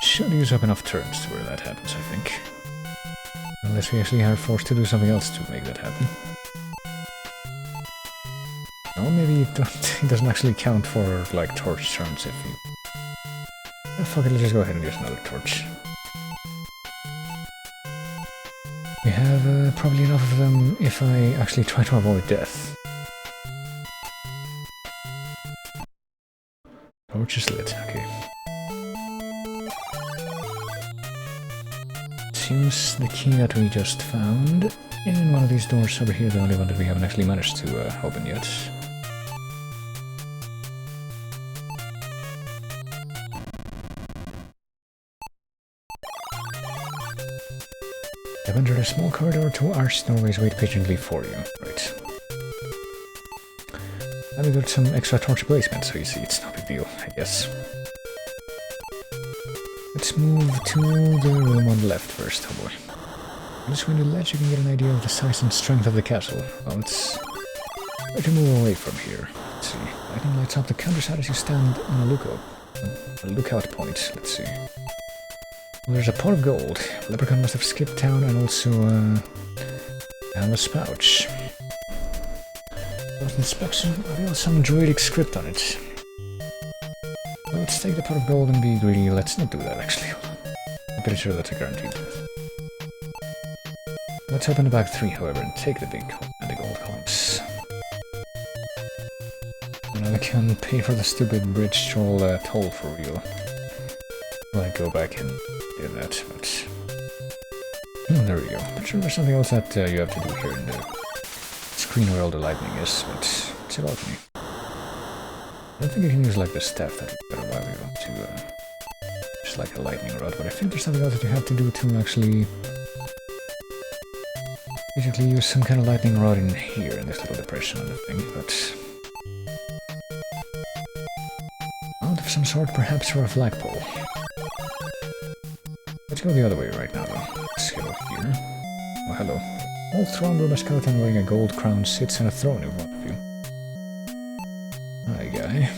Should use up enough turns to where that happens, I think. Unless we actually are forced to do something else to make that happen. Or maybe it doesn't actually count for, like, torch turns if you... Oh, fuck it, let's just go ahead and use another torch. We have probably enough of them if I actually try to avoid death. Torch is lit, okay. Seems the key that we just found in one of these doors over here, the only one that we haven't actually managed to open yet. I've entered a small corridor, 2 arched doorways wait patiently for you. Right. And we got some extra torch placement, so you see, it's no big deal, I guess. Let's move to the room on the left first, oh boy. On this window ledge you can get an idea of the size and strength of the castle. Well, let's try to move away from here. Let's see. Lightning lights up the countryside as you stand on a lookout point. Let's see. Well, there's a pot of gold. Leprechaun must have skipped town and also a pouch. Both inspection reveals some druidic script on it. Well, let's take the pot of gold and be greedy. Let's not do that, actually. I'm pretty sure that's a guaranteed death. Let's open the back 3, however, and take the big and the gold coins. Now we can pay for the stupid bridge troll toll for real. Well, I go back and do that, but... there we go. I'm sure there's something else that you have to do here in the screen where all the lightning is, but it's about me. I don't think you can use like the staff that we got a while ago to just like a lightning rod, but I think there's something else that you have to do to actually basically use some kind of lightning rod in here in this little depression on the thing, but out of some sort, perhaps for a flagpole. Let's go the other way right now, though. Let's go here. Oh, hello. Old throne room, a skeleton wearing a gold crown sits on a throne in front of you. Hi, guy.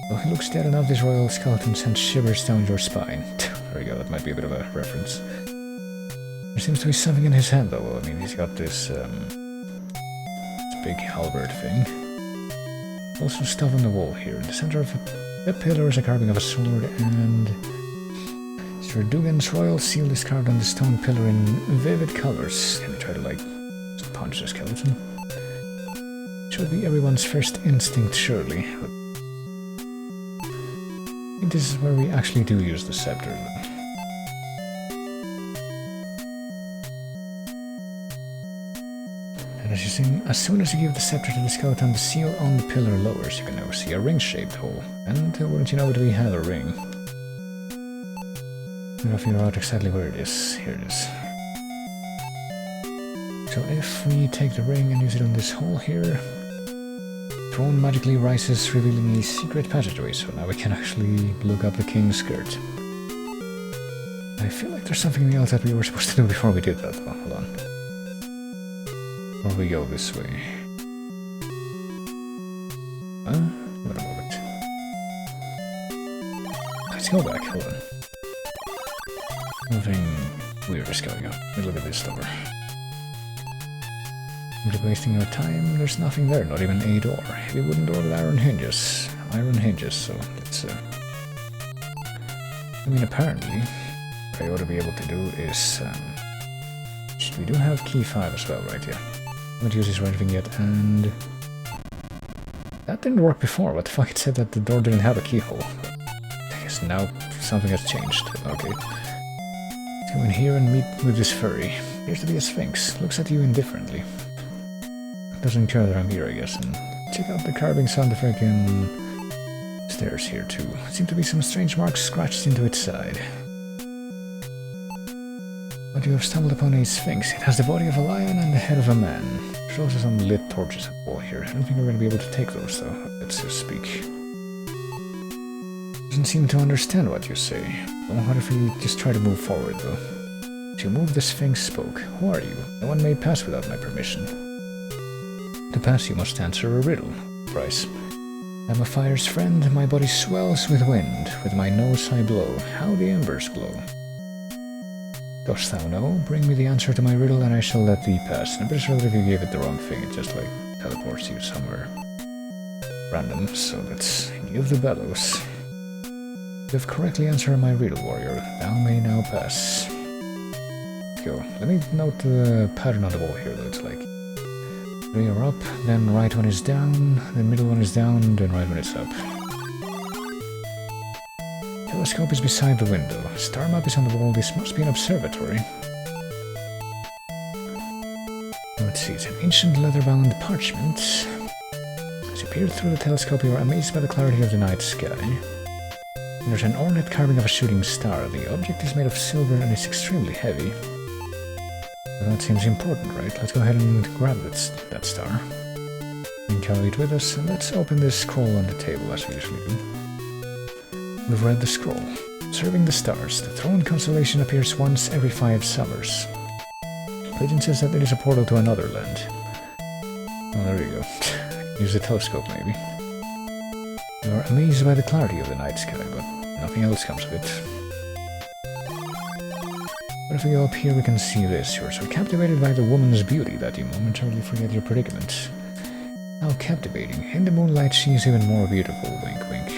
Though he looks dead enough, this royal skeleton sends shivers down your spine. There we go, that might be a bit of a reference. There seems to be something in his hand, though. I mean, he's got this big halberd thing. Also stuff on the wall here. In the center of a pillar is a carving of a sword, and Sir Dugan's royal seal is carved on the stone pillar in vivid colors. Can we try to, like, just punch the skeleton? Should be everyone's first instinct, surely. But I think this is where we actually do use the scepter. And as you see, as soon as you give the scepter to the skeleton, the seal on the pillar lowers. You can now see a ring-shaped hole. And wouldn't you know it, we have a ring. I'm gonna figure out exactly where it is. Here it is. So if we take the ring and use it on this hole here, throne magically rises, revealing a secret passageway, so now we can actually look up the king's skirt. I feel like there's something else that we were supposed to do before we did that, though. Hold on. Or we go this way. Wait a moment. Let's go back, hold on. Nothing weird is going on. Let me look at this door. We're wasting our time. There's nothing there, not even a door. Heavy wooden door with iron hinges. So let's I mean, apparently, what I ought to be able to do is we do have key 5 as well, right? Yeah. I haven't used this or anything yet, and that didn't work before. What the fuck? It said that the door didn't have a keyhole. I guess now something has changed. Okay. Let's go in here and meet with this furry. Appears to be a sphinx. Looks at you indifferently. Doesn't care that I'm here, I guess. And check out the carvings on the freaking stairs here too. Seem to be some strange marks scratched into its side. But you have stumbled upon a sphinx. It has the body of a lion and the head of a man. There's also some lit torches on the wall here. I don't think we're going to be able to take those though. Let's just speak. Doesn't seem to understand what you say. Well, what if we just try to move forward though? To move, the sphinx spoke. Who are you? No one may pass without my permission. To pass, you must answer a riddle. Price. I'm a fire's friend, my body swells with wind. With my nose I blow. How the embers glow. Dost thou know? Bring me the answer to my riddle and I shall let thee pass. I'm pretty sure that if you gave it the wrong thing, it just like teleports you somewhere random, so let's give the bellows. You have correctly answered my riddle, warrior. Thou may now pass. Go. Let me note the pattern on the wall here, though. It's like 3 are up, then right one is down, then middle one is down, then right one is up. Telescope is beside the window. Star map is on the wall. This must be an observatory. Let's see, it's an ancient leather-bound parchment. As you peer through the telescope, you are amazed by the clarity of the night sky. There's an ornate carving of a shooting star. The object is made of silver and is extremely heavy. Well, that seems important, right? Let's go ahead and grab that star. And carry it with us, and let's open this scroll on the table as we usually do. We've read the scroll. Observing the stars, the throne constellation appears once every 5 summers. Legend says that it is a portal to another land. Well, there you go. Use the telescope, maybe. You are amazed by the clarity of the night sky, but nothing else comes of it. But if we go up here, we can see this. You're so captivated by the woman's beauty that you momentarily forget your predicament. How captivating. In the moonlight, she is even more beautiful. Wink, wink.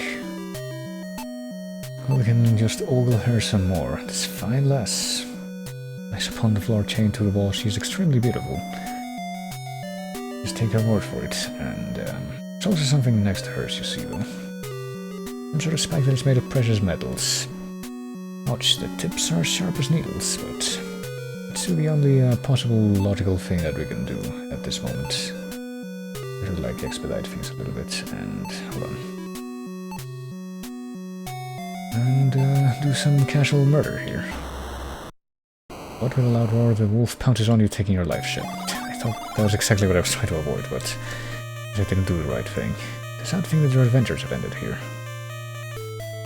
Well, we can just ogle her some more. This fine lass. Nice upon the floor, chained to the wall. She is extremely beautiful. Just take her word for it. And there's also something next to hers, you see, though. Some sort of spike that is made of precious metals. Ouch, the tips are sharp as needles, but it's still the only possible logical thing that we can do at this moment. We should like expedite things a little bit, and hold on. And do some casual murder here. What with a loud roar, the wolf pounces on you, taking your life ship. I thought that was exactly what I was trying to avoid, but I didn't do the right thing. The sad thing that your adventures have ended here.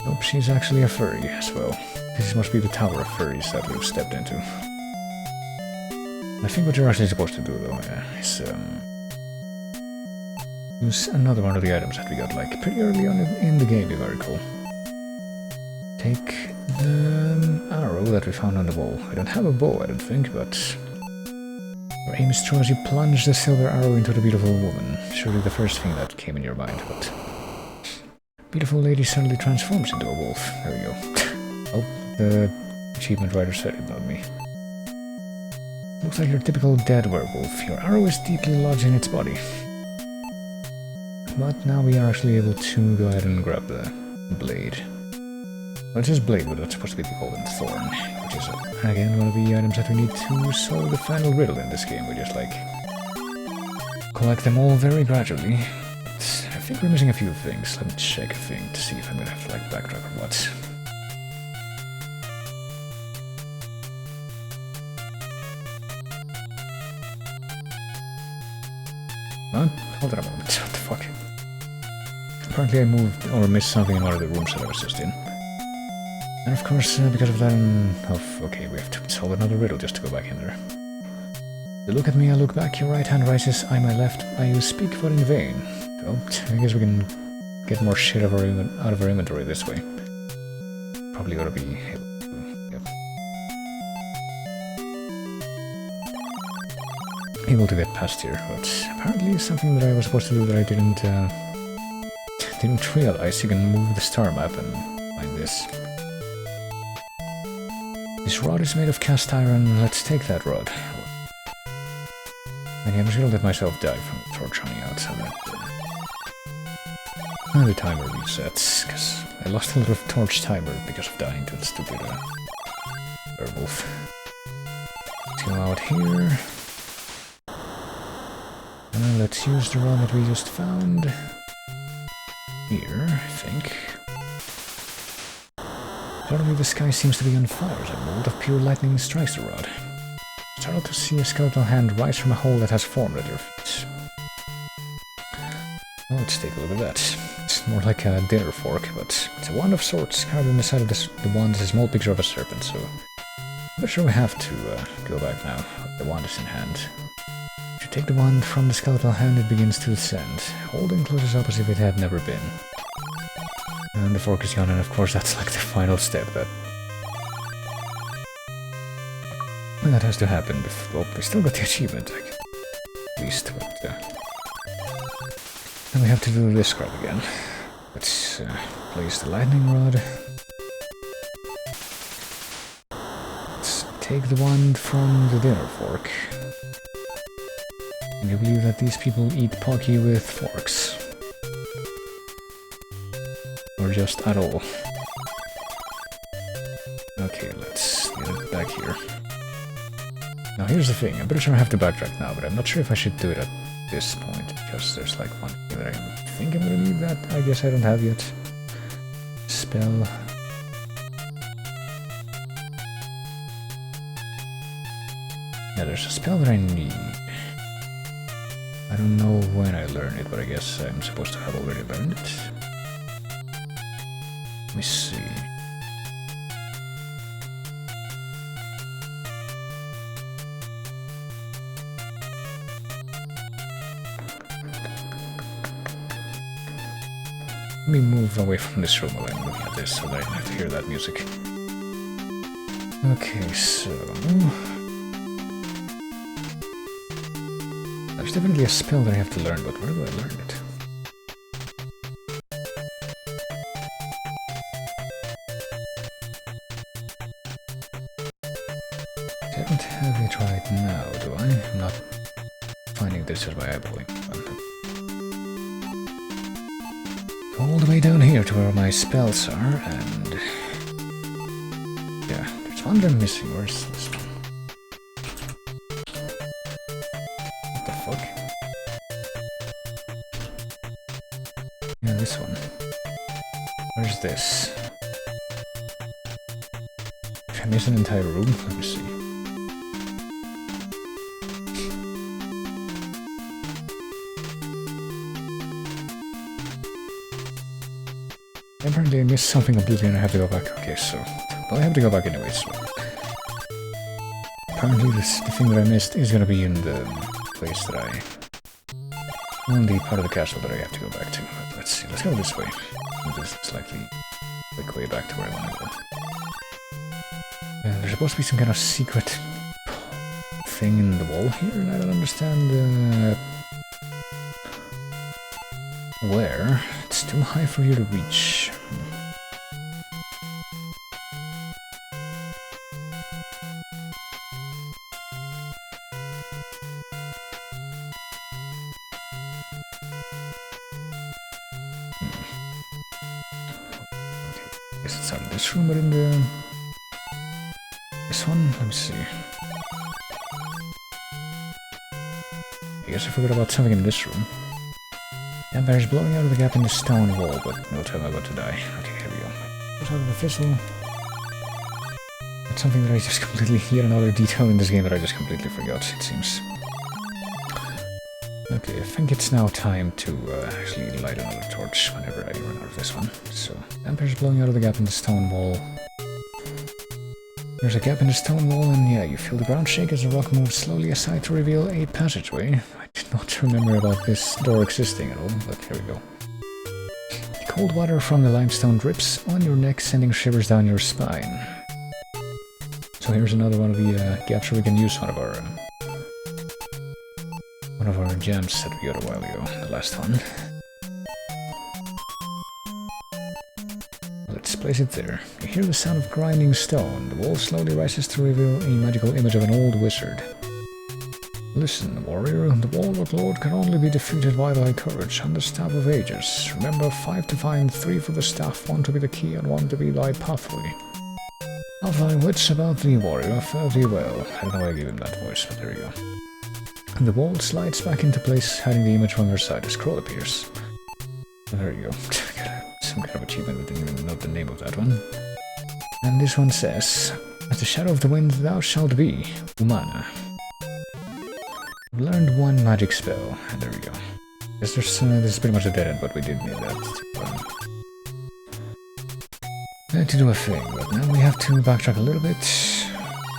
Nope, she's actually a furry as well. This must be the tower of furries that we've stepped into. I think what you're actually supposed to do, though, is use another one of the items that we got, like, pretty early on in the game, if I recall. Take the arrow that we found on the wall. We don't have a bow, I don't think, but your aim is true as you plunge the silver arrow into the beautiful woman. Surely the first thing that came in your mind, but beautiful lady suddenly transforms into a wolf. There we go. Oh, the achievement writer said it, not me. Looks like your typical dead werewolf. Your arrow is deeply lodged in its body. But now we are actually able to go ahead and grab the blade. Well, it is blade, but that's supposed to be the golden thorn, which is, again, one of the items that we need to solve the final riddle in this game. We just, like, collect them all very gradually. I think we're missing a few things. Let me check a thing to see if I'm gonna have to, like, backtrack or what. Hold on a moment. What the fuck? Apparently I moved or missed something in one of the rooms that I was just in. And of course, because of that, okay, we have to solve another riddle just to go back in there. You look at me, I look back, your right hand rises, I my left, I speak but in vain. Well, I guess we can get more shit out of our inventory this way. Probably gotta be able to, yep. Able to get past here, but apparently something that I was supposed to do that I didn't realize. You can move the star map and find this. This rod is made of cast iron. Let's take that rod. And yeah, I'm just gonna let myself die from the torch running out. So that the timer resets, because I lost a lot of torch timer because of dying to the stupid werewolf. Let's go out here. And let's use the rod that we just found. Here, I think. Suddenly the sky seems to be on fire as a bolt of pure lightning strikes the rod. Startled to see a skeletal hand rise from a hole that has formed at your feet. Well, let's take a look at that. It's more like a dinner fork, but it's a wand of sorts. Carved on the side of the wand is a small picture of a serpent, so I'm not sure we have to go back now. The wand is in hand. If you take the wand from the skeletal hand, it begins to descend. Holding closes up as if it had never been. And the fork is gone, and of course that's like the final step that Well, that has to happen before... Well, we still got the achievement, at least, but... Then we have to do this crap again. Let's place the lightning rod. Let's take the wand from the dinner fork. And you believe that these people eat Pocky with forks? Or just at all? Okay, let's get it back here. Now here's the thing, I'm pretty sure I have to backtrack now, but I'm not sure if I should do it at this point, because there's like one thing that I think I'm gonna need that I guess I don't have yet. Spell. Yeah, there's a spell that I need. I don't know when I learned it, but I guess I'm supposed to have already learned it. Let me see. Let me move away from this room while I'm looking at this so that I don't have to hear that music. Okay, so... There's definitely a spell that I have to learn, but where do I learn it? I don't have it right now, do I? I'm not finding this just by eyeballing. All the way down here to where my spells are, and... Yeah, there's one that I'm missing. Where's this one? What the fuck? Yeah, this one. Where's this? Did I miss an entire room? Let me see. Apparently I missed something completely and I have to go back. Okay, so... Well, I have to go back anyway, so... Apparently the thing that I missed is gonna be in the place that I... On the part of the castle that I have to go back to. But let's see, let's go this way. This is like the quick way back to where I want to go. There's supposed to be some kind of secret thing in the wall here, and I don't understand where. It's too high for you to reach. I guess it's out of this room, but in the... This one? Let me see. I guess I forgot about something in this room. Empire's blowing out of the gap in the stone wall, but no time I'm about to die. Okay, here we go. Just out of the fizzle. It's something that I just completely... Yet another detail in this game that I just completely forgot, it seems. Okay, I think it's now time to actually light another torch whenever I run out of this one. So, Empire's blowing out of the gap in the stone wall. There's a gap in the stone wall, and yeah, you feel the ground shake as the rock moves slowly aside to reveal a passageway. I did not remember about this door existing at all, but here we go. Cold water from the limestone drips on your neck, sending shivers down your spine. So here's another one of the gaps where we can use one of our gems that we got a while ago, the last one. Let's place it there. You hear the sound of grinding stone. The wall slowly rises to reveal a magical image of an old wizard. Listen, warrior, the Warlock Lord can only be defeated by thy courage and the Staff of Ages. Remember, 5 to find, 3 for the staff, 1 to be the key, and 1 to be thy pathway. Have thy wits about thee, warrior, fare thee well. I don't know why I gave him that voice, but there you go. And the wall slides back into place, hiding the image on your side. A scroll appears. There you go. Some kind of achievement, but didn't even know the name of that one. And this one says, as the shadow of the wind thou shalt be, Umana. We've learned 1 magic spell, and there we go. Guess this is pretty much a dead end, but we did need that to do a thing. But now we have to backtrack a little bit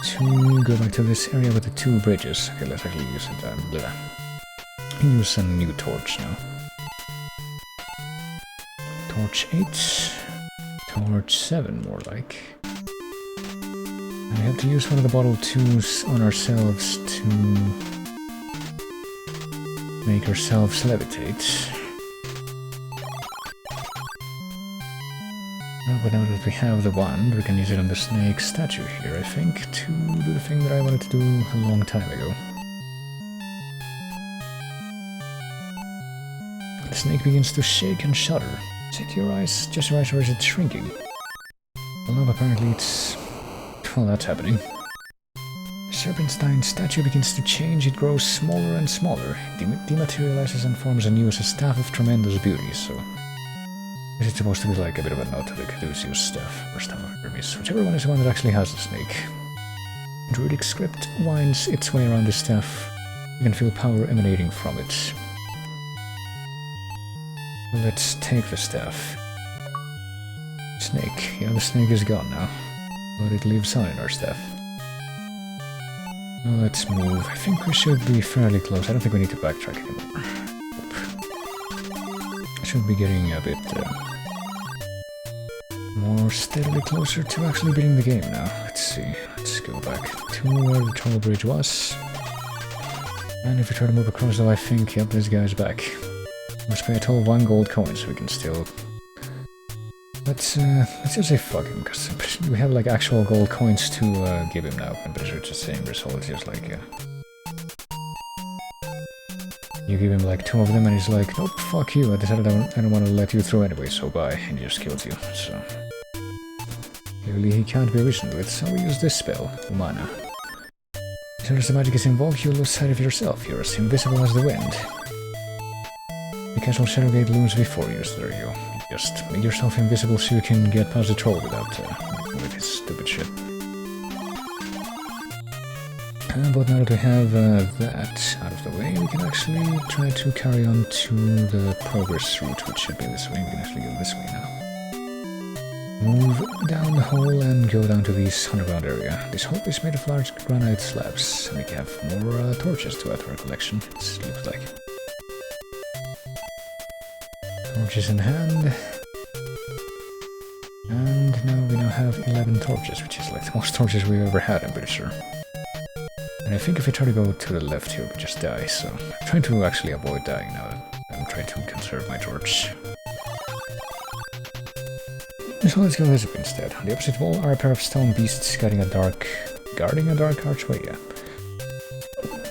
to go back to this area with the 2 bridges. Okay, let's actually use it. Use a new torch now. Torch 8. Torch 7, more like. And we have to use one of the bottle 2s on ourselves to make ourselves levitate. But now that we have the wand, we can use it on the snake statue here, I think, to do the thing that I wanted to do a long time ago. The snake begins to shake and shudder. Is it your eyes? Just your eyes, or is it shrinking? Well, no, apparently it's... well, that's happening. The Serpentine statue begins to change, it grows smaller and smaller. Dematerializes and forms anew as a staff of tremendous beauty, so... is it supposed to be like a bit of a nod to the Caduceus staff, or Staff of Hermes, whichever one is the one that actually has the snake. Druidic script winds its way around the staff. You can feel power emanating from it. Let's take the staff. Snake. Yeah, the snake is gone now. But it lives on in our staff. Well, let's move. I think we should be fairly close. I don't think we need to backtrack anymore. I should be getting a bit more steadily closer to actually beating the game now. Let's see. Let's go back to where the tunnel bridge was. And if we try to move across, though, I think, yep, this guy's back. Must pay a total of 1 gold coin, so we can still... Let's just say fuck him, because we have like actual gold coins to give him now. I'm pretty sure it's the same result, it's just like, you give him like 2 of them and he's like, nope, fuck you, I decided I don't want to let you through anyway, so bye, and he just kills you, so... Clearly he can't be reasoned with, so we use this spell, Mana. As soon as the magic is invoked, you lose sight of yourself, you're as invisible as the wind. The casual shadow gate looms before you, so there you go. Just make yourself invisible so you can get past the troll without with his stupid shit. But now that we have that out of the way, we can actually try to carry on to the progress route, which should be this way. We can actually go this way now. Move down the hole and go down to this underground area. This hole is made of large granite slabs, and we have more torches to add to our collection, it looks like. Torches in hand. And now we have 11 torches, which is like the most torches we've ever had, I'm pretty sure. And I think if we try to go to the left here, we just die, so I'm trying to actually avoid dying now. I'm trying to conserve my torch. So let's go this way instead. On the opposite wall are a pair of stone beasts guarding a dark archway, yeah.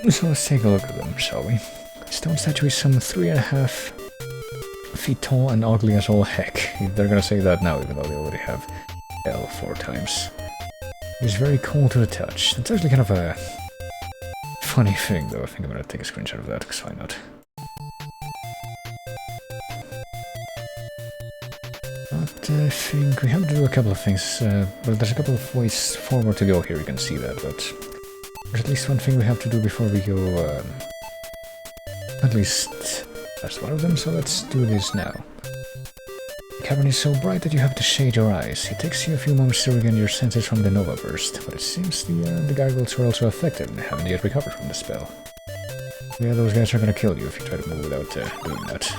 So let's take a look at them, shall we? The stone statue is some 3.5 feet tall and ugly as all heck. They're gonna say that now, even though they already have L 4 times. It's very cold to the touch. It's actually kind of a funny thing, though. I think I'm gonna take a screenshot of that, because why not? But I think we have to do a couple of things. Well, there's a couple of ways forward to go here, you can see that, but there's at least one thing we have to do before we go, at least that's one of them, so let's do this now. The cavern is so bright that you have to shade your eyes. It takes you a few moments to regain your senses from the Nova Burst, but it seems the gargoyles were also affected and haven't yet recovered from the spell. Yeah, those guys are gonna kill you if you try to move without doing that.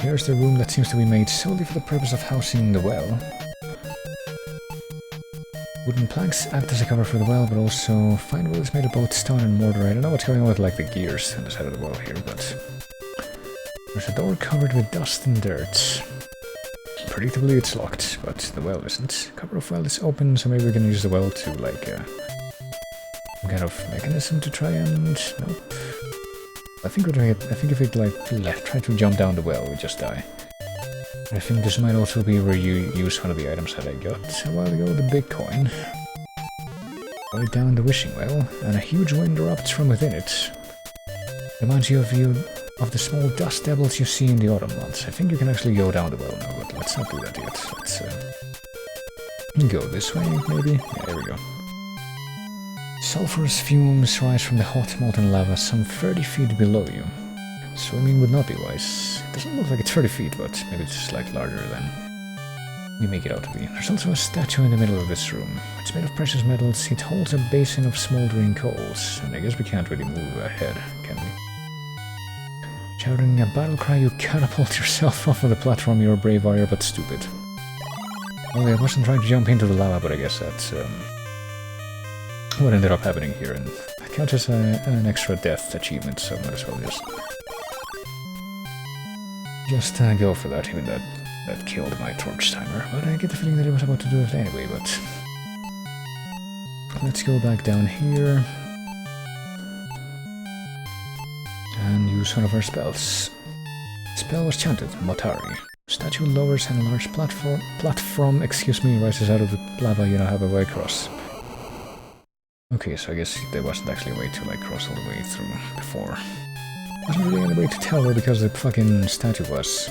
Here's the room that seems to be made solely for the purpose of housing the well. Wooden planks act as a cover for the well, but also fine wood is made of both stone and mortar. I don't know what's going on with like the gears on the side of the wall here, but there's a door covered with dust and dirt. Predictably it's locked, but the well isn't. Cover of well is open, so maybe we can use the well to like some kind of mechanism to try and nope. I think if we like try to jump down the well, we just die. I think this might also be where you use one of the items that I got a while ago, the big coin. Right down the wishing well, and a huge wind erupts from within it. Reminds you of the small dust devils you see in the autumn months. I think you can actually go down the well now, but let's not do that yet. Let's go this way, maybe? Yeah, there we go. Sulphurous fumes rise from the hot molten lava some 30 feet below you. Swimming would not be wise. It doesn't look like it's 30 feet, but maybe it's just like larger than we make it out to be. There's also a statue in the middle of this room. It's made of precious metals. It holds a basin of smoldering coals, and I guess we can't really move ahead, can we? Shouting a battle cry, you catapult yourself off of the platform. You're a brave warrior, but stupid. Well, I wasn't trying to jump into the lava, but I guess that's what ended up happening here, and it counts as an extra death achievement, so might as well just go for that, even that killed my torch timer. But I get the feeling that it was about to do it anyway, but let's go back down here and use one of our spells. Spell was chanted, Motari. Statue lowers and a large platform, rises out of the lava you now have a way across. Okay, so I guess there wasn't actually a way to like cross all the way through before. Wasn't really any way to tell though, because the fucking statue was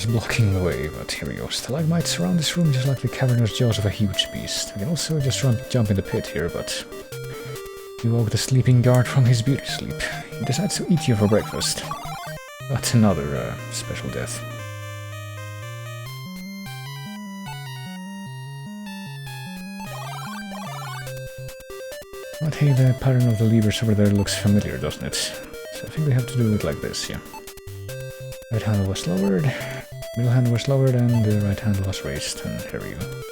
blocking the way, but here we go. Stalagmites surround this room just like the cavernous jaws of a huge beast. We can also just jump in the pit here, but you woke the sleeping guard from his beauty sleep. He decides to eat you for breakfast. That's another special death. But hey, the pattern of the levers over there looks familiar, doesn't it? So I think we have to do it like this, yeah. Right handle was lowered, middle handle was lowered, and the right handle was raised, and here we go.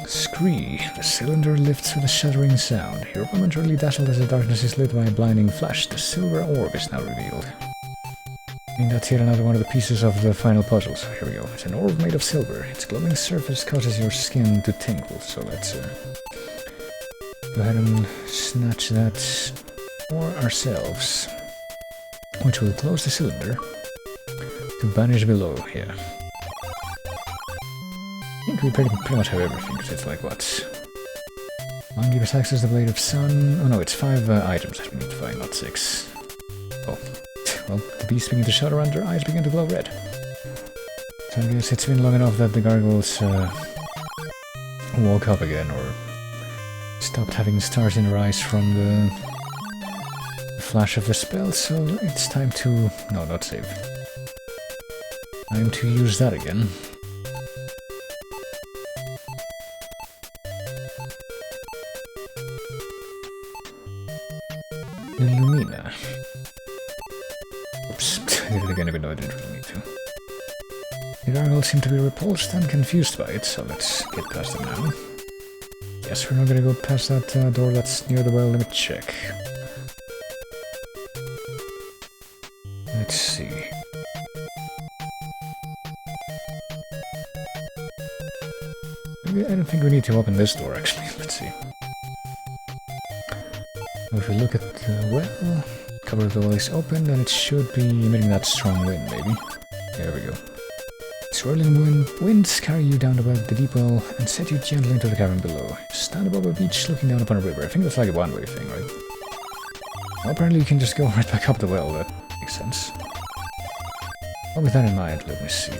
Scree, the cylinder lifts with a shuddering sound. You're momentarily dazzled as the darkness is lit by a blinding flash. The silver orb is now revealed. I think that's yet another one of the pieces of the final puzzle, so here we go. It's an orb made of silver. Its glowing surface causes your skin to tingle, so let's go ahead and snatch that for ourselves. Which will close the cylinder to vanish below, yeah. I think we pretty much have everything, because it's like, what? One gives us access to the Blade of Sun. Oh no, it's 5 items that we need to find, not 6. Oh, well, the beasts begin to shudder and their eyes begin to glow red. So I guess it's been long enough that the gargoyles woke up again, or stopped having stars in their eyes from the flash of the spell, so it's time to... no, not save. Time to use that again. Illumina. Oops, I did it again even though I didn't really need to. The gargoyles seem to be repulsed and confused by it, so let's get past them now. Yes, we're not gonna go past that door that's near the well. Let me check. Let's see. Maybe I don't think we need to open this door actually. Let's see. If we look at the well, cover of the well is open, then it should be emitting that strong wind, maybe. There we go. Swirling winds carry you down the deep well and set you gently into the cavern below. You stand above a beach looking down upon a river. I think that's like a one-way thing, right? Well, apparently you can just go right back up the well. That makes sense. Well, with that in mind, let me see.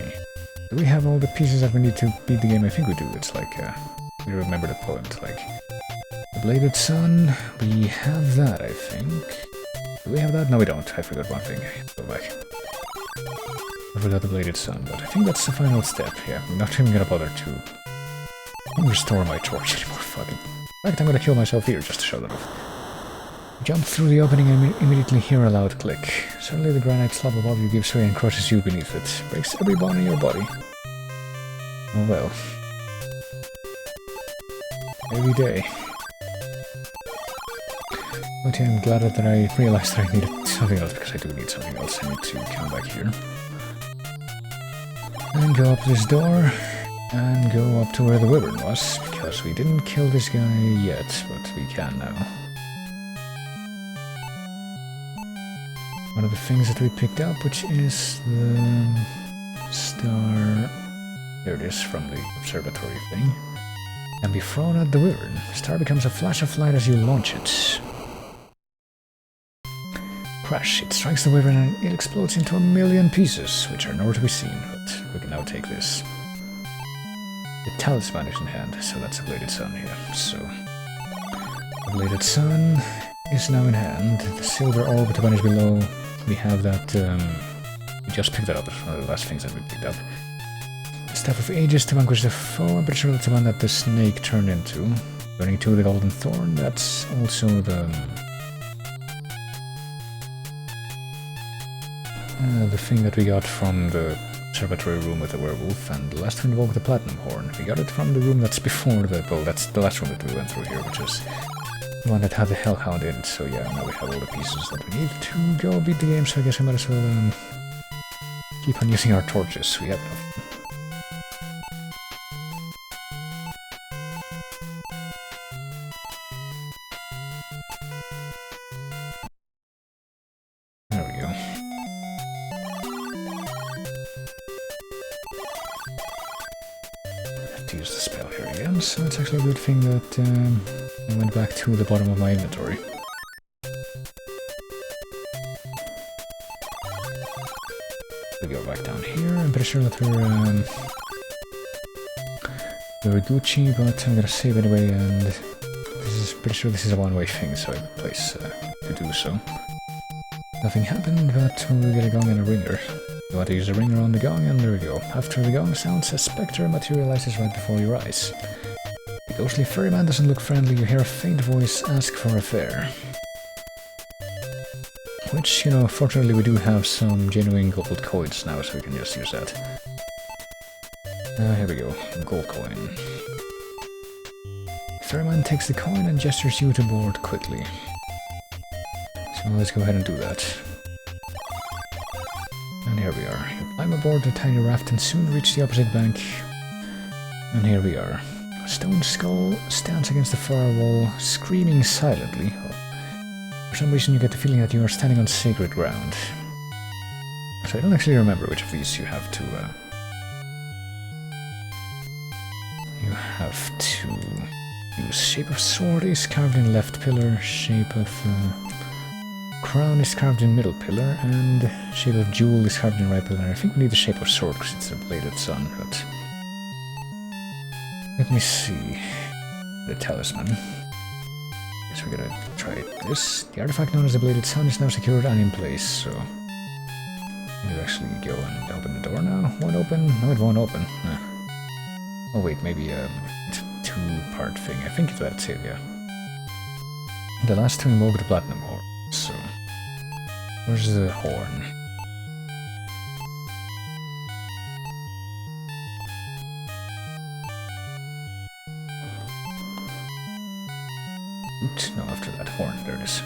Do we have all the pieces that we need to beat the game? I think we do. It's like, we remember the point, like... The Bladed Sun, we have that, I think. Do we have that? No, we don't. I forgot one thing. Go back. I forgot the Bladed Sun, but I think that's the final step. Yeah, I'm not even gonna bother to restore my torch anymore. Fucking. In fact, I'm gonna kill myself here just to show them off. Jump through the opening and immediately hear a loud click. Suddenly the granite slab above you gives way and crushes you beneath it. Breaks every bone in your body. Oh well. Every day. But yeah, I'm glad that I realized that I needed something else, because I do need something else. I need to come back here. And go up this door, and go up to where the wyvern was, because we didn't kill this guy yet, but we can now. One of the things that we picked up, which is the star... There it is, from the observatory thing. And be thrown at the wyvern. The star becomes a flash of light as you launch it. Crash, it strikes the wyvern and it explodes into 1,000,000 pieces, which are nowhere to be seen, but we can now take this. The talisman is in hand, so that's a Bladed Sun here. So, the Bladed Sun is now in hand. The silver orb to vanish below. We have that, we just picked that up, it's one of the last things that we picked up. The Staff of Ages to vanquish the foe. I'm pretty sure that's the one that the snake turned into. Turning to the Golden Thorn, that's also the thing that we got from the observatory room with the werewolf, and the last to invoke the platinum horn. We got it from the room that's before the... well, that's the last room that we went through here, which is the one that had the hellhound in it, so yeah, now we have all the pieces that we need to go beat the game, so I guess we might as well keep on using our torches. We have enough. Use the spell here again, so it's actually a good thing that I went back to the bottom of my inventory. We go back down here. I'm pretty sure that we're Gucci, but I'm gonna save anyway, and this is pretty sure this is a one-way thing, so I have a place to do so. Nothing happened, but we get a gong and a ringer. You want to use a ringer on the gong, and there we go. After the gong sounds, a spectre materializes right before your eyes. The ghostly ferryman doesn't look friendly. You hear a faint voice ask for a fare. Which, you know, fortunately we do have some genuine gold coins now, so we can just use that. Here we go. Gold coin. Ferryman takes the coin and gestures you to board quickly. So let's go ahead and do that. And here we are. You climb aboard the tiny raft and soon reach the opposite bank. And here we are. A stone skull stands against the far wall, screaming silently. For some reason you get the feeling that you are standing on sacred ground. So I don't actually remember which of these you have to... use. Shape of sword is carved in left pillar, shape of... crown is carved in middle pillar, and shape of jewel is carved in right pillar. I think we need the shape of sword because it's a bladed sun, but... let me see... the talisman. Guess we're gonna try this. The artifact known as the bladed sun is now secured and in place, so... you actually go and open the door now? Won't open? No, it won't open. Oh wait, maybe it's a two-part thing. I think that's it, yeah. The last to invoke the platinum horn, so... where's the horn? No, after that horn, there it is.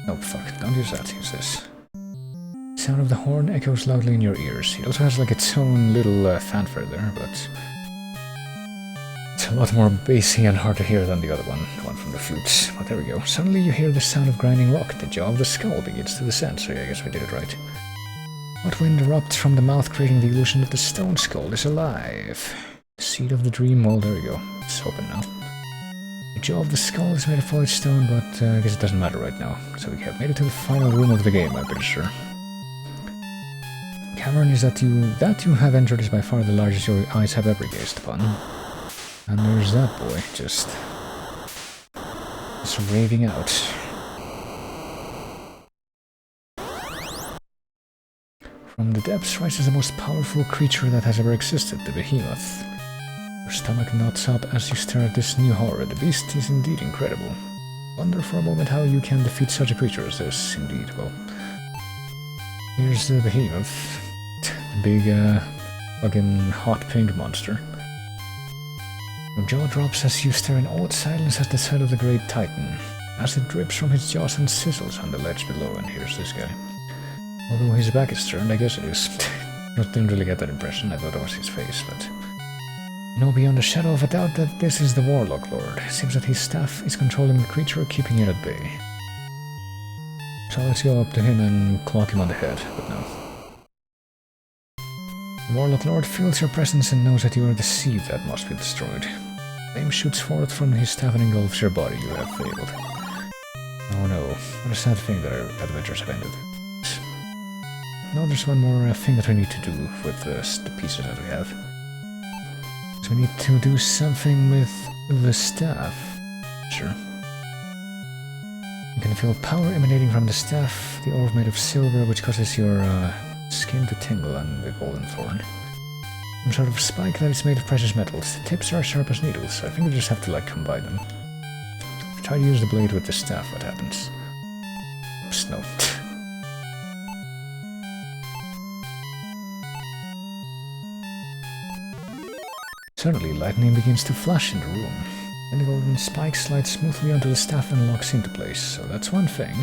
Oh fuck, don't use that, use this. The sound of the horn echoes loudly in your ears. It also has like its own little fanfare there, but... it's a lot more bassy and hard to hear than the other one, the one from the flutes. But there we go. Suddenly you hear the sound of grinding rock. The jaw of the skull begins to descend, so yeah, I guess we did it right. Hot wind erupts from the mouth, creating the illusion that the stone skull is alive. Seed of the dream, well, there we go. It's open now. The jaw of the skull is made of polished stone, but I guess it doesn't matter right now. So we have made it to the final room of the game, I'm pretty sure. The cavern is that you have entered is by far the largest your eyes have ever gazed upon. And there's that boy, just raving out. From the depths rises the most powerful creature that has ever existed, the behemoth. Your stomach knots up as you stare at this new horror. The beast is indeed incredible. Wonder for a moment how you can defeat such a creature as this, indeed. Well, here's the behemoth. The big, fucking hot pink monster. Your jaw drops as you stare in awed silence at the sight of the great titan. Acid drips from his jaws and sizzles on the ledge below, and here's this guy. Although his back is turned, I guess it is. I didn't really get that impression, I thought it was his face, but... you know beyond a shadow of a doubt that this is the Warlock Lord. It seems that his staff is controlling the creature, keeping it at bay. So let's go up to him and clock him on the head, but no. The Warlock Lord feels your presence and knows that you are the seed that must be destroyed. Flame shoots forth from his staff and engulfs your body. You have failed. Oh no, what a sad thing that our adventures have ended. No, there's one more thing that we need to do with the pieces that we have. So we need to do something with the staff. Sure. You can feel power emanating from the staff, the orb made of silver, which causes your skin to tingle, and the golden thorn. Some sort of spike that is made of precious metals. The tips are sharp as needles, so I think we just have to like combine them. If we try to use the blade with the staff, what happens? Oops, no. Suddenly, lightning begins to flash in the room. Then the golden spike slides smoothly onto the staff and locks into place, so that's one thing.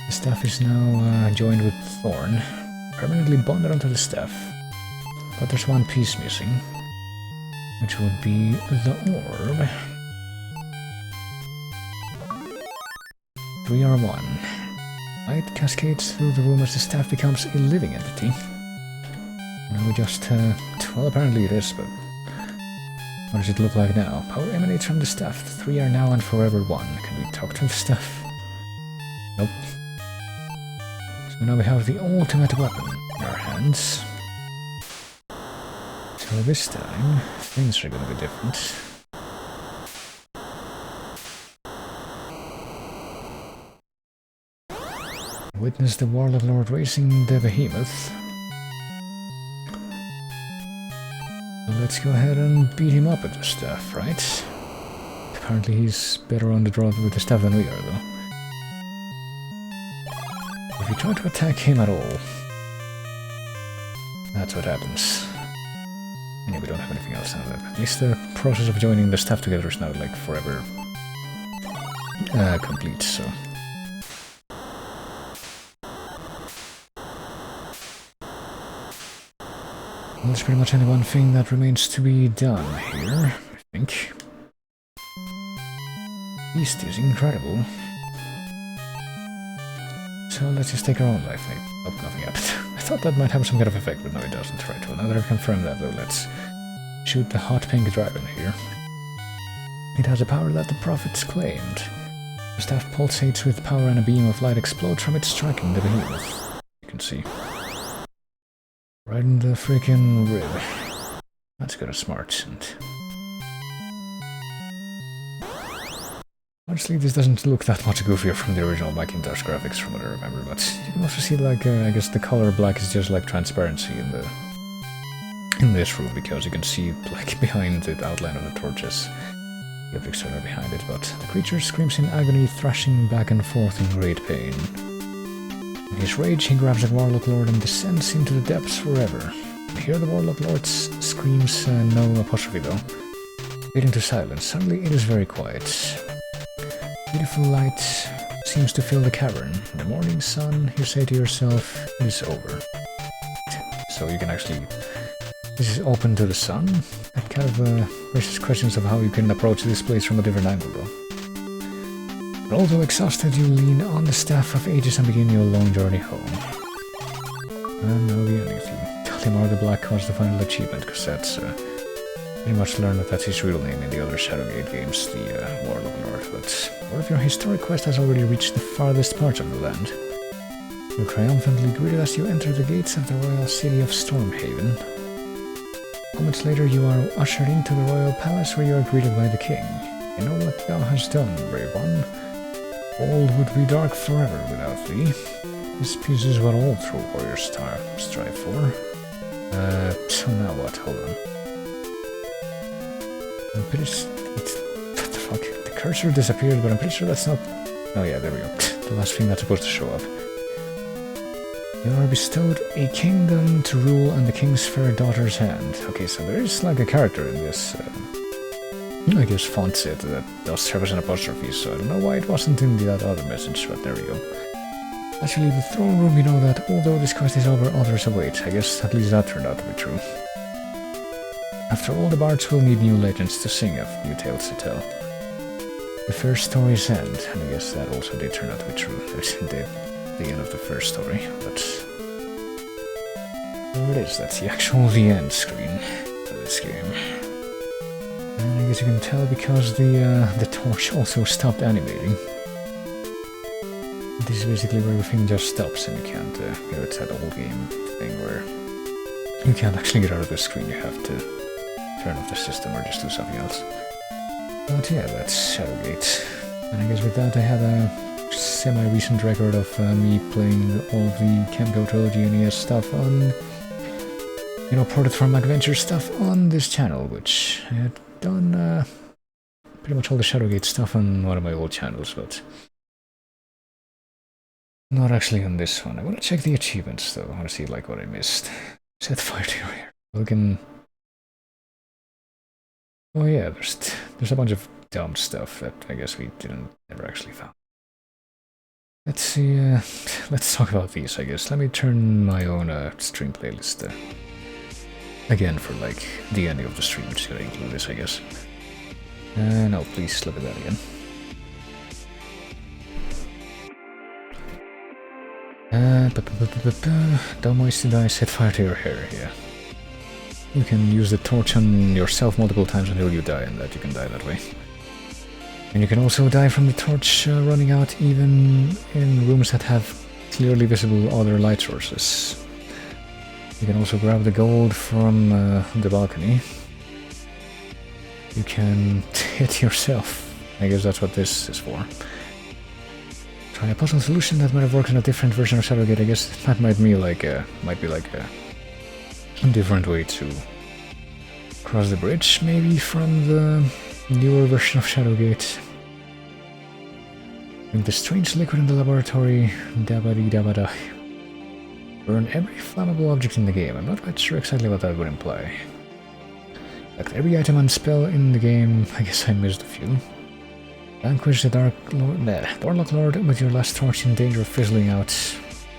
The staff is now joined with Thorn, permanently bonded onto the staff. But there's one piece missing, which would be the orb. 3R1. Light cascades through the room as the staff becomes a living entity. Now we just, well, apparently it is, but what does it look like now? Power emanates from the staff. The 3 are now and forever one. Can we talk to the staff? Nope. So now we have the ultimate weapon in our hands. So this time, things are gonna be different. Witness the Warlock Lord racing the behemoth. So let's go ahead and beat him up with the staff, right? Apparently he's better on the draw with the staff than we are, though. If we try to attack him at all, that's what happens. Yeah, we don't have anything else now. At least the process of joining the staff together is now like forever complete, so... Well, there's pretty much only one thing that remains to be done here, I think. Beast is incredible. So let's just take our own life. Oh, nothing happened. I thought that might have some kind of effect, but no it doesn't. Right, well now that I've confirmed that though, let's shoot the hot pink dragon here. It has a power that the prophets claimed. The staff pulsates with power and a beam of light explodes from it, striking the behemoth. You can see. Right in the freaking rib. That's kind of smart, and... honestly, this doesn't look that much goofier from the original Macintosh graphics from what I remember, but you can also see, like, I guess the color black is just like transparency in this room, because you can see, like, behind the outline of the torches. The objects are behind it, but the creature screams in agony, thrashing back and forth in great pain. In his rage, he grabs the Warlock Lord and descends into the depths forever. You hear the Warlock Lord screams, no apostrophe though, fading to silence. Suddenly it is very quiet. Beautiful light seems to fill the cavern. In the morning sun, you say to yourself, it is over. So you can actually... this is open to the sun? That kind of raises questions of how you can approach this place from a different angle though. But although exhausted, you lean on the staff of ages and begin your long journey home. And now the ending theme. Kalimar the Black was the final achievement, because that's pretty much learned that that's his real name in the other Shadowgate games, the Warlock Lord. But one of your historic quest has already reached the farthest parts of the land. You're triumphantly greeted as you enter the gates of the royal city of Stormhaven. Moments later, you are ushered into the royal palace where you are greeted by the king. You know what thou hast done, brave one. All would be dark forever without thee. This peace is what all true warriors strive for. So now what? Hold on. I'm pretty... what the fuck? The cursor disappeared, but I'm pretty sure that's not... oh yeah, there we go. The last thing that's supposed to show up. You are bestowed a kingdom to rule and the king's fair daughter's hand. Okay, so there is like a character in this... I guess font set that does serve as an apostrophe, so I don't know why it wasn't in that other message, but there we go. Actually, the throne room, you know that although this quest is over, others await. I guess at least that turned out to be true. After all, the bards will need new legends to sing of, new tales to tell. The first story's end, and I guess that also did turn out to be true. There's indeed the end of the first story, but... there it is, that's the end screen of this game. And I guess you can tell because the torch also stopped animating. This is basically where everything just stops and you can't, you know, it's that old game thing where you can't actually get out of the screen, you have to turn off the system or just do something else. But yeah, that's Shadowgate. And I guess with that I have a semi-recent record of me playing all of the Camco Trilogy NES stuff on, you know, ported from Adventure stuff on this channel, which I had done pretty much all the Shadowgate stuff on one of my old channels, but not actually on this one. I want to check the achievements though. I want to see like what I missed. Set fire to your hair. We can Oh yeah, there's a bunch of dumb stuff that I guess we never actually found. Let's see, let's talk about these, I guess. Let me turn my own stream playlist again for like the ending of the stream, which is gonna include this, I guess. No, please look at that again. Don't waste the dice, set fire to your hair here. You can use the torch on yourself multiple times until you die, and that you can die that way. And you can also die from the torch running out even in rooms that have clearly visible other light sources. You can also grab the gold from the balcony. You can hit yourself. I guess that's what this is for. Try a puzzle solution that might have worked in a different version of Shadowgate. I guess that might be like a different way to cross the bridge, maybe from the newer version of Shadowgate. Drink the strange liquid in the laboratory. Dabadi dabada. Burn every flammable object in the game. I'm not quite sure exactly what that would imply. Like every item and spell in the game. I guess I missed a few. Vanquish the Darlock Lord with your last torch in danger of fizzling out.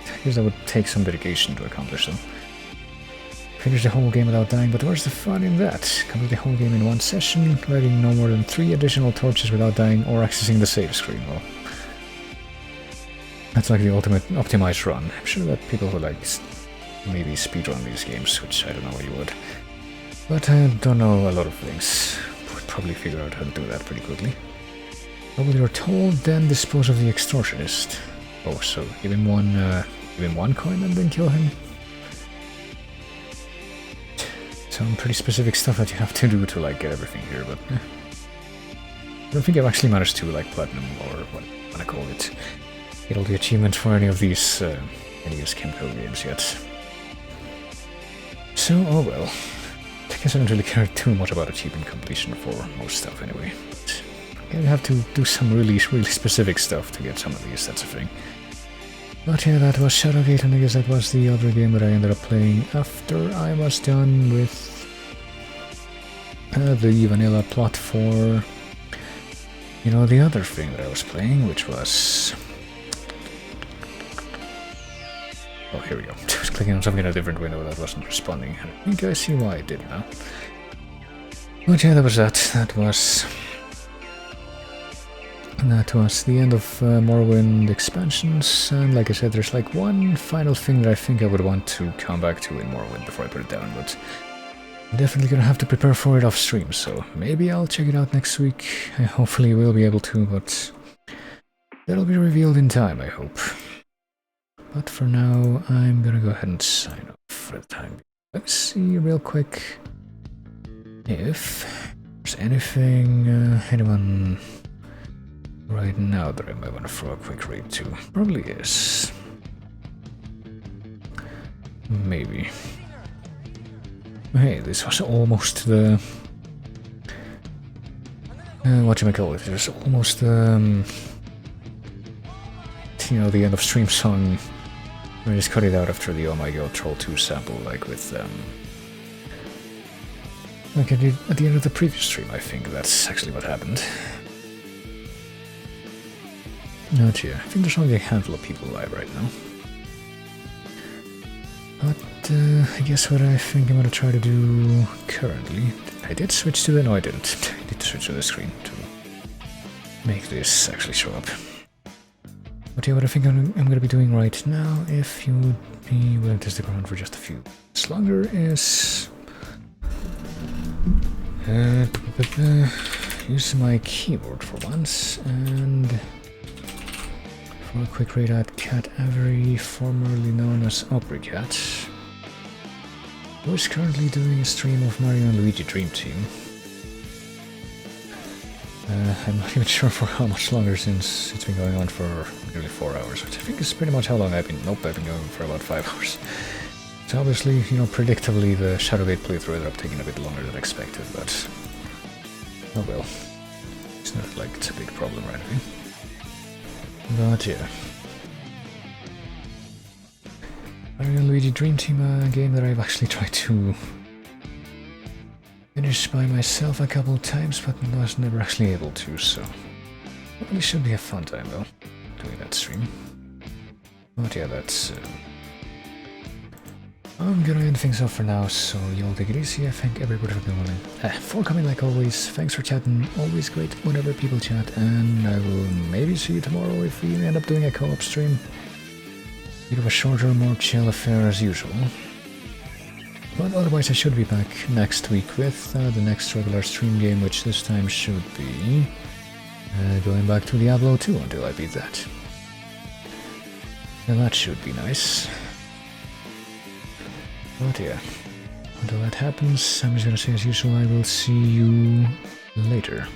I guess that would take some dedication to accomplish them. Finish the whole game without dying, but where's the fun in that? Complete the whole game in one session, lighting no more than 3 additional torches without dying or accessing the save screen. Well, that's like the ultimate optimized run. I'm sure that people would like maybe speedrun these games, which I don't know why you would. But I don't know a lot of things. Would probably figure out how to do that pretty quickly. But you're told, then dispose of the extortionist. Oh, so give him one coin and then kill him? Some pretty specific stuff that you have to do to like get everything here, but I don't think I've actually managed to like platinum or what I want to call it. Get all the achievements for any of these Chemical games yet. So, oh well. I guess I don't really care too much about achievement completion for most stuff anyway. You have to do some really specific stuff to get some of these, that's a thing. But yeah, that was Shadowgate, and I guess that was the other game that I ended up playing after I was done with the vanilla plot for, you know, the other thing that I was playing, which was... Oh, here we go. I was clicking on something in a different window that wasn't responding. I think I see why it did now. But yeah, that was that. That was the end of Morrowind expansions, and like I said, there's like one final thing that I think I would want to come back to in Morrowind before I put it down, but I'm definitely gonna have to prepare for it off stream, so maybe I'll check it out next week. I hopefully will be able to, but that'll be revealed in time, I hope. But for now, I'm gonna go ahead and sign off for the time being. Let's see real quick if there's anything, anyone right now that I might want to throw a quick raid to. Probably is. Maybe. Hey, this was almost the... whatchamacallit, it was almost you know, the end of stream song. I just cut it out after the Oh My God Troll 2 sample, like with like at the end of the previous stream, I think that's actually what happened. Not yet. I think there's only a handful of people live right now. But I guess what I think I'm gonna try to do currently... I did switch to the... No, I didn't. I did switch to the screen to make this actually show up. But yeah, what I think I'm gonna be doing right now, if you would be willing to stick around for just a few minutes longer, is... use my keyboard for once, and... for a quick raid at Cat Avery, formerly known as Oprycat, who is currently doing a stream of Mario and Luigi Dream Team. I'm not even sure for how much longer, since it's been going on for nearly 4 hours, which I think is pretty much how long I've been... Nope, I've been going for about 5 hours. So obviously, you know, predictably the Shadowgate playthrough ended up taking a bit longer than expected, but... oh well. It's not like it's a big problem right away. But yeah. Mario and Luigi Dream Team, a game that I've actually tried to finished by myself a couple times, but was never actually able to, so... Well, it should be a fun time, though, doing that stream. But yeah, that's... I'm gonna end things off for now, so y'all take it easy. I thank everybody for coming like always. Thanks for chatting, always great whenever people chat, and I will maybe see you tomorrow if we end up doing a co-op stream. Bit of a shorter, more chill affair as usual. But otherwise I should be back next week with the next regular stream game, which this time should be going back to Diablo 2 until I beat that. And that should be nice. But yeah, until that happens, I'm just gonna say as usual, I will see you later.